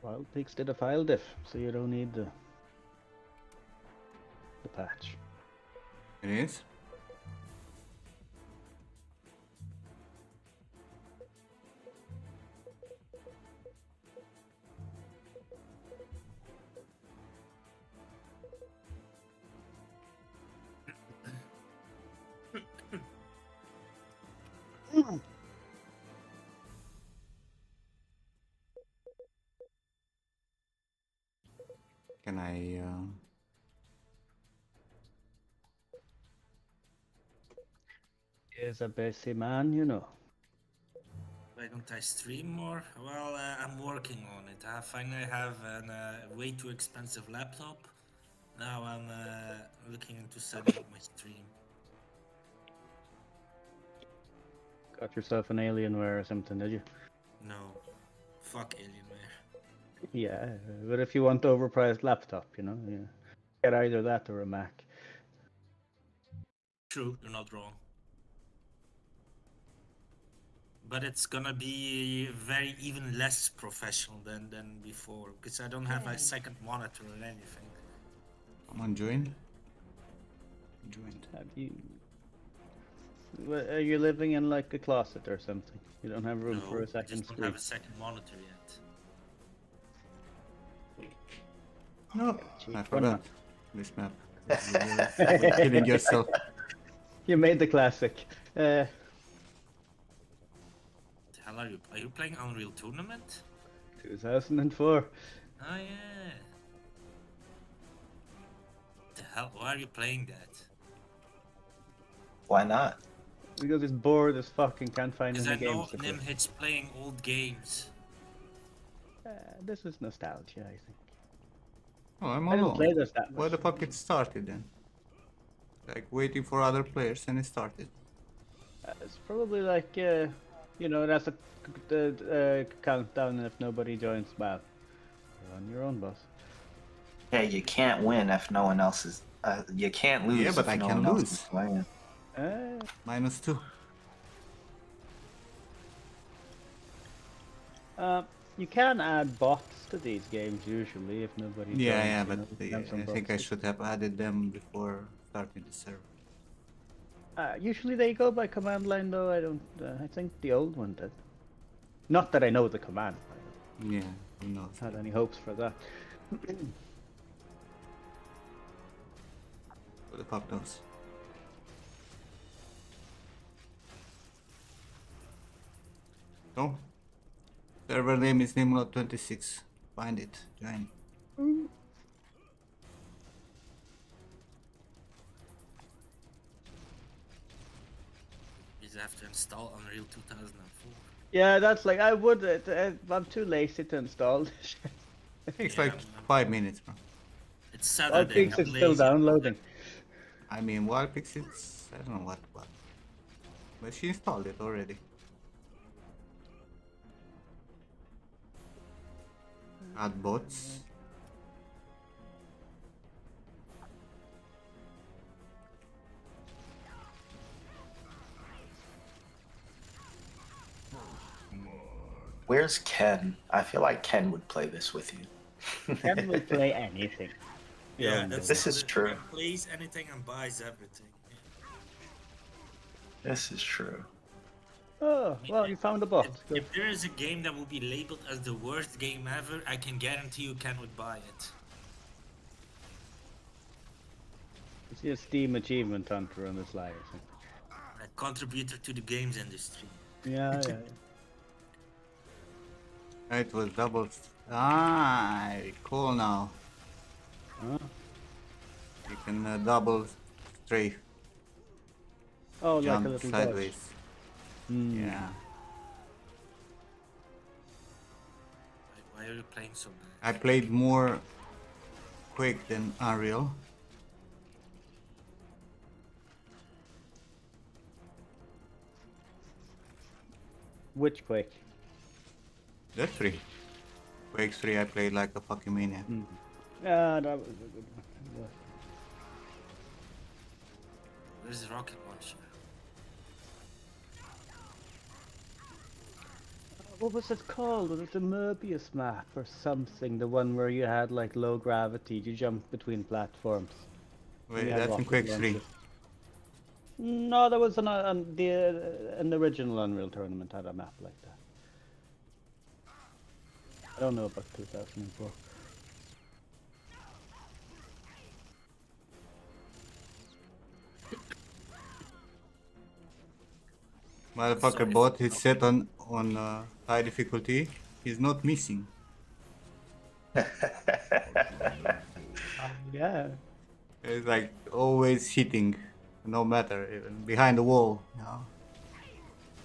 Wild Peaks did a file diff, so you don't need the patch. It is. Can I? Is a busy man, you know. Why don't I stream more? Well, I'm working on it. I finally have a way too expensive laptop. Now I'm looking into setting up my stream. Got yourself an Alienware or something, did you? No, fuck Alienware. Yeah, but if you want overpriced laptop, you know, yeah. Get either that or a Mac. True, you're not wrong. But it's gonna be very even less professional than before because I don't have a second monitor or anything. Come on, join. Joined. Have you? Are you living in like a closet or something? You don't have room for No, a I second just don't screen. have a second monitor yet. No, Cheap I one, forgot this map. You're killing yourself. You made the classic. The hell are you? Are you playing Unreal Tournament? 2004. Oh yeah. The hell? Why are you playing that? Why not? Because it's bored as fucking can't find Because any I know games to play. Nimhit's playing old games. This is nostalgia, I think. Oh, I'm I didn't alone. play this that Why much. the fuck it started then? Like waiting for other players and it started. It's probably like, you know, that's a countdown, and if nobody joins, well, you're on your own, boss. Yeah, you can't win if no one else is. You can't lose. Yeah, but if I no can one else lose. is playing. -2. You can add bots to these games usually if nobody joins. Yeah, you but know, you can have some I think I bots. should have added them before starting the server. Usually they go by command line though. I don't. I think the old one did. Not that I know the command. Yeah, who knows? I had any hopes for that. Who the fuck knows? No. Server name is Nimrod26. Find it. Join. You just have to install Unreal 2004. Yeah, that's like I would. I'm too lazy to install this shit. It takes Yeah, like 5 minutes, bro. It's Wild Saturday. Peaks I'm is still lazy. downloading. I mean, Wildpix, it's... I don't know what. But she installed it already. Add bots. Where's Ken? I feel like Ken would play this with you. Ken will play anything. Yeah, This is true. He plays anything and buys everything. This is true. Oh, well, you found a bot. Good. If there is a game that will be labeled as the worst game ever, I can guarantee you Ken would buy it. You see a Steam achievement hunter on the slide or something. A contributor to the games industry. Yeah. It was double. Ah, I recall now. Huh? You can double strafe. Oh, like Jump a little sideways. dodge. Mm. Yeah. Why are you playing so bad? I played more Quake than Unreal. Which Quake? That 3. Quake 3 I played like a fucking maniac. Yeah, that was a good one. Where's the rocket launcher? What was it called? Was it the Möbius map or something? The one where you had like low gravity, you jumped between platforms. Wait, You had that's in rocket Quake 3. launchers. No, there was an original Unreal tournament had a map like that. I don't know about 2004. Motherfucker Sorry bought for his set on high difficulty. He's not missing. Yeah. It's like always hitting, no matter, even behind the wall. You know?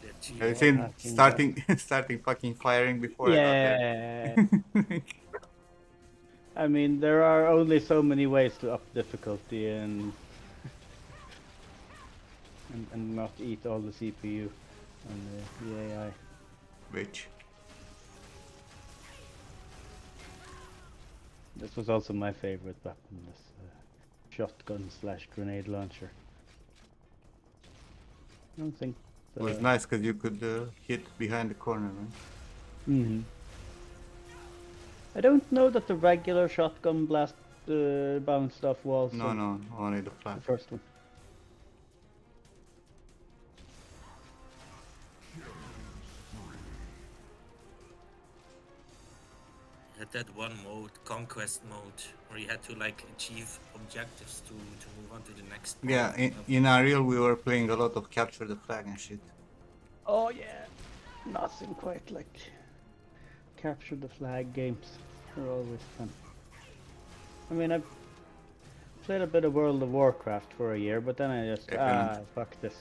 the Have you G1. seen Fucking starting fucking firing before I got Yeah. there? I mean, there are only so many ways to up difficulty and not eat all the CPU and the AI. Bitch. This was also my favorite weapon, this shotgun / grenade launcher. I don't think. It was nice because you could hit behind the corner, right? Hmm. I don't know that the regular shotgun blast bounced off walls. No, no, only the The flash. first one. You had that one mode, conquest mode, where you had to like achieve objectives to move on to the next. Yeah, part. in Unreal we were playing a lot of capture the flag and shit. Oh yeah, nothing quite like capture the flag games. They're always fun. I mean, I've played a bit of World of Warcraft for a year, but then I just fuck this.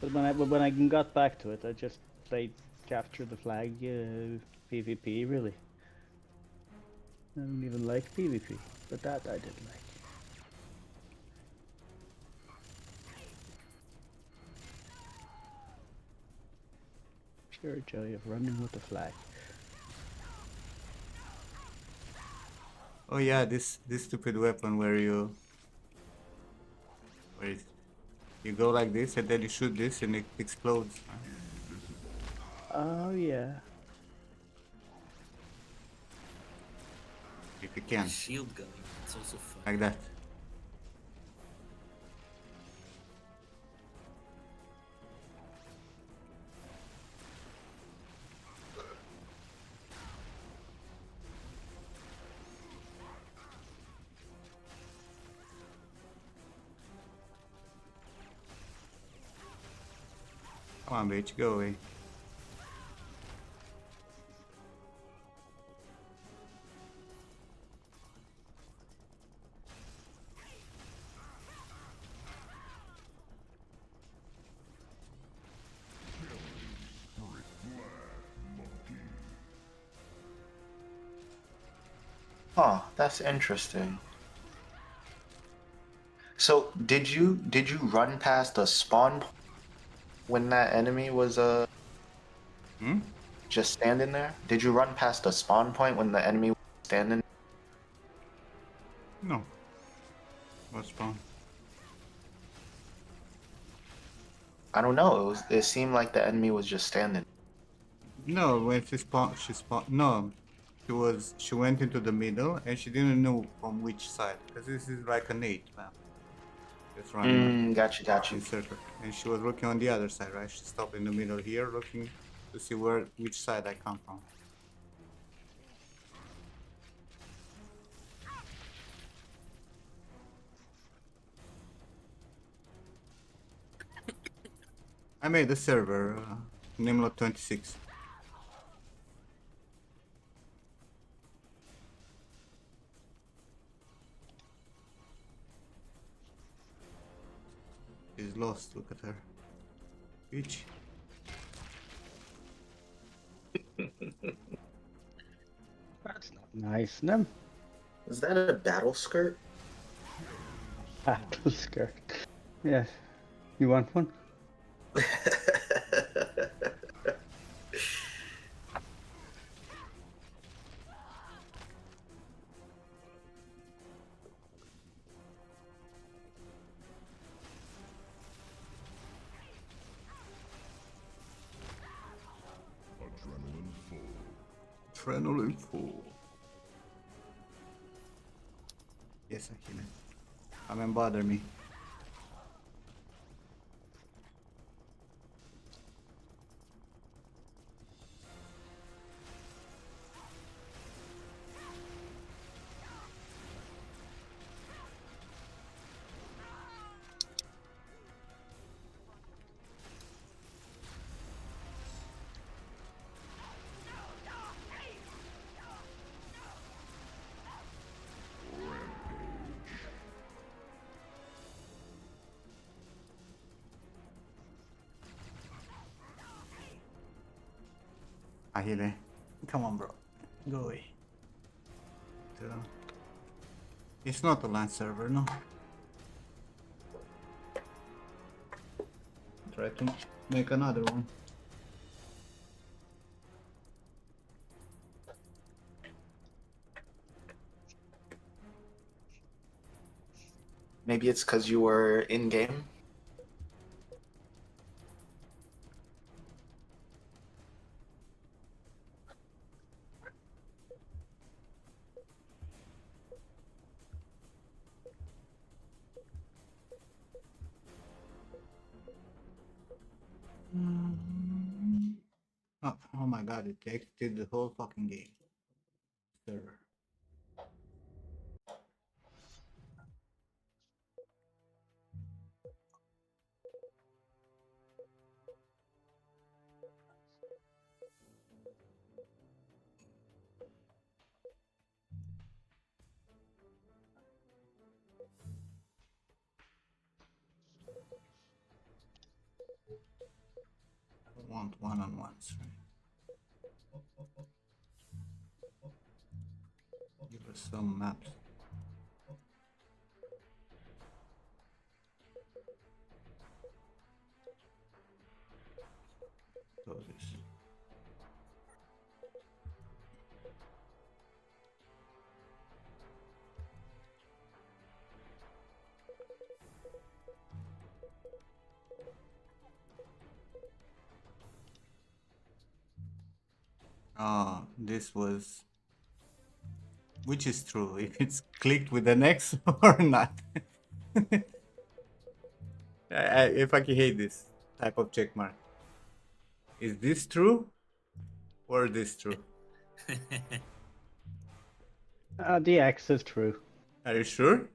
But when I got back to it, I just played capture the flag PvP really. I don't even like PvP, but that I did like. Pure joy of running with the flag. Oh yeah, this stupid weapon where you go like this and then you shoot this and it explodes. Oh yeah. If you can, Shield gun, it's also fun. like that. Come on, bitch, go away. Huh, that's interesting. So did you run past the spawn when that enemy was just standing there? Did you run past the spawn point when the enemy was standing? No. What's spawn? I don't know. It seemed like the enemy was just standing. No, when she spawned, no. She went into the middle and she didn't know from which side. Because this is like a nade map. Just running Got you. in circle. And she was looking on the other side, right? She stopped in the middle here looking to see which side I come from. I made a server, Nimlot 26. She's lost, look at her. Bitch. That's not nice, no. Is that a battle skirt? Battle skirt. Yes. You want one? Adrenaline full. Yes, I can. Come and bother me. Ahile. Come on, bro. Go away. It's not a LAN server, no? Try to make another one. Maybe it's because you were in game. Oh my god, it exited the whole fucking game. Server. I want one-on-ones, right? Give us some maps. So this. This was, which is true, if it's clicked with an X or not. I fucking hate this type of check mark. Is this true or this true? The X is true. Are you sure?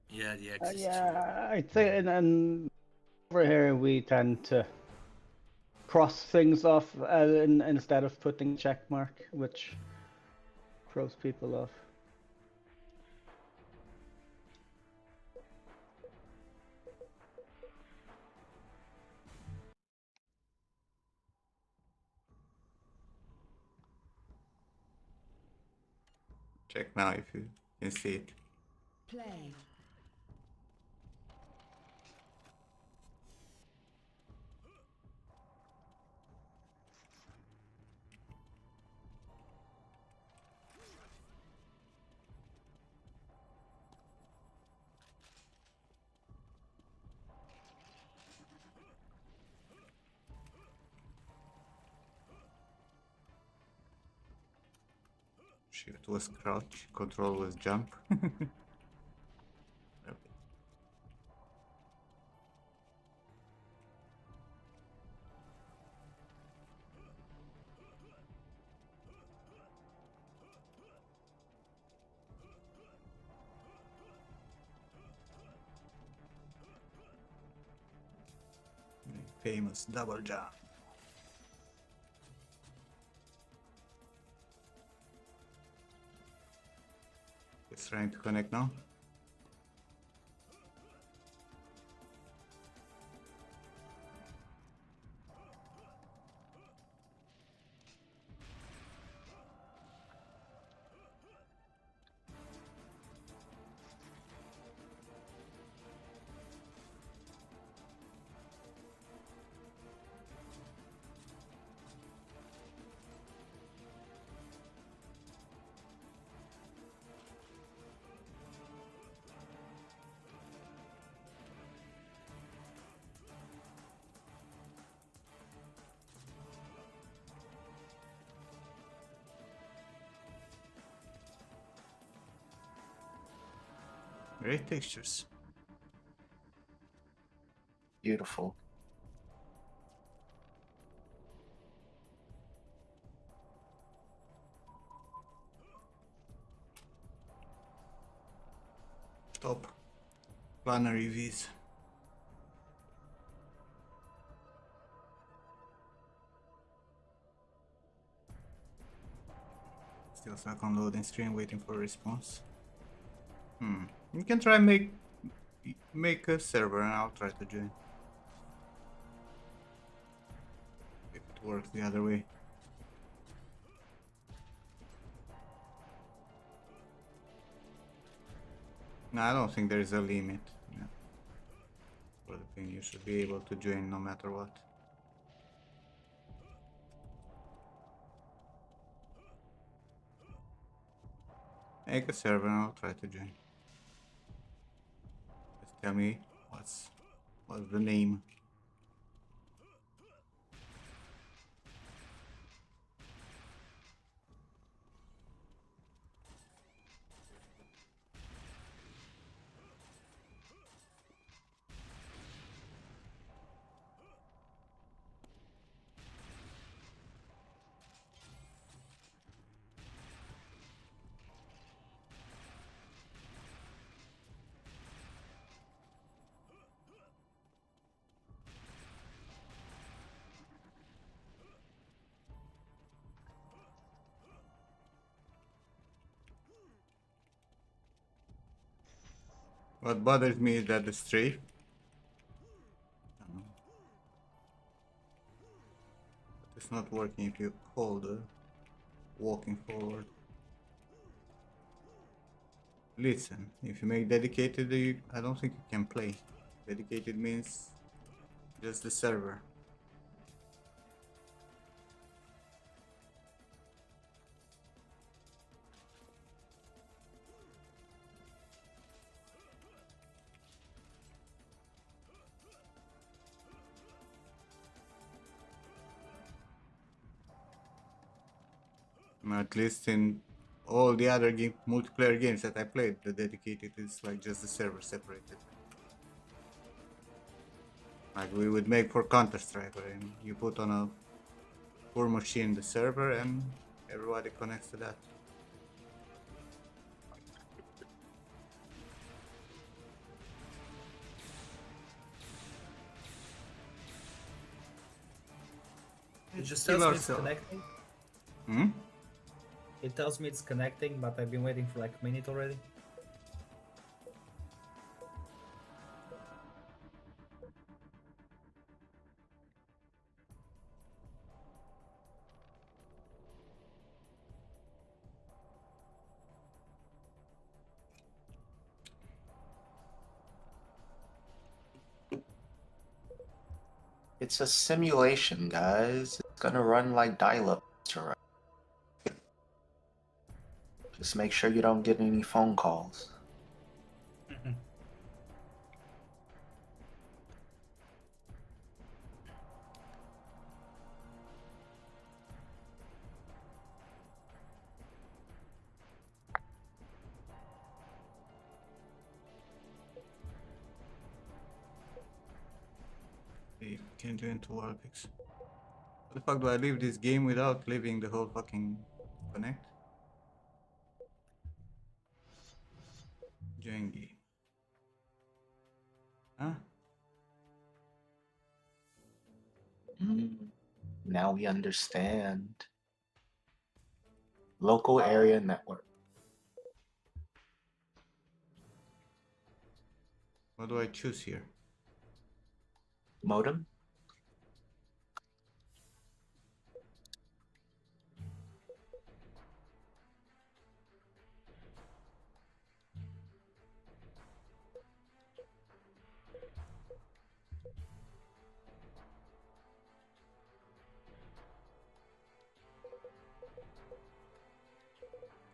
Yeah, the X is true. Yeah, I think, and over here we tend to cross things off instead of putting check mark, which throws people off. Check now if you can see it. Play. Shift was crouch, control was jump. Famous double jump. It's trying to connect now. Great textures. Beautiful. Top. Planner EVs. Still stuck on loading screen waiting for a response. You can try make a server and I'll try to join. If it works the other way. No, I don't think there is a limit. Yeah. For the thing, you should be able to join no matter what. Make a server and I'll try to join. Just tell me what's the name. What bothers me is that the strafe it's not working if you hold walking forward. Listen, if you make dedicated, I don't think you can play. Dedicated means just the server. At least in all the other multiplayer games that I played, the dedicated is like just the server separated. Like we would make for Counter-Strike, and you put on a poor machine the server and everybody connects to that. It just Kill tells me it's ourselves. connecting. It tells me it's connecting, but I've been waiting for like a minute already. It's a simulation, guys. It's gonna run like dial-up. Just make sure you don't get any phone calls. You can join to Warpix. What the fuck do I leave this game without leaving the whole fucking connect? Join game. Huh? Now we understand. Local area network. What do I choose here? Modem?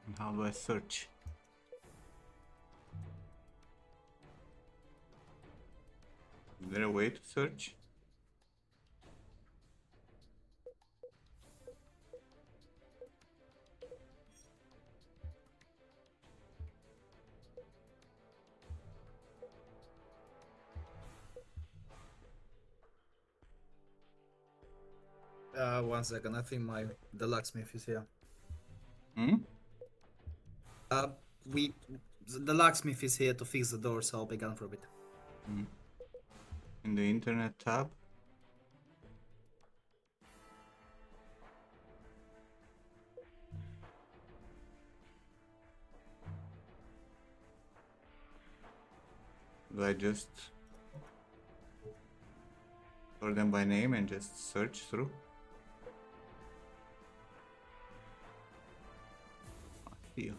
And how do I search? Is there a way to search? 1 second. I think the locksmith is here. Hmm? Uh, we the locksmith is here to fix the door, so I'll be gone for a bit. In the internet tab. Do I just sort them by name and just search through? Feel.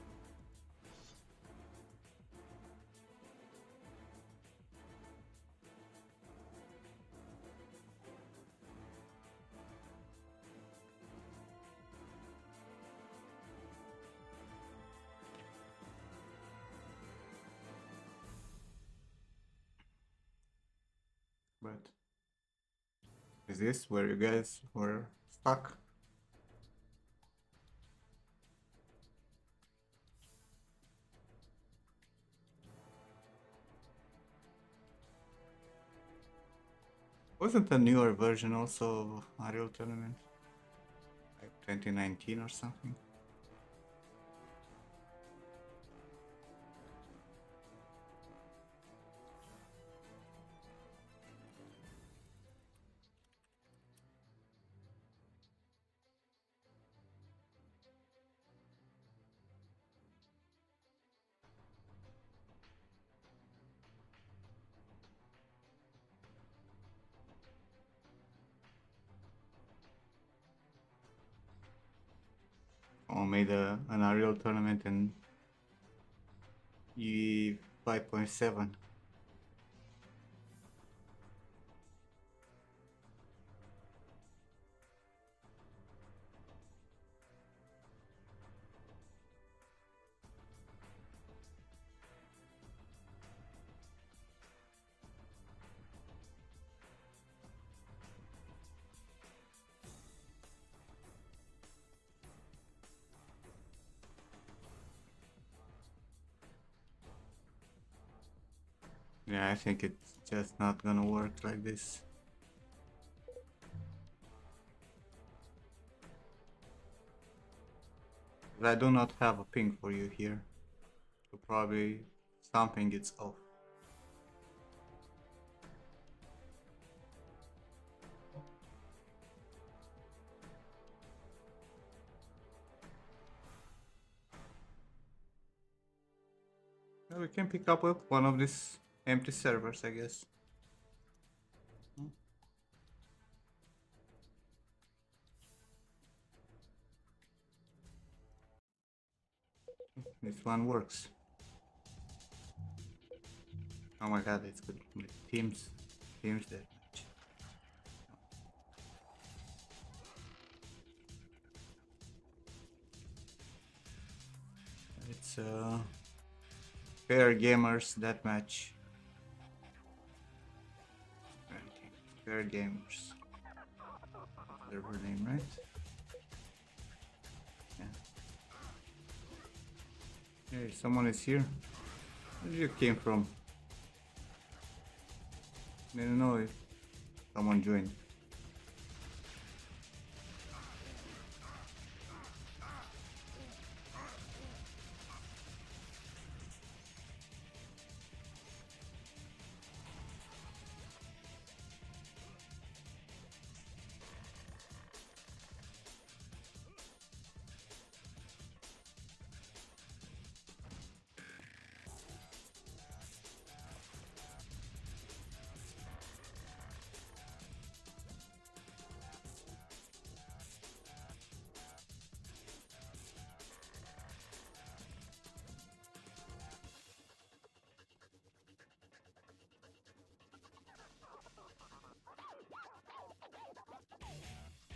But is this where you guys were stuck? Wasn't a newer version also of Unreal Tournament? Like 2019 or something? Or made an Unreal Tournament in E 5.7. Yeah, I think it's just not gonna work like this. I do not have a ping for you here. So probably something is off. Well, we can pick up one of these empty servers, I guess. This one works. Oh my god, it's good with teams that match. It's Fair Gamers that match. Fair Gamers. Server name, right? Yeah. Hey, someone is here. Where did you came from? Didn't know if someone joined.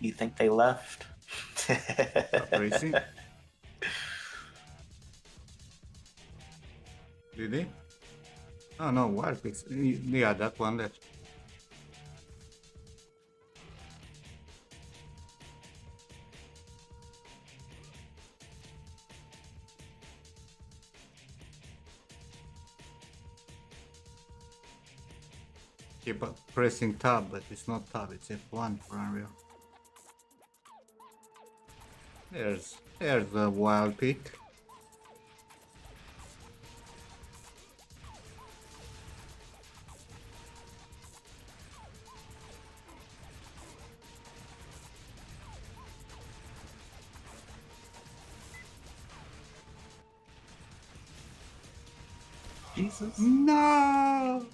You think they left? Racing? Did they? Oh no, Warpix. Yeah, that one left. Keep pressing tab, but it's not tab, it's F1 for Unreal. There's a wild peak. Jesus. No.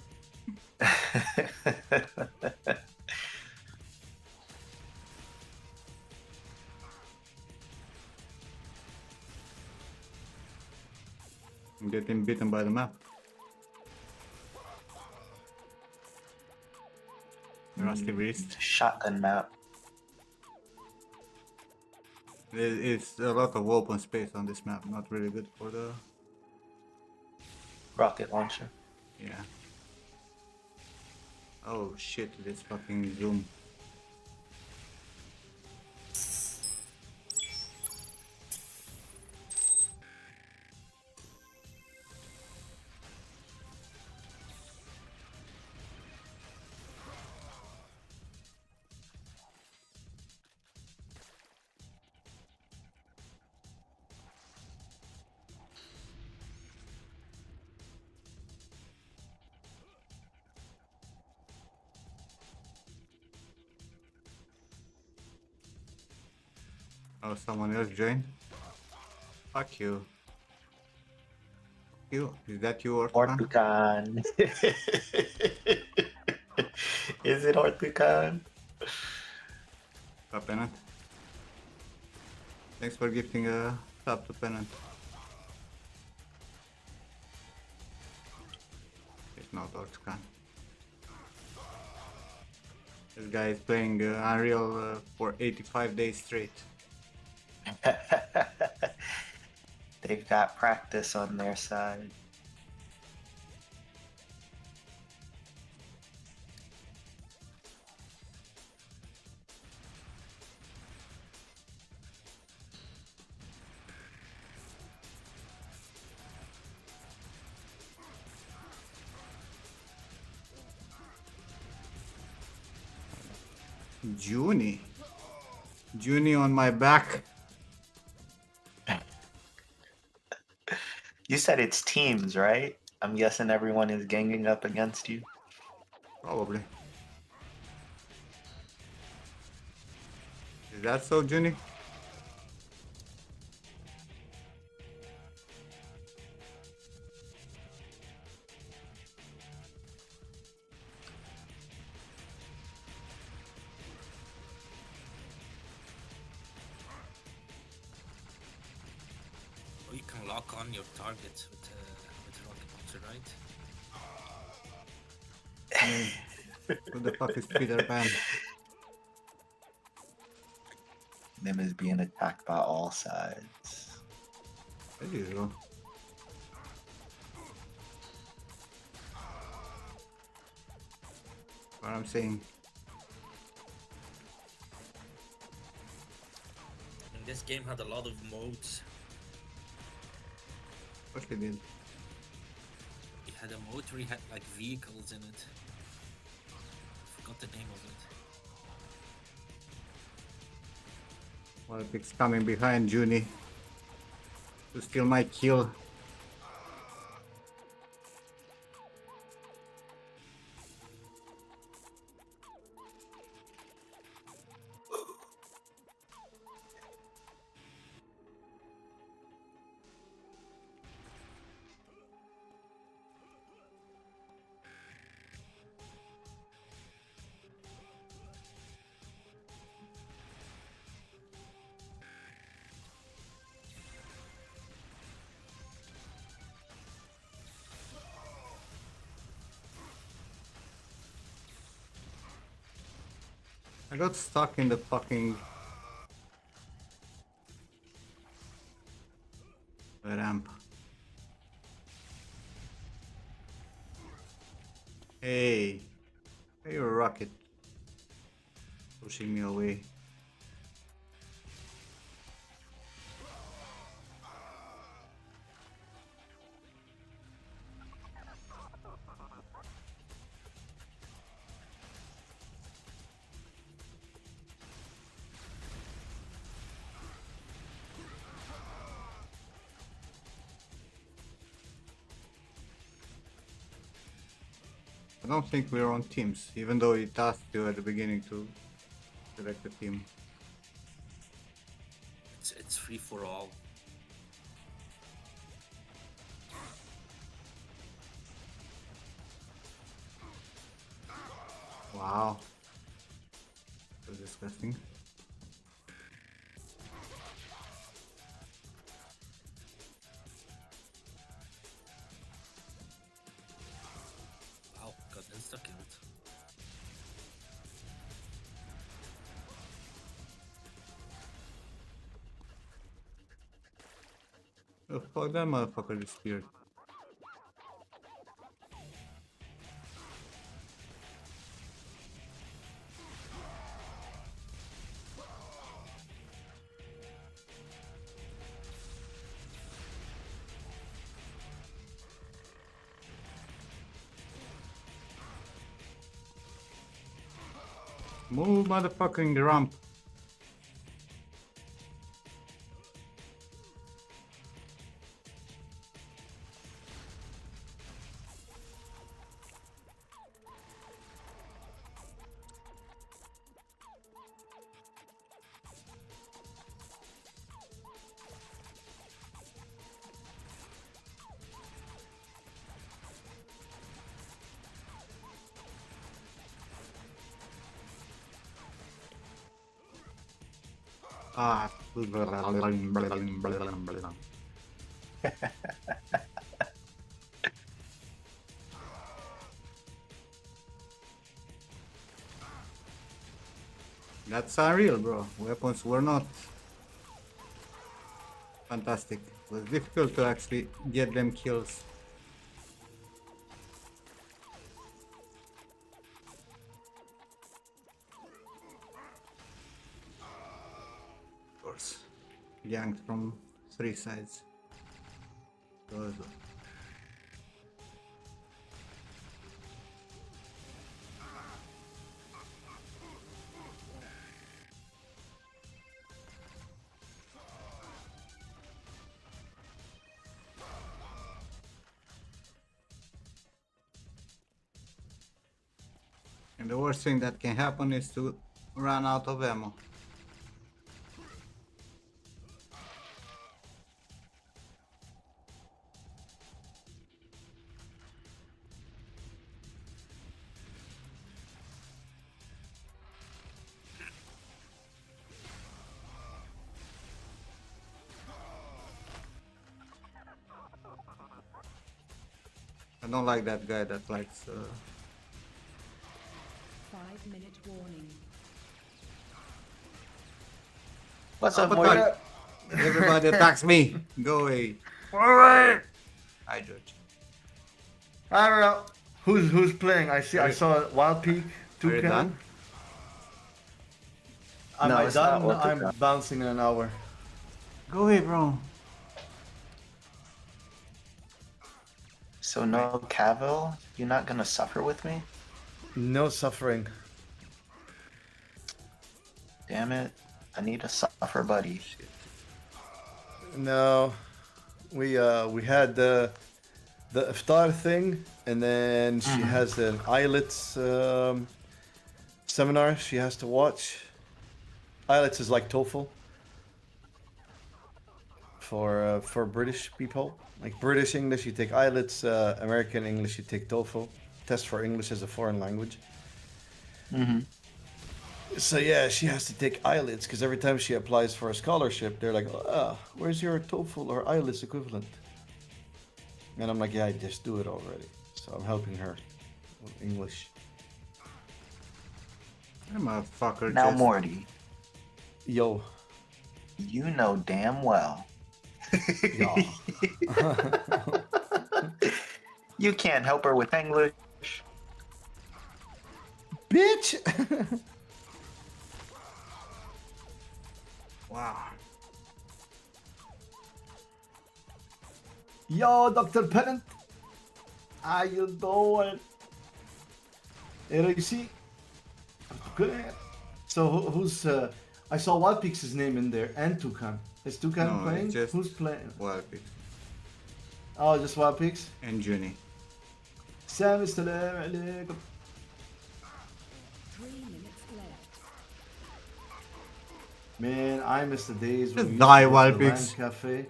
I'm getting beaten by the map. Rusty wrist. Shotgun map. It's a lot of open space on this map. Not really good for the. Rocket launcher. Yeah. Oh shit! This fucking zoom. Oh, someone else joined. Fuck you. You? Is that you, Orphan? Ortucan. Is it Ortucan? Pennant. Thanks for gifting a sub to Pennant. It's not Orphan. This guy is playing Unreal for 85 days straight. They've got practice on their side. Junie. Junie on my back. You said it's teams, right? I'm guessing everyone is ganging up against you. Probably. Is that so, Junie? Or you can lock on your targets with rocket launcher, right? Who the fuck is Peter Pan? Them is being attacked by all sides. As usual. What I'm saying. And this game had a lot of modes. What they did? It had a mode where you had like vehicles in it. I forgot the name of it. Wildpig's coming behind Junie to steal my kill. I got stuck in the fucking ramp. Hey, hey, your rocket pushing me away. I don't think we're on teams, even though it asked you at the beginning to select a team. It's free for all. Wow. So disgusting. Wow, got insta-killed. Oh, fuck, that motherfucker disappeared. Move, motherfucking ramp. Ah. That's unreal, bro. Weapons were not fantastic. It was difficult to actually get them kills. Of course. Yanked from 3 sides. So, and the worst thing that can happen is to run out of ammo. I don't like that guy that likes 5-minute warning. What's up, Uppercut. Moira? everybody attacks me. Go away. Hi, George. I don't know. Who's playing? I saw Wild Peak, Are you Toucan. done? Am No, I it's not done? Auto I'm Gun. bouncing in an hour. Go away, bro. So no Cavill? You're not gonna suffer with me? No suffering. Damn it. I need a suffer buddy. No, we had the iftar thing, and then she has an IELTS seminar she has to watch. IELTS is like TOEFL for British people. Like British English, you take IELTS. American English, you take TOEFL. Test for English as a foreign language. Mm-hmm. So yeah, she has to take IELTS because every time she applies for a scholarship, they're like, "Where's your TOEFL or IELTS equivalent?" And I'm like, "Yeah, I just do it already." So I'm helping her with English. That motherfucker Now, just... Morty, Yo, you know damn well. yeah. You can't help her with English. Bitch. Wow. Yo, Dr. Pennant. How you doing? RAC. Good. So who's I saw Wild Peaks' name in there and Toucan. Is Toucan No, playing? it's just Who's playing? Wild Peaks Oh, just Wild Peaks. and Junie. Sammy, salam alaikum. 3 minutes left. Man, I miss the days when Just we used die, to go Wild to the LAN Pigs. cafe.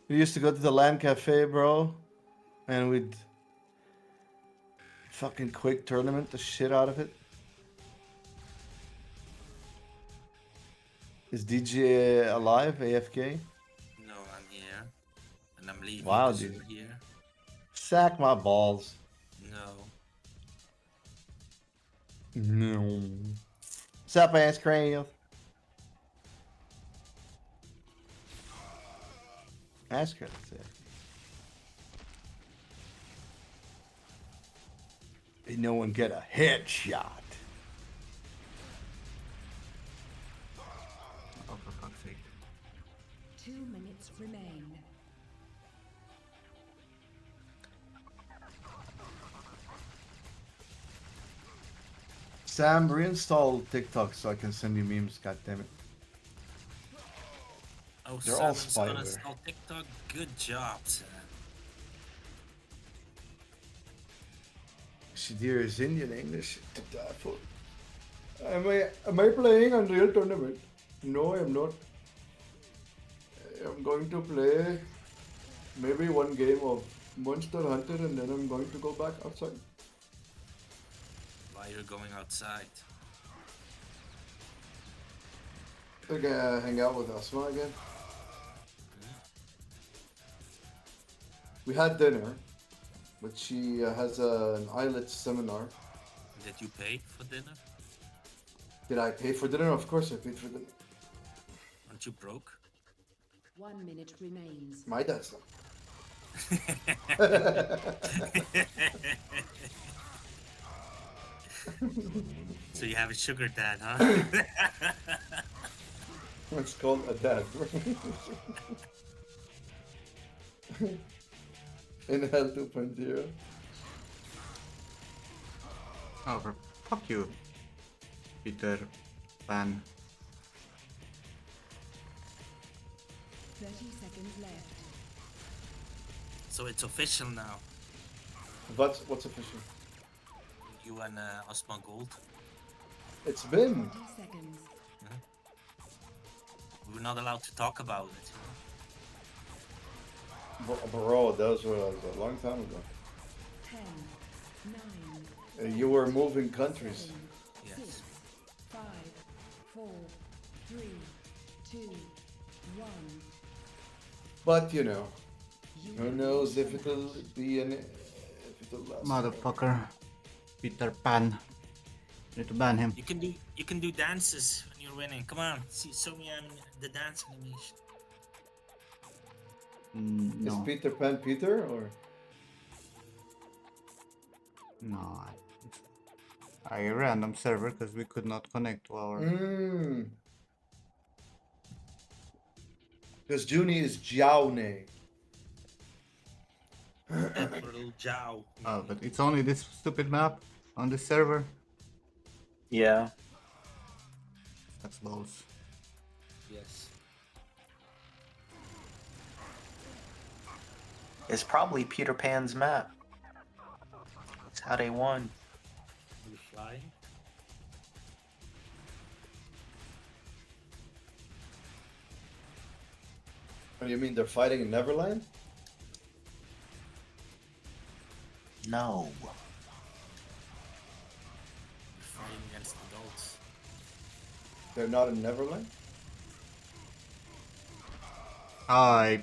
We used to go to the LAN cafe, bro, and we'd fucking quick tournament the shit out of it. Is DJ alive, AFK? No, I'm here. And I'm leaving Wow, because dude. you're here. Sack my balls. No. No. Sup, ass cream? Ask her. Ain't no one get a headshot. Oh, for fuck's sake. 2 minutes remain. Sam, reinstall TikTok so I can send you memes, goddammit. Oh, They're all Simon's gonna spyware. install TikTok. Good job, Sam. Shadir is Indian English to die for. Am I playing Unreal Tournament? No, I'm not. I'm going to play maybe one game of Monster Hunter and then I'm going to go back outside. Why you're going outside? Okay, hang out with Asma again. We had dinner, but she has an IELTS seminar. Did you pay for dinner? Did I pay for dinner? Of course I paid for dinner. Aren't you broke? 1 minute remains. My dad's not. So you have a sugar dad, huh? It's called a dad. In Hell 2.0. Oh, fuck you, Peter Pan. 30 seconds left. So it's official now. What's official? You and Osman Gold. It's been. 20 seconds. We were not allowed to talk about it. Bro, that was a long time ago. 10, 9, You were moving countries. 7, Yes. 6, 5, 4, 3, 2, 1. But you know, who knows if it'll be if it'll last. Motherfucker. Peter Pan. Need to ban him. You can do dances when you're winning. Come on, show me the dance animation. Is No. Peter Pan Peter or? No. It's a random server because we could not connect to our. Because Junie is Jiaone. Little Jiao. Oh, but it's only this stupid map on this server. Yeah. That's balls. Yes. It's probably Peter Pan's map. That's how they won. Are you flying? Oh, you mean they're fighting in Neverland? No. You're fighting against adults. They're not in Neverland? I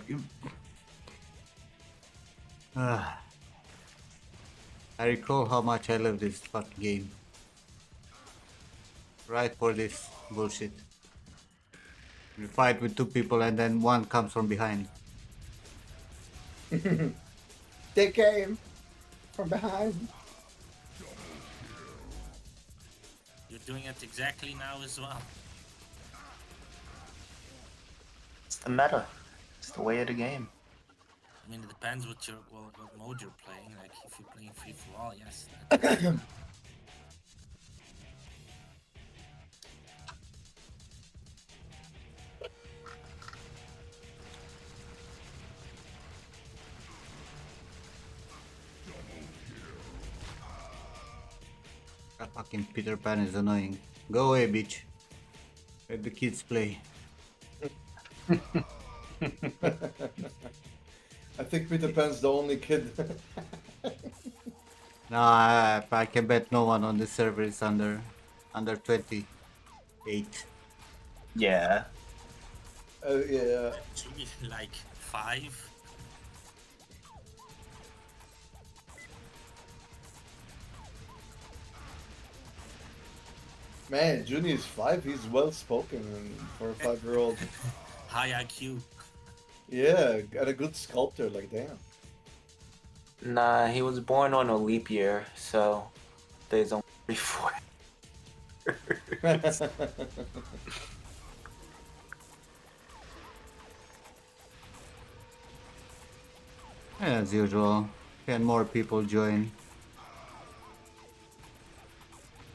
recall how much I love this fucking game. Right for this bullshit. You fight with two people and then one comes from behind. They came from behind. You're doing it exactly now as well. It's the meta. It's the way of the game. I mean, it depends what mode you're playing. Like, if you're playing free for all, yes. Fucking Peter Pan is annoying. Go away, bitch. Let the kids play. I think Peter Pan's the only kid. Nah, I can bet no one on this server is under 28. Yeah. Yeah. Should be like 5. Man, Juni is 5. He's well spoken for a 5-year-old. High IQ. Yeah, got a good sculptor. Like damn. Nah, he was born on a leap year, so there's only 4. As usual, can more people join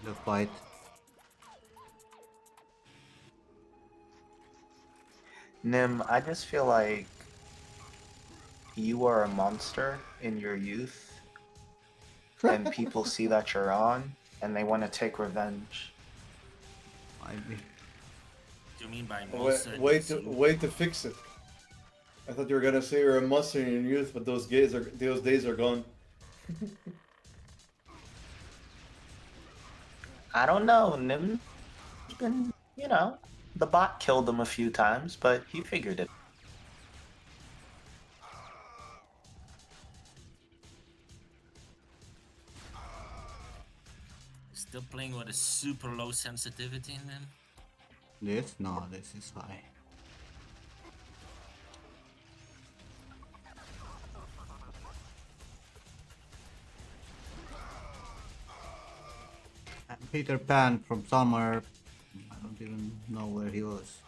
the fight? Nim, I just feel like you were a monster in your youth, and people see that you're on, and they want to take revenge. Might be. Do you mean by Wait, monster? wait to fix it. I thought you were gonna say you're a monster in your youth, but those days are gone. I don't know, Nim. Been, the bot killed him a few times, but he figured it. Still playing with a super low sensitivity in them. This? No, this is high. And Peter Pan from somewhere. I don't even know where he was.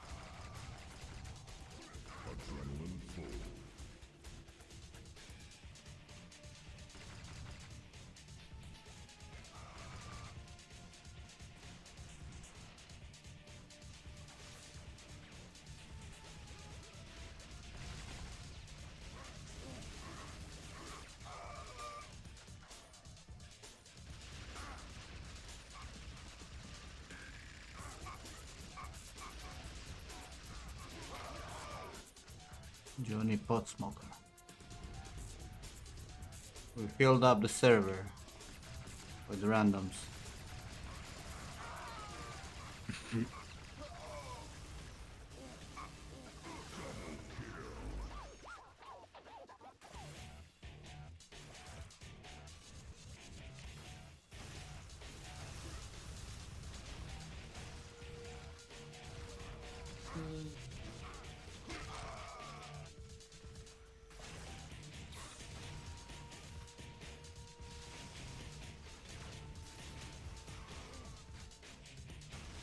Johnny Potsmoker. We filled up the server with randoms.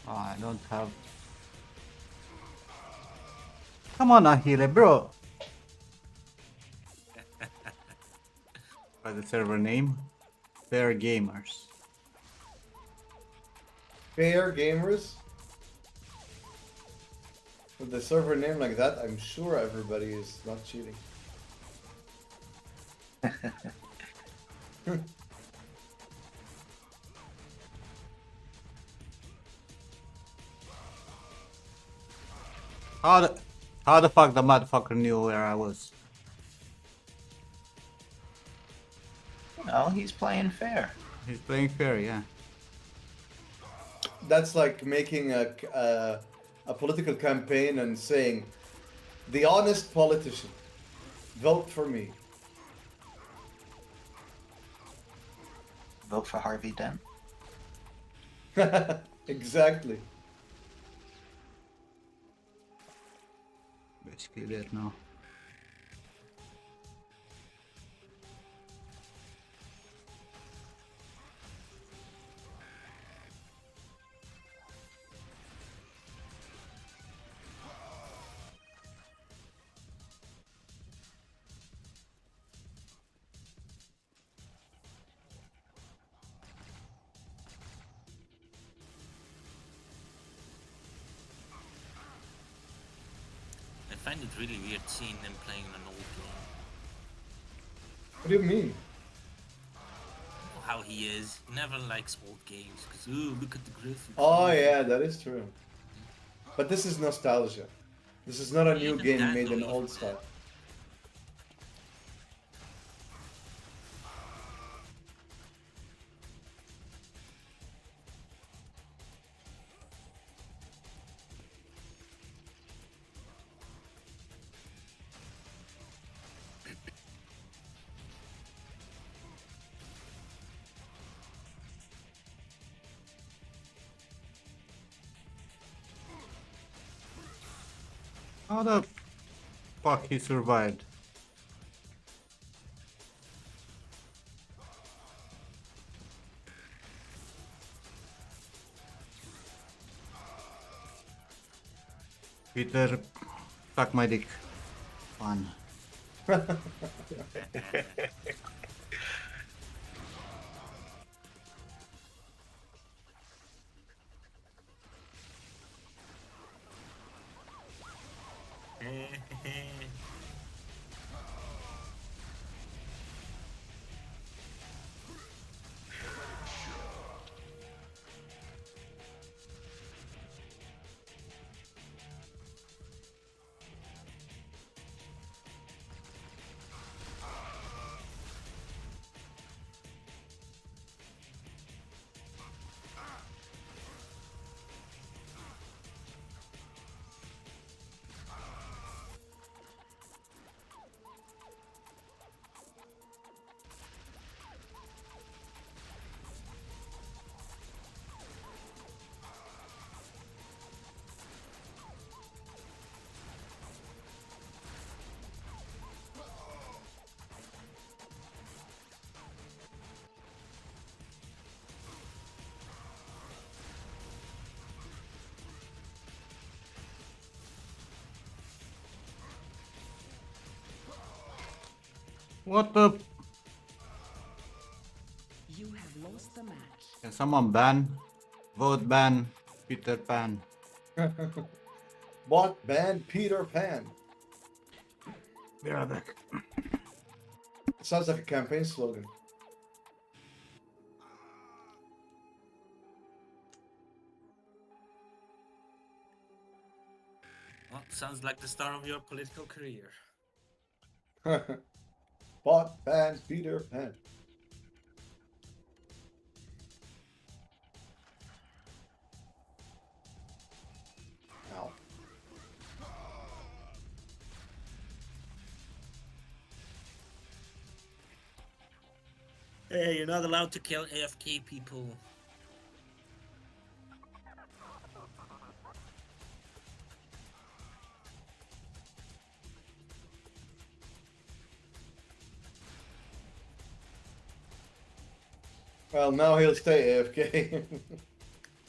Oh, I don't have. Come on, Ahile, bro. By the server name, Fair Gamers. Fair gamers. With the server name like that, I'm sure everybody is not cheating. How the fuck the motherfucker knew where I was? He's playing fair. He's playing fair, yeah. That's like making a political campaign and saying, "The honest politician, vote for me." Vote for Harvey Dent. Exactly. Basically that now. I find it really weird seeing them playing an old game. What do you mean? how he is. He never likes old games because ooh, look at the graphics. Oh ooh." yeah, that is true. But this is nostalgia. This is not a new Even game then, made though, in even old then. style. How the fuck he survived? Peter, suck my dick. Fun. What the? You have lost the match. Can someone ban? Vote ban Peter Pan. Bot ban Peter Pan. Be right back. It sounds like a campaign slogan. Well, sounds like the start of your political career. Bot ban Peter Pan. Ow. Hey, you're not allowed to kill AFK people. Well, now he'll stay AFK.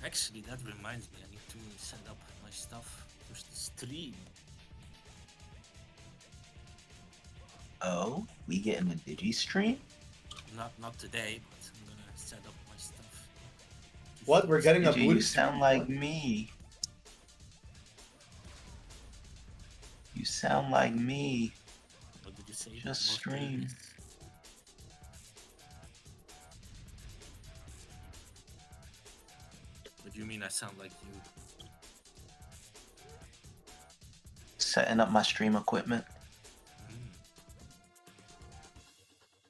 Actually, that reminds me, I need to set up my stuff for the stream. Oh, we getting a digi stream? Not today, but I'm gonna set up my stuff. What? We're getting a Digi, booty you sound stream? like What? me. You sound like me. What did you say? Just More stream. babies? What do you mean I sound like you? Setting up my stream equipment.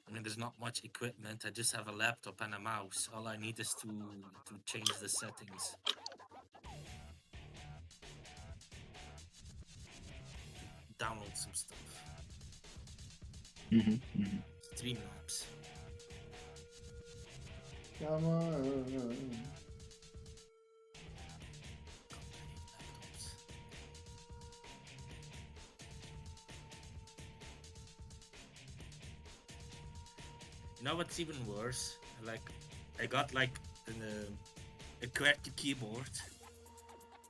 I mean, there's not much equipment. I just have a laptop and a mouse. All I need is to change the settings. Download some stuff. Streamlabs. Come on. Laptops. You know what's even worse? I got like a QWERTY keyboard.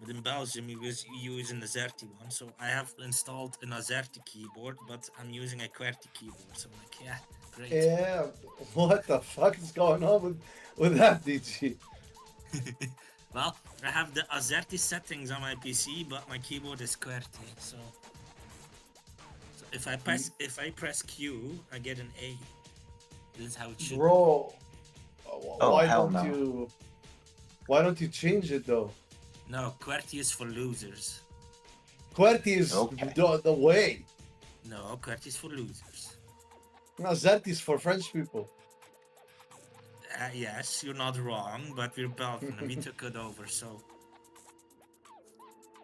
But in Belgium, you use an AZERTY one, so I have installed an AZERTY keyboard, but I'm using a QWERTY keyboard. So I'm like, yeah, great. Yeah, what the fuck is going on with that, DG? Well, I have the AZERTY settings on my PC, but my keyboard is QWERTY. So if I press Q, I get an A. This is how it should. Bro, Oh, Why hell don't no. you? Why don't you change it though? No, QWERTY is for losers. QWERTY is Okay. the way. No, QWERTY is for losers. No, ZERTY is for French people. Yes, you're not wrong, but we're Belgian and we took it over, so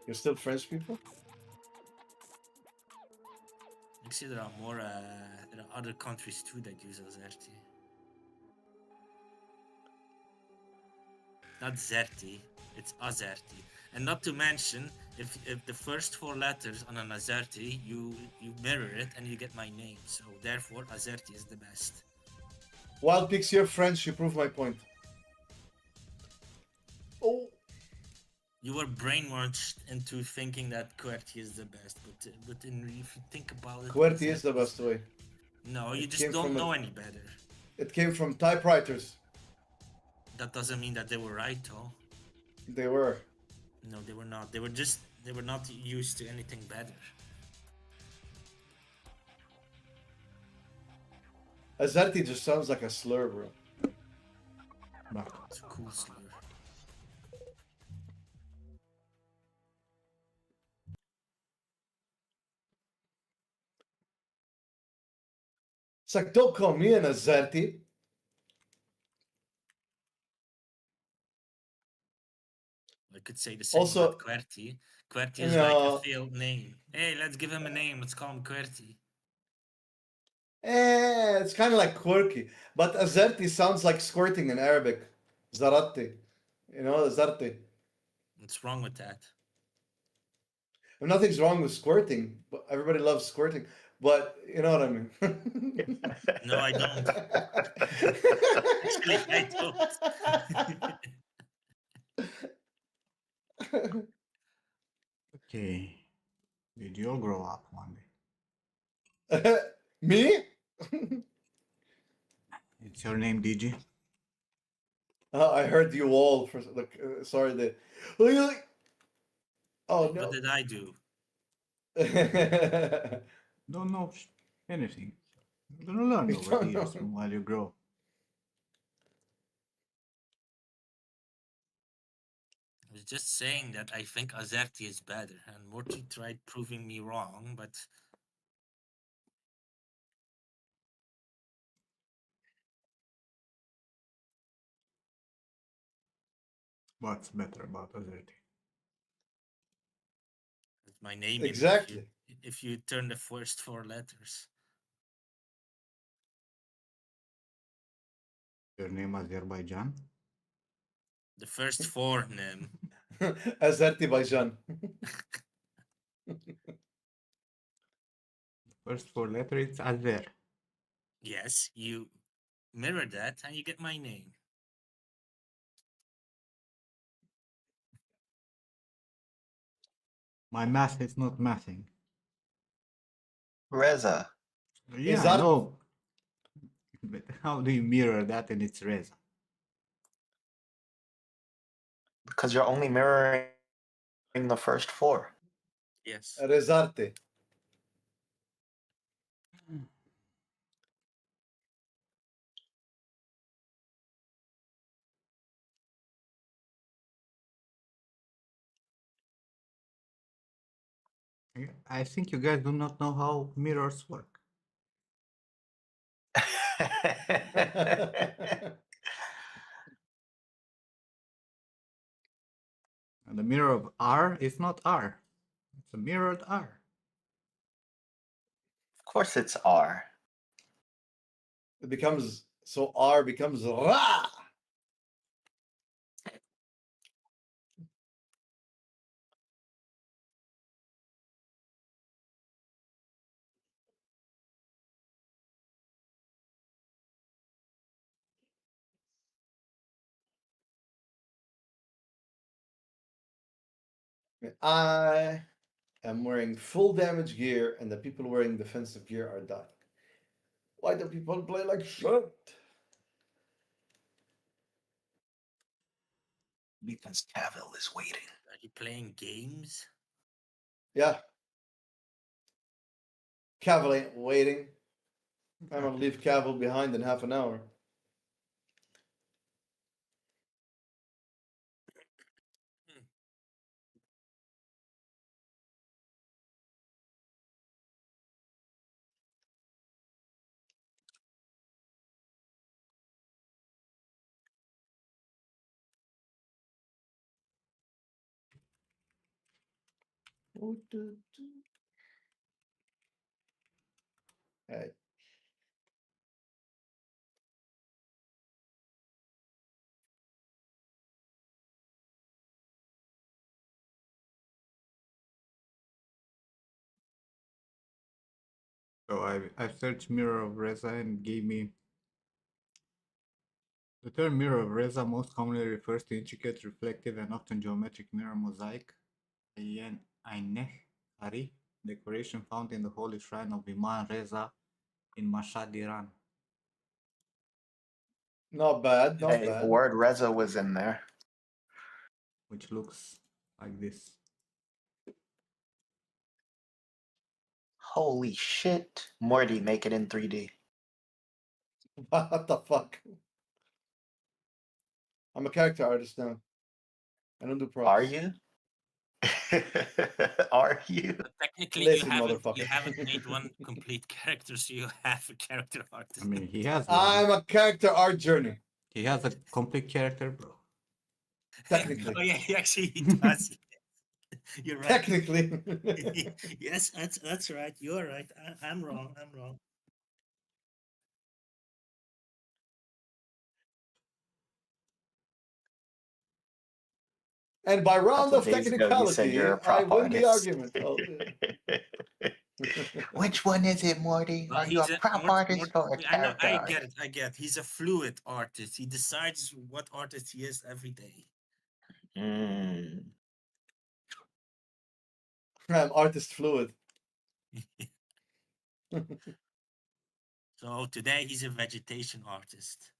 You're still French people? actually there are more there are other countries too that use Azerty. Not Zerti, it's Azerty. And not to mention, if the first four letters on an Azerty, you mirror it and you get my name. So therefore, Azerty is the best. Wild Pix, you're French. You prove my point. Oh, You were brainwashed into thinking that QWERTY is the best, but if you think about it, QWERTY is the Azerty best way. No, you It just came don't from know any better. It came from typewriters. That doesn't mean that they were right, though. They were. No, they were not. They were not used to anything better. Azerty just sounds like a slur, bro. It's a cool slur. It's like, don't call me an Azerty. I could say the same Also- about QWERTY. QWERTY is like a failed name. Hey, let's give him a name. Let's call him QWERTY. It's kind of like quirky. But Azerty sounds like squirting in Arabic. Zarati. You know, Azerty. What's wrong with that? Nothing's wrong with squirting. But everybody loves squirting. But you know what I mean. No, I don't. Actually, I don't. Okay. Did you all grow up one day? Me? It's your name, DG? I heard you all for like. Sorry, the. Oh no. What did I do? Don't know anything. You're gonna learn You over don't the years know. while you grow. I was just saying that I think Azerty is better, and Morty tried proving me wrong, but What's better about Azerty? it's my name. Exactly. If you turn the first four letters. Your name Azerbaijan? The first four, Nim. Azerbaijan. First four letters, it's Azer. Yes, you mirror that and you get my name. My math is not mathing. Reza. Yeah, Is I that- know. But how do you mirror that and it's Reza? Because you're only mirroring the first four. Yes. Rezarte. I think you guys do not know how mirrors work. And the mirror of R is not R. It's a mirrored R. Of course it's R. It becomes so R becomes Ra. I am wearing full damage gear, and the people wearing defensive gear are dying. Why do people play like shit? Because Cavill is waiting. Are you playing games? Yeah. Cavill ain't waiting. I'm gonna leave Cavill behind in half an hour. Hey. So I searched mirror of Reza and gave me the term mirror of Reza most commonly refers to intricate, reflective, and often geometric mirror mosaic, Hari, decoration found in the holy shrine of Imam Reza in Mashhad, Iran, Not bad, not Hey, the bad. word Reza was in there. which looks like this. Holy shit. Morty, make it in 3D. What the fuck? I'm a character artist now. I don't do props. Are you? Are you? But technically, Listen, you motherfucker. haven't made one complete character, so you have a character artist. I mean, he has one. I'm a character art journey. He has a complete character, bro. Technically. Oh yeah, actually he does. You're right. Technically. Yes, that's right. You're right. I'm wrong. I'm wrong. And by round Couple of days ago, you said you're technicality, a I prop win the artist. argument. Oh, Which one is it, Morty? Well, Are you a prop artist or a I know. character I artist? get it. I get. He's a fluid artist. He decides what artist he is every day. Mm. I'm artist fluid. So today he's a vegetation artist.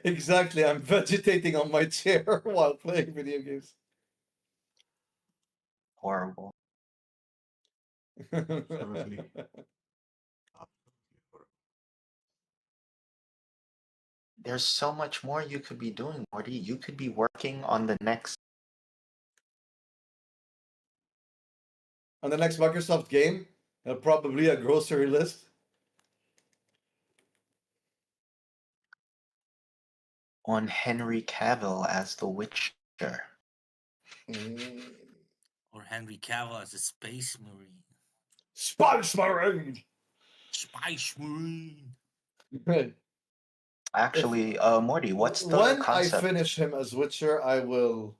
Exactly. I'm vegetating on my chair while playing video games. Horrible. Absolutely. Absolutely horrible. There's so much more you could be doing, Morty. You could be working on the next On the next Microsoft game, probably a grocery list. on Henry Cavill as the Witcher. Or Henry Cavill as a space marine. Spice Marine! Space marine. Actually, Morty, what's the When concept? I finish him as Witcher, I will.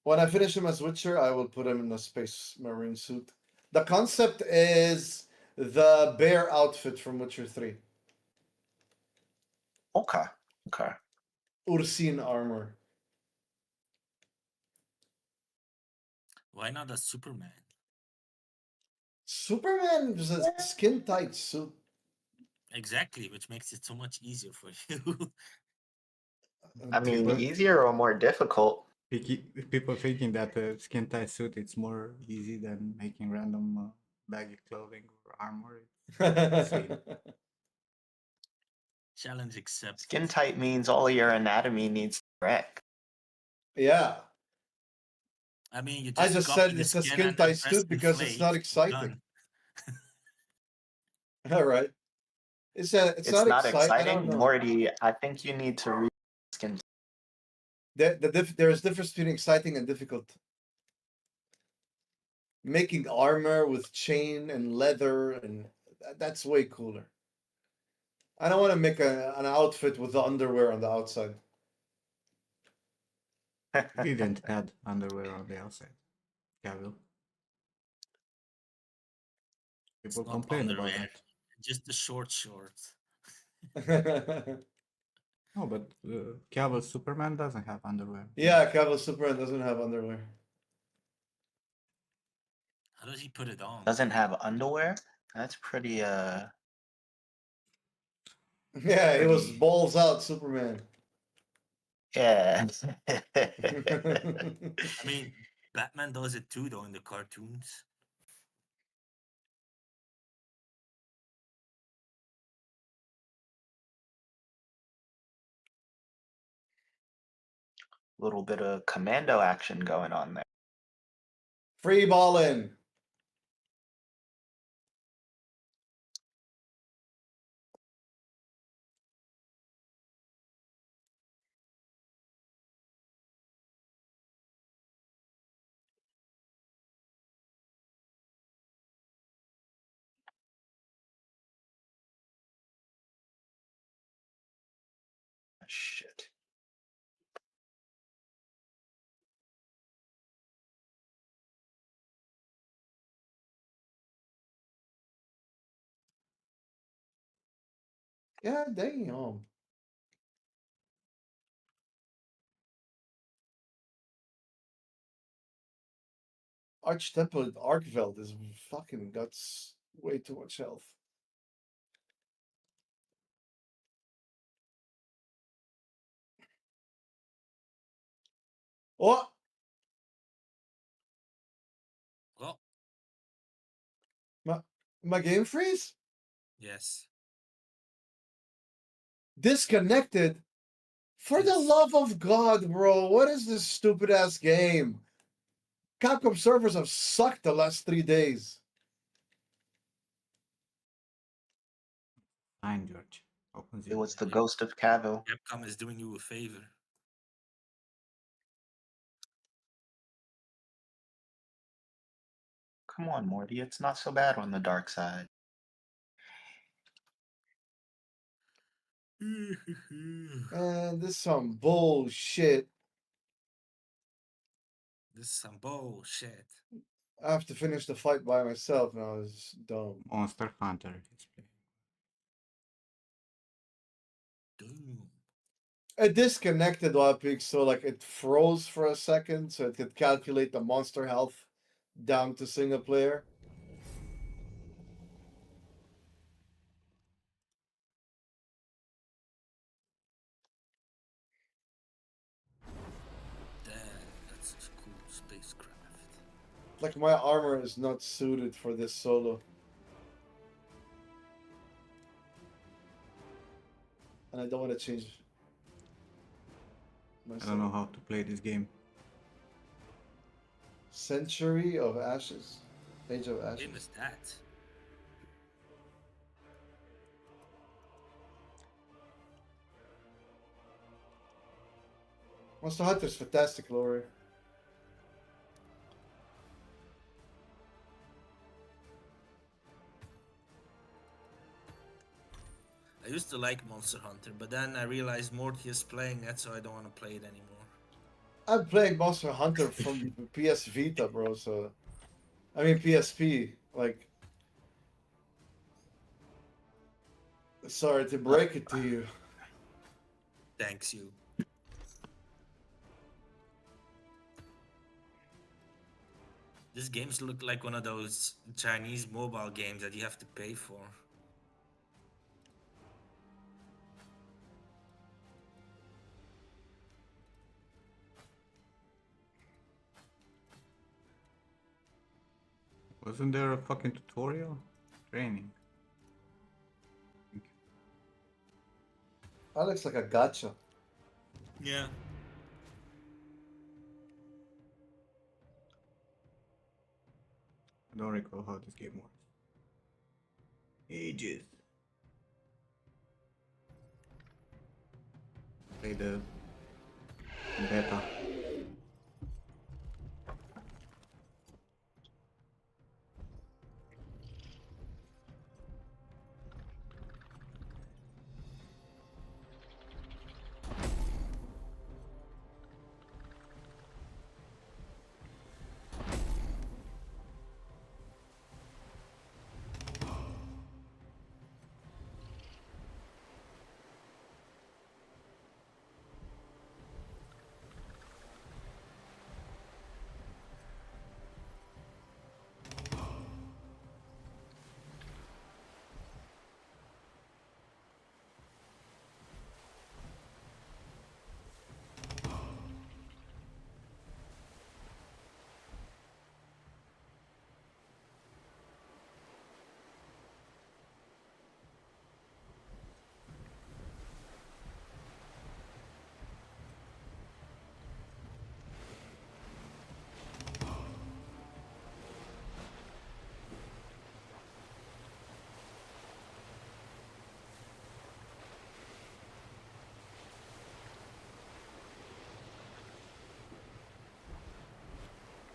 When I finish him as Witcher, I will put him in a Space Marine suit. The concept is the bear outfit from Witcher 3. Okay. Okay. Ursine armor. Why not a Superman? Superman is a skin tight suit. Exactly, which makes it so much easier for you. I mean, People- easier or more difficult? People thinking that a skin tight suit it's more easy than making random baggy clothing or armor. Insane. Challenge accepted. Skin tight means all your anatomy needs to wreck. Yeah. I mean, you I just, just copy said the it's a skin skin and tight press suit because it's not inflate, exciting. done. All right. It's not not exciting. I exciting. don't know. Morty, I think you need to read skin. There is difference between exciting and difficult. Making armor with chain and leather and that's way cooler. I don't want to make an outfit with the underwear on the outside. He didn't had underwear on the outside. Cavill. People Not complain about underwear, that. just the short shorts. No, but Cavill Superman doesn't have underwear. Yeah, Cavill Superman doesn't have underwear. How does he put it on? Doesn't have underwear? That's pretty Yeah, he was Pretty- balls out Superman. yeah. I mean, Batman does it too, though, in the cartoons. Little bit of commando action going on there. Free balling. shit. Yeah, damn. Archtemplar Arkveld is fucking got way too much health. Oh, Oh, my game freeze? yes. Disconnected? For the Yes. love of God, bro, what is this stupid ass game? Capcom servers have sucked the last 3 days. Fine, George. Open It was the the ghost of Cavill. Capcom is doing you a favor. Come on, Morty. It's not so bad on the dark side. Man, this is some bullshit. This is some bullshit. I have to finish the fight by myself now. It's dumb. Monster Hunter display. Damn. It disconnected Epic, so like it froze for a second, so it could calculate the monster health down to single player. Damn, that's a cool spacecraft. Like my armor is not suited for this solo. And I don't want to change my I don't know how to play this game. Century of Ashes. Age of What game Ashes. is that? Monster Hunter's fantastic lore. I used to like Monster Hunter, but then I realized Morty is playing it, so I don't want to play it anymore. I'm playing Monster Hunter from PS Vita, bro, so I mean PSP. Like, sorry to break it to you. Thanks you. These games look like one of those Chinese mobile games that you have to pay for. Wasn't there a fucking tutorial? Training. That looks like a gacha. Yeah. I don't recall how this game works. Ages. Play the beta.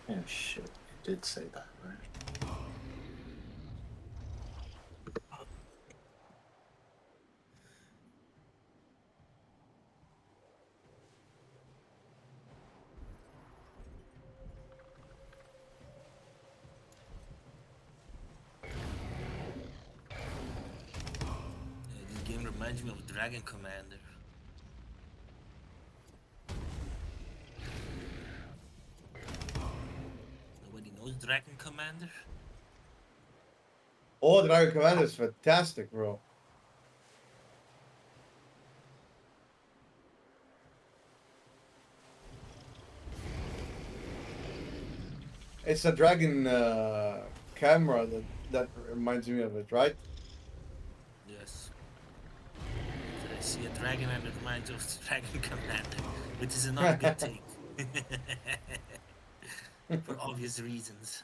Oh shit, it did say that, right? reminds me of Dragon Commander. Nobody knows Dragon Commander? Oh, Dragon Commander is fantastic, bro. It's a dragon camera that reminds me of it, right? Yes. So I see a dragon and it reminds me of Dragon Commander, which is not a good take. For obvious reasons.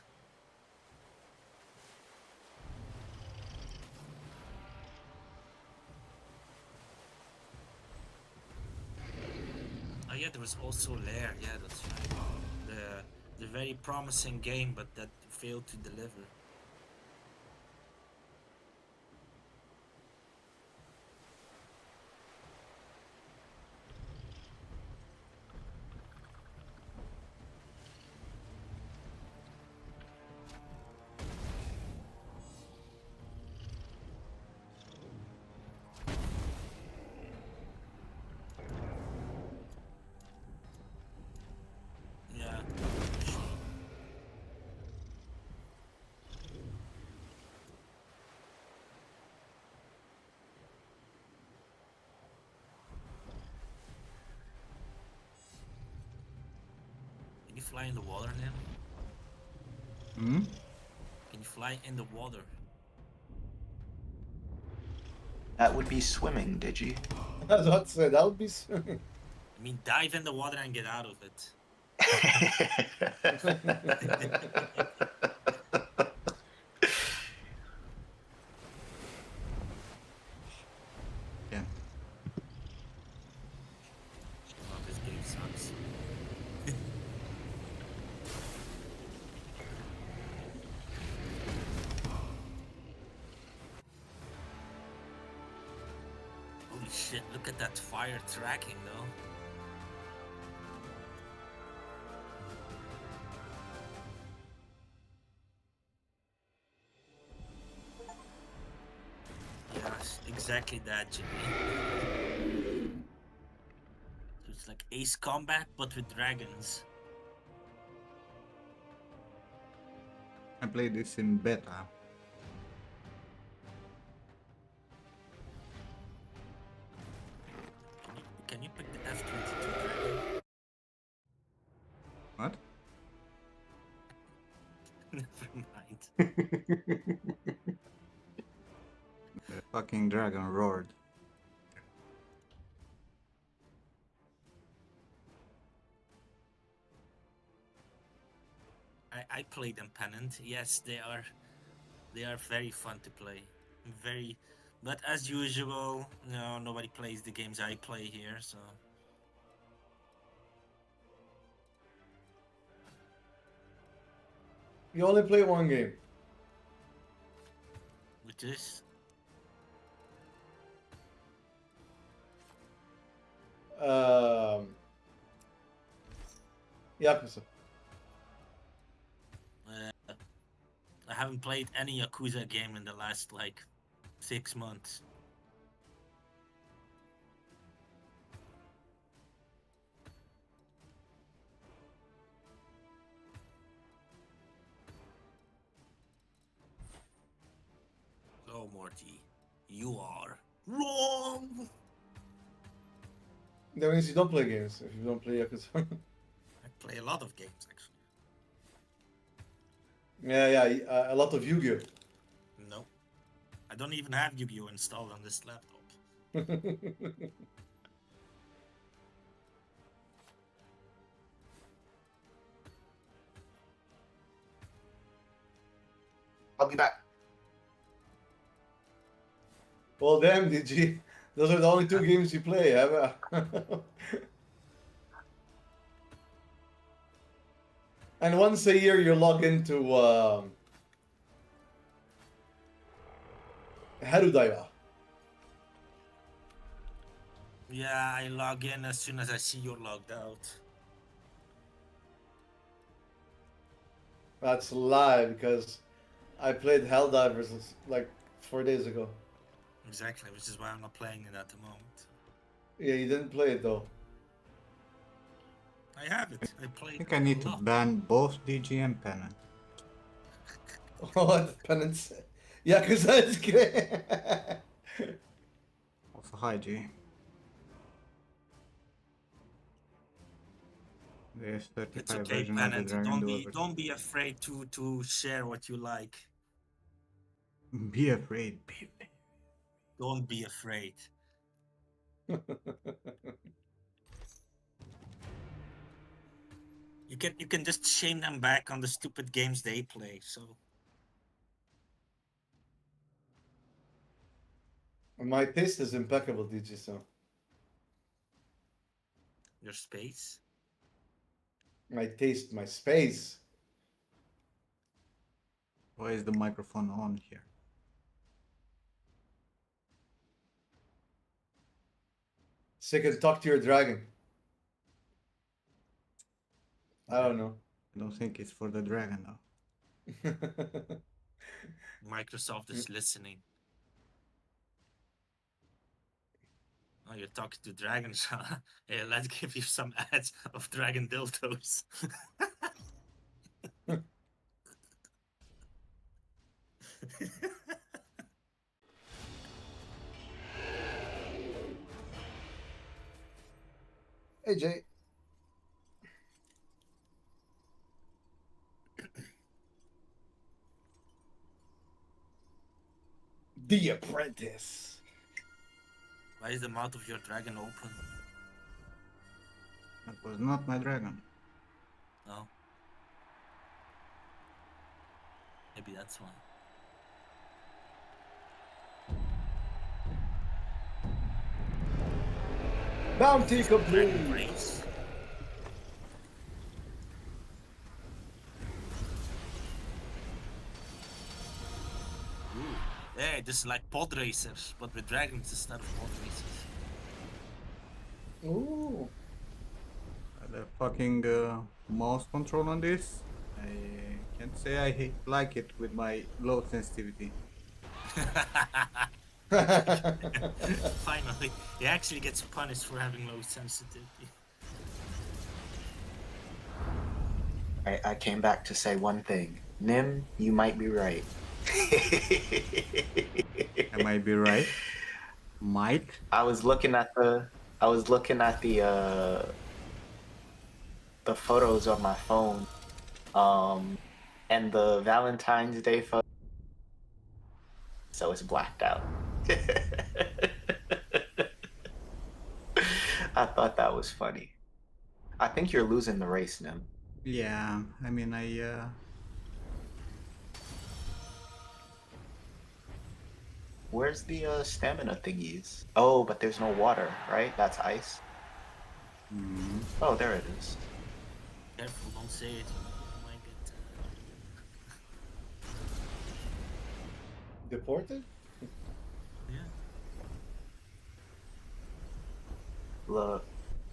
Oh yeah, there was also Lair. Yeah, that's right. The very promising game, but that failed to deliver. Yeah. Can you fly in the water now? Hmm? Can you fly in the water? That would be swimming, Digi. That's what I said. That would be swimming. I mean, dive in the water and get out of it. Yeah. Oh, this game sucks. Holy shit, look at that fire tracking though. Yes, exactly that, Jimmy. So it's like Ace Combat, but with dragons. I played this in beta. Can you pick the F-22 dragon? What? Never mind. The fucking dragon roared. I played them Pennant. Yes, they are very fun to play. Very, but as usual, nobody plays the games I play here, so. You only play one game. Which is Yakuza. I haven't played any Yakuza game in the last like 6 months. So Morty, you are wrong. That means you don't play games if you don't play Yakuza. I play a lot of games actually. yeah, a lot of Yu-Gi-Oh. No, I don't even have Yu-Gi-Oh installed on this laptop. I'll be back. Well, damn, DG. Those are the only two games you play, huh? And once a year you log into Harudaiwa. Yeah, I log in as soon as I see you're logged out. That's a lie because I played Helldivers like 4 days ago. Exactly, which is why I'm not playing it at the moment. Yeah, you didn't play it though. I have it. I I played think I need a to lot. ban both DG and Pennant. What penance? Yeah, cause that's great. Also, hi G. There's It's 35 okay, version of the Pennant. Dragon Door. Don't be afraid to share what you like. Be afraid, be afraid. Don't be afraid. You can just shame them back on the stupid games they play. So My taste is impeccable, DJ. So your space. my taste, my space. Why is the microphone on here? So you can talk to your dragon. I don't know. I don't think it's for the dragon though. Microsoft is listening. Oh, you're talking to dragons, huh? Hey, let's give you some ads of dragon dildos. Hey Jay. The Apprentice. Why is the mouth of your dragon open? That was not my dragon. Oh. Maybe that's why. Bounty complete. Dragon race. Ooh. Hey, this is like pod racers, but with dragons instead of pod racers. Ooh. The fucking mouse control on this, I can't say I like it with my low sensitivity. Finally, he actually gets punished for having low sensitivity. I came back to say one thing. Nim, you might be right. I might be right. Might. I was looking at the photos on my phone, and the Valentine's Day photo, so it's blacked out. I thought that was funny. I think you're losing the race, Nim. Yeah, I mean, Where's the stamina thingies? Oh, but there's no water, right? That's ice. Oh, there it is. Careful, don't say it. You might get. Deported? Yeah. Look,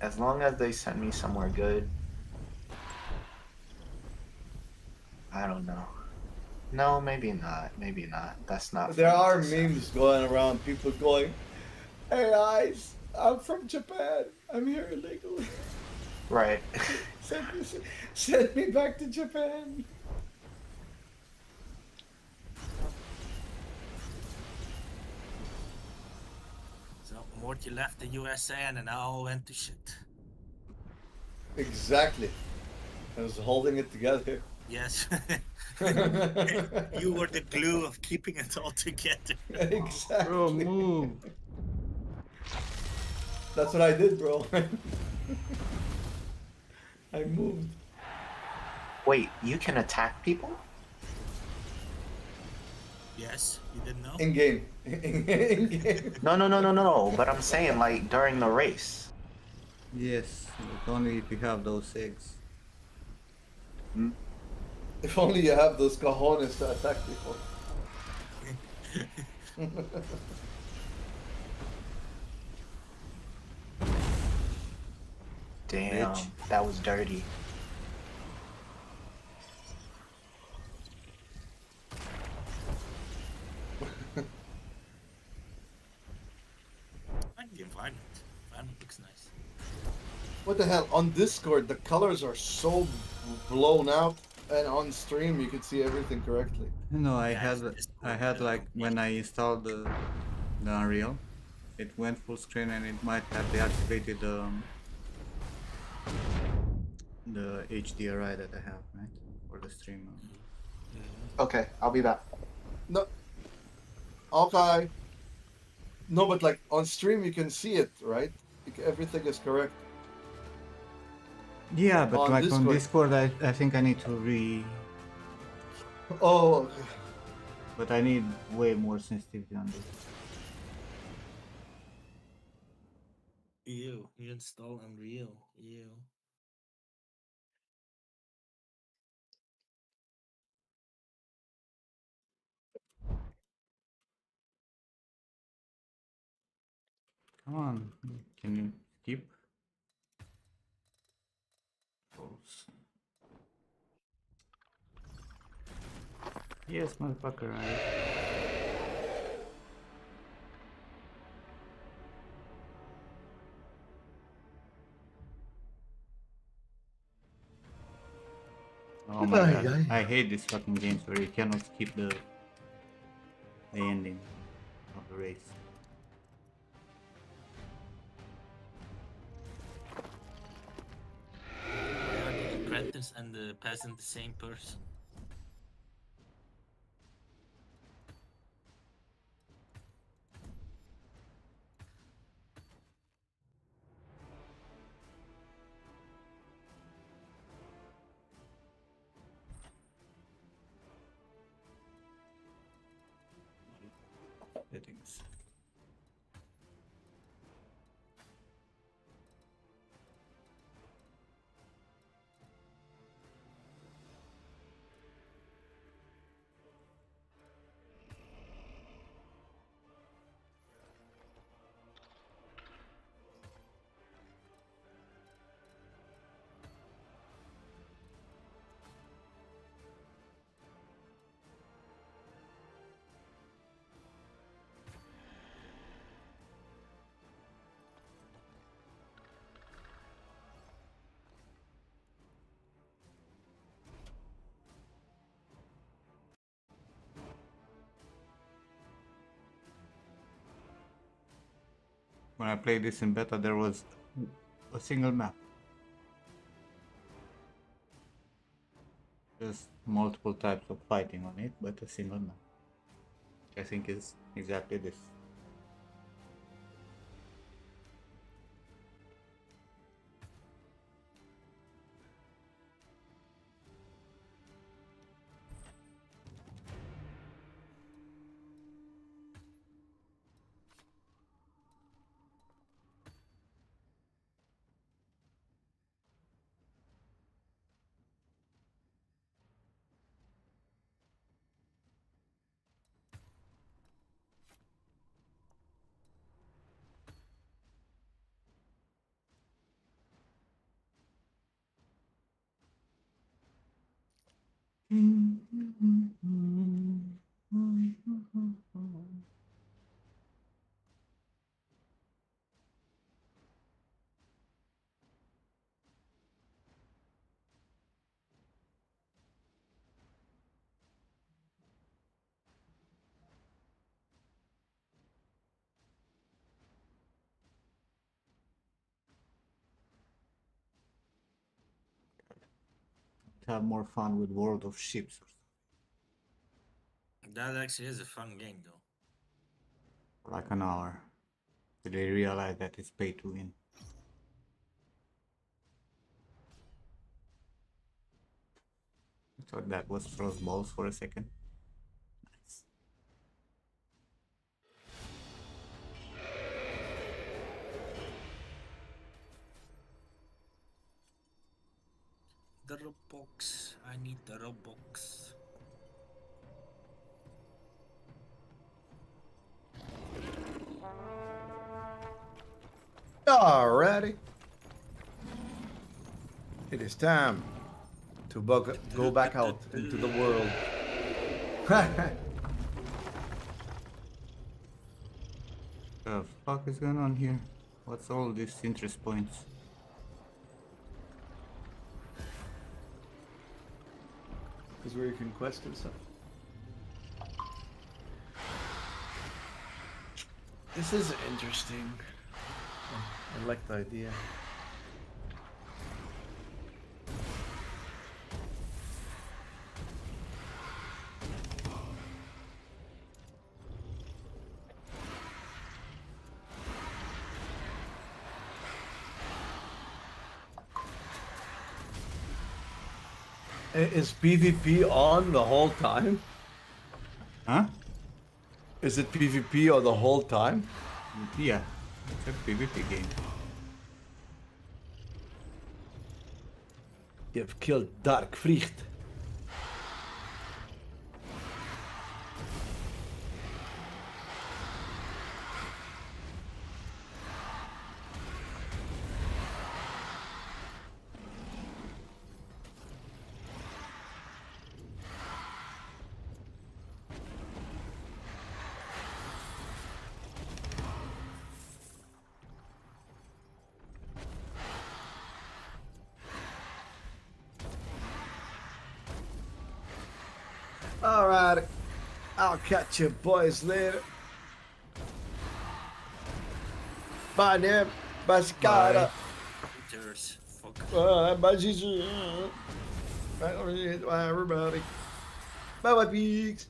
as long as they send me somewhere good, I don't know. No, maybe not. Maybe not. That's not. There funny are to say. memes going around, people going, "Hey guys, I'm from Japan. I'm here illegally. Right. Send me back to Japan." So Morty left the USA and then all went to shit. Exactly. I was holding it together. Yes. You were the glue of keeping it all together. Exactly. bro, move. That's what I did, bro. I moved. Wait, you can attack people? Yes, you didn't know? In game. In game. No. But I'm saying, like, during the race. Yes, but only if you have those eggs. If only you have those cojones to attack people. Damn, Bitch. that was dirty. What the hell? On Discord, the colors are so blown out, and on stream you can see everything correctly. No, Yeah, it's just I good, had like when yeah. I installed the Unreal, it went full screen and it might have deactivated the HDRI that I have, right, for the stream. Okay, I'll be back. No. Okay. No, but like on stream you can see it, right? Everything is correct. Yeah, but On like on Discord. Discord, I think I need to Oh, okay. but I need way more sensitivity on this. You install Unreal. Ew. Come on, can you skip? Close. Yes, motherfucker. Oh my Ay, god, ay. I hate these fucking games where you cannot skip the ending of the race. Why are the apprentice and the peasant the same person? Settings. When I played this in beta, there was a single map. Just multiple types of fighting on it, but a single map. Which I think is exactly this. Have more fun with World of Ships. That actually is a fun game, though. For like an hour. Till they realize that it's pay to win. I thought that was frost balls for a second. Nice. The Robux. I need the Robux. Alrighty. It is time to go back out into the world. The fuck is going on here? What's all these interest points? is where you can quest and stuff. This is interesting. I like the idea. Is PvP on the whole time? Huh? Is it PvP or the whole time? Yeah. It's a PvP game. You've killed Dark Fricht. Alright, I'll catch you boys later. Bye, Nip. Bascara. Cheers. Fuck. Bye, everybody. Bye, bye, pigs.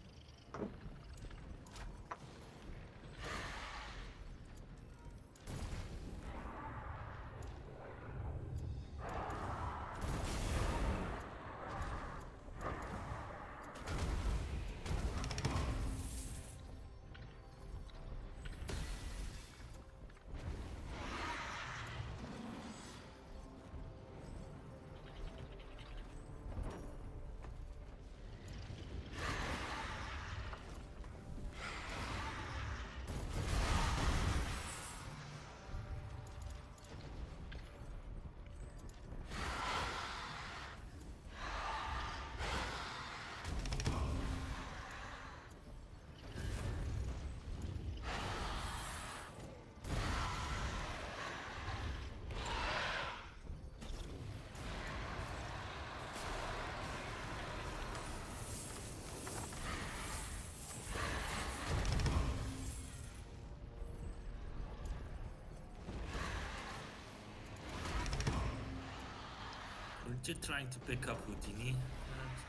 Weren't you trying to pick up Houdini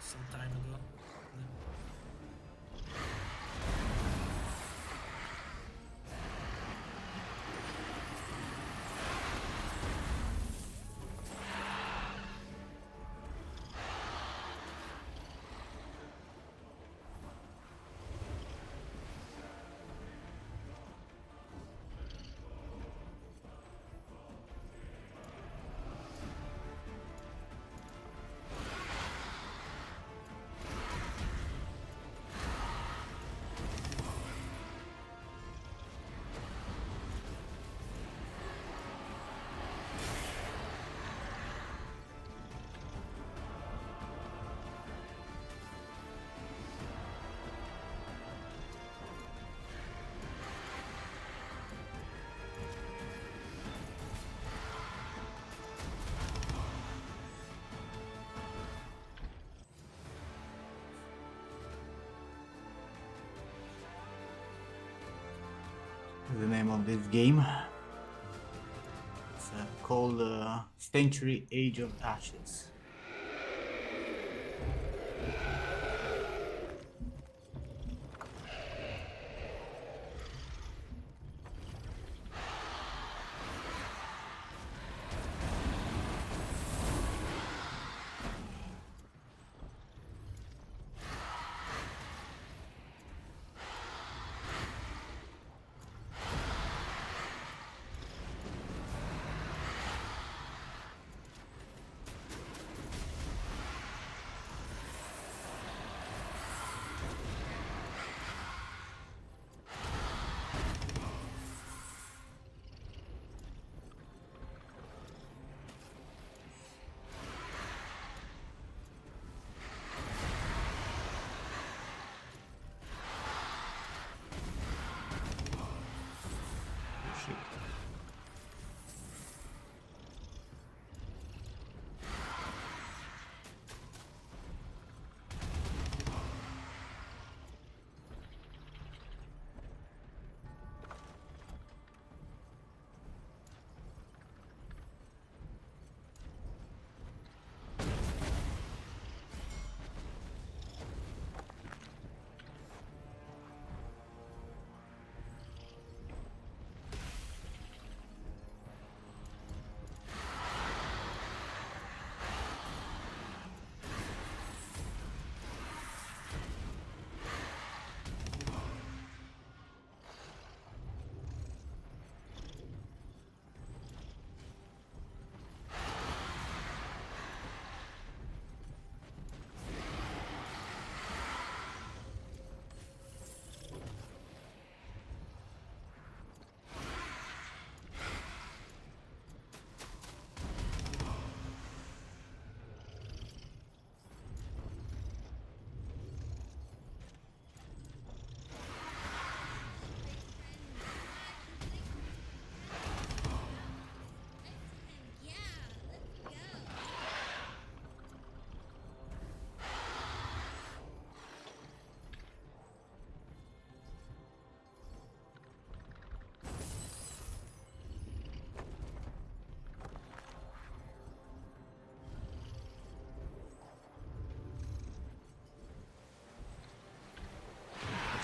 some time ago? The name of this game. It's called Century Age of Ashes.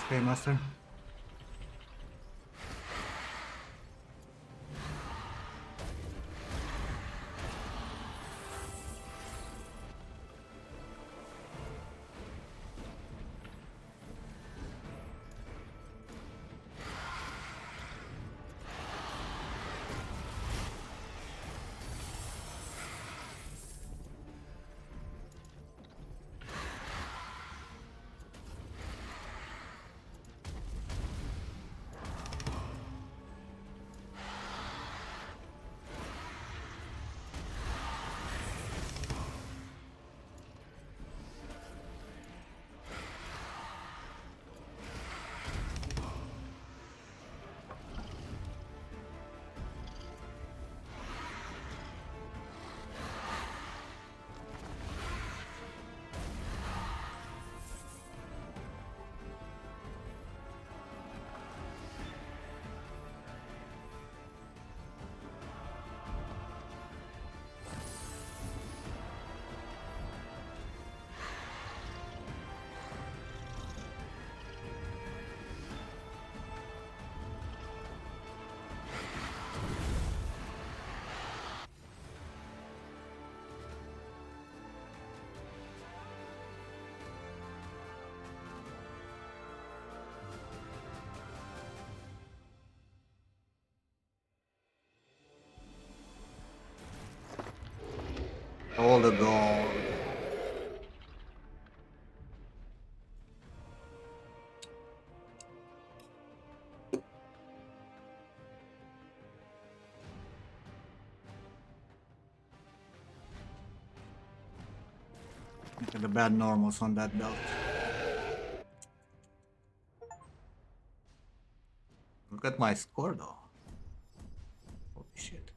Okay, master. All the gold. Look at the bad normals on that belt. Look at my score though. Holy shit.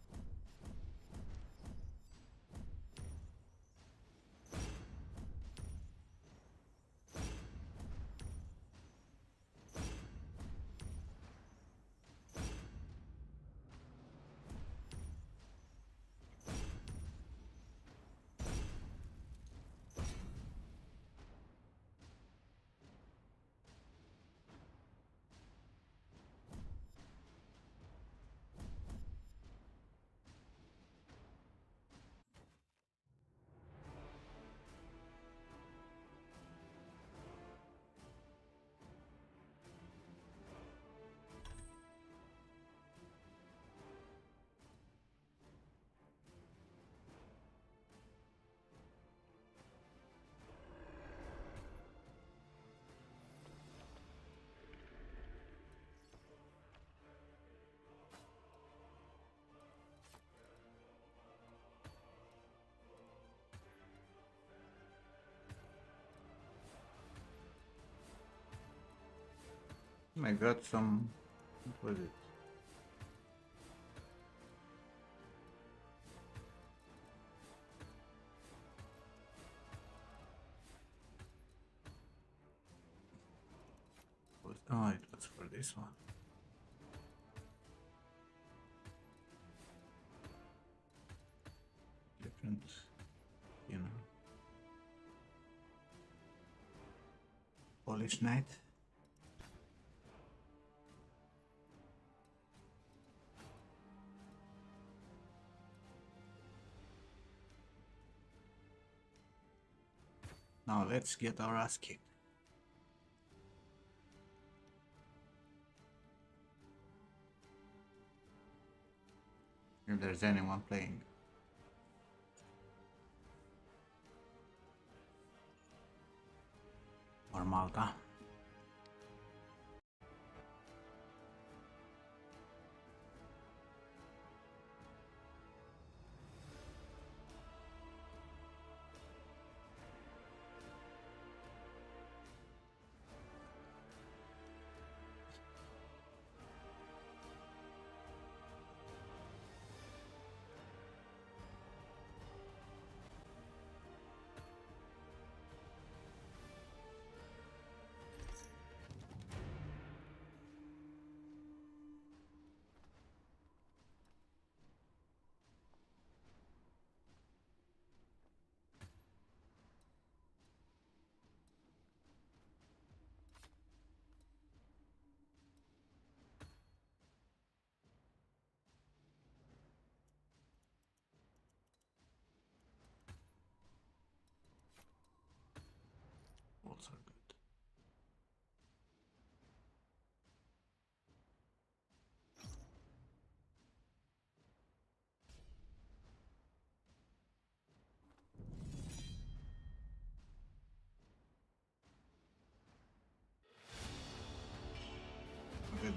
I got some. What was it? Oh, it was for this one. Different, you know. Polish Knight. Now let's get our ass kicked. If there's anyone playing. Or Malta.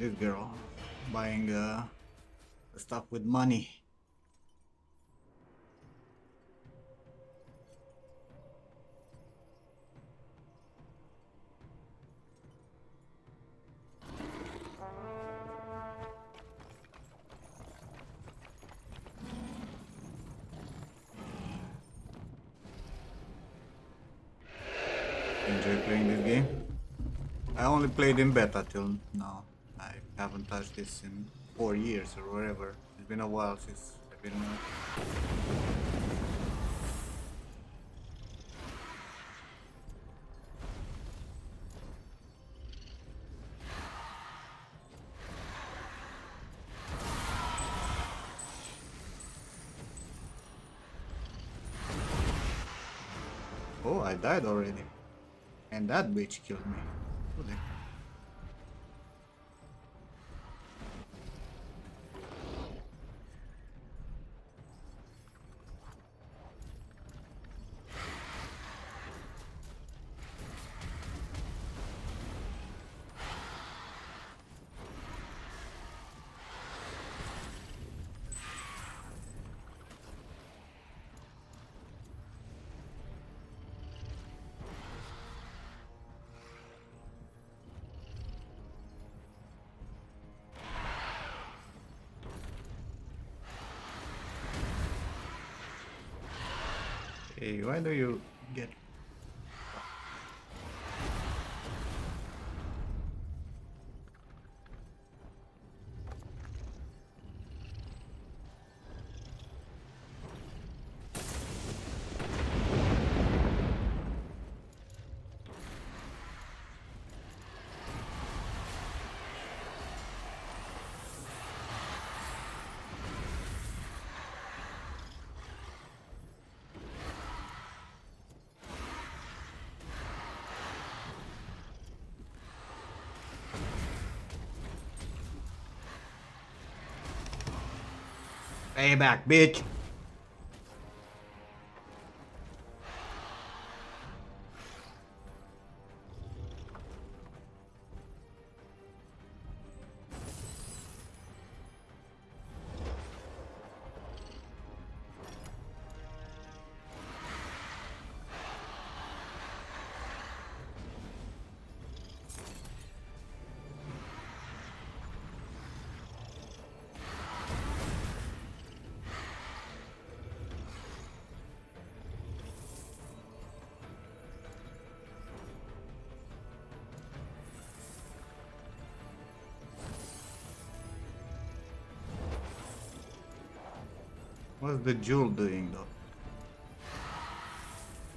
this girl buying stuff with money. Enjoy playing this game. I only played in beta till now. I haven't touched this in 4 years or whatever. It's been a while since I've been. Oh, I died already. And that bitch killed me. Really? Hey, why do you get... Payback, bitch! What's the jewel doing though?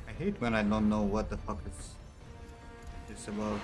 I hate when I don't know what the fuck it's about.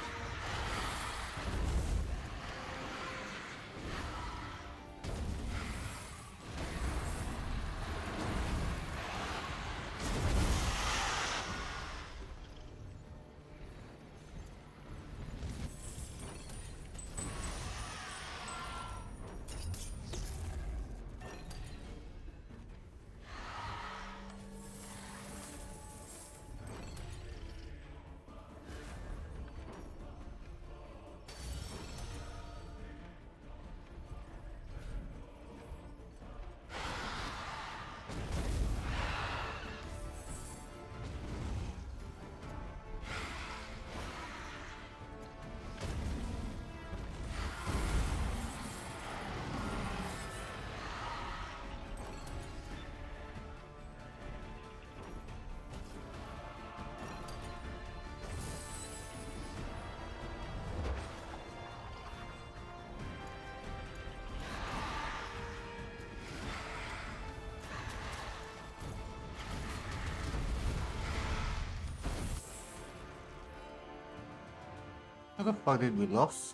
How the fuck did we lose?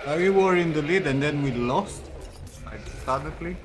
We were in the lead and then we lost? Like suddenly?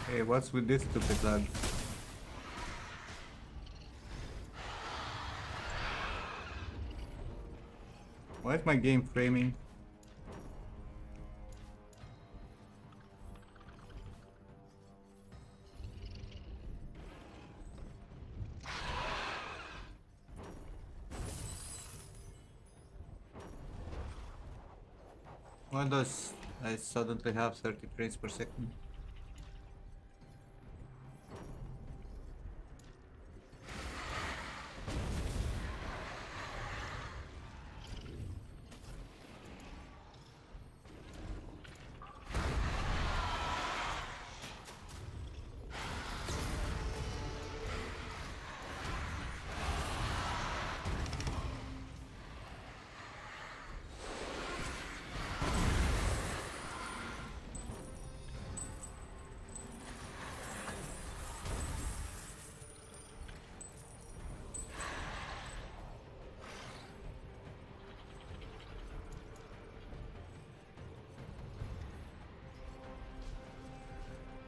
Hey, what's with this stupid lag? Why is my game framing? Why does I suddenly have 30 frames per second?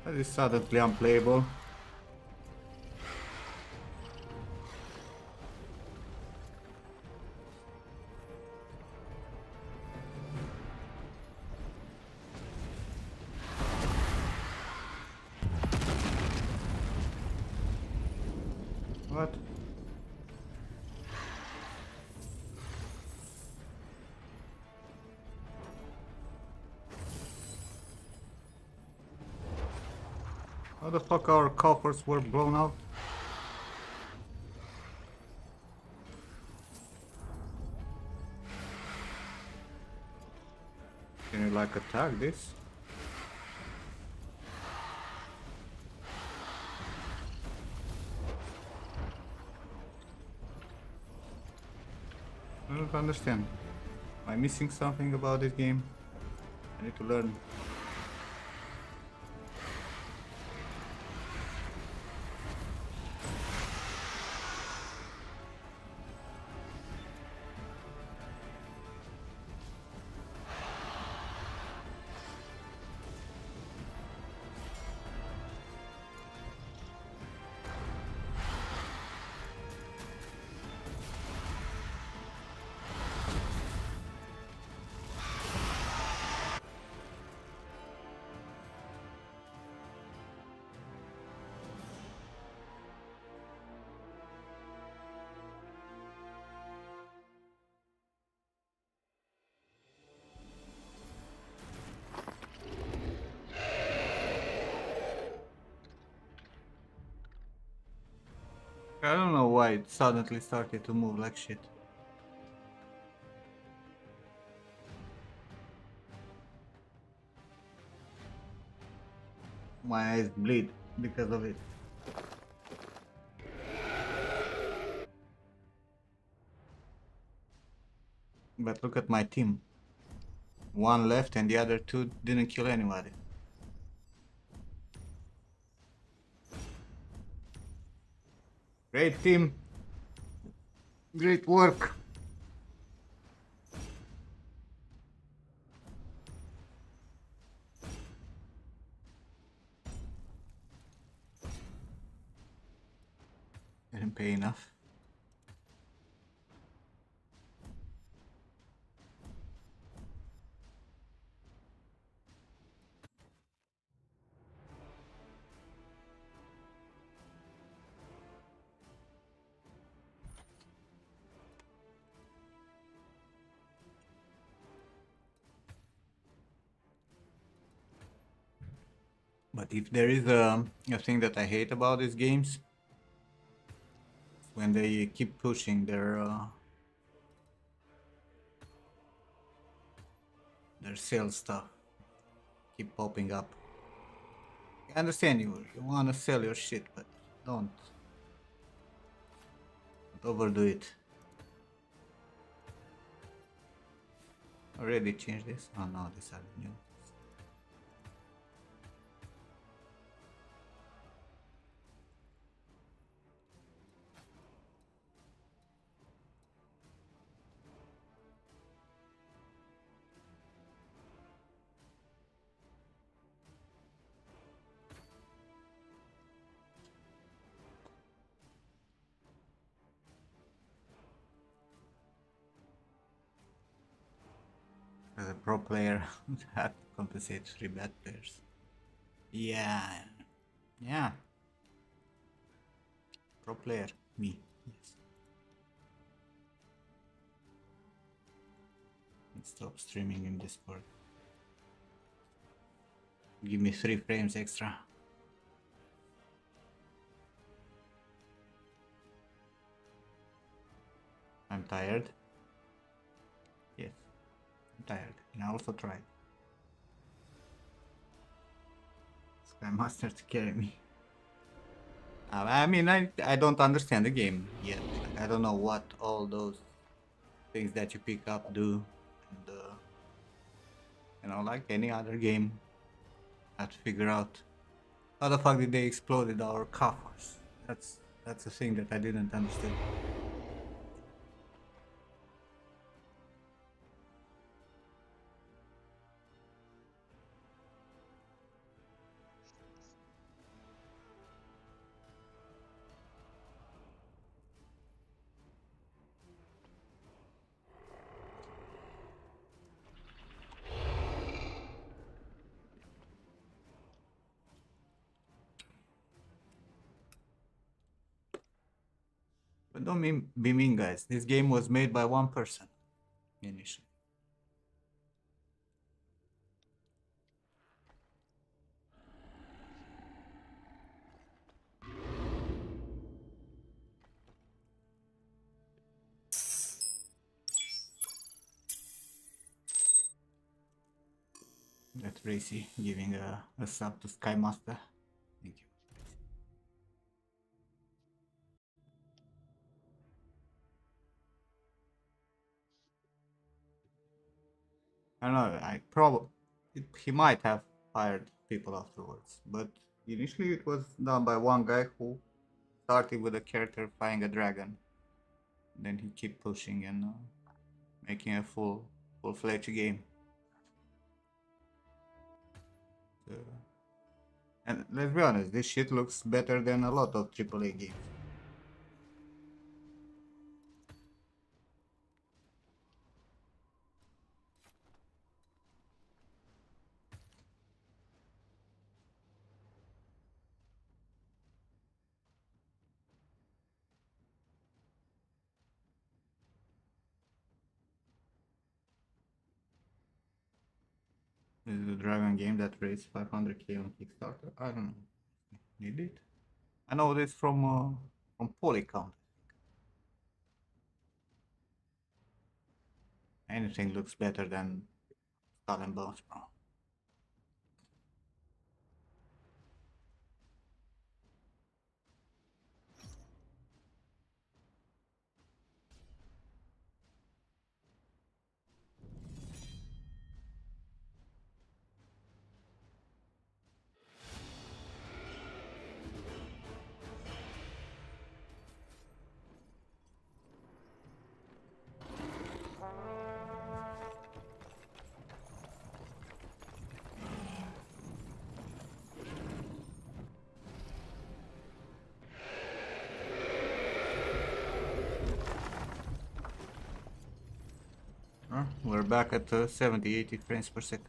That is suddenly unplayable. What? How the fuck our coffers were blown out? Can you like attack this? I don't understand. Am I missing something about this game? I need to learn. I don't know why it suddenly started to move like shit. My eyes bleed because of it. But look at my team. One left and the other two didn't kill anybody. Great team. Great work. Didn't pay enough. But if there is a thing that I hate about these games, when they keep pushing their sales stuff, keep popping up. I understand you wanna sell your shit, but don't overdo it. Already changed this? Oh no, these are new. pro player would have to compensate 3 bad players. Yeah. Yeah. Pro player. Me. Yes. Let's stop streaming in Discord. Give me 3 frames extra. I'm tired. Yes. I'm tired. And I also tried. Sky Master to carry me. I mean, I don't understand the game yet. Like, I don't know what all those things that you pick up do. And, you know, like any other game, I have to figure out how the fuck did they exploded our coffers. That's a thing that I didn't understand. But don't be mean, guys. This game was made by one person initially. That's Racy giving a sub to Sky Master. Thank you. I don't know. He might have hired people afterwards, but initially it was done by one guy who started with a character fighting a dragon. Then he kept pushing and making a full-fledged game. So, and let's be honest, this shit looks better than a lot of AAA games. This is a dragon game that raised 500k on Kickstarter. I don't know. Did it? I know this from Polycount. Anything looks better than Skull and Bones, bro. We're back at 70-80 frames per second.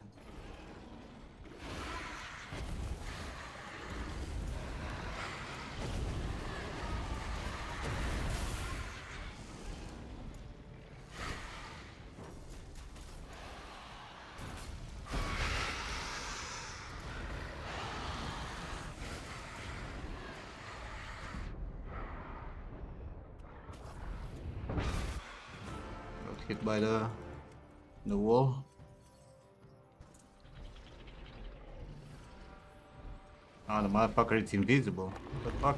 Got hit by the wall. Oh, the motherfucker is invisible. What the fuck?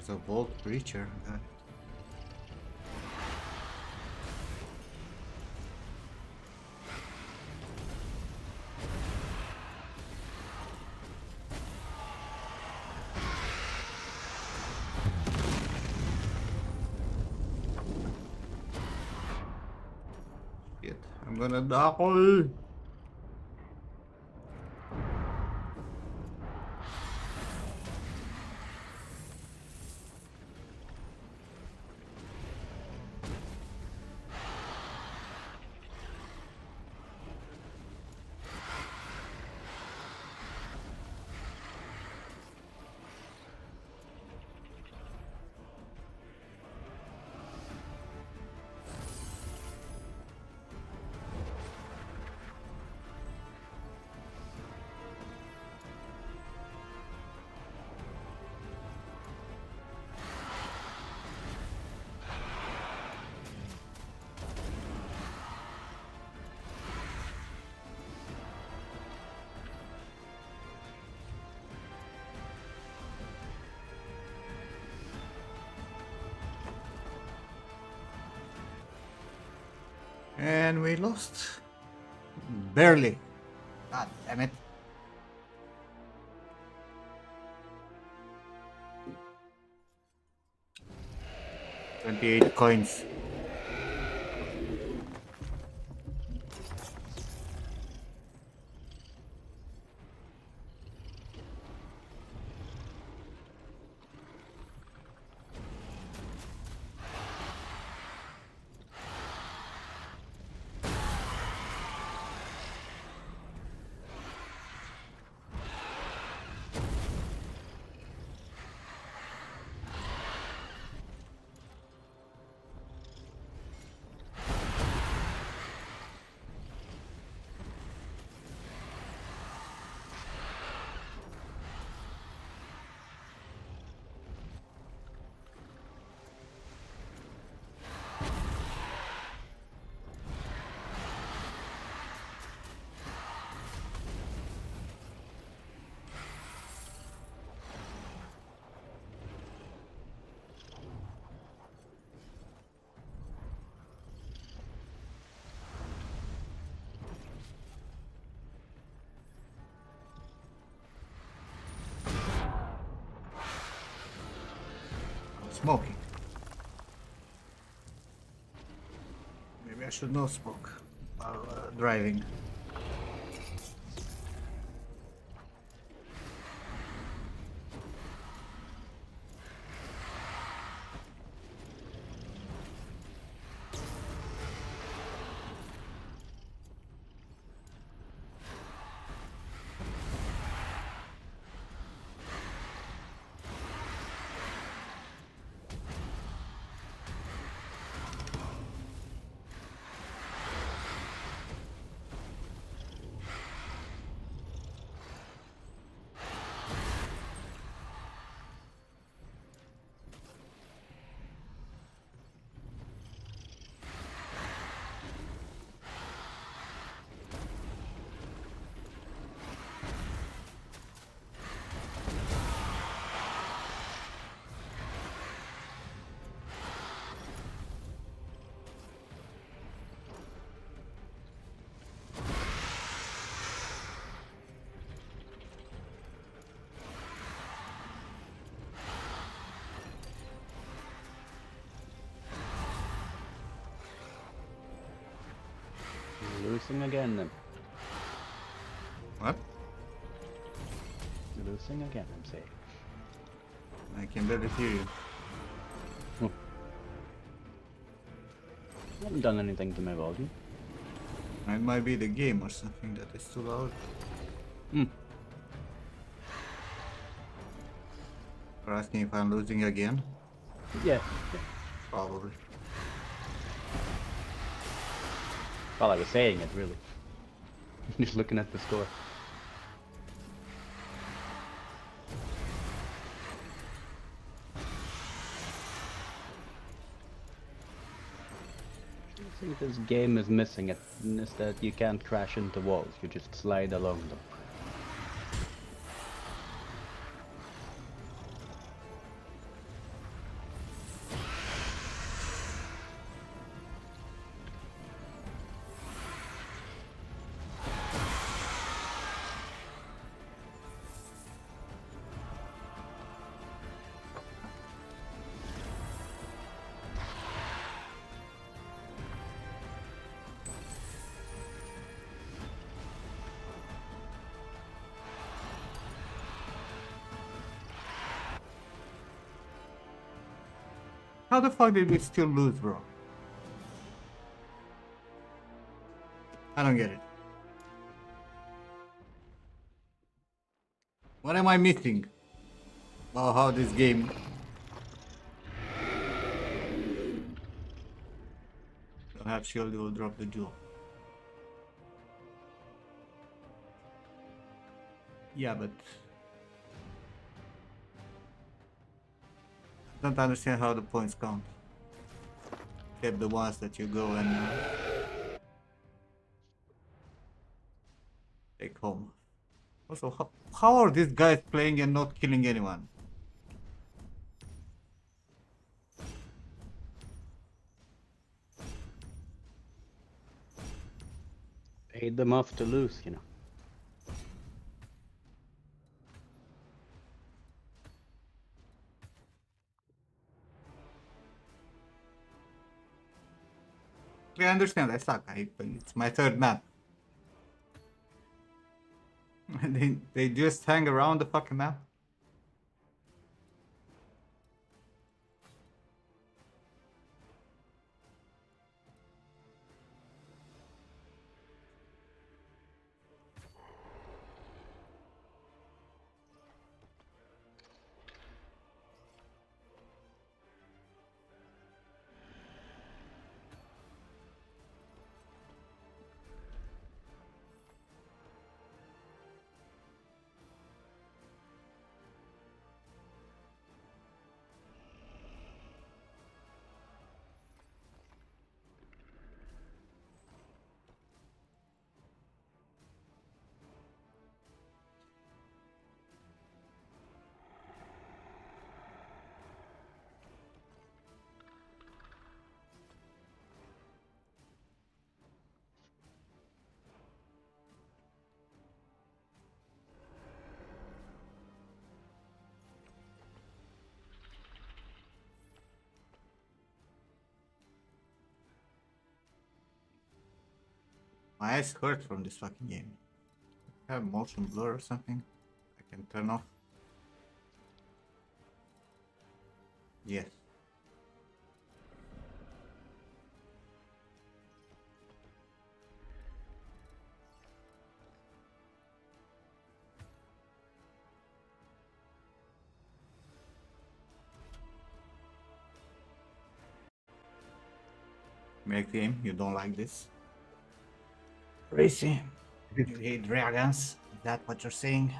There's a Vault Breacher. Shit, I'm gonna die. And we lost. Barely. God damn it. $28 coins. Smoking. Maybe I should not smoke while driving. Losing again then. What? Losing again, I'm saying. I can barely hear you. I haven't done anything to my volume. It might be the game or something that is too loud. You're asking if I'm losing again? Yeah. Probably. Well, I was saying it, really. Just looking at the score. I think this game is missing it, is that you can't crash into walls, you just slide along them. How the fuck did we still lose, bro? I don't get it. What am I missing? About how this game... Don't have shield, you will drop the jewel. Yeah, but... I don't understand how the points count. Except the ones that you go and... take home. Also, how are these guys playing and not killing anyone? Paid them off to lose, you know. I understand, I suck. It's my third map. they just hang around the fucking map. My eyes hurt from this fucking game. I have motion blur or something I can turn off. Yes. Make game, you don't like this? Crazy. You hate dragons? Is that what you're saying?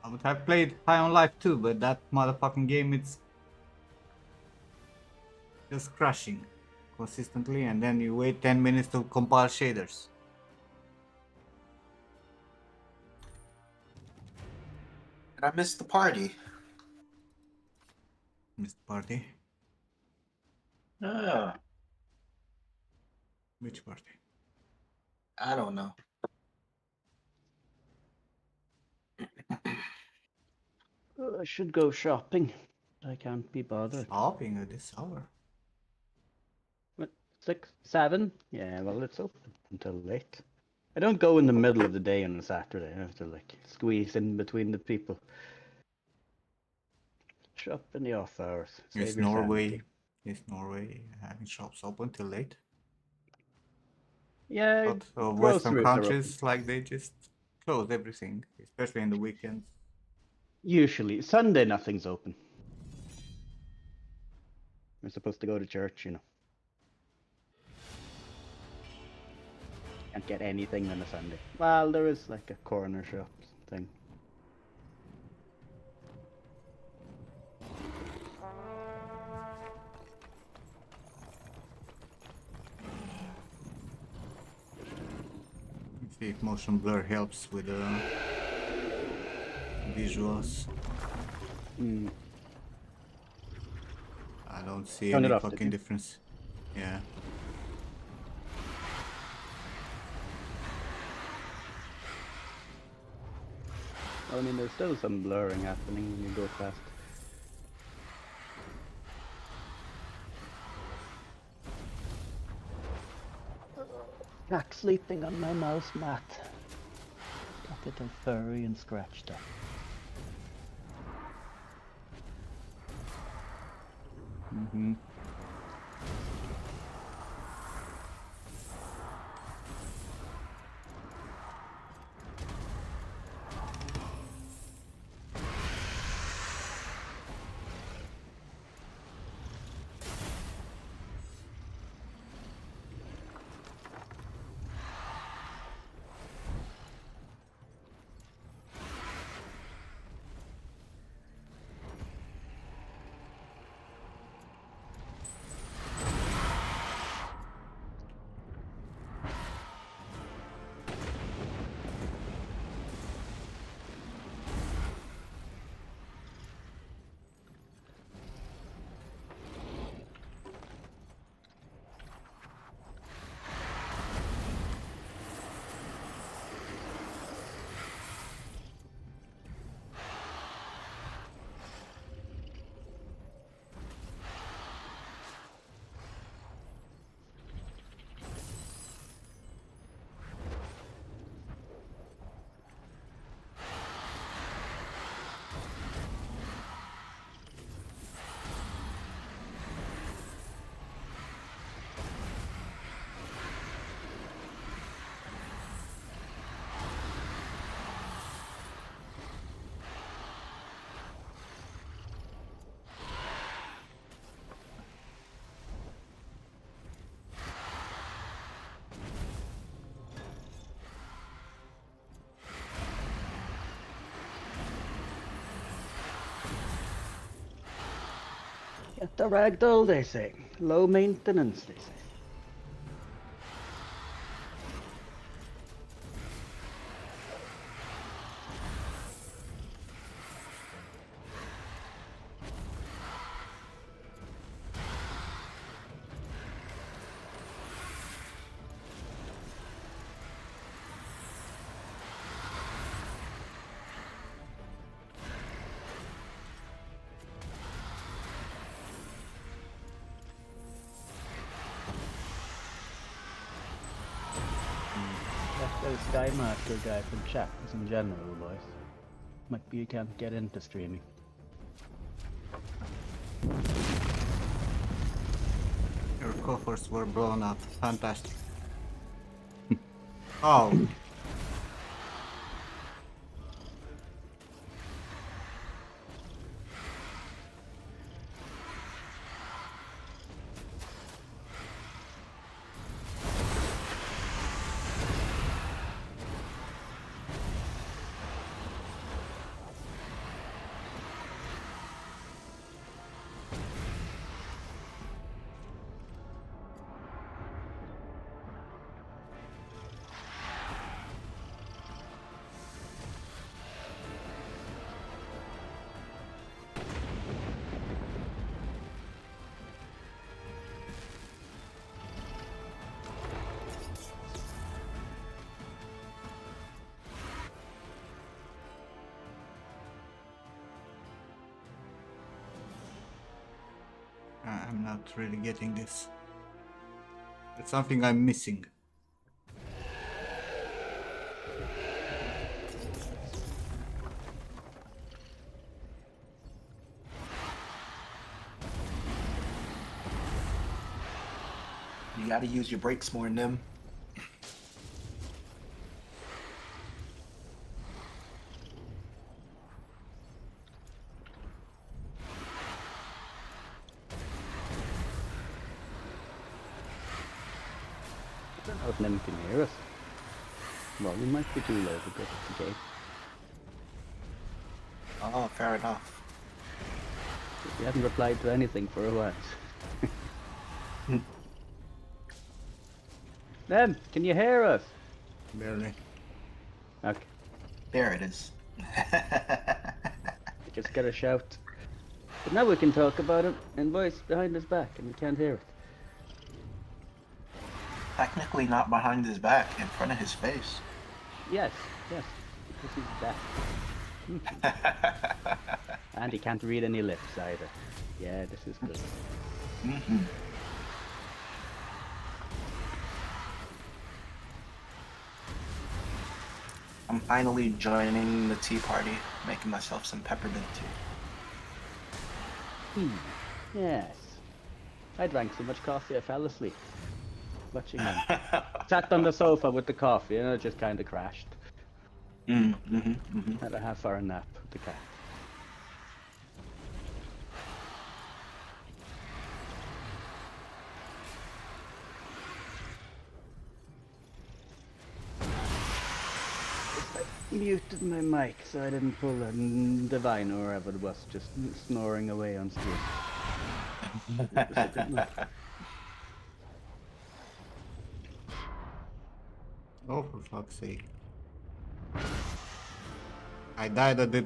I've played High on Life too, but that motherfucking game, it's just crashing consistently, and then you wait 10 minutes to compile shaders. I missed the party. Missed party? Ah, Which party? I don't know. I should go shopping. I can't be bothered. Shopping at this hour? What, 6, 7? Yeah, well, it's open until late. I don't go in the middle of the day on a Saturday. I have to, like, squeeze in between the people. Shop in the off hours. Save Is your Norway sanity. having shops open till late? Yeah, But Western groceries are open. countries, like, they just close everything, especially in the weekends. Usually. Sunday, nothing's open. We're supposed to go to church, you know. Can't get anything on a Sunday. Well, there is like a corner shop thing. Let's see if motion blur helps with the visuals. I don't see Turn any it off, did fucking you? difference. Yeah. Well, I mean, there's still some blurring happening when you go fast. Jack sleeping on my mouse mat. Got it all furry and scratched up. Mm-hmm. Get the ragdoll, they say. Low maintenance, they say. That Sky Master guy from chat is in general, boys. Might be you can't get into streaming. Your coffers were blown up. Fantastic. Oh. I'm not really getting this. It's something I'm missing. You gotta use your brakes more, Nim. I don't know if Nim can hear us. Well, we might be too low to get the gate. Oh, fair enough. We haven't replied to anything for a while. Nim, can you hear us? Barely. Okay, There it is. just gotta shout. But now we can talk about it in voice behind his back and we can't hear it. Technically not behind his back, in front of his face. Yes, yes, because he's deaf. And he can't read any lips either. Yeah, this is good. Mm-hmm. I'm finally joining the tea party, making myself some peppermint tea. Yes. I drank so much coffee I fell asleep watching them. Sat on the sofa with the coffee and I just kind of crashed. Had a half-hour nap with the cat. Muted my mic so I didn't pull a divine or whatever it was, just snoring away on stream. Oh, for fuck's sake. I died at the...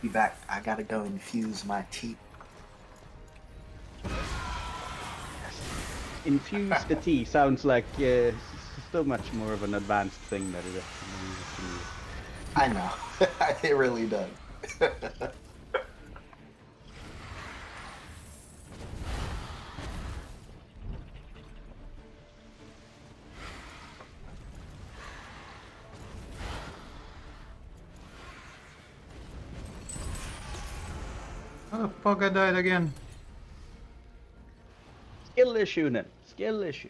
Be back. I gotta go infuse my tea. Infuse the tea sounds like so much more of an advanced thing that it is. I know. It really does. How the fuck I died again? Skill issue, then. Skill issue.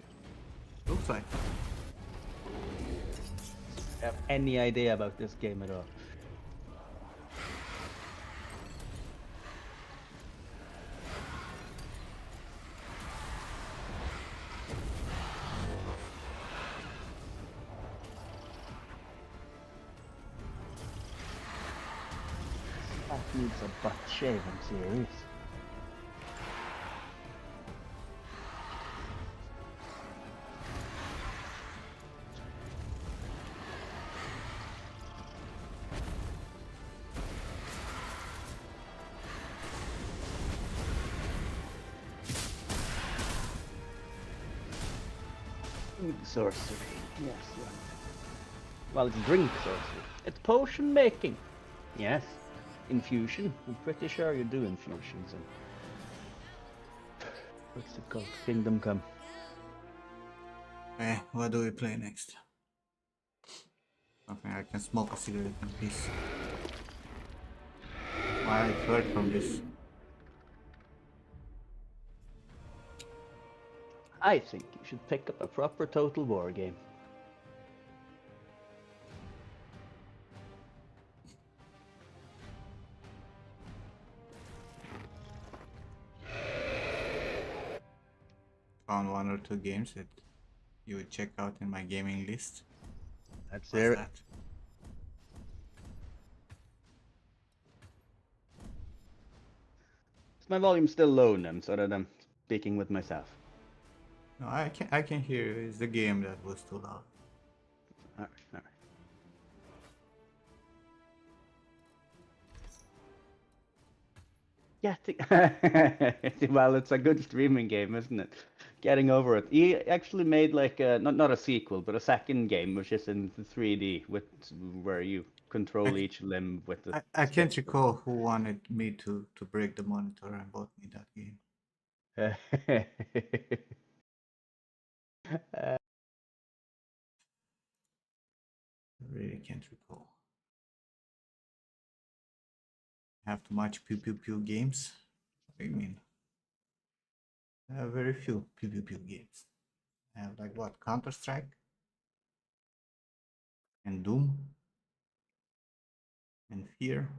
Looks like. Have any idea about this game at all? That needs a butt shave, I'm serious. Sorcery, yes, right. Well, it's drink sorcery. It's potion making. Yes. Infusion. I'm pretty sure you do infusions. And what's it called? Kingdom Come. What do we play next? Something I can smoke a cigarette in peace. I heard from this. I think you should pick up a proper Total War game. Found one or two games that you would check out in my gaming list. That's What's it. that? Is my volume still low then, so that I'm speaking with myself? No, I can hear you. It's the game that was too loud. Alright, alright. Well, it's a good streaming game, isn't it? Getting over it. He actually made like a, not a sequel, but a second game, which is in 3D, with where you control each limb with the. I can't recall who wanted me to break the monitor and bought me that game. I really can't recall. I have too much pew pew pew games. What do you mean? I have very few pew pew pew games. I have like what? Counter-Strike? And Doom? And Fear?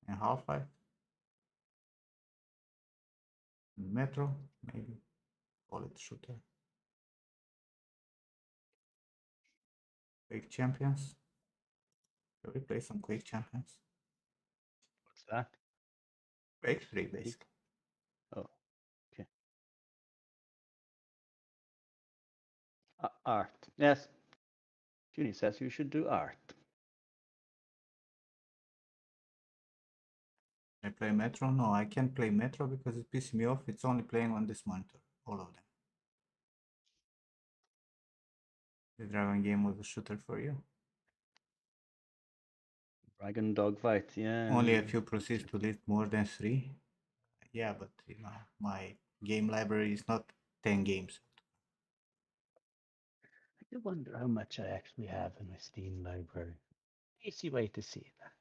And Half-Life? And Metro? Maybe. Call it shooter. Quake Champions? Shall we play some Quake Champions? What's that? Quake 3 basically. Oh, okay. Art. Yes. Junie says you should do art. I play Metro? No, I can't play Metro because it pisses me off. It's only playing on this monitor. All of them. The Dragon game was a shooter for you. Dragon dogfight, yeah. Only a few proceeds to list more than 3. Yeah, but my game library is not 10 games. I do wonder how much I actually have in my Steam library. Easy way to see that.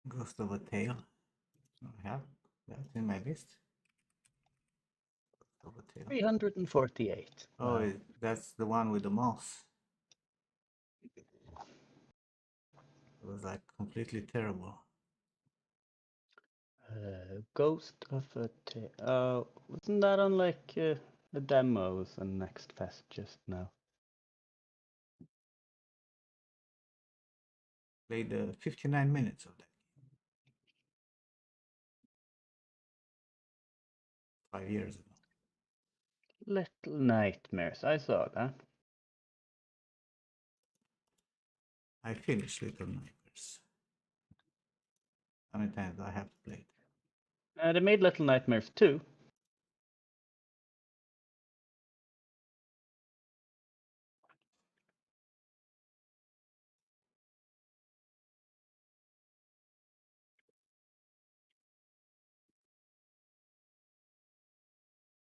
Ghost of a Tale. I have that in my list. Ghost of a Tale. 348. Oh, Wow. that's the one with the mouse. It was like completely terrible. Ghost of a Tale. Wasn't that on like the demos on Next Fest just now? Played 59 minutes of that. 5 years ago. Little Nightmares. I saw that. I finished Little Nightmares. How many times do I have to play it? They made Little Nightmares 2.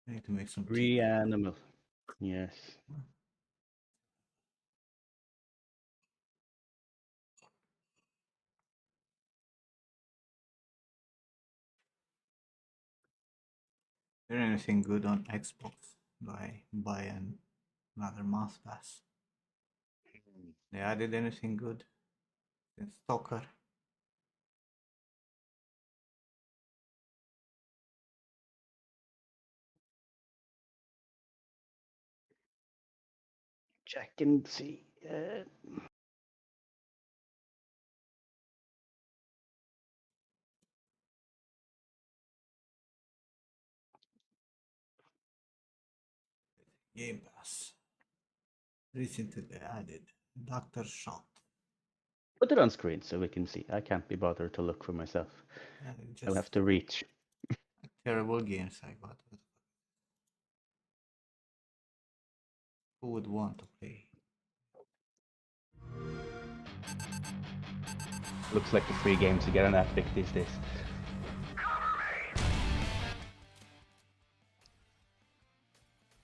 I need to make some tea. Reanimal. Yes. Is there anything good on Xbox? Do I buy another Mouse Pass? They added anything good since Stalker? Check and see. Game Pass. Recently added Doctor Shot. Put it on screen so we can see. I can't be bothered to look for myself. I'll have to reach. Terrible games I got. Who would want to play? Looks like the free games you get on Epic these days.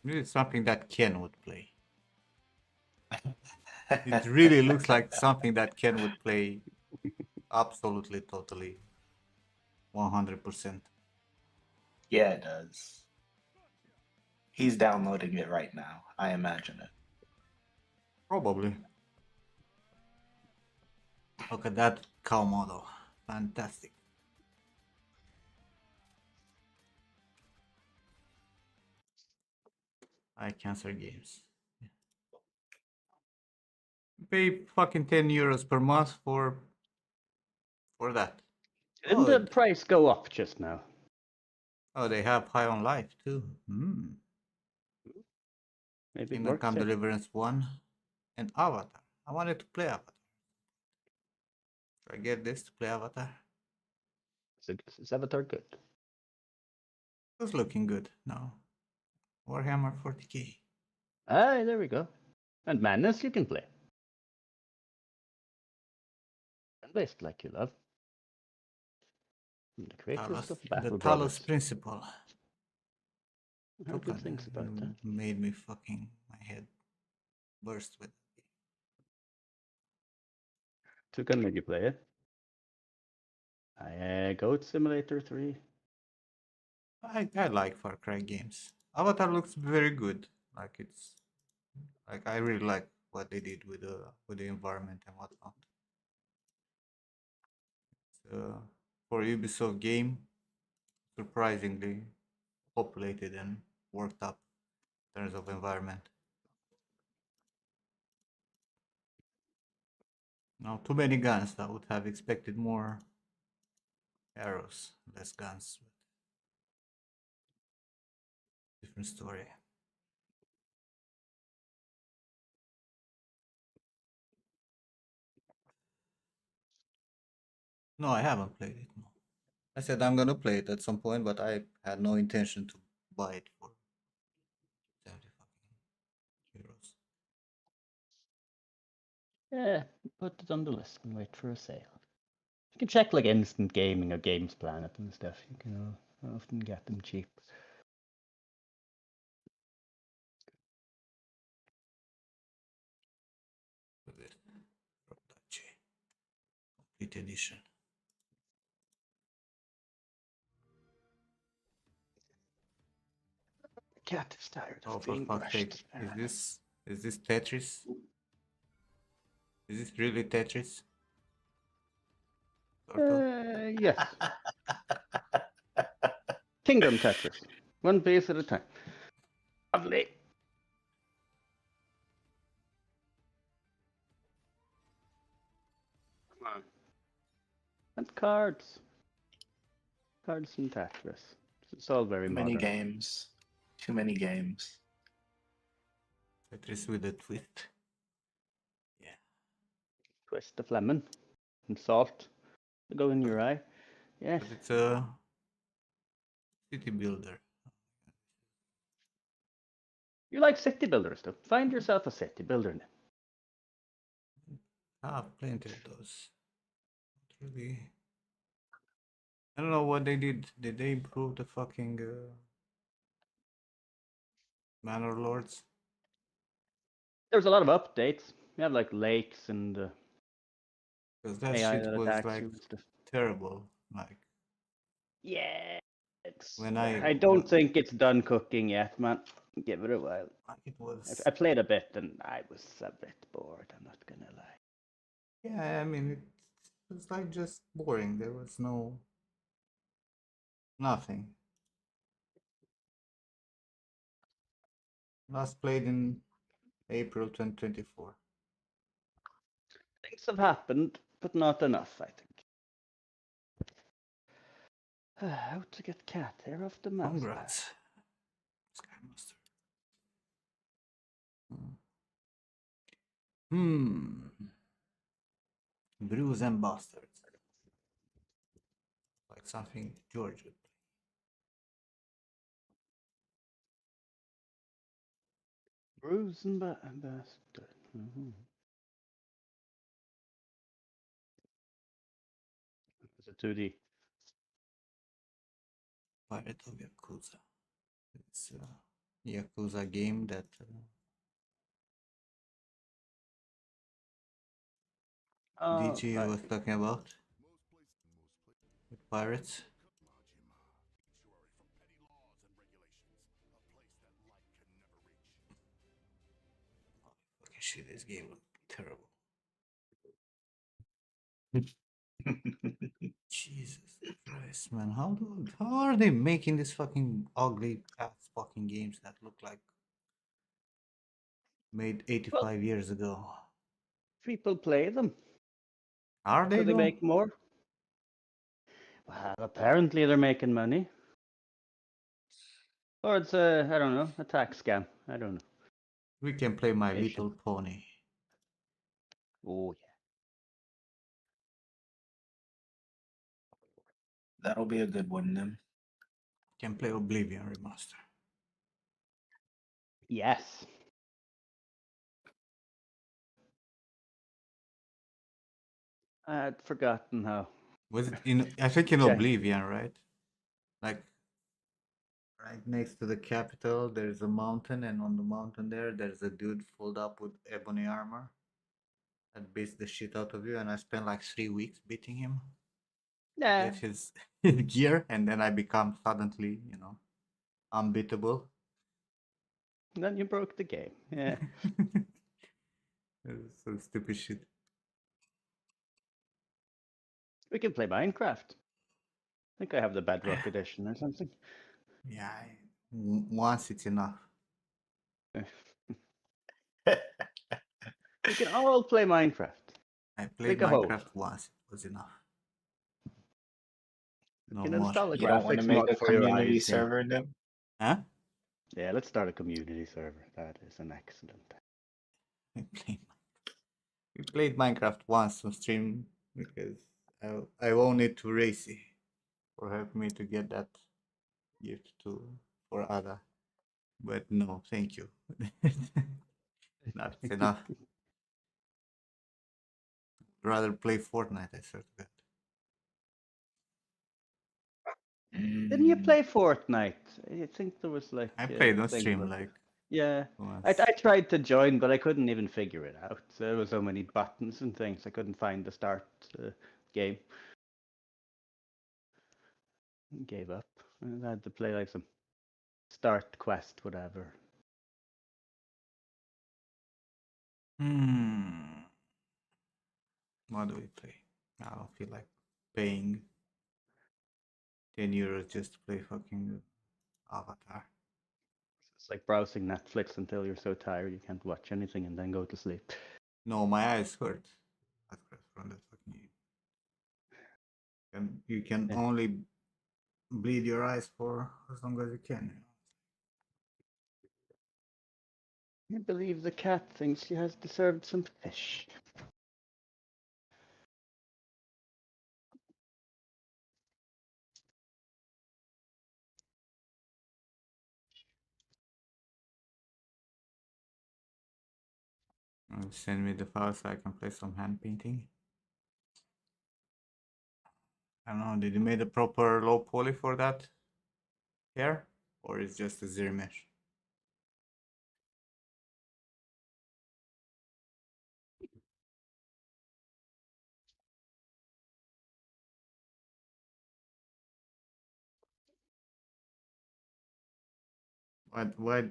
This is something that Ken would play. It really looks like something that Ken would play. Absolutely, totally, 100%. Yeah, it does. He's downloading it right now. I imagine it. Probably. Look at that cow model. Fantastic. I cancer games. Pay fucking 10 euros per month for that. Didn't the price go up just now? Oh, they have High on Life too. Maybe it Kingdom works. Come Yeah. Deliverance 1 and Avatar. I wanted to play Avatar. Should I get this to play Avatar? Is Avatar good? It was looking good. No. Warhammer 40k. Ah, there we go. And Madness you can play. And based like you love. And the creators of Battle The Brothers. Talos Principle. I heard good things about that. Made me fucking my head burst with. Tukan made you play it. Goat Simulator 3. I like Far Cry games. Avatar looks very good. I really like what they did with the environment and whatnot. So for Ubisoft game, surprisingly populated and worked up in terms of environment. Now too many guns. I would have expected more arrows, less guns. Different story. No, I haven't played it. No. I said I'm gonna play it at some point, but I had no intention to buy it for 70 fucking euros. Yeah, put it on the list and wait for a sale. You can check like Instant Gaming or Games Planet and stuff. You can often get them cheap. Look at Rodache. Complete edition. The cat is tired Oh, of for being fuck's sake! brushed. Is this Tetris? Is this really Tetris? Turtle? Yes. Kingdom Tetris. One piece at a time. Lovely. Come on. And cards. Cards and Tetris. It's all very Too many modern. games. Too many games. Tetris with a twist. Yeah. Twist of lemon and salt to go in your eye. Yes. But it's a city builder. You like city builders, though. Find yourself a city builder now. Ah, plenty of those. Not really. I don't know what they did. Did they improve the fucking Manor Lords? There's a lot of updates. You have like lakes and Because that AI shit that was attacks like you and stuff. terrible. Like Yeah, it's. when I don't think it's done cooking yet, man. Give it a while. like it was. I played a bit and I was a bit bored. I'm not gonna lie. Yeah, I mean it was like just boring. There was nothing. Last played in April 2024. Things have happened, but not enough, I think. How to get cat hair off the mouse pad. Congrats, Skymaster. Brews and bastards. Like something George would play. Bruise and bastard. It's a 2D. Pirate of Yakuza. It's a Yakuza game that DG Right. was talking about with pirates. Fucking shit, this game looked terrible. Jesus Christ, man! How are they making this fucking ugly ass fucking games that look like made 85 years ago? People play them, Are so they they though? make more. Well, apparently they're making money. Or it's a, I don't know, a tax scam. I don't know. We can play My Asian. Little Pony. Oh, yeah. That'll be a good one then. Can play Oblivion Remaster. Yes. I had forgotten how. Was it in? I think in Check. Oblivion, right? Like right next to the capital, there's a mountain, and on the mountain there's a dude filled up with ebony armor that beats the shit out of you. And I spent like 3 weeks beating him. Yeah. Get his gear, and then I become suddenly, unbeatable. Then you broke the game. Yeah. So stupid shit. We can play Minecraft. I think I have the Bedrock edition or something. Yeah, once it's enough. We can all play Minecraft. I played Make a host. Minecraft once. It was enough. No You can more. install a You don't want to graphics make mod a for your community eyes. server now? Huh? Yeah, let's start a community server. That is an excellent. We played Minecraft once on stream because I owe it to Racy for helping me to get that gift to for Ada. But no, thank you. That's enough. Rather play Fortnite, I swear to God. Didn't you play Fortnite? I think there was like I a played on thing stream about it. like Yeah, once. I tried to join, but I couldn't even figure it out. There were so many buttons and things. I couldn't find the start game. Gave up. I had to play like some start quest, whatever. What do we play? I don't feel like paying 10 euros just to play fucking Avatar. It's like browsing Netflix until you're so tired you can't watch anything and then go to sleep. No, my eyes hurt. From that fucking game. And you can Yeah. only bleed your eyes for as long as you can. I believe the cat thinks she has deserved some fish. Send me the file so I can play some hand painting. I don't know, did you make a proper low poly for that hair? Or is just a zero mesh?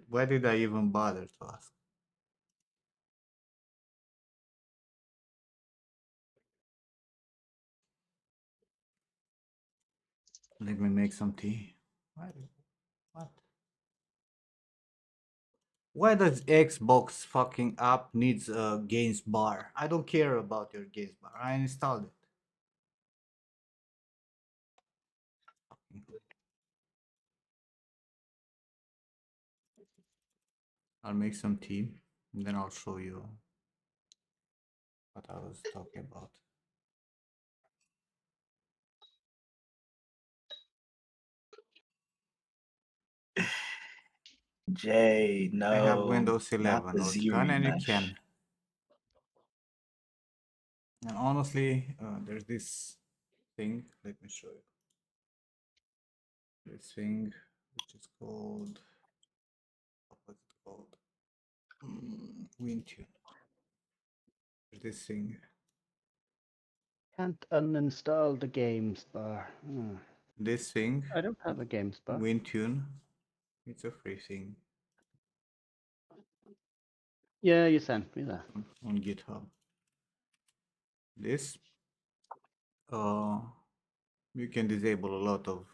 Why did I even bother to ask? Let me make some tea. What? Why does Xbox fucking app needs a gains bar? I don't care about your gains bar. I installed it. I'll make some tea and then I'll show you what I was talking about. Jay, no. I have Windows Not 11, the or Z can and you remesh. can. And honestly, there's this thing. Let me show you. This thing, which is called, what's it called? Wintune. There's this thing. Can't uninstall the games bar. This thing, I don't have a games bar. Wintune. It's a free thing Yeah, you sent me that. on GitHub. This, uh, you can disable a lot of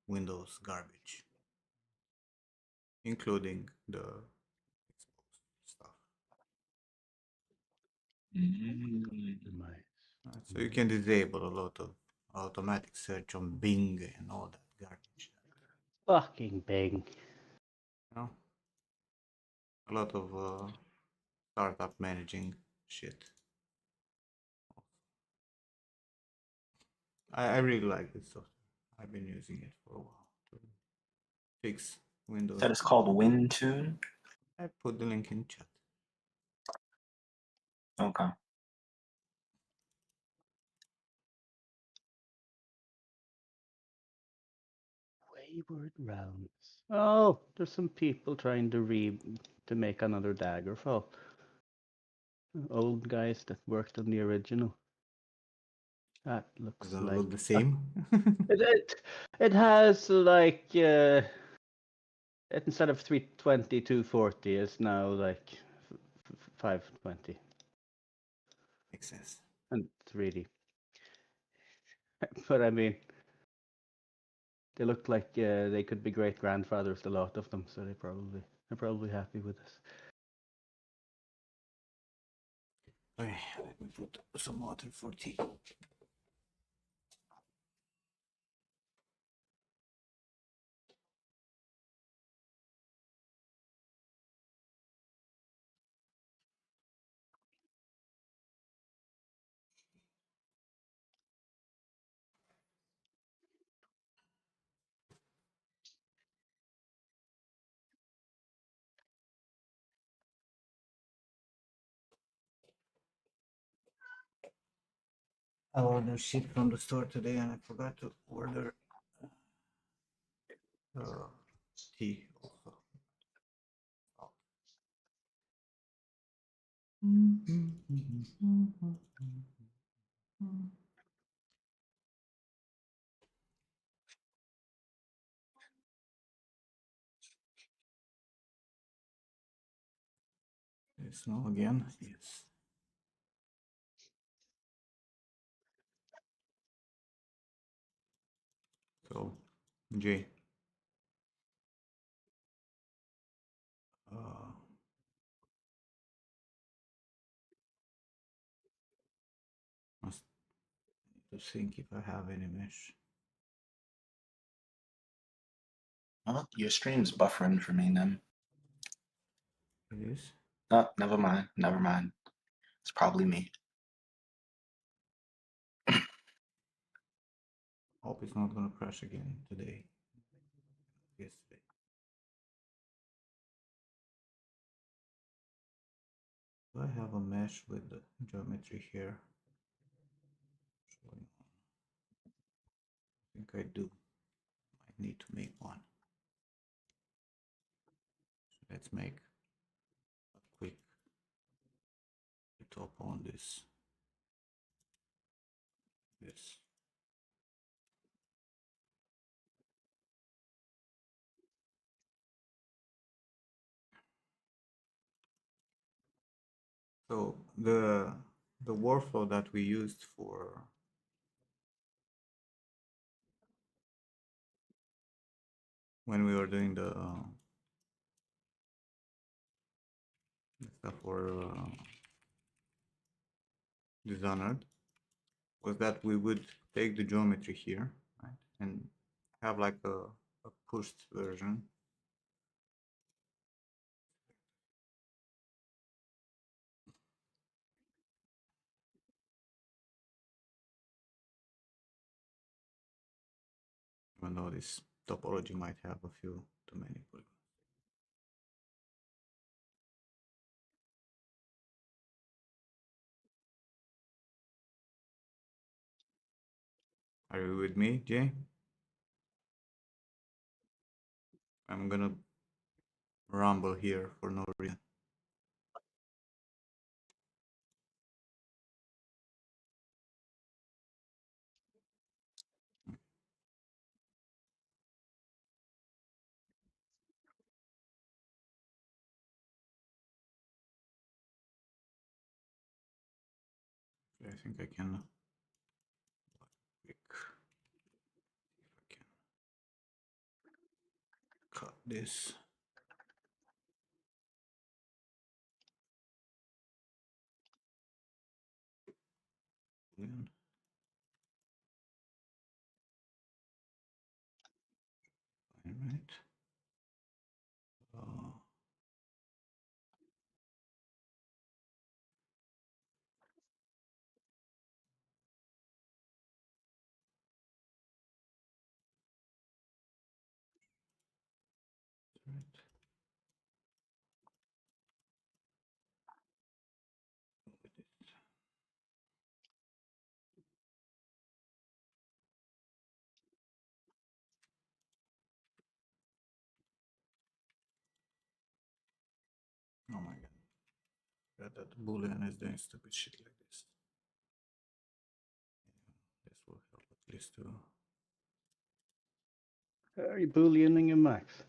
Windows garbage, including the Xbox stuff. Nice. So you can disable a lot of automatic search on Bing and all that garbage. Fucking Bing. You know, a lot of startup managing shit. I really like this software. I've been using it for a while to fix Windows. That is called Wintune? I put the link in chat. Okay. Wayward Rounds. Oh, there's some people trying to make another Daggerfall. Old guys that worked on the original. That looks Does it like look the same? it has like instead of 320, 240 is now like 520 Makes sense. and 3D. But I mean, they look like they could be great grandfathers, a lot of them. So they're probably happy with this. Okay, let me put some water for tea. I ordered shit from the store today and I forgot to order tea also. Snow again, yes. So, Jay, must need to think if I have any mesh. Oh, your stream's buffering for me, Nim. It is. Oh, never mind. Never mind. It's probably me. Hope it's not gonna crash again today. Yesterday. Do I have a mesh with the geometry here? I think I do. I need to make one. So let's make a quick top on this. This. So the workflow that we used for when we were doing the stuff for Dishonored was that we would take the geometry here, right, and have like a pushed version. Even though this topology might have a few too many polygons. Are you with me, Jay? I'm gonna rumble here for no reason. I think I can quick if I can cut this. Boolean. Fine, right? Right. Oh my god. Forgot that Boolean is doing stupid shit like this. This will help at least to. Are you booleaning your max?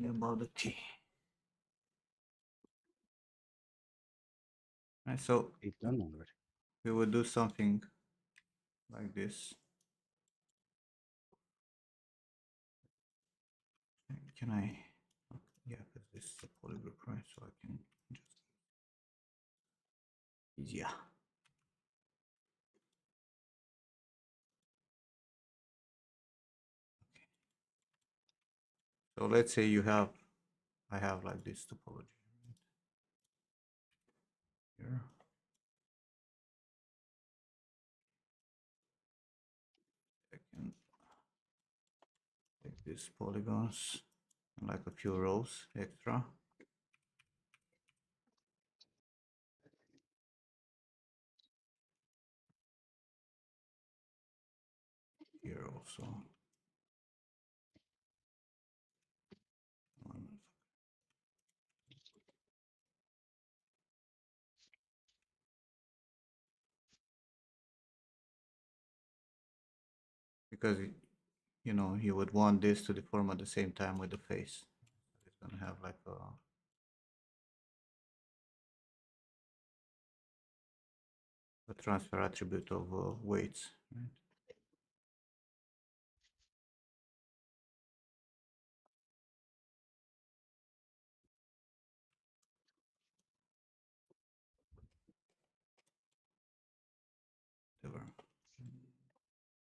About the tea. Right, so He's done already. we would do something like this. Can I? Yeah, because this is a polygroup, right? So I can just. Yeah. Okay. So let's say you have I have like this topology here. I can take these polygons and like a few rows extra. Here also. Because you know you would want this to deform at the same time with the face. It's gonna have like a transfer attribute of weights, right? Whatever.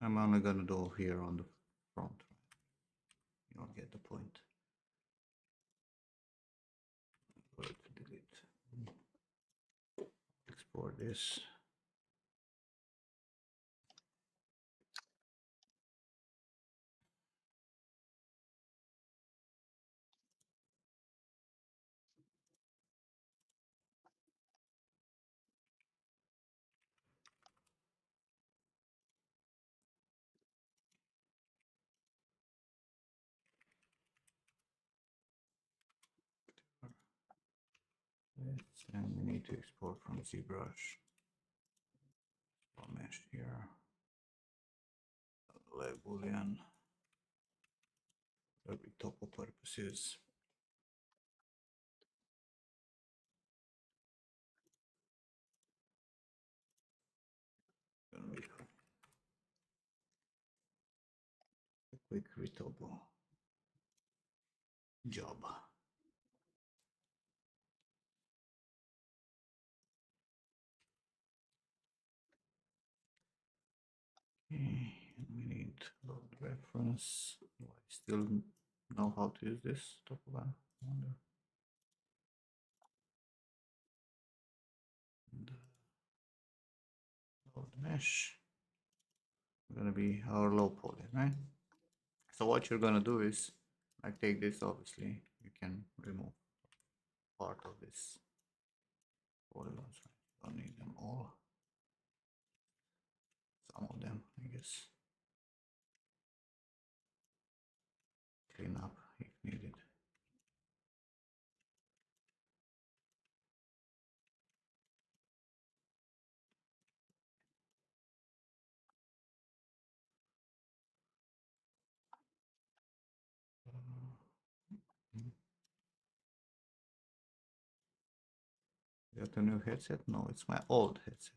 I'm only gonna do here on the front. You don't get the point. Delete. Export this. And we need to export from ZBrush. Mesh here. Like Boolean. There'll be topo purposes. Gonna be a quick retopo job. Okay, and we need load reference. Do I still know how to use this topo bar? I wonder. And, load mesh. Gonna be our low poly, right? So what you're gonna do is, like, take this. Obviously, you can remove part of this polygons. Don't need them all. Some of them, I guess. Clean up if needed. Is that a new headset? No, it's my old headset.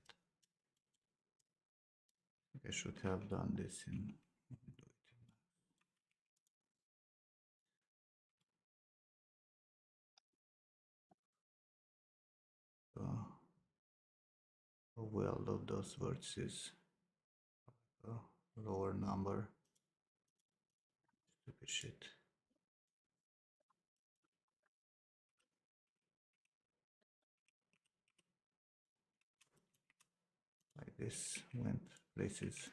I should have done this in. A weld of those vertices. A lower number. Stupid shit. Like this went places.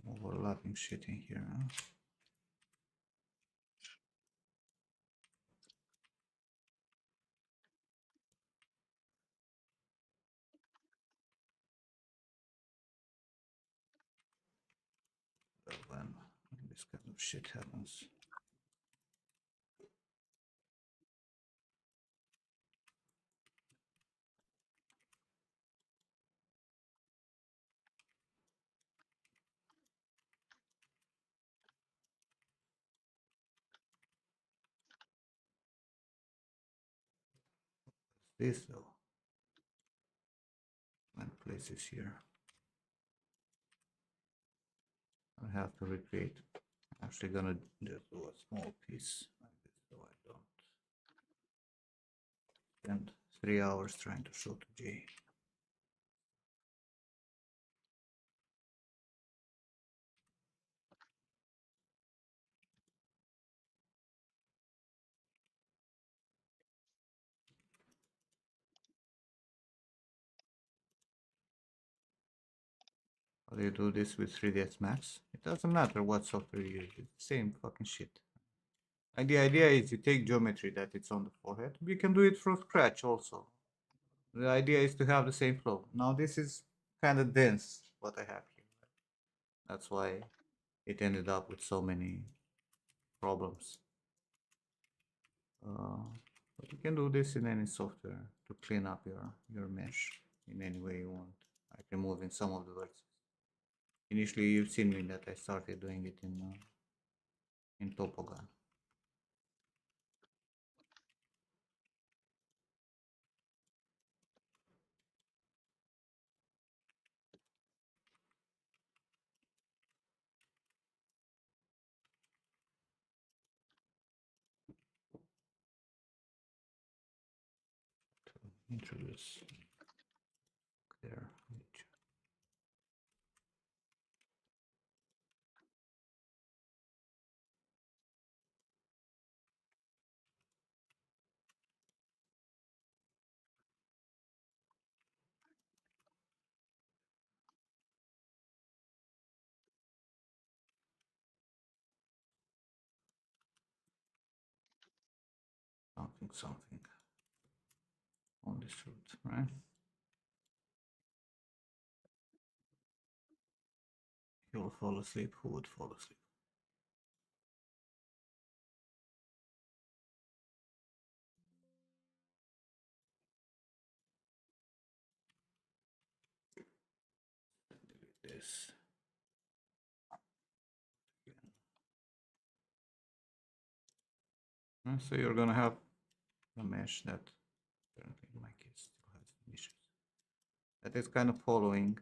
Overlapping shit in here. Huh? When this kind of shit happens. This though, and places here. I have to recreate. I'm actually gonna just do a small piece like this so I don't spend 3 hours trying to show to Jay. How do you do this with 3ds Max? It doesn't matter what software you use, it's the same fucking shit. And the idea is you take geometry that it's on the forehead. You can do it from scratch also. The idea is to have the same flow. Now this is kind of dense, what I have here. That's why it ended up with so many problems. But you can do this in any software to clean up your mesh in any way you want, like removing some of the vertices. Initially, you've seen me that I started doing it in Topogan. To introduce clear edge. Something on this route, right? You'll fall asleep. Who would fall asleep? Delete this. So you're gonna have a mesh that currently in my case still has issues. That is kind of following.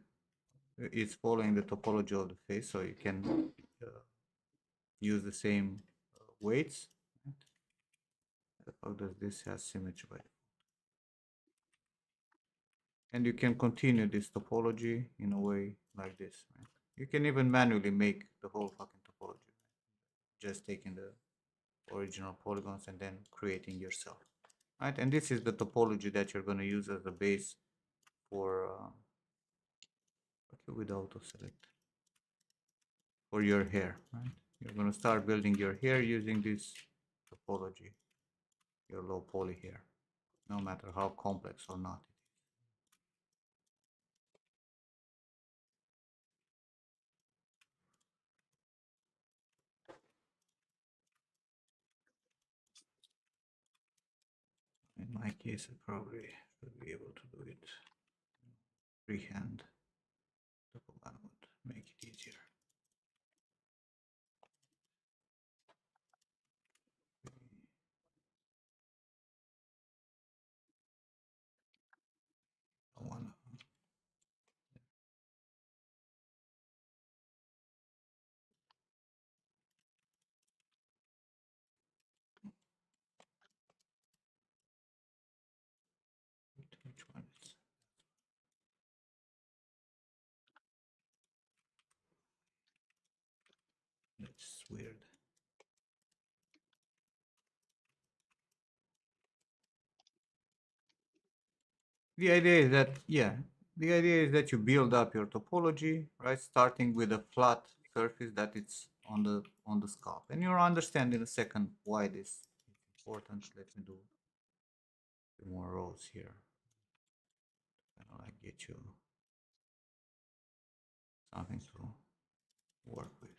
It's following the topology of the face, so you can use the same weights. Right? How the fuck does this has symmetry by default? And you can continue this topology in a way like this. Right? You can even manually make the whole fucking topology, right? Just taking the original polygons and then creating yourself. Right? And this is the topology that you're going to use as a base for okay, with auto select for your hair. Right? You're going to start building your hair using this topology, your low poly hair, no matter how complex or not it is. In my case, I probably should be able to do it freehand. Topogan would make it easier. I wanna which one is that's weird. The idea is that, yeah, the idea is that you build up your topology, right? Starting with a flat surface that it's on the scalp. And you'll understand in a second why this is important. Let me do 2 more rows here. Kind of like get you something to work with.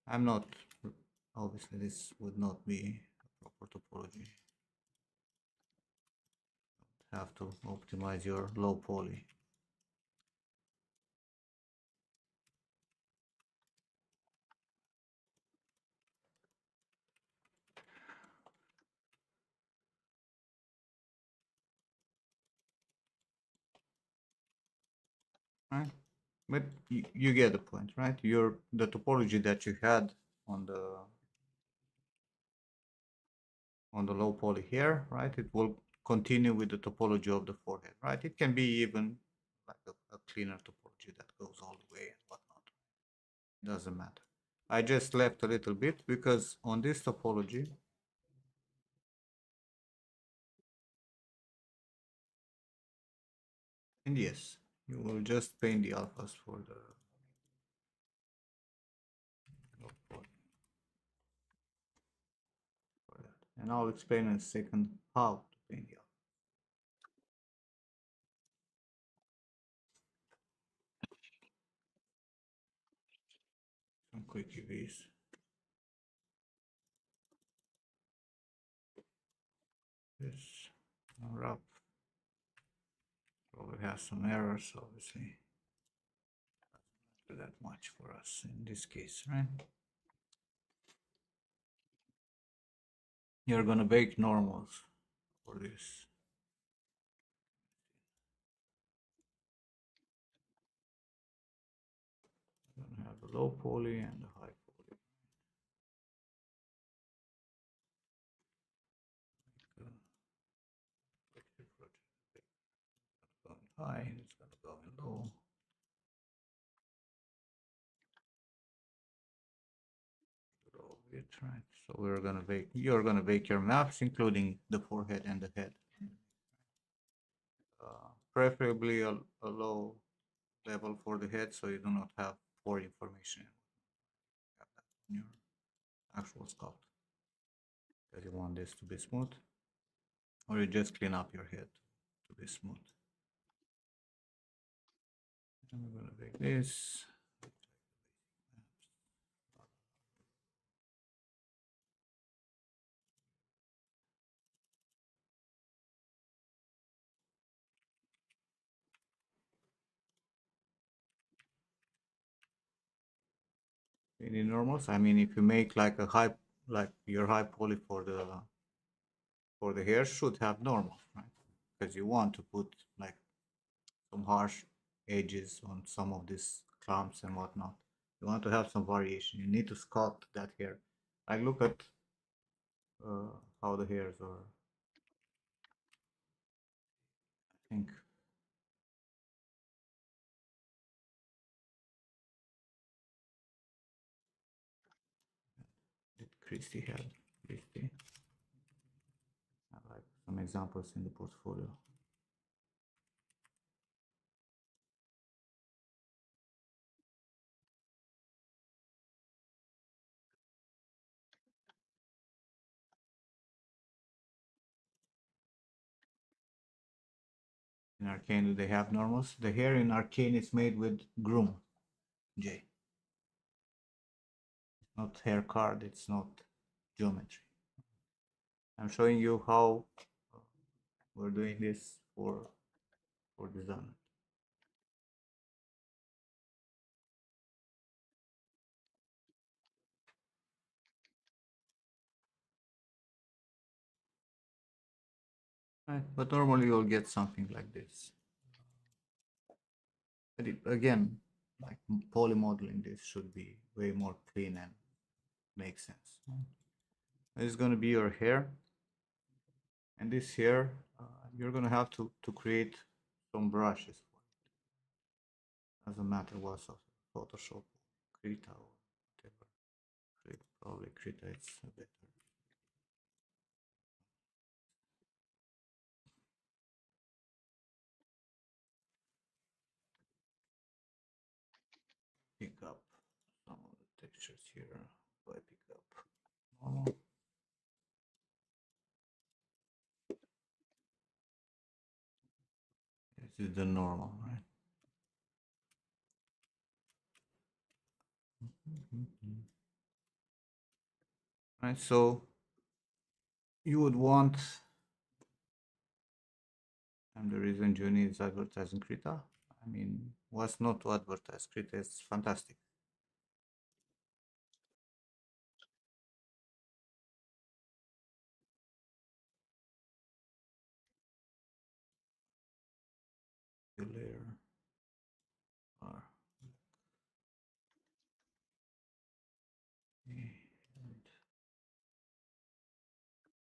I'm not, obviously this would not be a proper topology. Have to optimize your low poly. Right? But you get the point, right? The topology that you had on the low poly here, right? It will continue with the topology of the forehead, right? It can be even like a cleaner topology that goes all the way and whatnot. Doesn't matter. I just left a little bit because on this topology, and yes, You will just paint the alphas for the for that. And I'll explain in a second how to paint the alpha. Some quick UVs. This wrap probably has some errors, obviously. Not that much for us in this case, right? You're gonna bake normals for this. You're gonna have the low poly and the high poly. Going high, it's gonna go in low. It, right? So you're gonna bake your maps, including the forehead and the head. Preferably a low level for the head, so you do not have poor information in your actual sculpt. Because you want this to be smooth, or you just clean up your head to be smooth. And we're gonna bake this. Any normals? I mean, if you make like your high poly for the hair should have normal, right? Because you want to put like some harsh edges on some of these clumps and whatnot. You want to have some variation. You need to sculpt that hair. Like look at how the hairs are. I think did Christy have Christy? I like some examples in the portfolio. In Arcane, do they have normals? The hair in Arcane is made with groom, Jay. It's not hair card, it's not geometry. I'm showing you how we're doing this for design. Right, but normally you'll get something like this. But again, like polymodeling, this should be way more clean and make sense. This is going to be your hair, and this hair you're going to have to create some brushes for it. Doesn't matter what of Photoshop, Krita, or whatever. Probably Krita is better. Pick up some of the textures here. So I pick up normal. This is the normal, right? Right, so you would want, and the reason Juni is advertising Krita, I mean, what's not to advertise? Krita is fantastic. The layer R and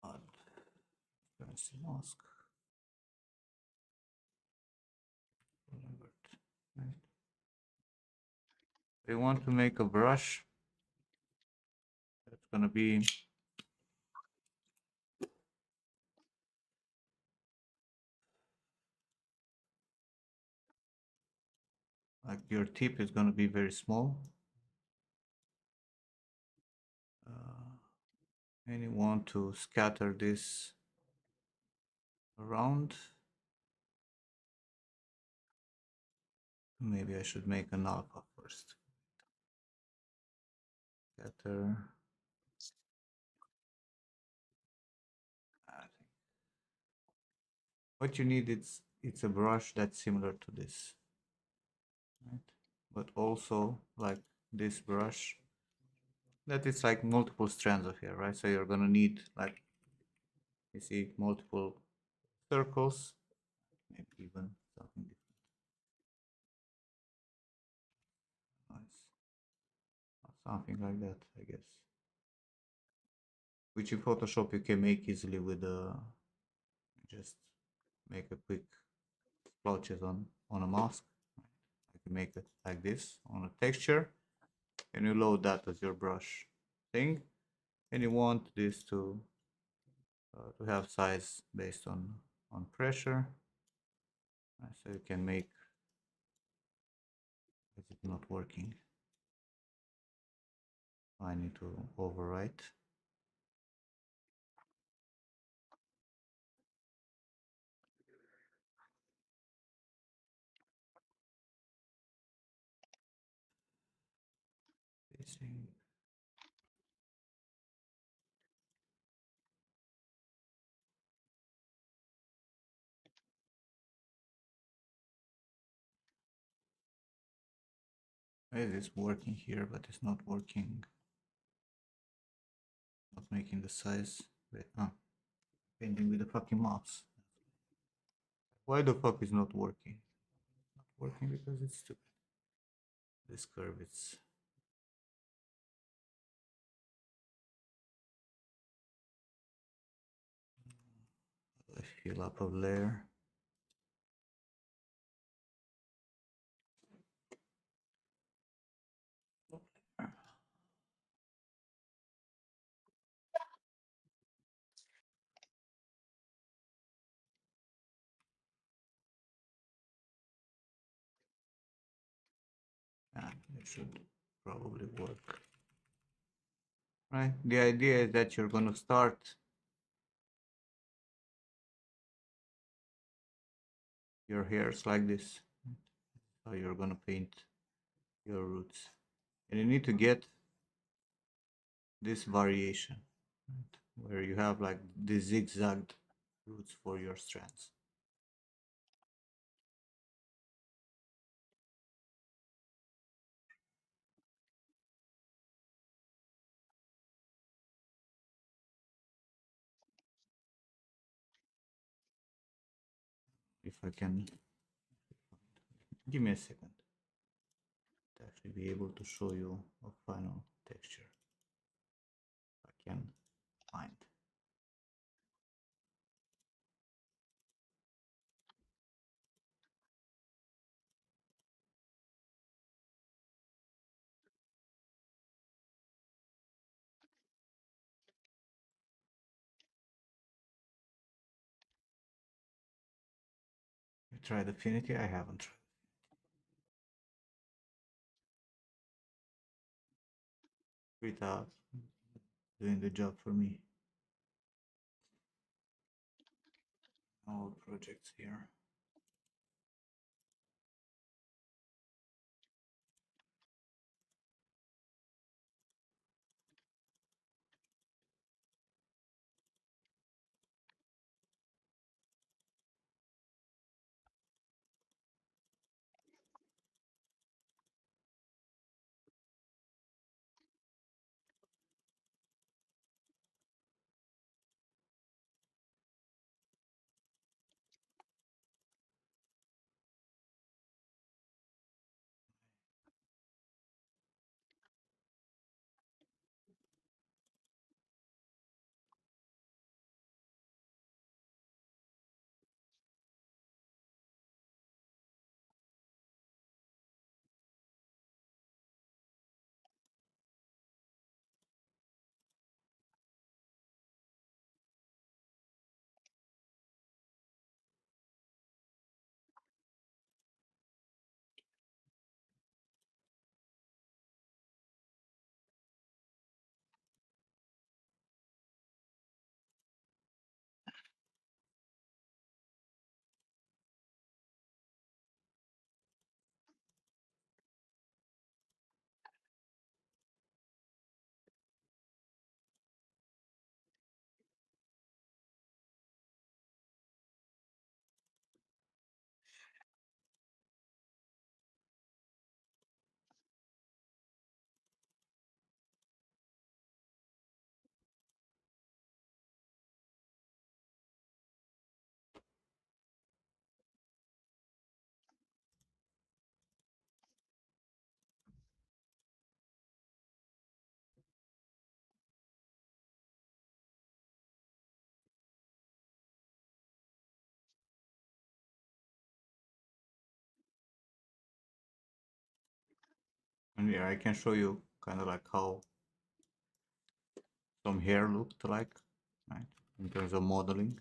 add transparency mask. Right. We want to make a brush that's going to be like your tip is gonna be very small. And you want to scatter this around. Maybe I should make an alpha first. Scatter. I think what you need is it's a brush that's similar to this, right? But also like this brush that is like multiple strands of hair, right? So you're gonna need like you see multiple circles, maybe even something different. Nice. Something like that, I guess. Which in Photoshop you can make easily with just make a quick splotches on a mask. You can make it like this on a texture, and you load that as your brush thing, and you want this to have size based on pressure. So you can make. Is it not working? I need to overwrite. Spacing. It is working here, but it's not working. Not making the size. Wait, painting with the fucking mouse. Why the fuck is not working? Not working because it's stupid. This curve it's I fill up a layer. Yeah, it should probably work. Right? The idea is that you're gonna start your hairs like this. So you're gonna paint your roots. And you need to get this variation, right? Where you have like the zigzagged roots for your strands. If I can, give me a second to actually be able to show you a final texture. If I can find. You tried Affinity? I haven't tried. Without doing the job for me. All projects here. And yeah, I can show you kind of like how some hair looked like, right? In terms of modeling.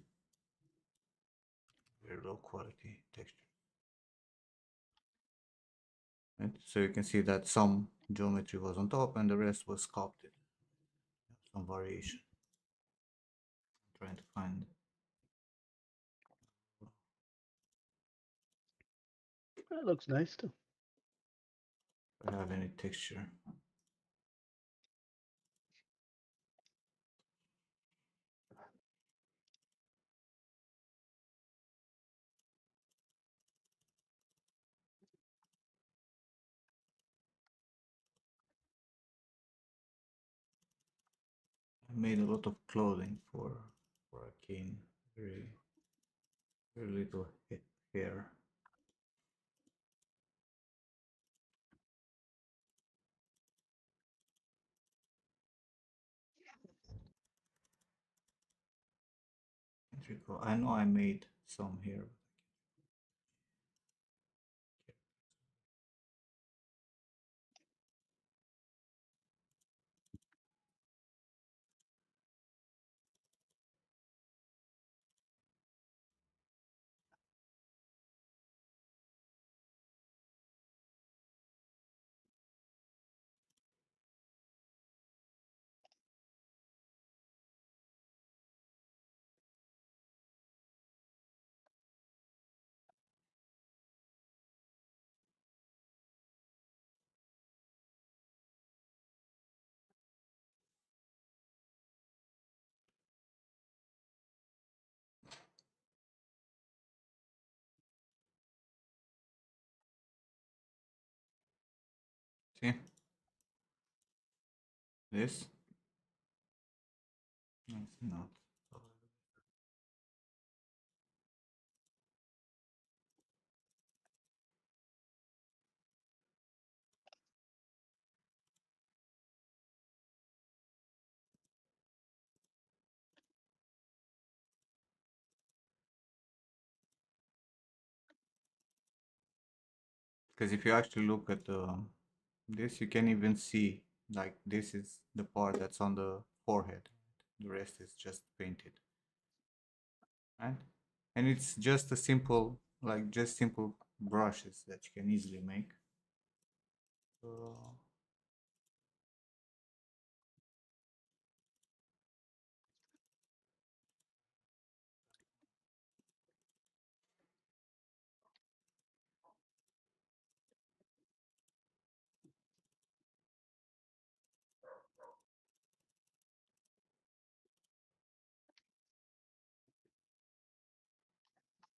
Very low quality texture. Right? So you can see that some geometry was on top and the rest was sculpted. Some variation. I'm trying to find. That looks nice too. If I have any texture. I made a lot of clothing for Arcane. Very little hair. Can't recall. I know I made some here. See this? It's not. Because if you actually look at this, you can even see like this is the part that's on the forehead. The rest is just painted, right? And it's just a simple, like just simple brushes that you can easily make.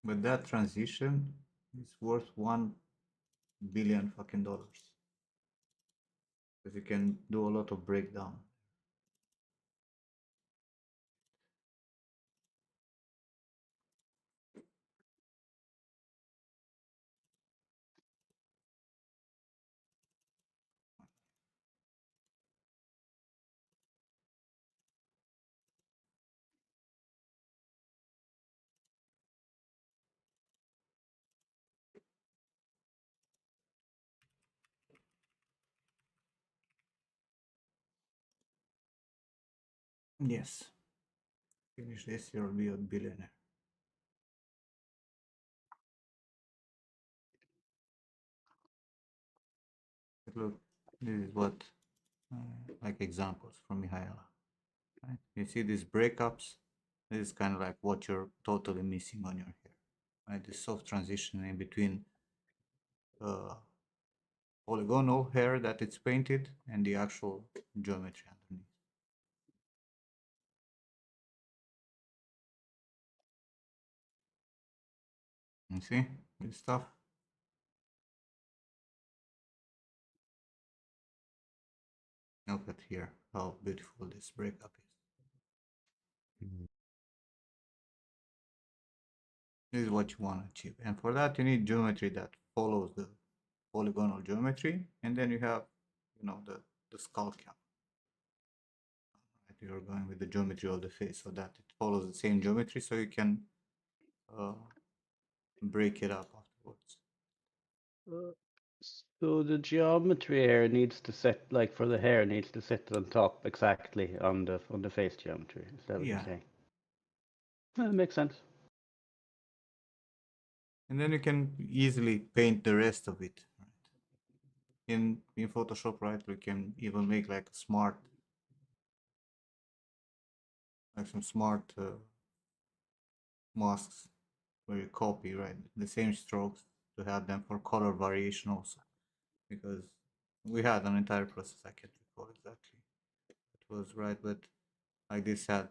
But that transition is worth $1 billion fucking dollars. Because you can do a lot of breakdown. Yes. Finish this, you'll be a billionaire. But look, this is what, like examples from Mihaela. Right? You see these breakups? This is kind of like what you're totally missing on your hair. Right? The soft transition in between polygonal hair that it's painted and the actual geometry underneath. You see this stuff? Look at here how beautiful this breakup is. This is what you want to achieve. And for that, you need geometry that follows the polygonal geometry. And then you have, the skull cap. Right? You're going with the geometry of the face so that it follows the same geometry so you can break it up afterwards. So the geometry here needs to set, like for the hair, needs to sit on top exactly on the face geometry. Is that what you're Yeah. saying? That makes sense. And then you can easily paint the rest of it. Right? In Photoshop, right, we can even make like a smart, like some smart masks where you copy, right, the same strokes to have them for color variation also. Because we had an entire process, I can't recall exactly it was right, but like this had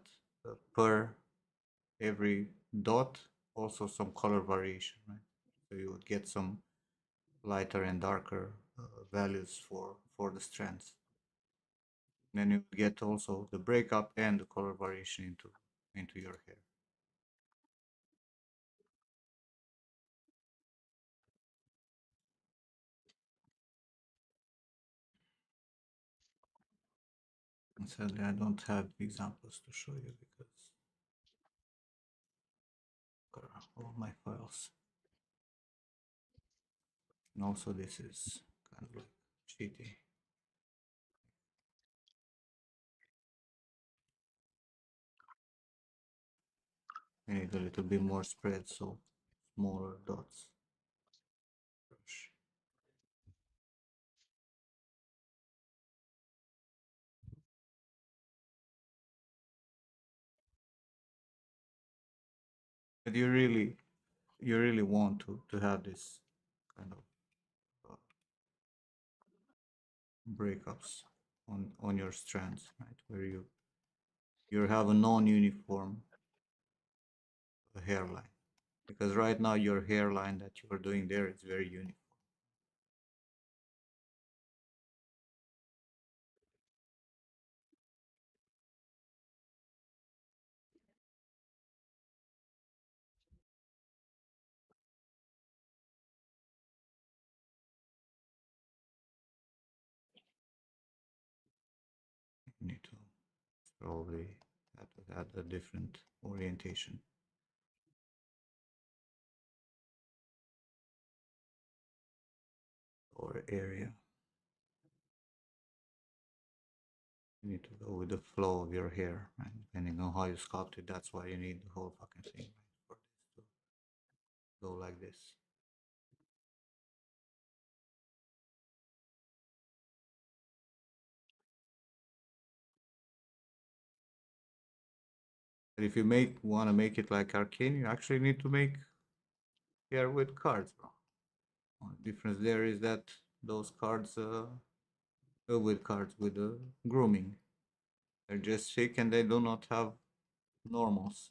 per every dot also some color variation, right? So you would get some lighter and darker values for the strands. Then you get also the breakup and the color variation into your hair. And sadly, I don't have examples to show you because all my files. And also this is kind of like cheaty. I need a little bit more spread, so smaller dots. Brush. But you really want to have this kind of breakups on your strands, right? Where you have a non-uniform hairline, because right now your hairline that you are doing there is very uniform. You need to probably add a different orientation or area. You need to go with the flow of your hair, right? Depending on how you sculpt it, that's why you need the whole fucking thing, right? For this to go like this. But if you want to make it like arcane, you actually need to make hair with cards, bro. The difference there is that those cards, with cards with grooming, they're just thick and they do not have normals.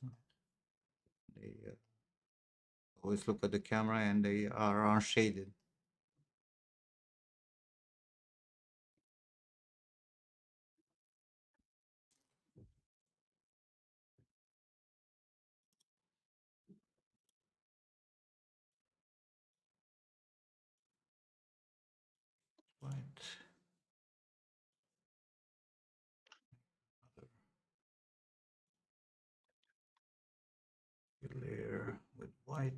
They always look at the camera and they are unshaded. White. Other layer with white.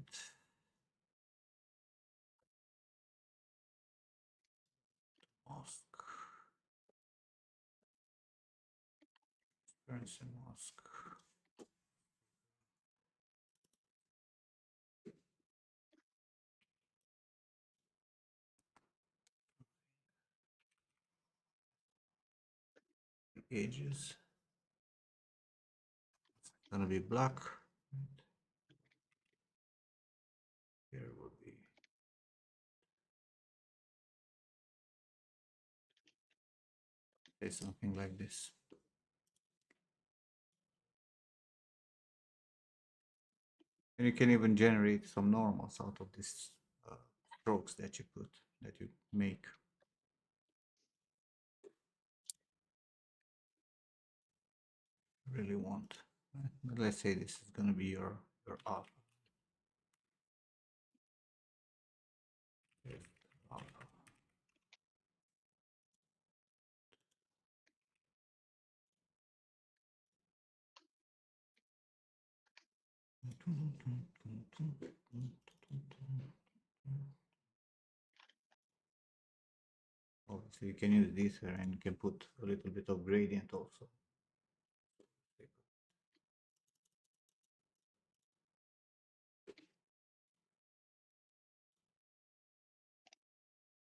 Mask. Transparency mask. Edges. It's gonna be black. Here will be say something like this. And you can even generate some normals out of these strokes that you make. Really want. But let's say this is gonna be your alpha. Alpha. So you can use this here and you can put a little bit of gradient also.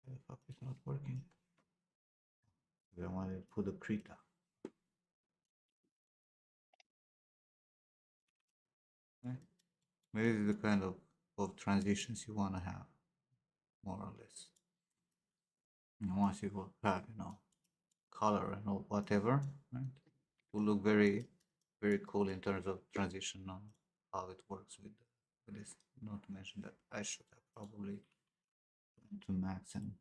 The fuck is not working? I wanted to put a krita. Right? This is the kind of transitions you want to have, more or less. And once you will have, color and all, whatever, right? It will look very, very cool in terms of transition on how it works with this. Not to mention that I should have probably went to max and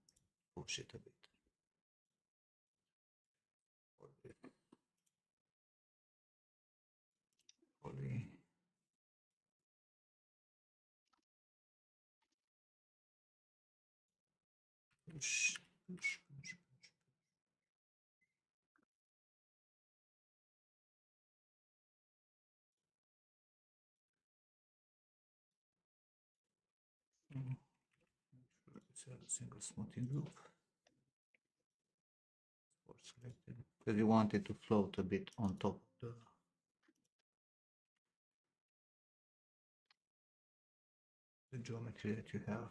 push it a bit. Probably. Push, push, push. It's a single smoothing group. For selected because you want it to float a bit on top of the geometry that you have.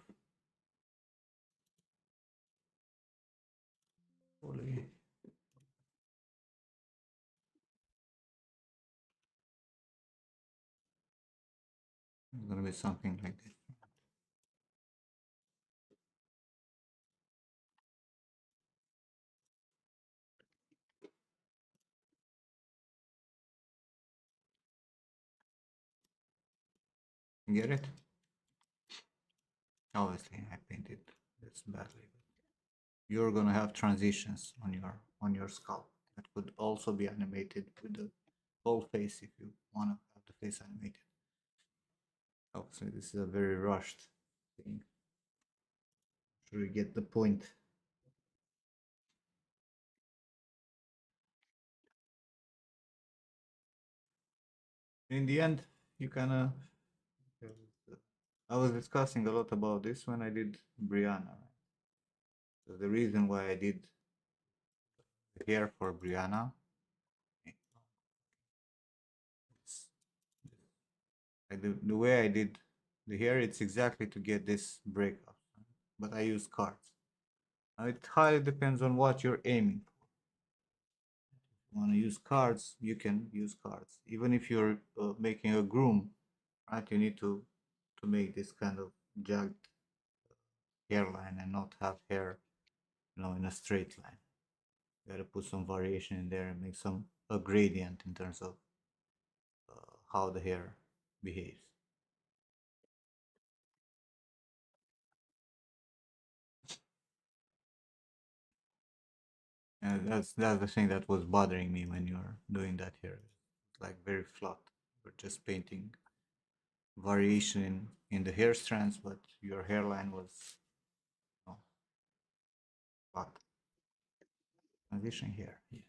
Fully. It's gonna be something like this. Get it? Obviously, I painted this badly. You're gonna have transitions on your scalp that could also be animated with the whole face if you want to have the face animated. Obviously, this is a very rushed thing. Sure you get the point. In the end, you kind of. I was discussing a lot about this when I did Brianna. So the reason why I did the hair for Brianna, the way I did the hair, it's exactly to get this breakup, but I use cards. Now it highly depends on what you're aiming for. If you want to use cards, you can use cards. Even if you're making a groom, right? You need to make this kind of jagged hairline and not have hair, in a straight line. You gotta put some variation in there and make a gradient in terms of how the hair behaves. And that's the thing that was bothering me when you're doing that hair. It's like very flat. You're just painting variation in the hair strands, but your hairline was flat. Transition here. Yeah.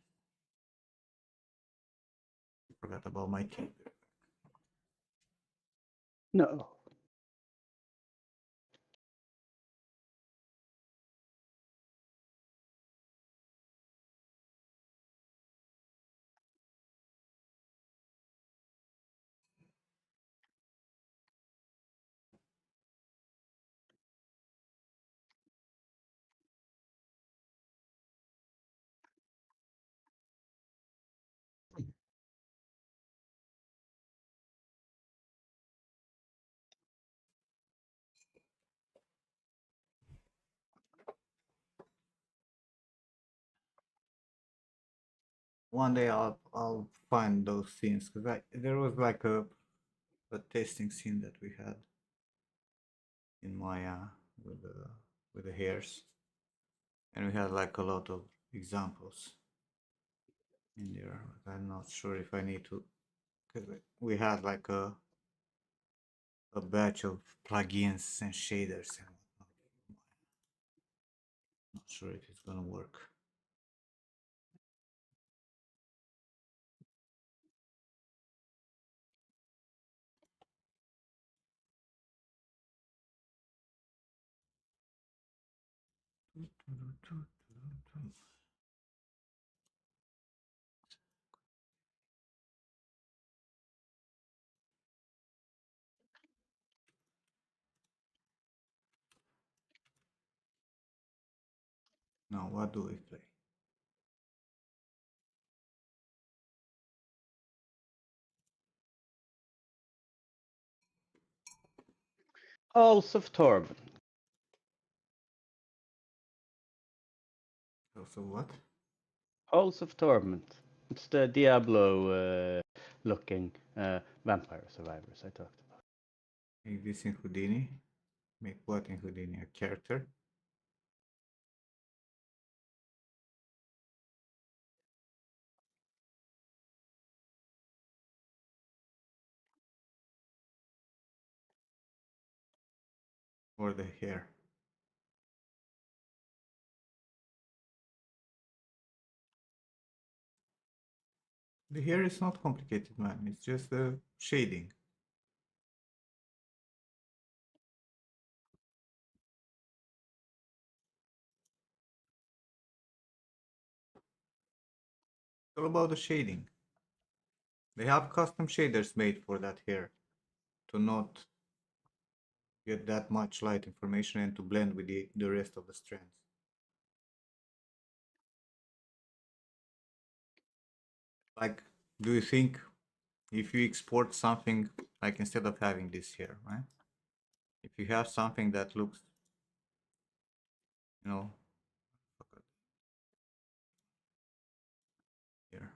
Forgot about my tape. No. One day I'll find those scenes because there was like a tasting scene that we had in Maya with the hairs, and we had like a lot of examples in there. But I'm not sure if I need to, because we had like a batch of plugins and shaders and whatnot. Not sure if it's gonna work. Now, what do we play? Halls of Torment. Also, what? Halls of Torment. It's the Diablo looking vampire survivors I talked about. Make this in Houdini. Make what in Houdini? A character? Or the hair? The hair is not complicated, man. It's just the shading. It's all about the shading. They have custom shaders made for that hair to not get that much light information and to blend with the rest of the strands. Like, do you think if you export something, like instead of having this here, right? If you have something that looks, you know, here.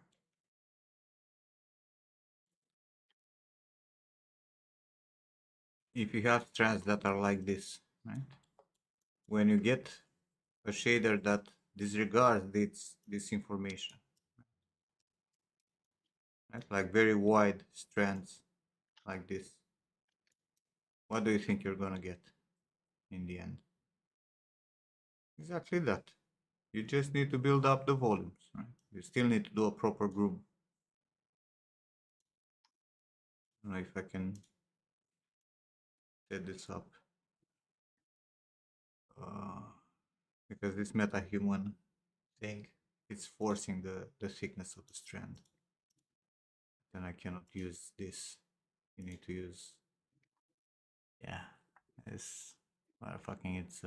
If you have strands that are like this, right? When you get a shader that disregards this information, right? Like very wide strands like this, what do you think you're gonna get in the end? Exactly that. You just need to build up the volumes, right? You still need to do a proper groom. I don't know if I can set this up. Because this meta-human thing, it's forcing the thickness of the strand. Then I cannot use this. You need to use, yeah, it's motherfucking, it's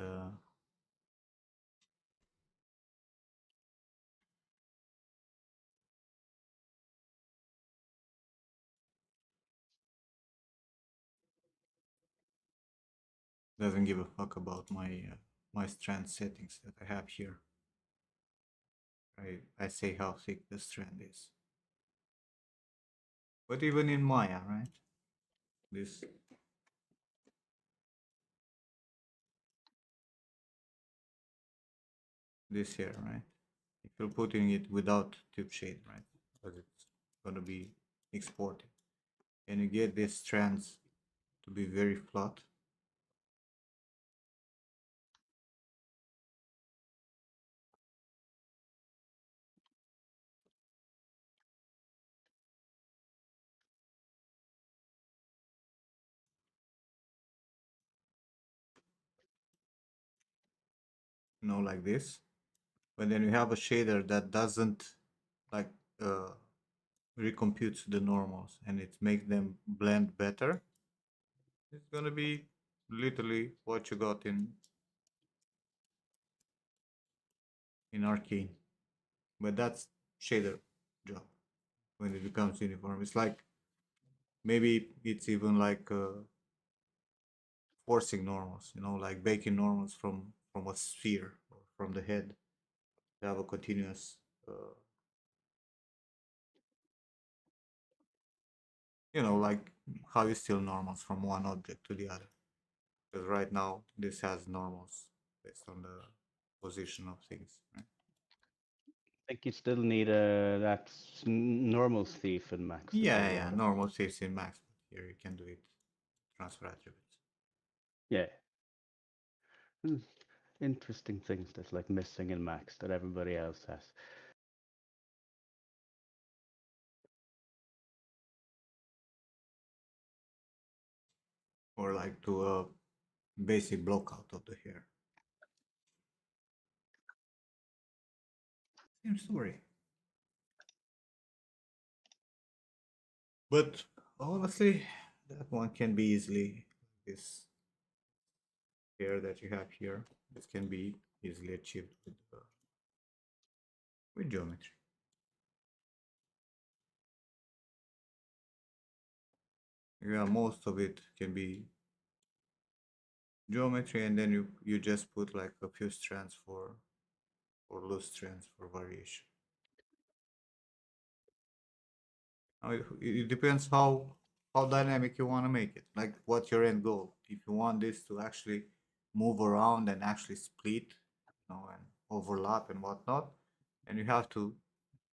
doesn't give a fuck about my strand settings that I have here. I say how thick the strand is. But even in Maya, right? This here, right? If you're putting it without tube shade, right? Because it's gonna be exported. And you get these strands to be very flat. You know, like this. But then you have a shader that doesn't like recomputes the normals and it makes them blend better. It's gonna be literally what you got in Arcane. But that's shader job when it becomes uniform. It's like maybe it's even like forcing normals, you know, like baking normals from a sphere or from the head to have a continuous you know, like how you steal normals from one object to the other. Because right now this has normals based on the position of things, right? I think you still need that normal thief in Max. Yeah, normal thieves in Max, but here you can do it transfer attributes. Yeah. Interesting things that's like missing in Max that everybody else has. Or like to a basic block out of the hair. Same story. But honestly, that one can be easily this here that you have here. This can be easily achieved with geometry. Yeah, most of it can be geometry, and then you just put like a few strands for or loose strands for variation. Now it depends how dynamic you want to make it, like what's your end goal. If you want this to actually move around and actually split, and overlap and whatnot, and you have to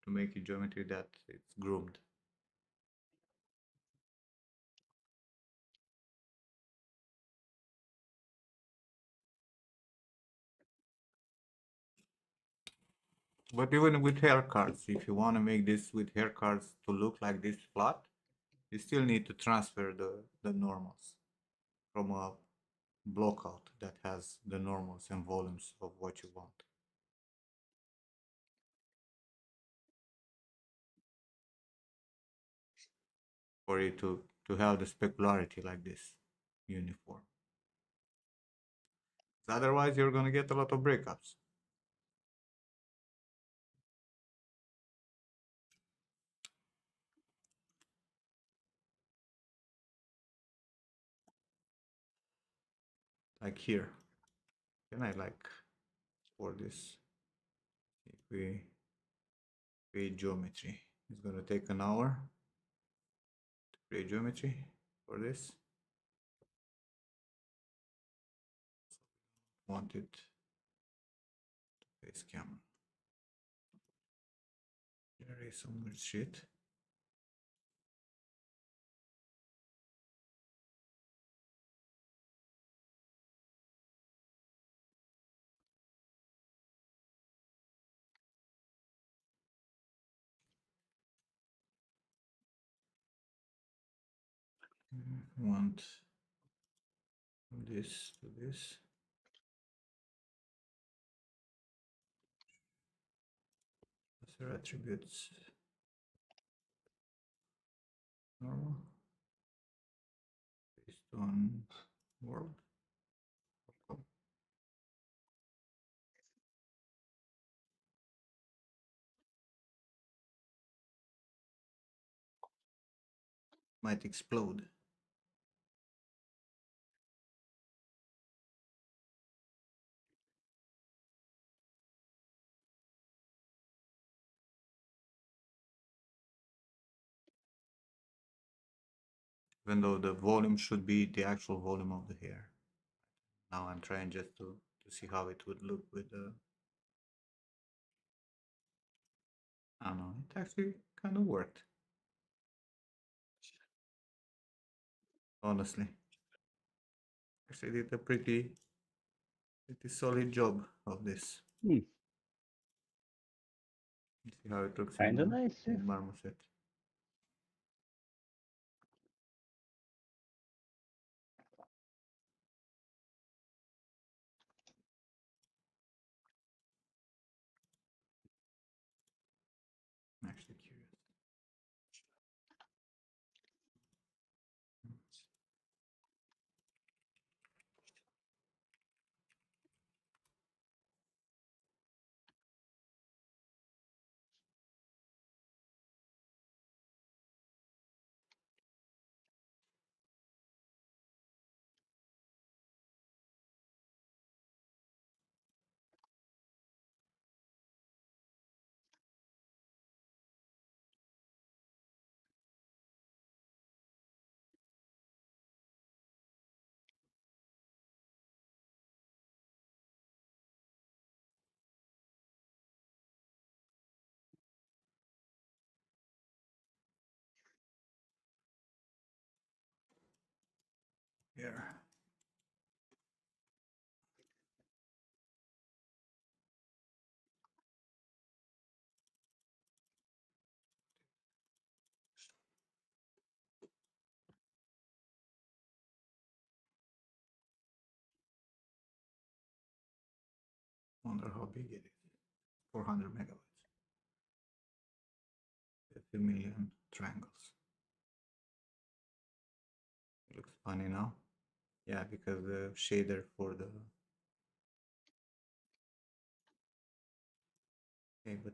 make a geometry that it's groomed. But even with hair cards, if you want to make this with hair cards to look like this flat, you still need to transfer the normals from a blockout that has the normals and volumes of what you want. For it to have the specularity like this, uniform. Otherwise, you're gonna get a lot of breakups. Like here. Can I like for this? If we create geometry, it's gonna take an hour to create geometry for this. Want it face camera. There is some weird shit. Want this to this. Other attributes. Normal. Based on world. Might explode. Even though the volume should be the actual volume of the hair. Now I'm trying just to see how it would look with the. I don't know, it actually kind of worked. Honestly. Actually did a pretty solid job of this. Hmm. Let's see how it looks Kinda nice, yeah. in Marmoset. I'm actually curious. Here. Wonder how big it is. 400 megabytes. 2 million triangles. It looks funny now. Yeah, because the shader for the... Okay, but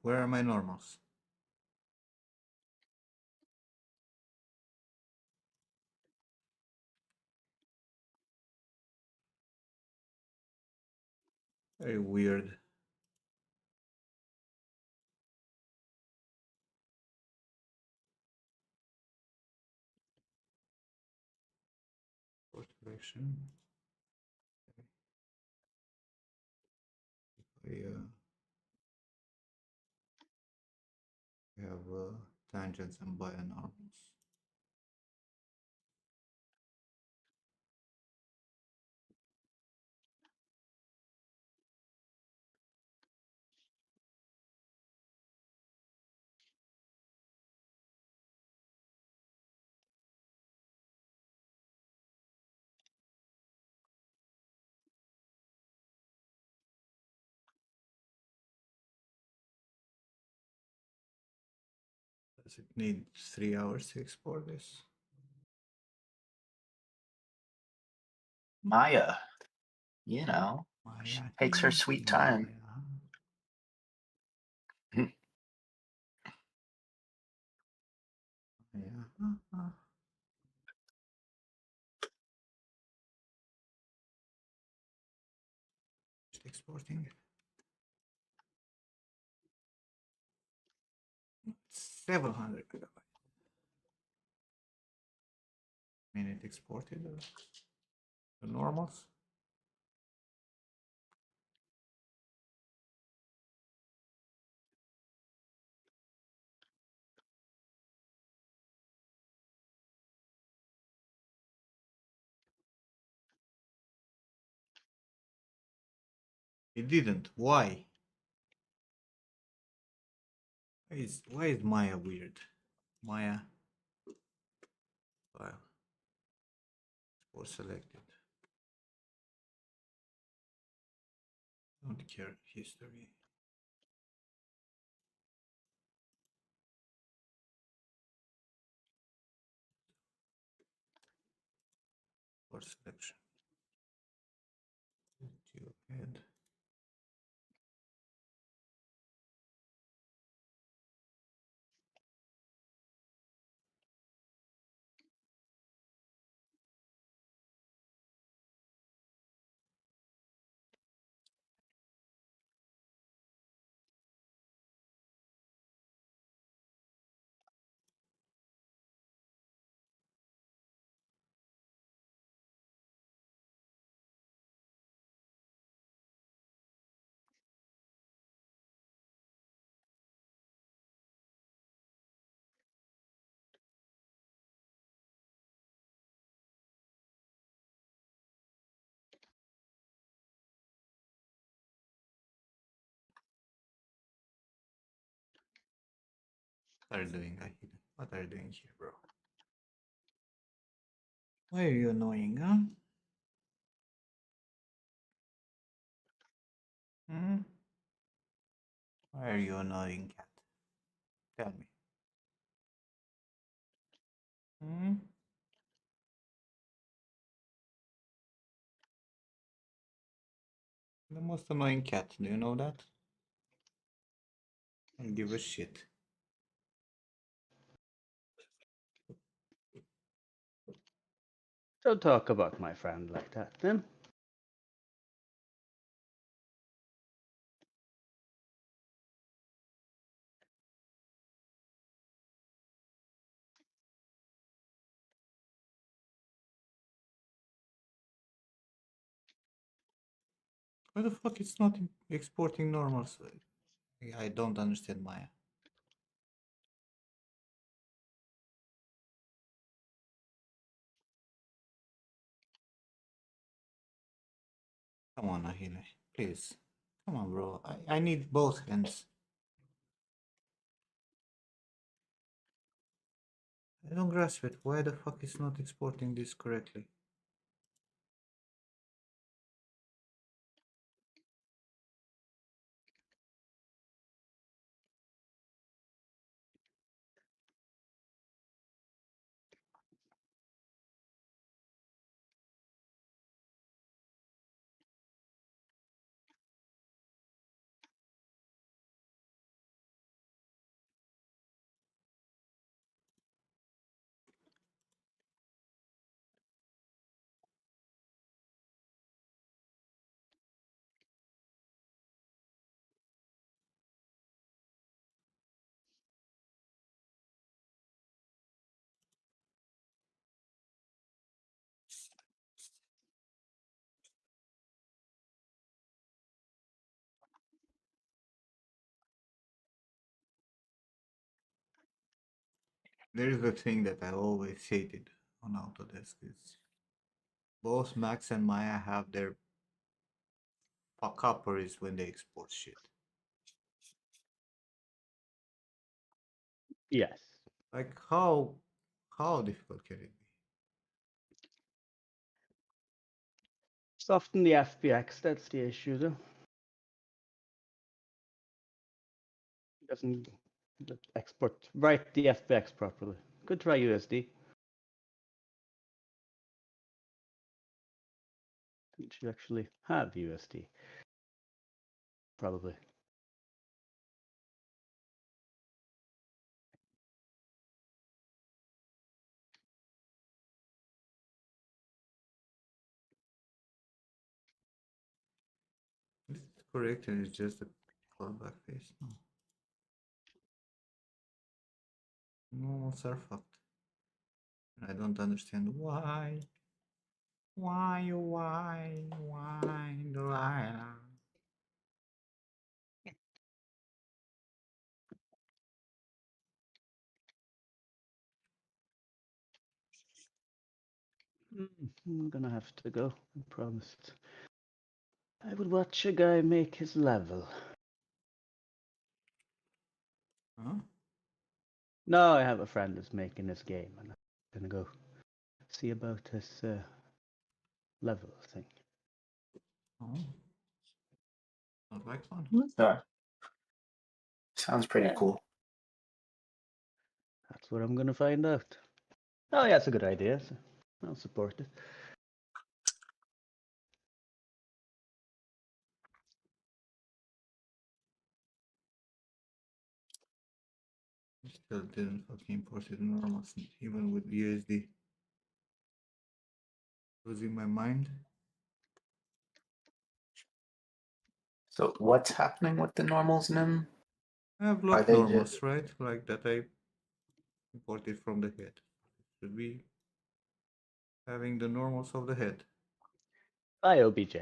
where are my normals? Very weird. Course correction. We have tangents and bianormals. Does it need 3 hours to export this? Maya, you know, she Maya, takes her sweet time. Maya. Just exporting. 700 megabytes. Minute exported the normals. It didn't. Why? Why is Maya weird? Maya file or selected. Don't care history. For selection. To add. What are you doing? What are you doing here, bro? Why are you annoying, huh? Hmm? Why are you annoying, cat? Tell me. Hmm? The most annoying cat, do you know that? I don't give a shit. Don't talk about my friend like that, then. Why the fuck it's not exporting normals? I don't understand Maya. Come on, Ahile, please. Come on, bro. I need both hands. I don't grasp it. Why the fuck is not exporting this correctly? There is a thing that I always hated on Autodesk is both Max and Maya have their fuck upperies when they export shit. Yes. Like how difficult can it be? It's often the FBX that's the issue, though. It doesn't export write the FBX properly. Could try USD. It should actually have USD. Probably. Is it correct and it's just a callback face? No. Normals are fucked. I don't understand why. Why, Delilah? I'm gonna have to go. I promised. I would watch a guy make his level. Huh? No, I have a friend that's making this game, and I'm gonna go see about his level thing. Oh. Not like fun. Yeah. Sounds pretty Yeah. cool. That's what I'm gonna find out. Oh, yeah, it's a good idea. So I'll support it. Still didn't fucking import it normals, even with USD. Losing my mind. So what's happening with the normals, Nim? I have Are block they normals, just right? Like that I imported from the head. Should be having the normals of the head. Bye, OBJ.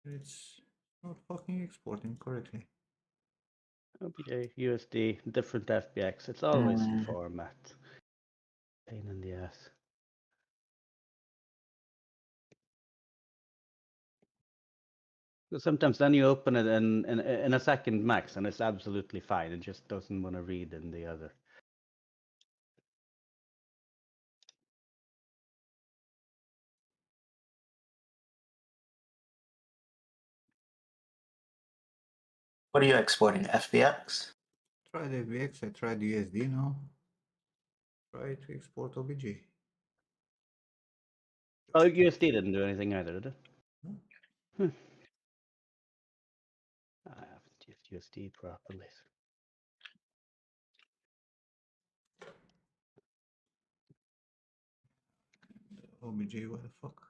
It's not fucking exporting correctly. OBJ, USD, different FBX. It's always the format. Pain in the ass. Sometimes then you open it in a second max and it's absolutely fine. It just doesn't want to read in the other. what are you exporting? FBX? Tried FBX, I tried USD now. Try to export OBJ. Oh, USD didn't do anything either, did it? No. I haven't used USD properly. OBJ, what the fuck?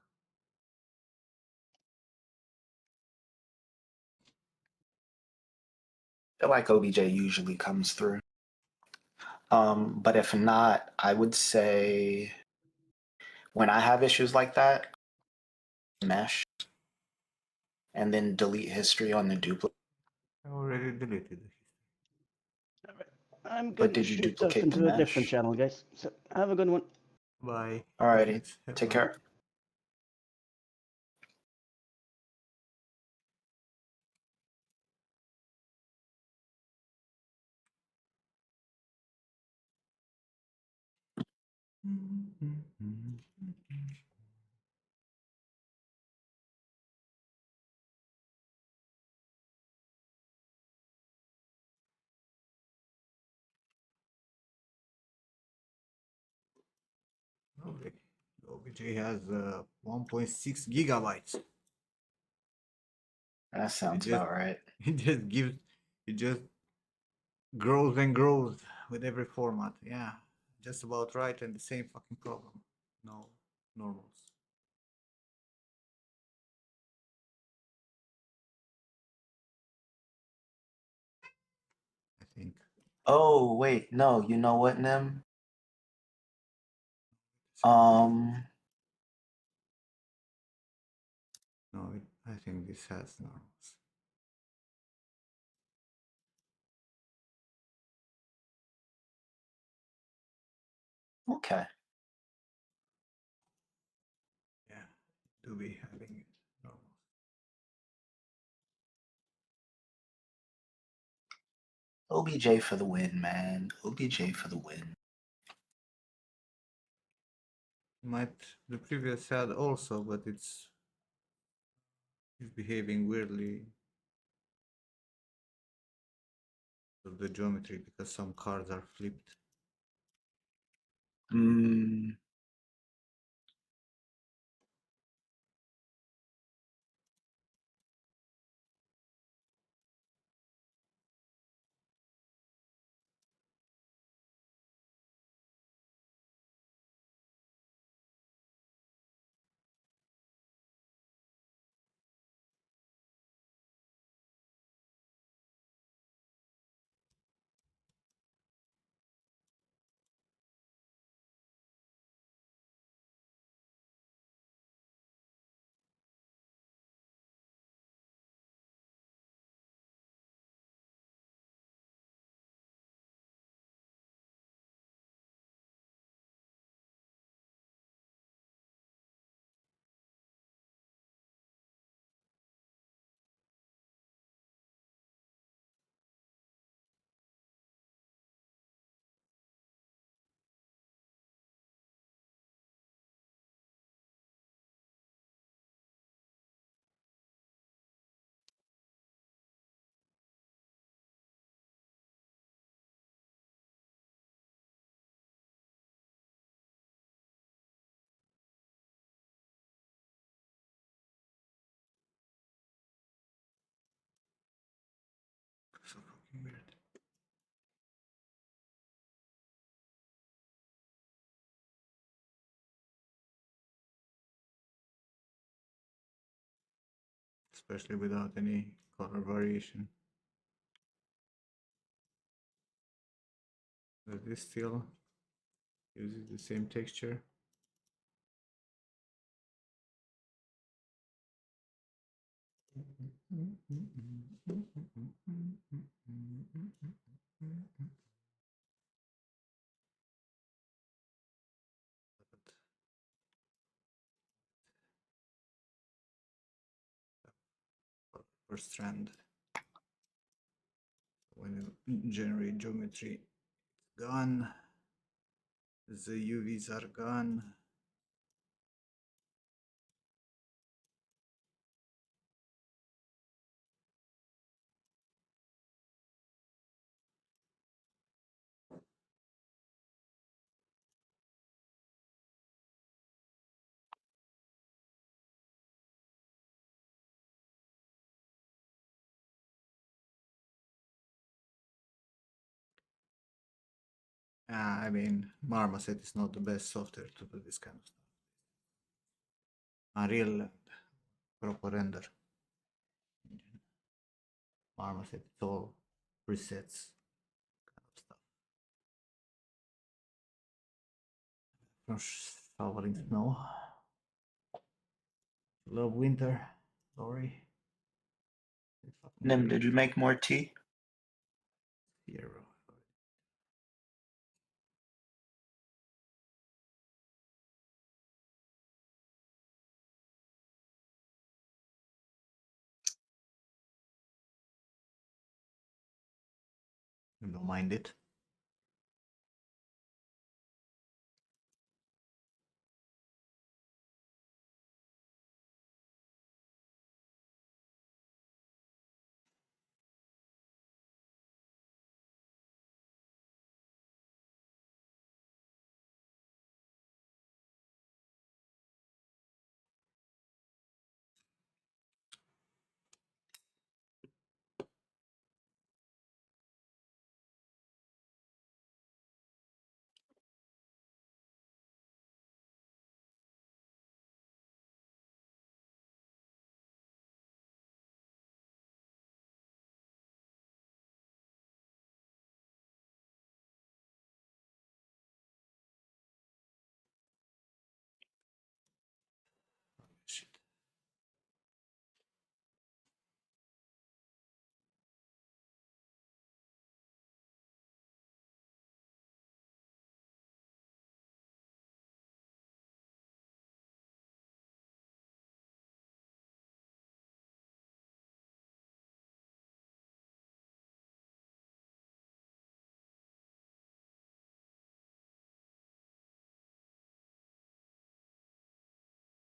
I feel like OBJ usually comes through. But if not, I would say when I have issues like that, mesh and then delete history on the duplicate. I already deleted the history. All right. I'm But gonna did you shoot off duplicate the into a different mesh? channel, guys. So have a good one. Bye. Alrighty. Thanks. Have Take fun. care. Okay. OBJ has 1.6 gigabytes. That It sounds just about right. it just grows and grows with every format. Yeah, just about right, and the same fucking problem. No normals. I think. Oh, wait, no, you know what, Nim? No, I think this has normals. Okay. Yeah, do be having it normal. OBJ for the win, man. OBJ for the win. Might the previous had also, but it's behaving weirdly of the geometry because some cards are flipped. Hmm. So fucking weird. Especially without any color variation. But this still uses the same texture. First strand. When you generate geometry, gone. The UVs are gone. I mean, Marmoset is not the best software to do this kind of stuff. Unreal and proper render. Marmoset, it's all presets kind of stuff. From shoveling snow. Love winter. Sorry. Nim, did you make more tea? Hero. You don't mind it.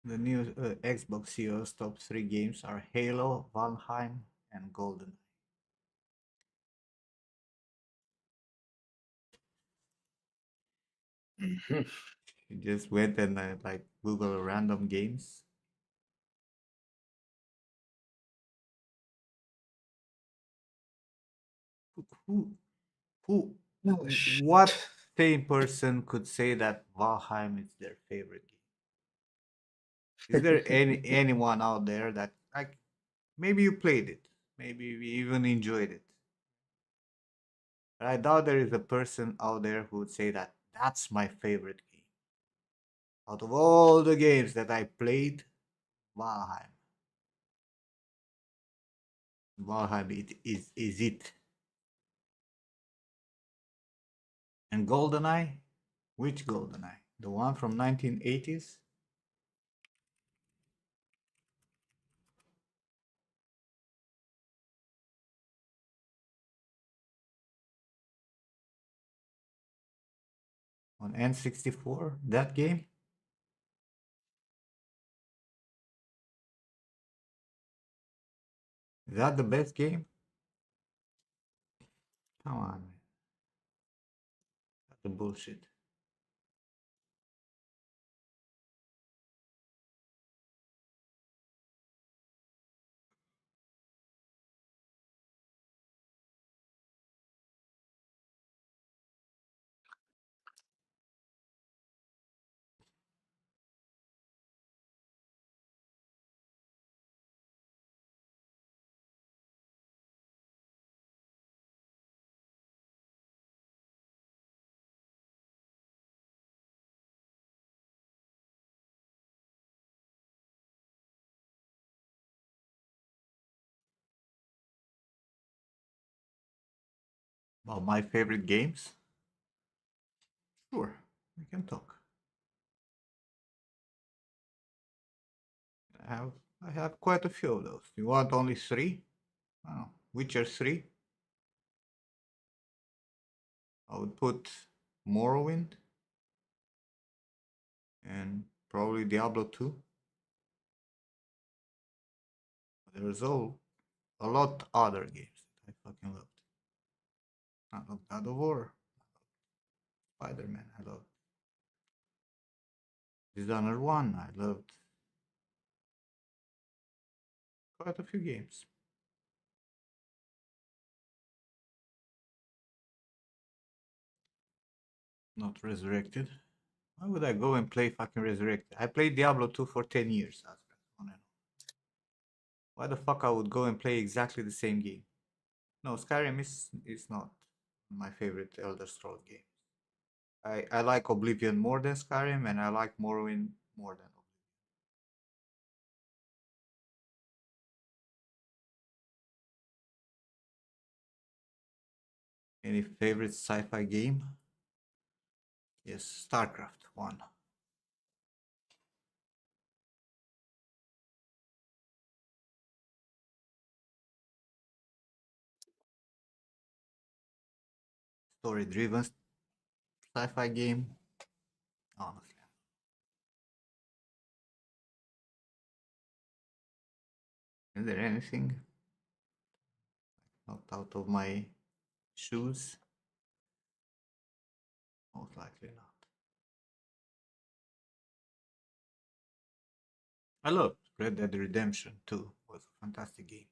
The new Xbox CEO's top 3 games are Halo, Valheim, and Golden. Mhm. You just went and like Google random games. Who, who, Oh, shit. what sane person could say that Valheim is their favorite game? Is there anyone out there that like maybe you played it, maybe you even enjoyed it? But I doubt there is a person out there who would say that that's my favorite game. Out of all the games that I played, Valheim. Valheim is it. And GoldenEye? Which GoldenEye? The one from 1980s? On N64? That game? Is that the best game? Come on, man. That's the bullshit. About my favorite games? Sure, we can talk. I have I have quite a few of those. You want only three? Oh, Witcher 3? I would put Morrowind and probably Diablo 2. There's a lot other games that I fucking loved. I love God of War, Spider-Man, I loved Dishonored 1, I loved quite a few games. Not Resurrected. Why would I go and play fucking Resurrected? I played Diablo 2 for 10 years. Why the fuck I would go and play exactly the same game? No, Skyrim is not my favorite Elder Scrolls game. I like Oblivion more than Skyrim, and I like Morrowind more than Oblivion. Any favorite sci-fi game? Yes, StarCraft 1. Story-driven sci-fi game. Honestly. Is there anything not out of my shoes? Most likely not. I loved Red Dead Redemption 2. Was a fantastic game.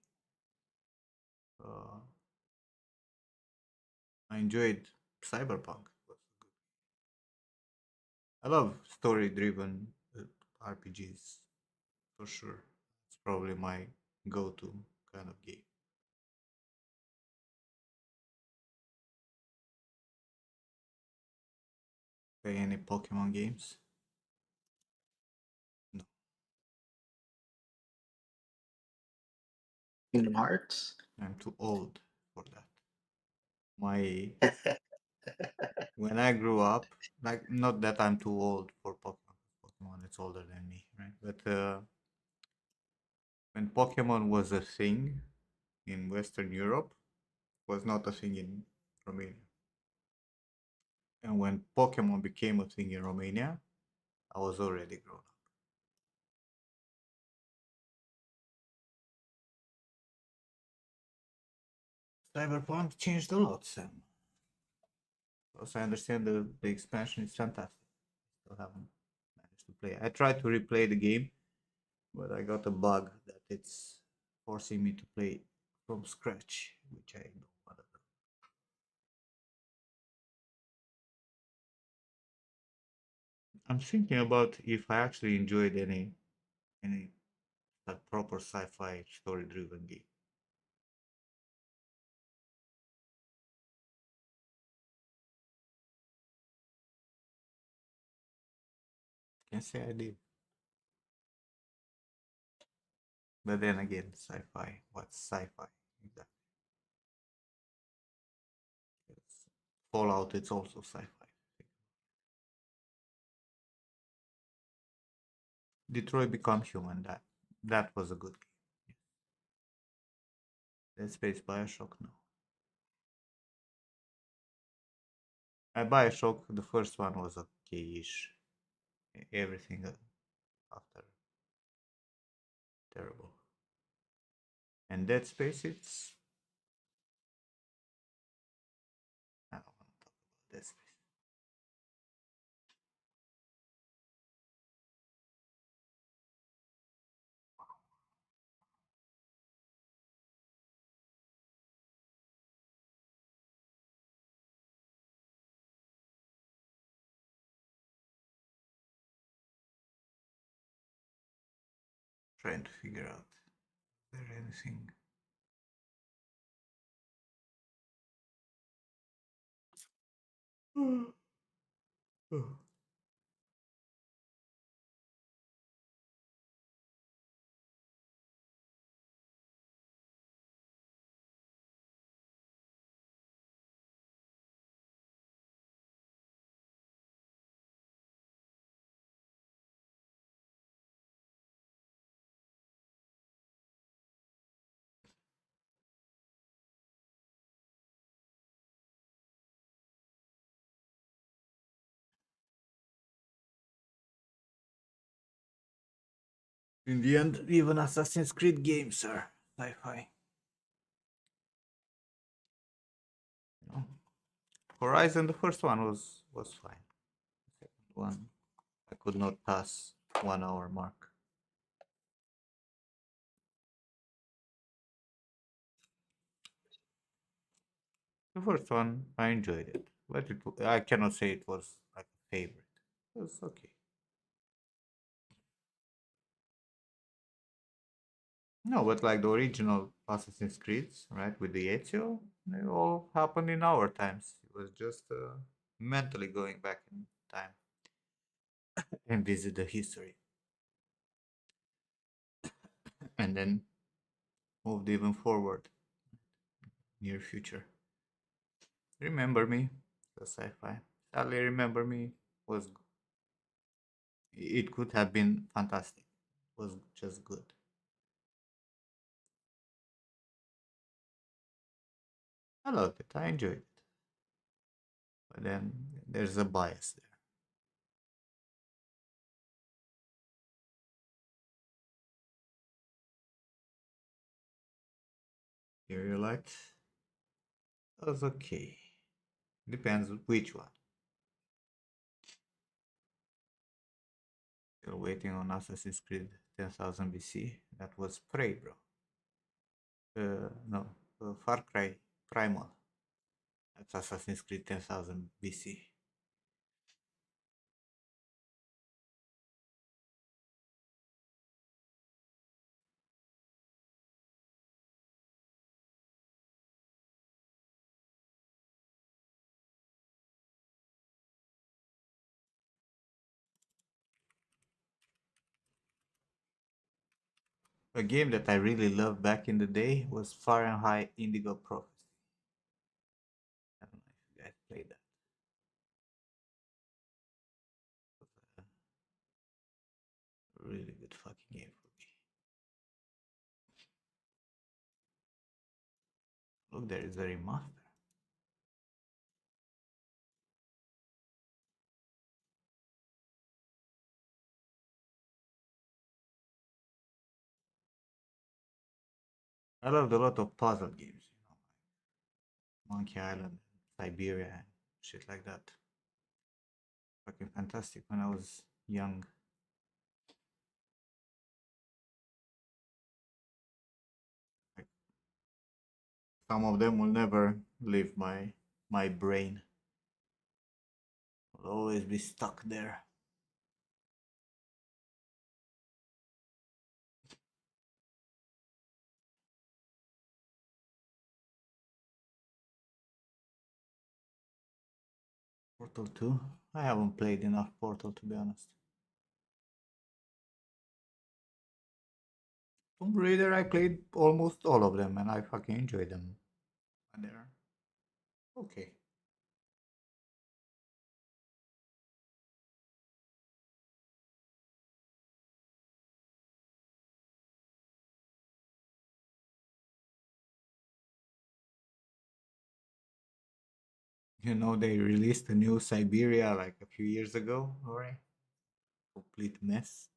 Uh, I enjoyed Cyberpunk. I love story-driven RPGs for sure. It's probably my go-to kind of game. Play any Pokemon games? No. Kingdom Hearts? I'm too old for that. My when I grew up, like not that I'm too old for Pokemon. Pokemon it's older than me, right? But when Pokemon was a thing in Western Europe, was not a thing in Romania. And when Pokemon became a thing in Romania, I was already grown up. Cyberpunk changed a lot, Sam. Also, I understand the expansion is fantastic. Still haven't managed to play. I tried to replay the game, but I got a bug that it's forcing me to play from scratch, which I don't want to do. I'm thinking about if I actually enjoyed any like proper sci-fi story-driven game. Can say I did, but then again, sci-fi. What's sci-fi? Exactly. It's Fallout. It's also sci-fi. Detroit Become Human. That was a good game. Dead Space Bioshock. No. Bioshock. The first one was okay-ish. Everything after terrible. And Dead Space. It's I don't want to talk about Dead Space. Trying to figure out is there anything. In the end, even Assassin's Creed games are sci-fi. You know? Horizon, the first one was fine. The second one, I could not pass 1 hour mark. The first one, I enjoyed it, but I cannot say it was like a favorite. It was okay. No, but like the original Assassin's Creeds, right, with the Ezio, they all happened in our times. It was just mentally going back in time and visit the history, and then moved even forward, near future. Remember Me, the sci-fi. Sadly, Remember Me was it could have been fantastic. It was just good. I loved it. I enjoyed it. But then there's a bias there. Here you liked. That was okay. Depends which one. Still waiting on Assassin's Creed 10,000 BC. That was Prey, bro. No, Far Cry Primal. That's Assassin's Creed 10,000 BC. A game that I really loved back in the day was Fahrenheit Indigo Prophecy. I don't know if you guys played that. It was a really good fucking game for me. Look, there is a remaster. I loved a lot of puzzle games. Monkey Island, Siberia, and shit like that. Fucking fantastic when I was young. Like, some of them will never leave my brain. Will always be stuck there. Portal 2? I haven't played enough Portal to be honest. Tomb Raider, I played almost all of them and I fucking enjoyed them. And they're okay. You know, they released a new Siberia like a few years ago, alright? Complete mess.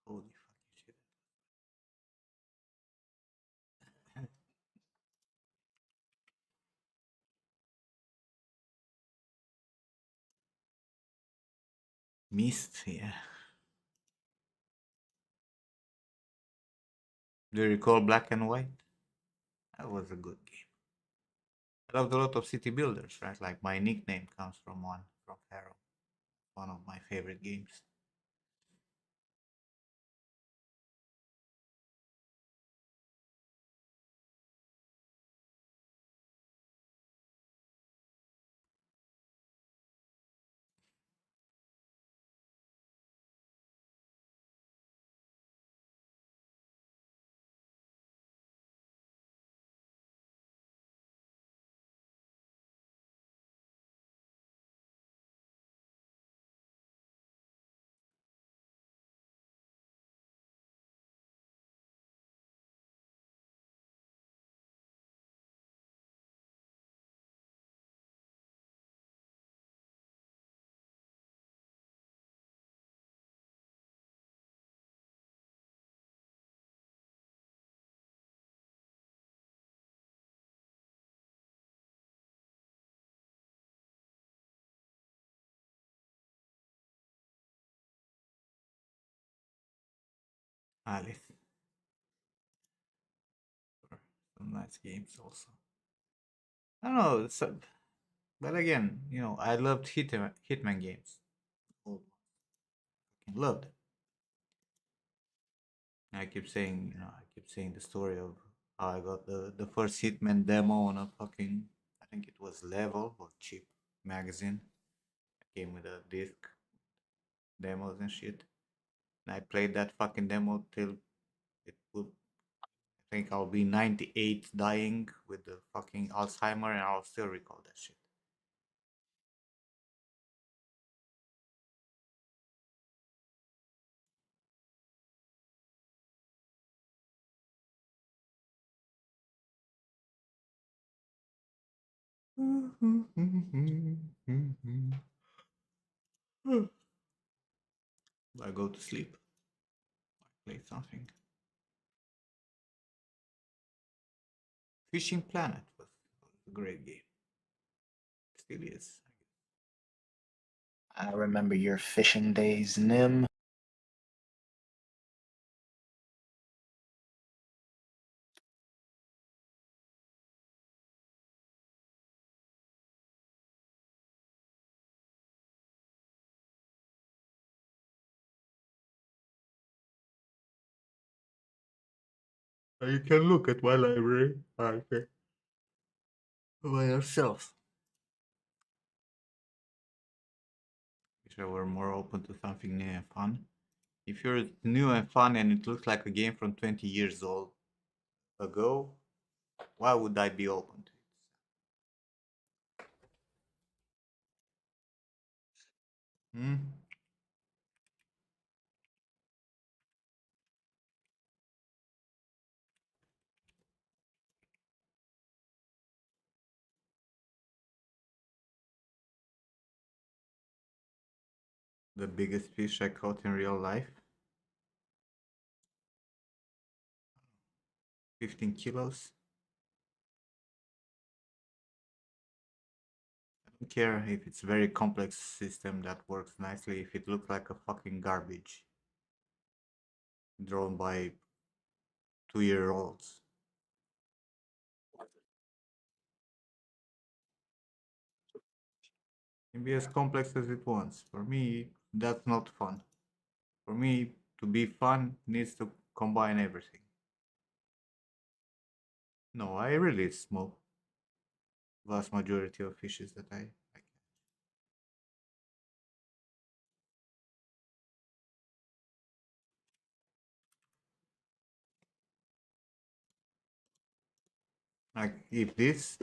Holy fucking shit. Mist, yeah. Do you recall Black and White? That was a good game. I loved a lot of city builders, right? Like my nickname comes from one, from Pharaoh. One of my favorite games. Alice. Some nice games also. I don't know, but again, you know, I loved Hitman games. Oh, fucking loved it. I keep saying, you know, I keep saying the story of how I got the first Hitman demo on a fucking, I think it was Level or Cheap magazine. It came with a disc, demos and shit. And I played that fucking demo till it would, I think I'll be 98 dying with the fucking Alzheimer and I'll still recall that shit. I go to sleep. I play something. Fishing Planet was a great game. Still is. I remember your fishing days, Nim. You can look at my library. Okay. By yourself. Wish I were more open to something new and fun. If you're new and fun and it looks like a game from 20 years old ago, why would I be open to it? Hmm? The biggest fish I caught in real life? 15 kilos? Don't care if it's very complex system that works nicely if it looks like a fucking garbage drawn by 2-year-olds. Can be as complex as it wants. For me, that's not fun. For me, to be fun needs to combine everything. No, I really smoke vast majority of fishes that I like. If this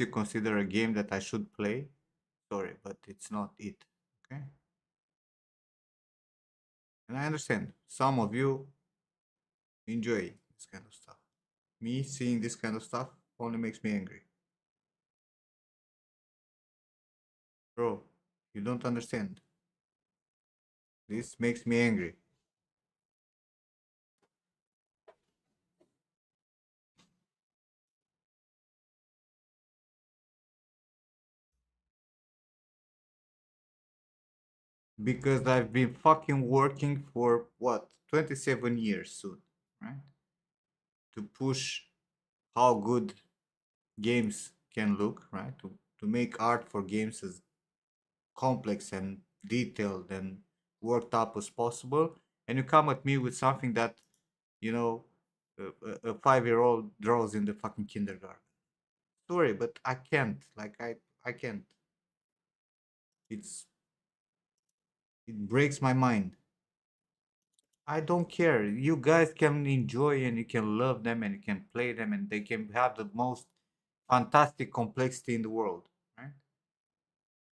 you consider a game that I should play, sorry, but it's not it. Okay, and I understand some of you enjoy this kind of stuff. Me seeing this kind of stuff only makes me angry, bro. You don't understand. This makes me angry because I've been fucking working for what 27 years soon, right? To push how good games can look, right? To make art for games as complex and detailed and worked up as possible, and you come at me with something that you know a 5-year-old draws in the fucking kindergarten. Sorry, but I can't. Like I can't. It's it breaks my mind. I don't care. You guys can enjoy and you can love them and you can play them and they can have the most fantastic complexity in the world, right?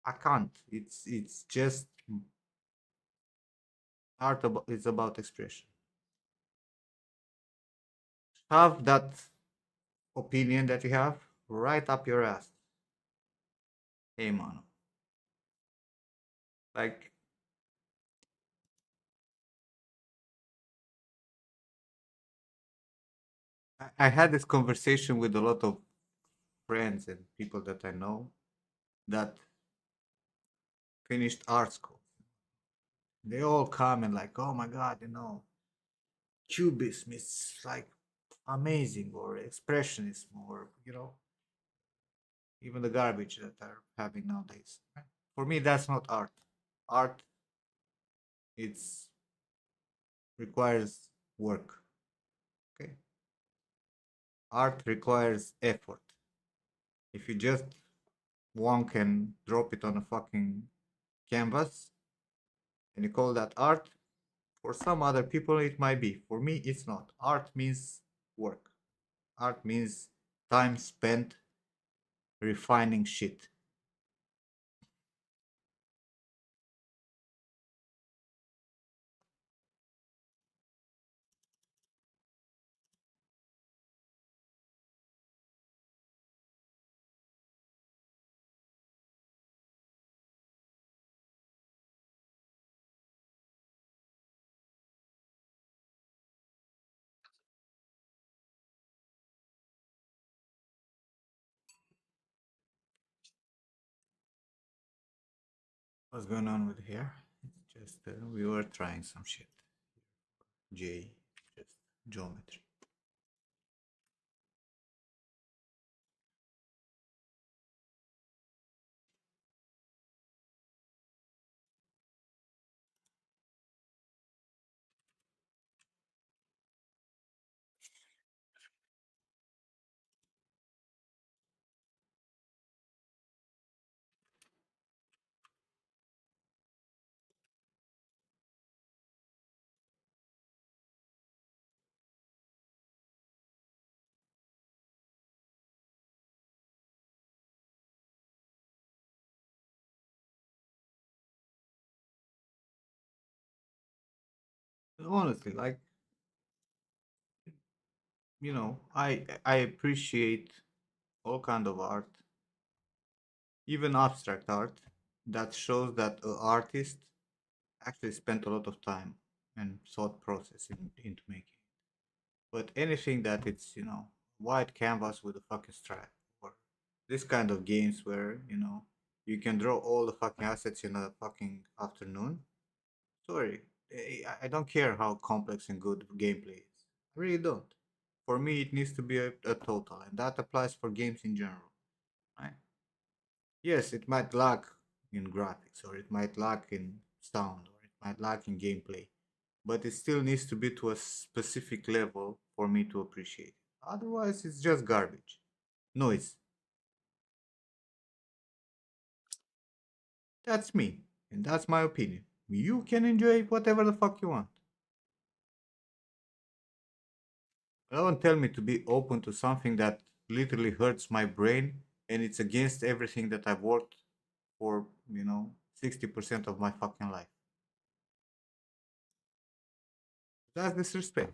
I can't. It's just it's about expression. Have that opinion that you have right up your ass. Hey man. Like I had this conversation with a lot of friends and people that I know that finished art school. They all come and like, oh my god, cubism is like amazing, or expressionism, or even the garbage that are having nowadays. Right? For me, that's not art. Art, it's requires work. Okay, art requires effort. If you just one can drop it on a fucking canvas and you call that art, for some other people it might be. For me, it's not. Art means work. Art means time spent refining shit. What's going on with here? It's just we were trying some shit. J, just geometry. Honestly, like I appreciate all kind of art, even abstract art, that shows that an artist actually spent a lot of time and thought process into making. But anything that it's white canvas with a fucking stripe, or this kind of games where you can draw all the fucking assets in a fucking afternoon. Sorry, I don't care how complex and good gameplay is. I really don't. For me, it needs to be a total, and that applies for games in general, right? Yes, it might lack in graphics, or it might lack in sound, or it might lack in gameplay, but it still needs to be to a specific level for me to appreciate it. Otherwise, it's just garbage. Noise. That's me, and that's my opinion. You can enjoy whatever the fuck you want. Don't tell me to be open to something that literally hurts my brain and it's against everything that I've worked for, 60% of my fucking life. That's disrespect.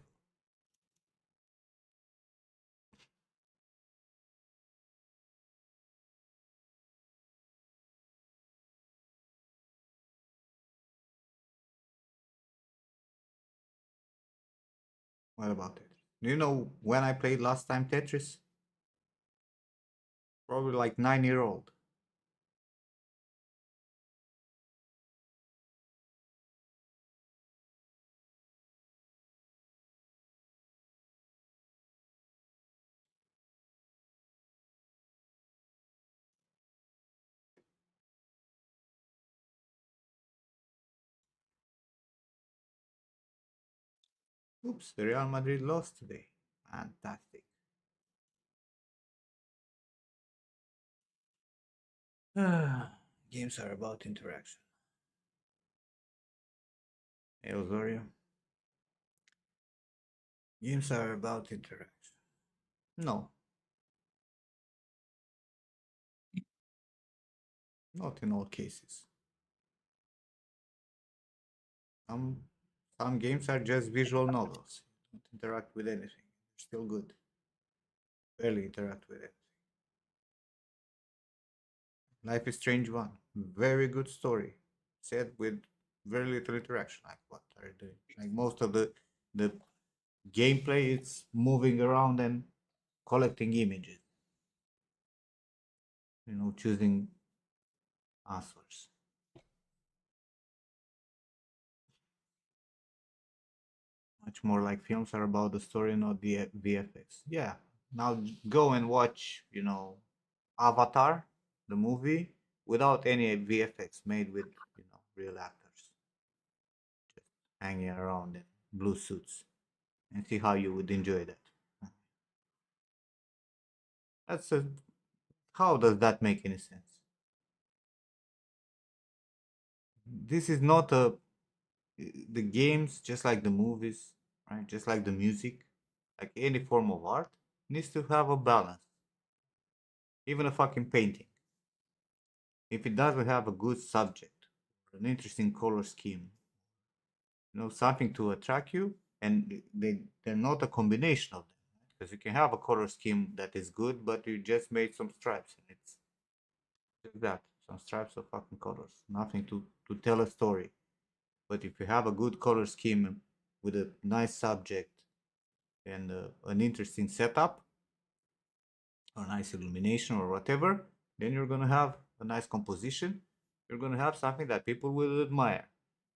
What about it? Do you know when I played last time Tetris? Probably like 9 year old. Oops, the Real Madrid lost today. Fantastic. Games are about interaction. Hey, Osorio. Games are about interaction. No, not in all cases. Some some games are just visual novels. You don't interact with anything. They're still good. Barely interact with it. Life is Strange one. Very good story. Said with very little interaction. Like what are you doing? Like most of the gameplay it's moving around and collecting images. Choosing answers. Much more like films are about the story, not the VFX. Yeah. Now go and watch, Avatar, the movie, without any VFX made with, real actors. Just hanging around in blue suits and see how you would enjoy that. That's a, how does that make any sense? This is not the games, just like the movies, right? Just like the music, like any form of art, needs to have a balance. Even a fucking painting. If it doesn't have a good subject, an interesting color scheme, something to attract you, and they're not a combination of them. Because you can have a color scheme that is good, but you just made some stripes, and it's just that, some stripes of fucking colors, nothing to tell a story. But if you have a good color scheme with a nice subject and an interesting setup, or nice illumination or whatever, then you're gonna have a nice composition. You're gonna have something that people will admire.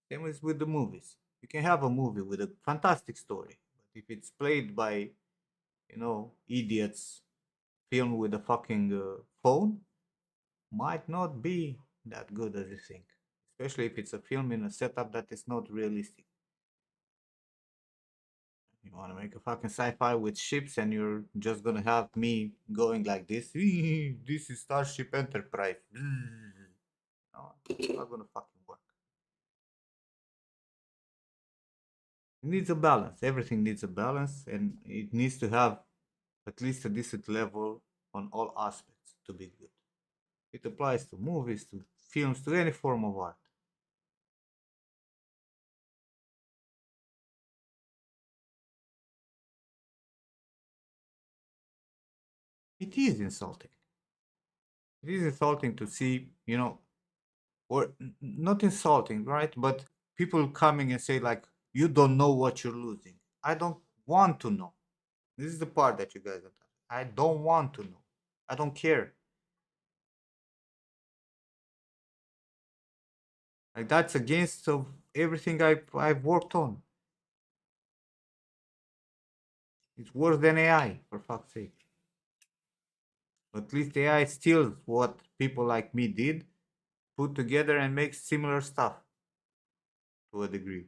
Same as with the movies. You can have a movie with a fantastic story, but if it's played by, idiots, filmed with a fucking phone, might not be that good as you think. Especially if it's a film in a setup that is not realistic. You want to make a fucking sci-fi with ships, and you're just gonna have me going like this. This is Starship Enterprise. No, it's not gonna fucking work. It needs a balance. Everything needs a balance, and it needs to have at least a decent level on all aspects to be good. It applies to movies, to films, to any form of art. It is insulting. It is insulting to see, or not insulting, right? But people coming and say like, "You don't know what you're losing." I don't want to know. This is the part that you guys don't. I don't want to know. I don't care. Like that's against of everything I've worked on. It's worse than AI, for fuck's sake. At least AI steals what people like me did, put together and makes similar stuff to a degree.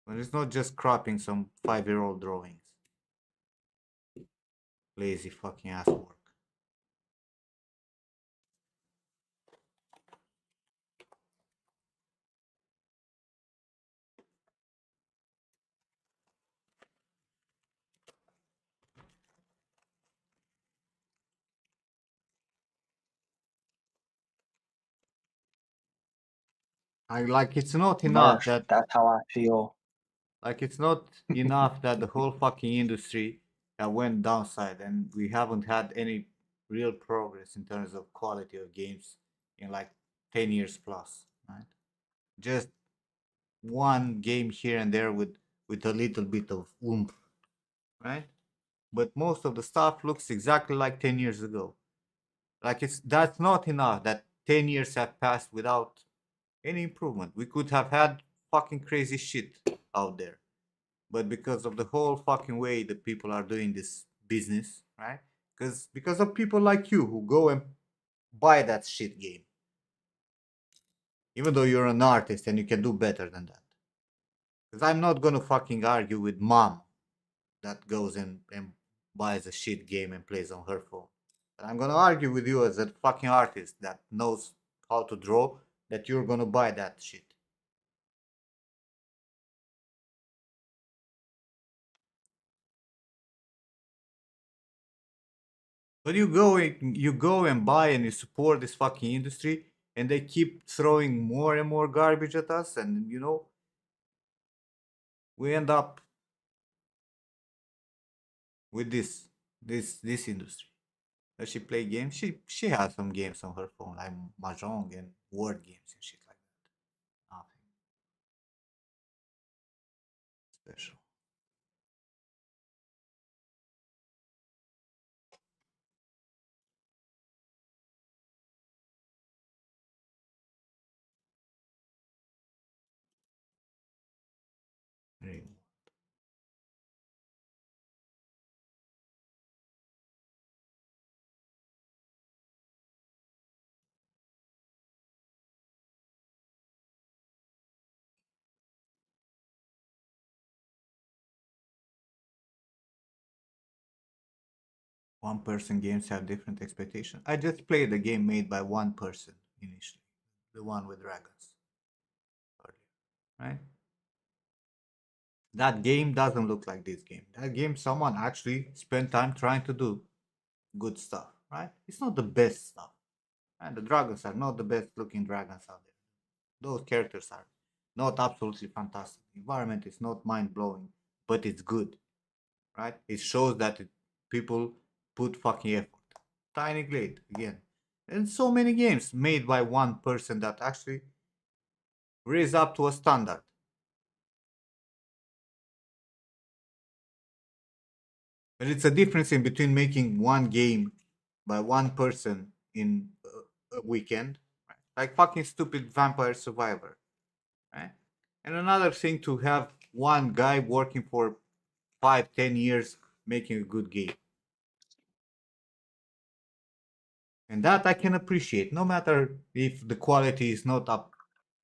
But it's not just cropping some 5-year-old drawings. Lazy fucking ass work. I like it's not enough Murph, that that's how I feel. like it's not enough that the whole fucking industry went downside and we haven't had any real progress in terms of quality of games in like 10 years plus, right? Just one game here and there with a little bit of oomph, right? But most of the stuff looks exactly like 10 years ago. Like it's that's not enough that 10 years have passed without any improvement. We could have had fucking crazy shit out there. But because of the whole fucking way that people are doing this business, right? Because of people like you who go and buy that shit game, even though you're an artist and you can do better than that. Because I'm not gonna fucking argue with mom that goes and buys a shit game and plays on her phone. But I'm gonna argue with you as a fucking artist that knows how to draw that you're gonna buy that shit. But you go and buy and you support this fucking industry and they keep throwing more and more garbage at us and we end up with this industry. Does she play games? She has some games on her phone, like mahjong and word games and shit like that. Nothing special. Really. One person games have different expectations. I just played a game made by one person initially, the one with dragons earlier, right? That game doesn't look like this game. That game, someone actually spent time trying to do good stuff, right? It's not the best stuff, and the dragons are not the best looking dragons out there. Those characters are not absolutely fantastic. The environment is not mind blowing, but it's good, right? It shows that people put fucking effort. Tiny Glade again, and so many games made by one person that actually raise up to a standard. But it's a difference in between making one game by one person in a weekend, right? Like fucking stupid Vampire Survivor, right? And another thing to have one guy working for 5, 10 years making a good game. And that I can appreciate, no matter if the quality is not up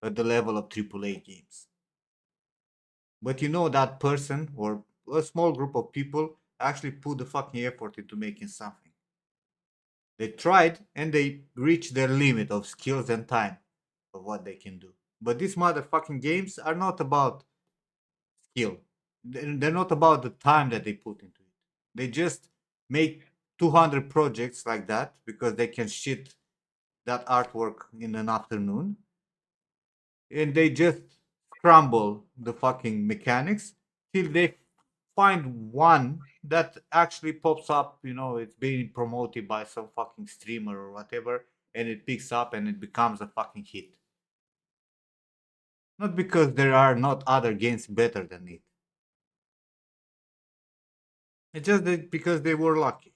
at the level of AAA games. But you know that person or a small group of people actually put the fucking effort into making something. They tried and they reached their limit of skills and time of what they can do. But these motherfucking games are not about skill. They're not about the time that they put into it. They just make 200 projects like that because they can shit that artwork in an afternoon and they just scramble the fucking mechanics till they find one that actually pops up, it's being promoted by some fucking streamer or whatever, and it picks up and it becomes a fucking hit. Not because there are not other games better than it. It's just that because they were lucky.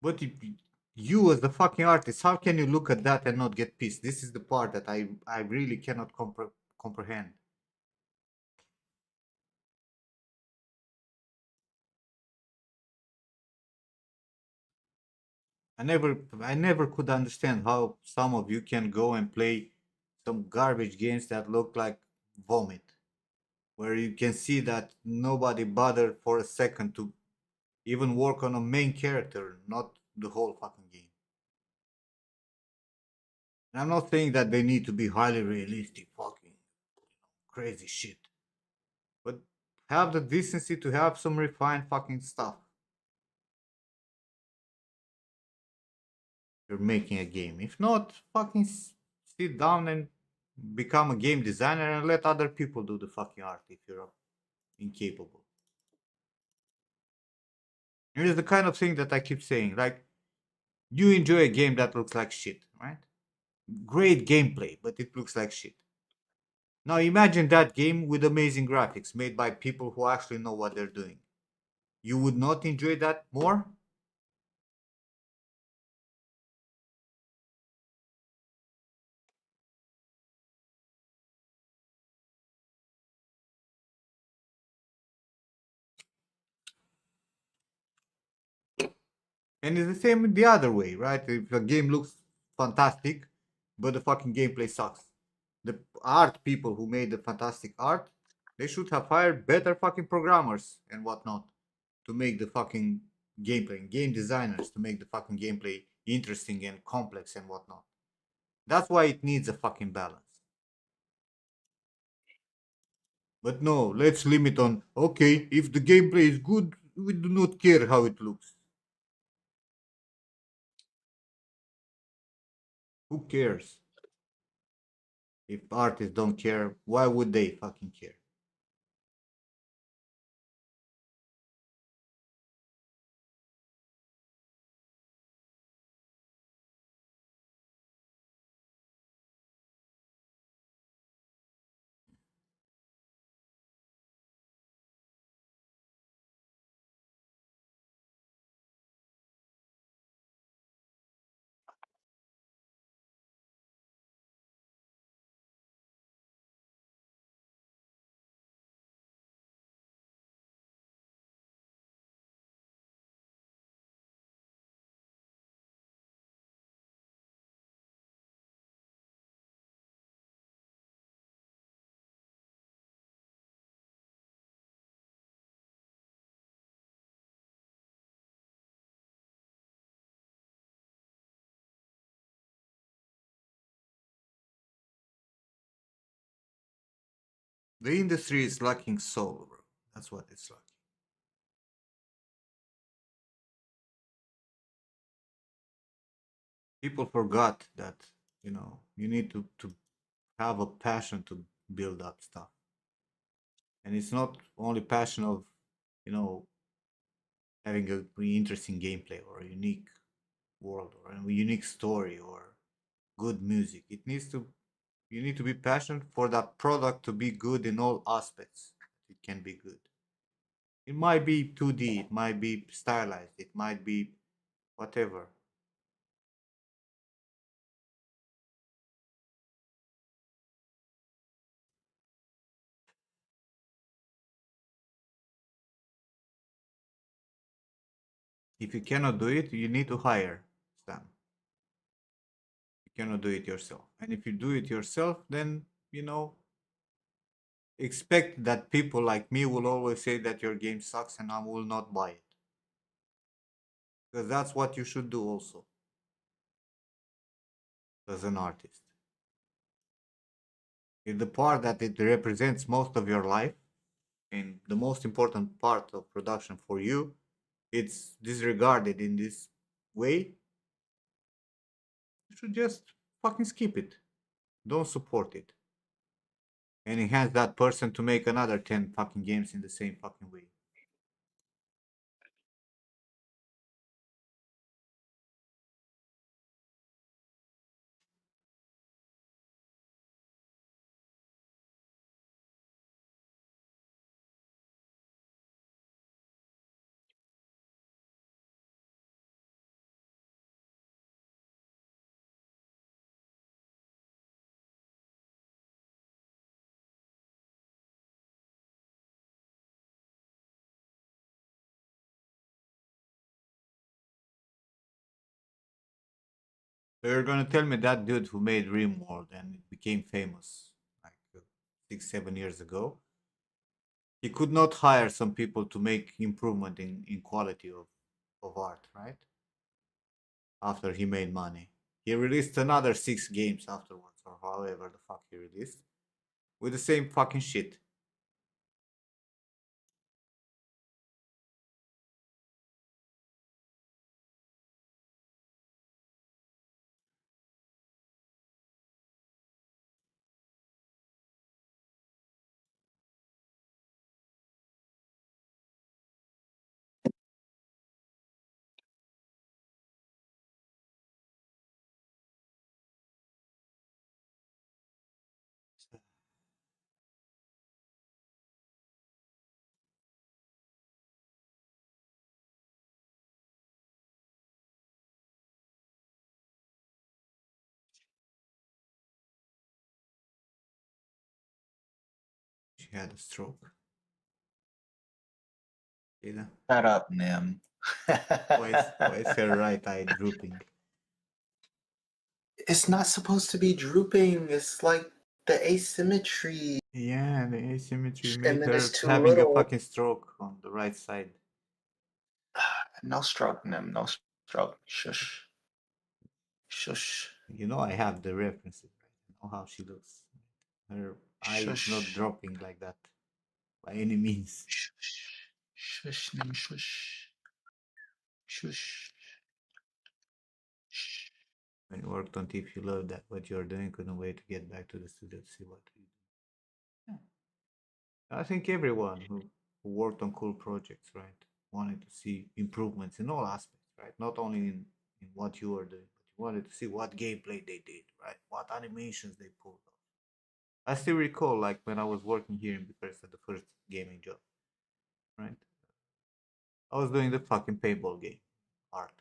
But you as the fucking artist, how can you look at that and not get pissed? This is the part that I really cannot comprehend. I never could understand how some of you can go and play some garbage games that look like vomit, where you can see that nobody bothered for a second to even work on a main character, not the whole fucking game. And I'm not saying that they need to be highly realistic, fucking crazy shit, but have the decency to have some refined fucking stuff. You're making a game. If not, fucking sit down and become a game designer and let other people do the fucking art if you're incapable. Here's the kind of thing that I keep saying, like, you enjoy a game that looks like shit, right? Great gameplay, but it looks like shit. Now imagine that game with amazing graphics made by people who actually know what they're doing. You would not enjoy that more? And it's the same the other way, right? If a game looks fantastic, but the fucking gameplay sucks. The art people who made the fantastic art, they should have hired better fucking programmers and whatnot to make the fucking gameplay, game designers to make the fucking gameplay interesting and complex and whatnot. That's why it needs a fucking balance. But no, let's limit on, okay, if the gameplay is good, we do not care how it looks. Who cares? If artists don't care, why would they fucking care? The industry is lacking soul, bro. That's what it's lacking. People forgot that, you need to have a passion to build up stuff. And it's not only passion of, you know, having a really interesting gameplay or a unique world or a unique story or good music. You need to be passionate for that product to be good in all aspects. It can be good. It might be 2D, it might be stylized, it might be whatever. If you cannot do it, you need to hire Sam. You cannot do it yourself. And if you do it yourself, then, expect that people like me will always say that your game sucks and I will not buy it. Because that's what you should do also as an artist. In the part that it represents most of your life and the most important part of production for you, it's disregarded in this way, you should just fucking skip it. Don't support it. And enhance that person to make another 10 fucking games in the same fucking way. So you're gonna tell me that dude who made Rimworld and it became famous like 6, 7 years ago, he could not hire some people to make improvement in quality of art, right? After he made money. He released another 6 games afterwards, or however the fuck he released, with the same fucking shit. She had a stroke. You know? Shut up, Nim. Why is her right eye drooping? It's not supposed to be drooping. It's like the asymmetry. Yeah, the asymmetry And made then it's her too having a little. fucking stroke on the right side. No stroke, Nim. No stroke. Shush. Shush. You know I have the references, right? I know how she looks. Her eye is not Shush. dropping like that by any means. Shush. Shush, Nim. Shush. Shush. Shh. When you worked on Thief, you loved that what you're doing, couldn't wait to get back to the studio to see what you do. Yeah. I think everyone who worked on cool projects, right, wanted to see improvements in all aspects, right? Not only in what you were doing, but you wanted to see what gameplay they did, right? What animations they pulled off. I still recall like when I was working here in Bucharest at the first gaming job, right? I was doing the fucking paintball game art.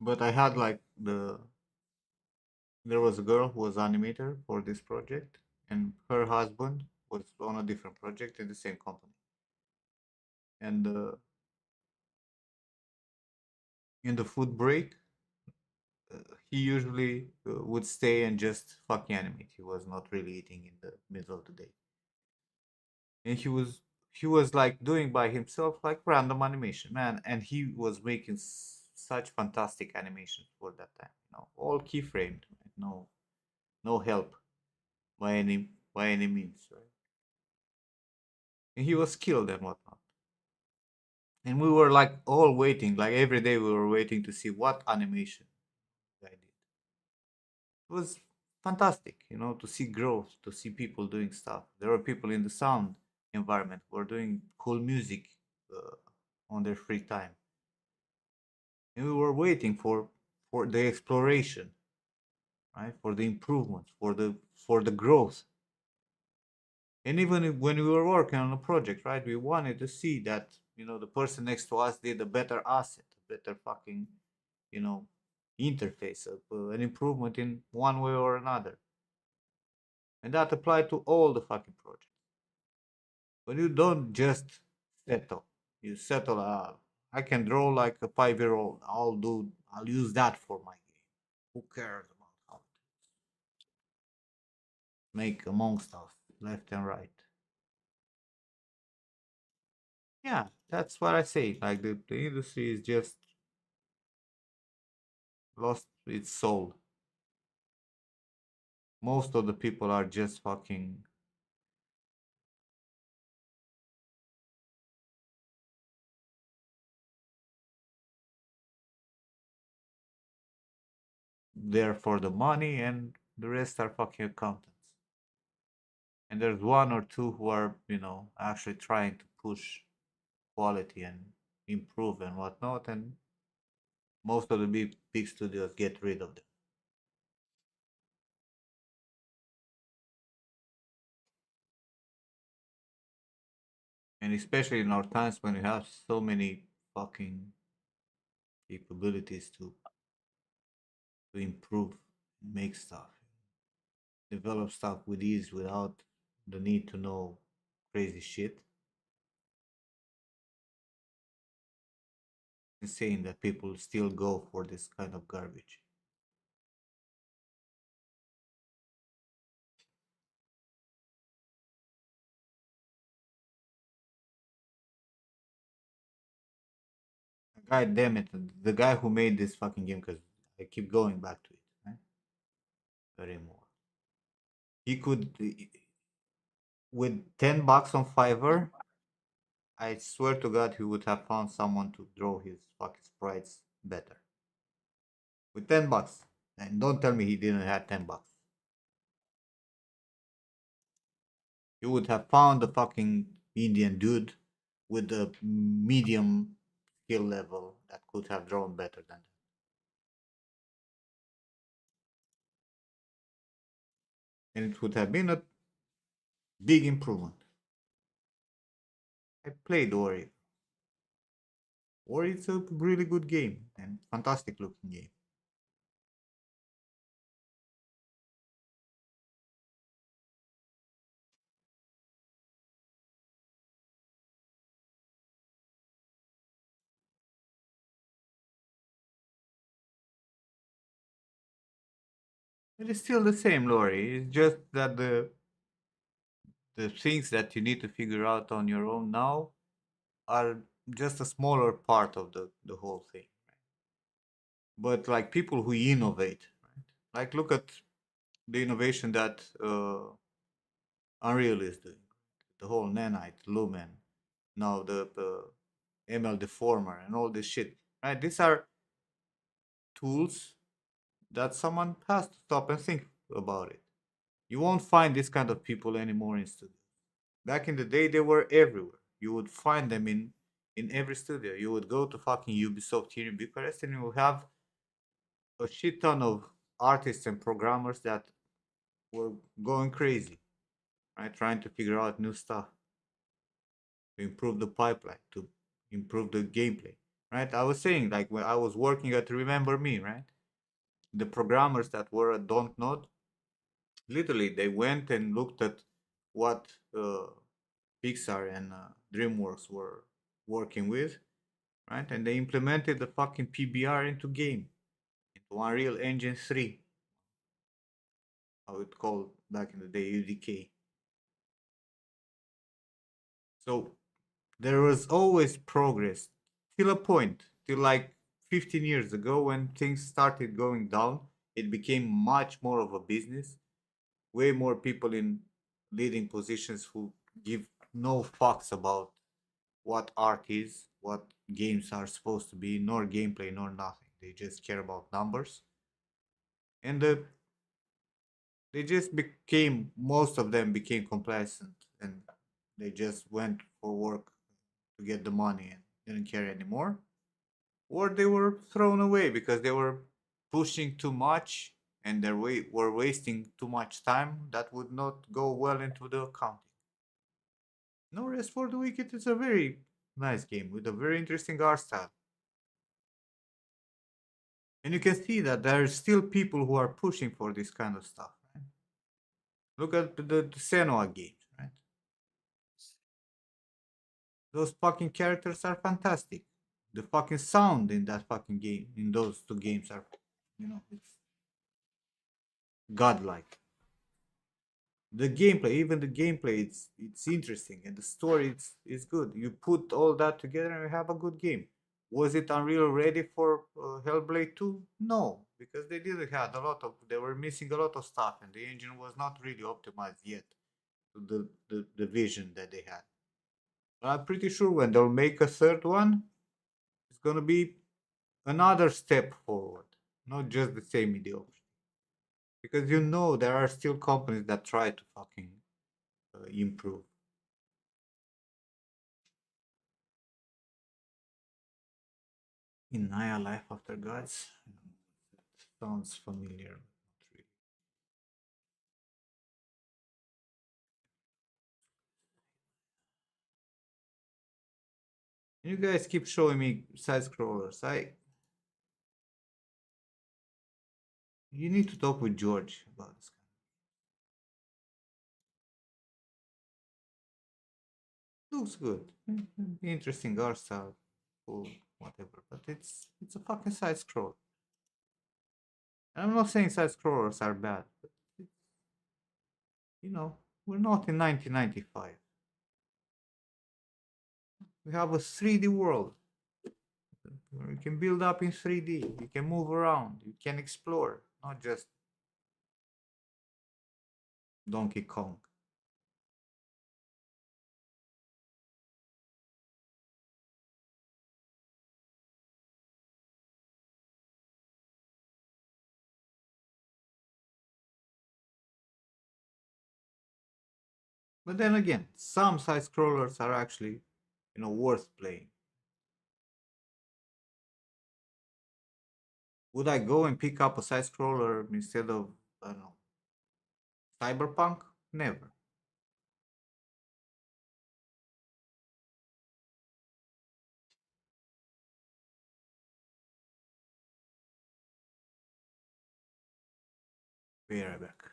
But I had like there was a girl who was animator for this project, and her husband was on a different project in the same company. And in the food break, he usually would stay and just fucking animate. He was not really eating in the middle of the day, and he was like doing by himself like random animation, man. And he was making such fantastic animations for that time. All keyframed, right? No help by any means, right? And he was skilled and whatnot. And we were like all waiting, like every day we were waiting to see what animation I did. It was fantastic, to see growth, to see people doing stuff. There were people in the sound environment who are doing cool music uh, on their free time. And we were waiting for the exploration, right? For the improvements, for the growth. And even when we were working on a project, right, we wanted to see that the person next to us did a better asset, a better fucking you know interface, an improvement in one way or another. And that applied to all the fucking projects. But you don't just settle. You settle. I can draw like a 5-year-old. I'll use that for my game. Who cares about how to make among stuff left and right? Yeah, that's what I say. Like the industry is just lost its soul. Most of the people are just fucking there for the money, and the rest are fucking accountants. And there's one or two who are, actually trying to push quality and improve and whatnot, and most of the big studios get rid of them. And especially in our times when we have so many fucking capabilities to improve, make stuff, develop stuff with ease without the need to know crazy shit. insane that people still go for this kind of garbage. God damn it, the guy who made this fucking game, because I keep going back to it, right? Very more. He could, with $10 on Fiverr, I swear to God, he would have found someone to draw his fucking sprites better. With $10. And don't tell me he didn't have $10. You would have found a fucking Indian dude with a medium skill level that could have drawn better than that. And it would have been a big improvement. I played Ori. Ori is a really good game and fantastic looking game. It is still the same, Lori. It's just that the things that you need to figure out on your own now are just a smaller part of the whole thing. But like people who innovate, right? Like look at the innovation that Unreal is doing. The whole Nanite, Lumen, now the ML Deformer and all this shit. Right? These are tools that someone has to stop and think about it. You won't find this kind of people anymore in studios. Back in the day, they were everywhere. You would find them in every studio. You would go to fucking Ubisoft here in Bucharest, and you will have a shit ton of artists and programmers that were going crazy, right? Trying to figure out new stuff to improve the pipeline, to improve the gameplay, right? I was saying, like, when I was working at Remember Me, right? The programmers that were at Don't Node, literally, they went and looked at what Pixar and DreamWorks were working with, right? And they implemented the fucking PBR into game, into Unreal Engine 3, how it called back in the day, UDK. So there was always progress till a point, till like 15 years ago when things started going down. It became much more of a business, way more people in leading positions who give no fucks about what art is, what games are supposed to be, nor gameplay, nor nothing. They just care about numbers. And they just became, most of them became complacent and they just went for work to get the money and didn't care anymore. Or they were thrown away because they were pushing too much and they were wasting too much time that would not go well into the accounting. No Rest for the Wicked is a very nice game with a very interesting art style. And you can see that there are still people who are pushing for this kind of stuff. Right? Look at the Senua games, right? Those fucking characters are fantastic. The fucking sound in that fucking game, in those two games are, it's godlike. The gameplay, even the gameplay, it's interesting, and the story is good. You put all that together and you have a good game. Was it Unreal ready for Hellblade 2? No, because they didn't have a lot of, they were missing a lot of stuff, and the engine was not really optimized yet to the vision that they had. But I'm pretty sure when they'll make a third one, it's gonna be another step forward, not just the same mediocrity. Because there are still companies that try to fucking improve. In Naya Life After Gods? Sounds familiar. Not really. You guys keep showing me side scrollers. You need to talk with George about this. Looks good. Interesting art style. Cool, whatever. But but it's a fucking side scroll. And I'm not saying side scrollers are bad, but you know, we're not in 1995. We have a 3D world. You can build up in 3D. You can move around. You can explore, not just Donkey Kong. But then again, some side scrollers are actually, worth playing. Would I go and pick up a side scroller instead of, I don't know, Cyberpunk? Never. Be right back.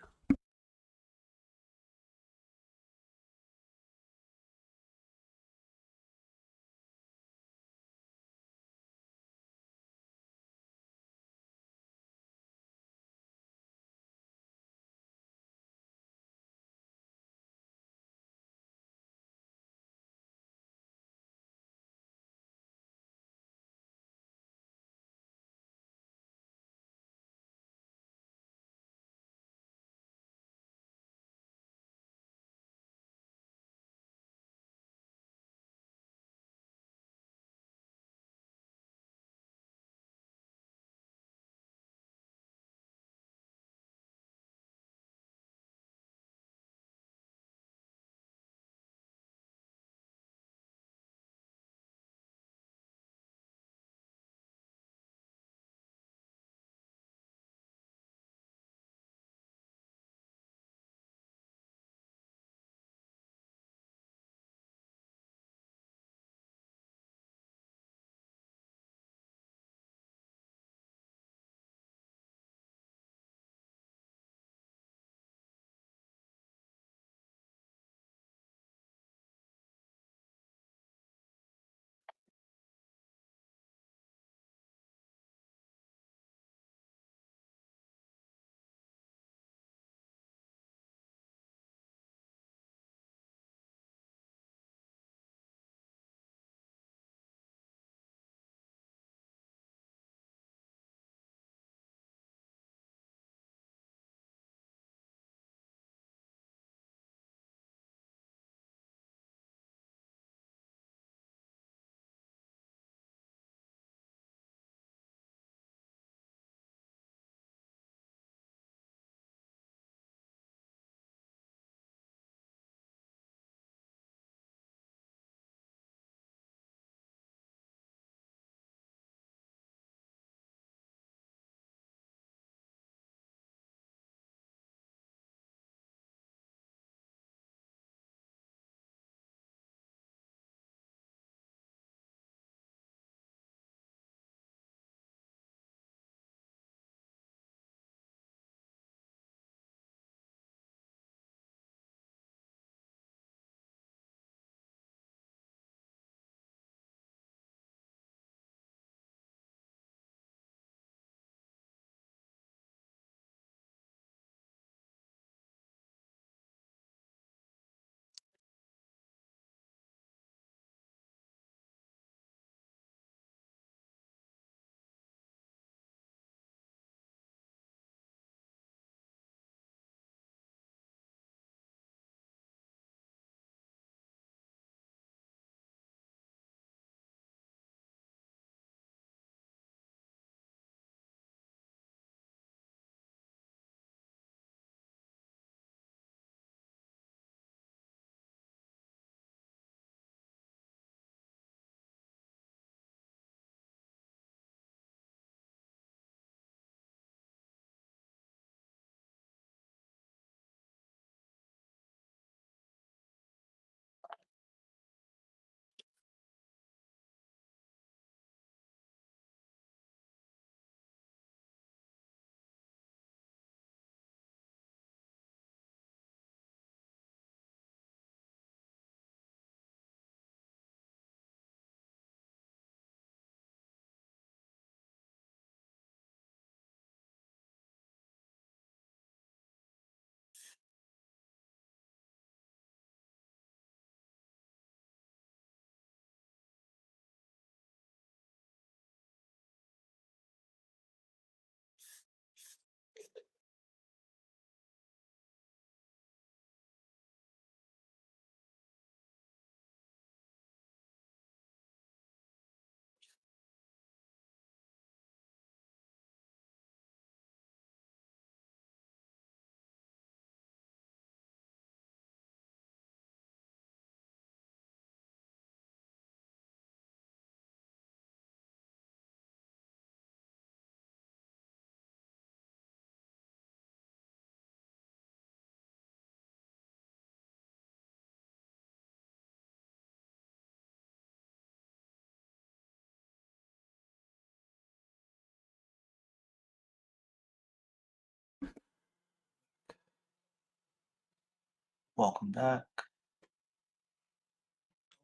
Welcome back.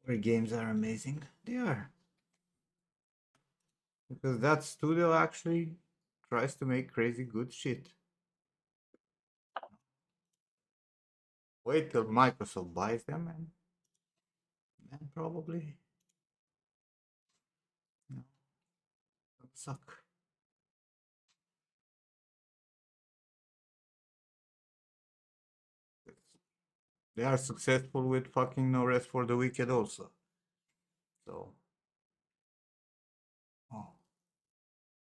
Our games are amazing. They are. Because that studio actually tries to make crazy good shit. Wait till Microsoft buys them and then probably you know, it'll suck. They are successful with fucking No Rest for the Wicked also. So, oh,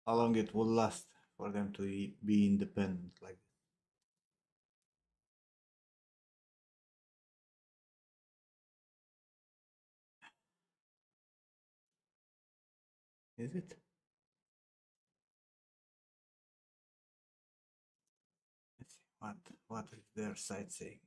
how long it will last for them to be independent like this? Is it? Let's see. What is their site saying?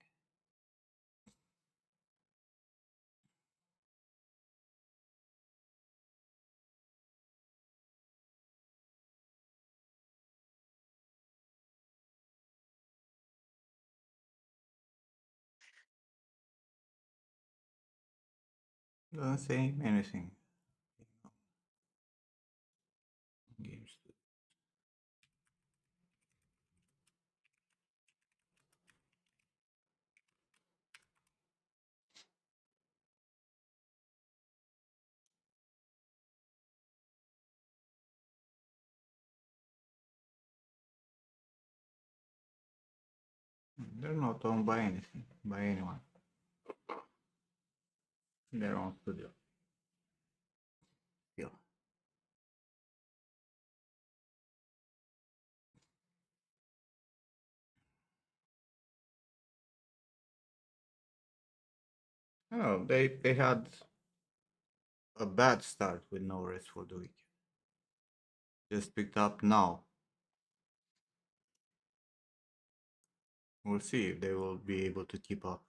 Doesn't say anything. Games. They're not owned by anything, by anyone. Their own studio. Yeah. Oh, they had a bad start with No Rest for the Wicked. Just picked up now. We'll see if they will be able to keep up.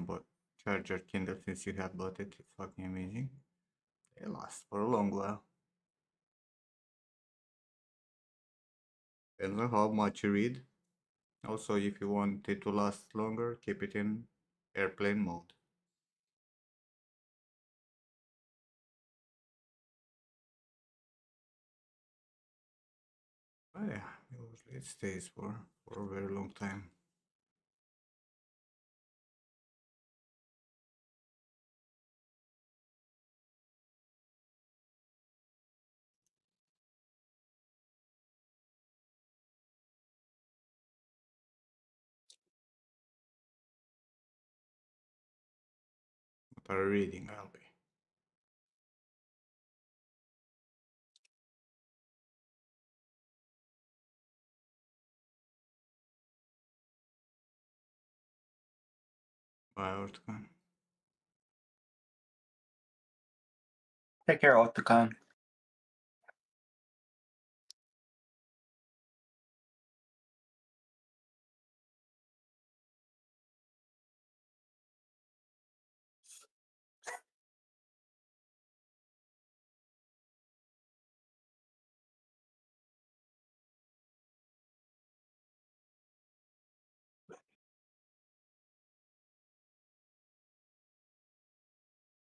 But charger Kindle, since you have bought it, it's fucking amazing. They last for a long while. Depends on how much you read. Also, if you want it to last longer, keep it in airplane mode. But yeah, usually it stays for a very long time. What are reading I'll be. Bye, Ortkan. Take care, Octagon.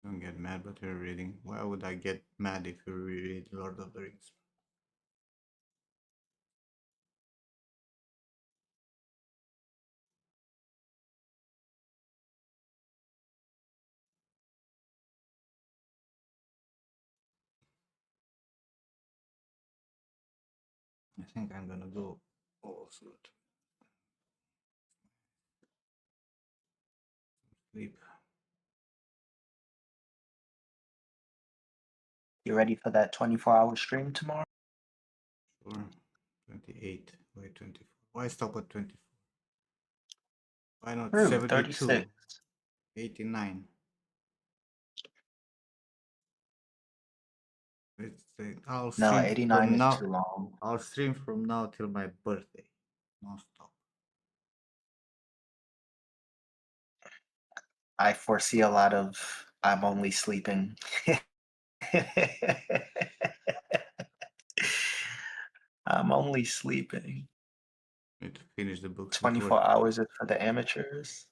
Don't get mad, but you're reading. Why would I get mad if you reread Lord of the Rings? I think I'm gonna go also to sleep. You ready for that 24-hour stream tomorrow? Sure. 28. Wait, 24. Why stop at 24? Why not True, 72? 36. 89? I'll No, stream 89 from is now. too long. I'll stream from now till my birthday. Non-stop. I foresee a lot of I'm only sleeping. I'm only sleeping. Need to finish the books 24 hours is for the amateurs.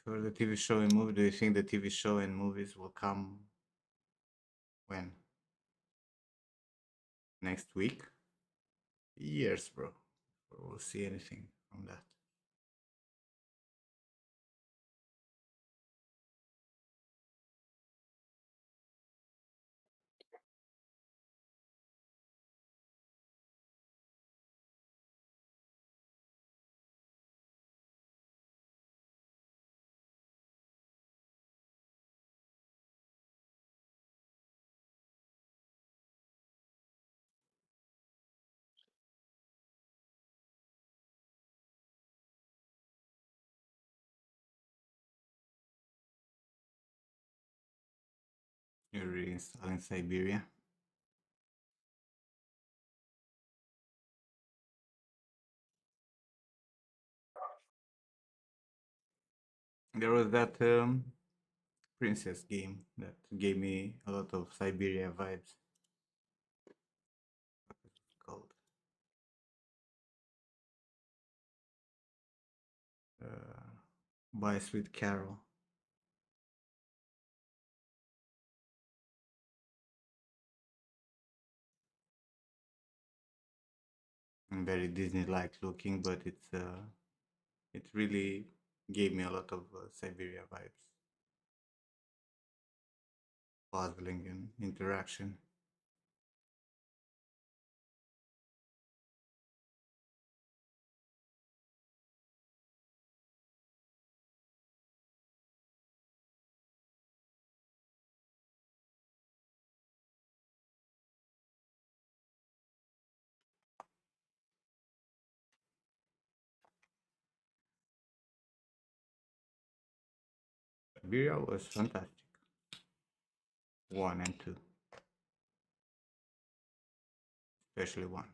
before the TV show and movie. Do you think the TV show and movies will come when? Next week? Years, bro. Before we'll see anything from that. You're reinstalling Siberia. There was that princess game that gave me a lot of Siberia vibes. What was it called? By Sweet Carol. And very Disney-like looking, but it really gave me a lot of Siberia vibes. Puzzling and interaction. Siberia was fantastic. 1 and 2. Especially 1.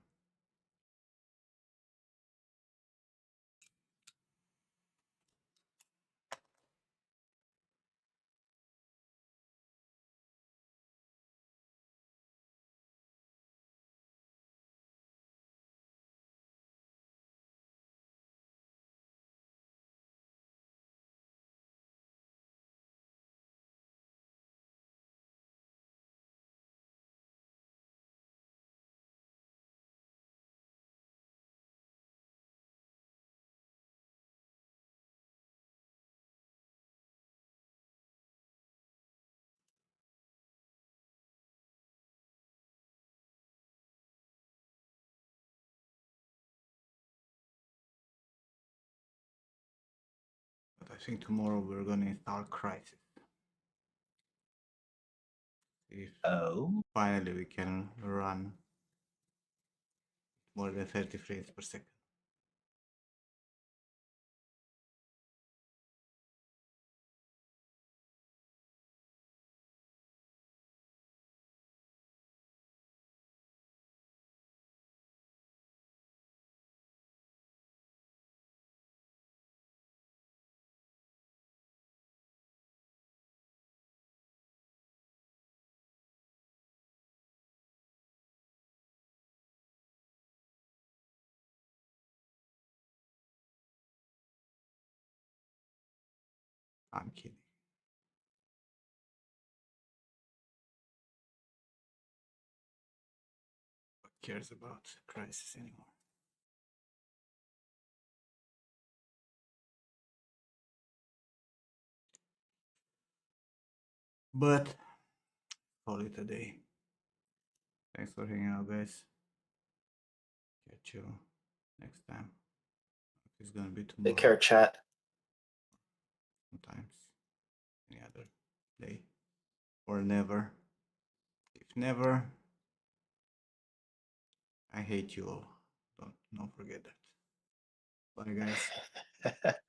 But I think tomorrow we're gonna install Crisis. If Oh. finally we can run more than 30 frames per second. I'm kidding. cares about crisis anymore? But call it a day. Thanks for hanging out, guys. Catch you next time. It's gonna be tomorrow. Take care, chat. Sometimes. Any other day. Or never. If never, I hate you all. Don't forget that. Bye, guys.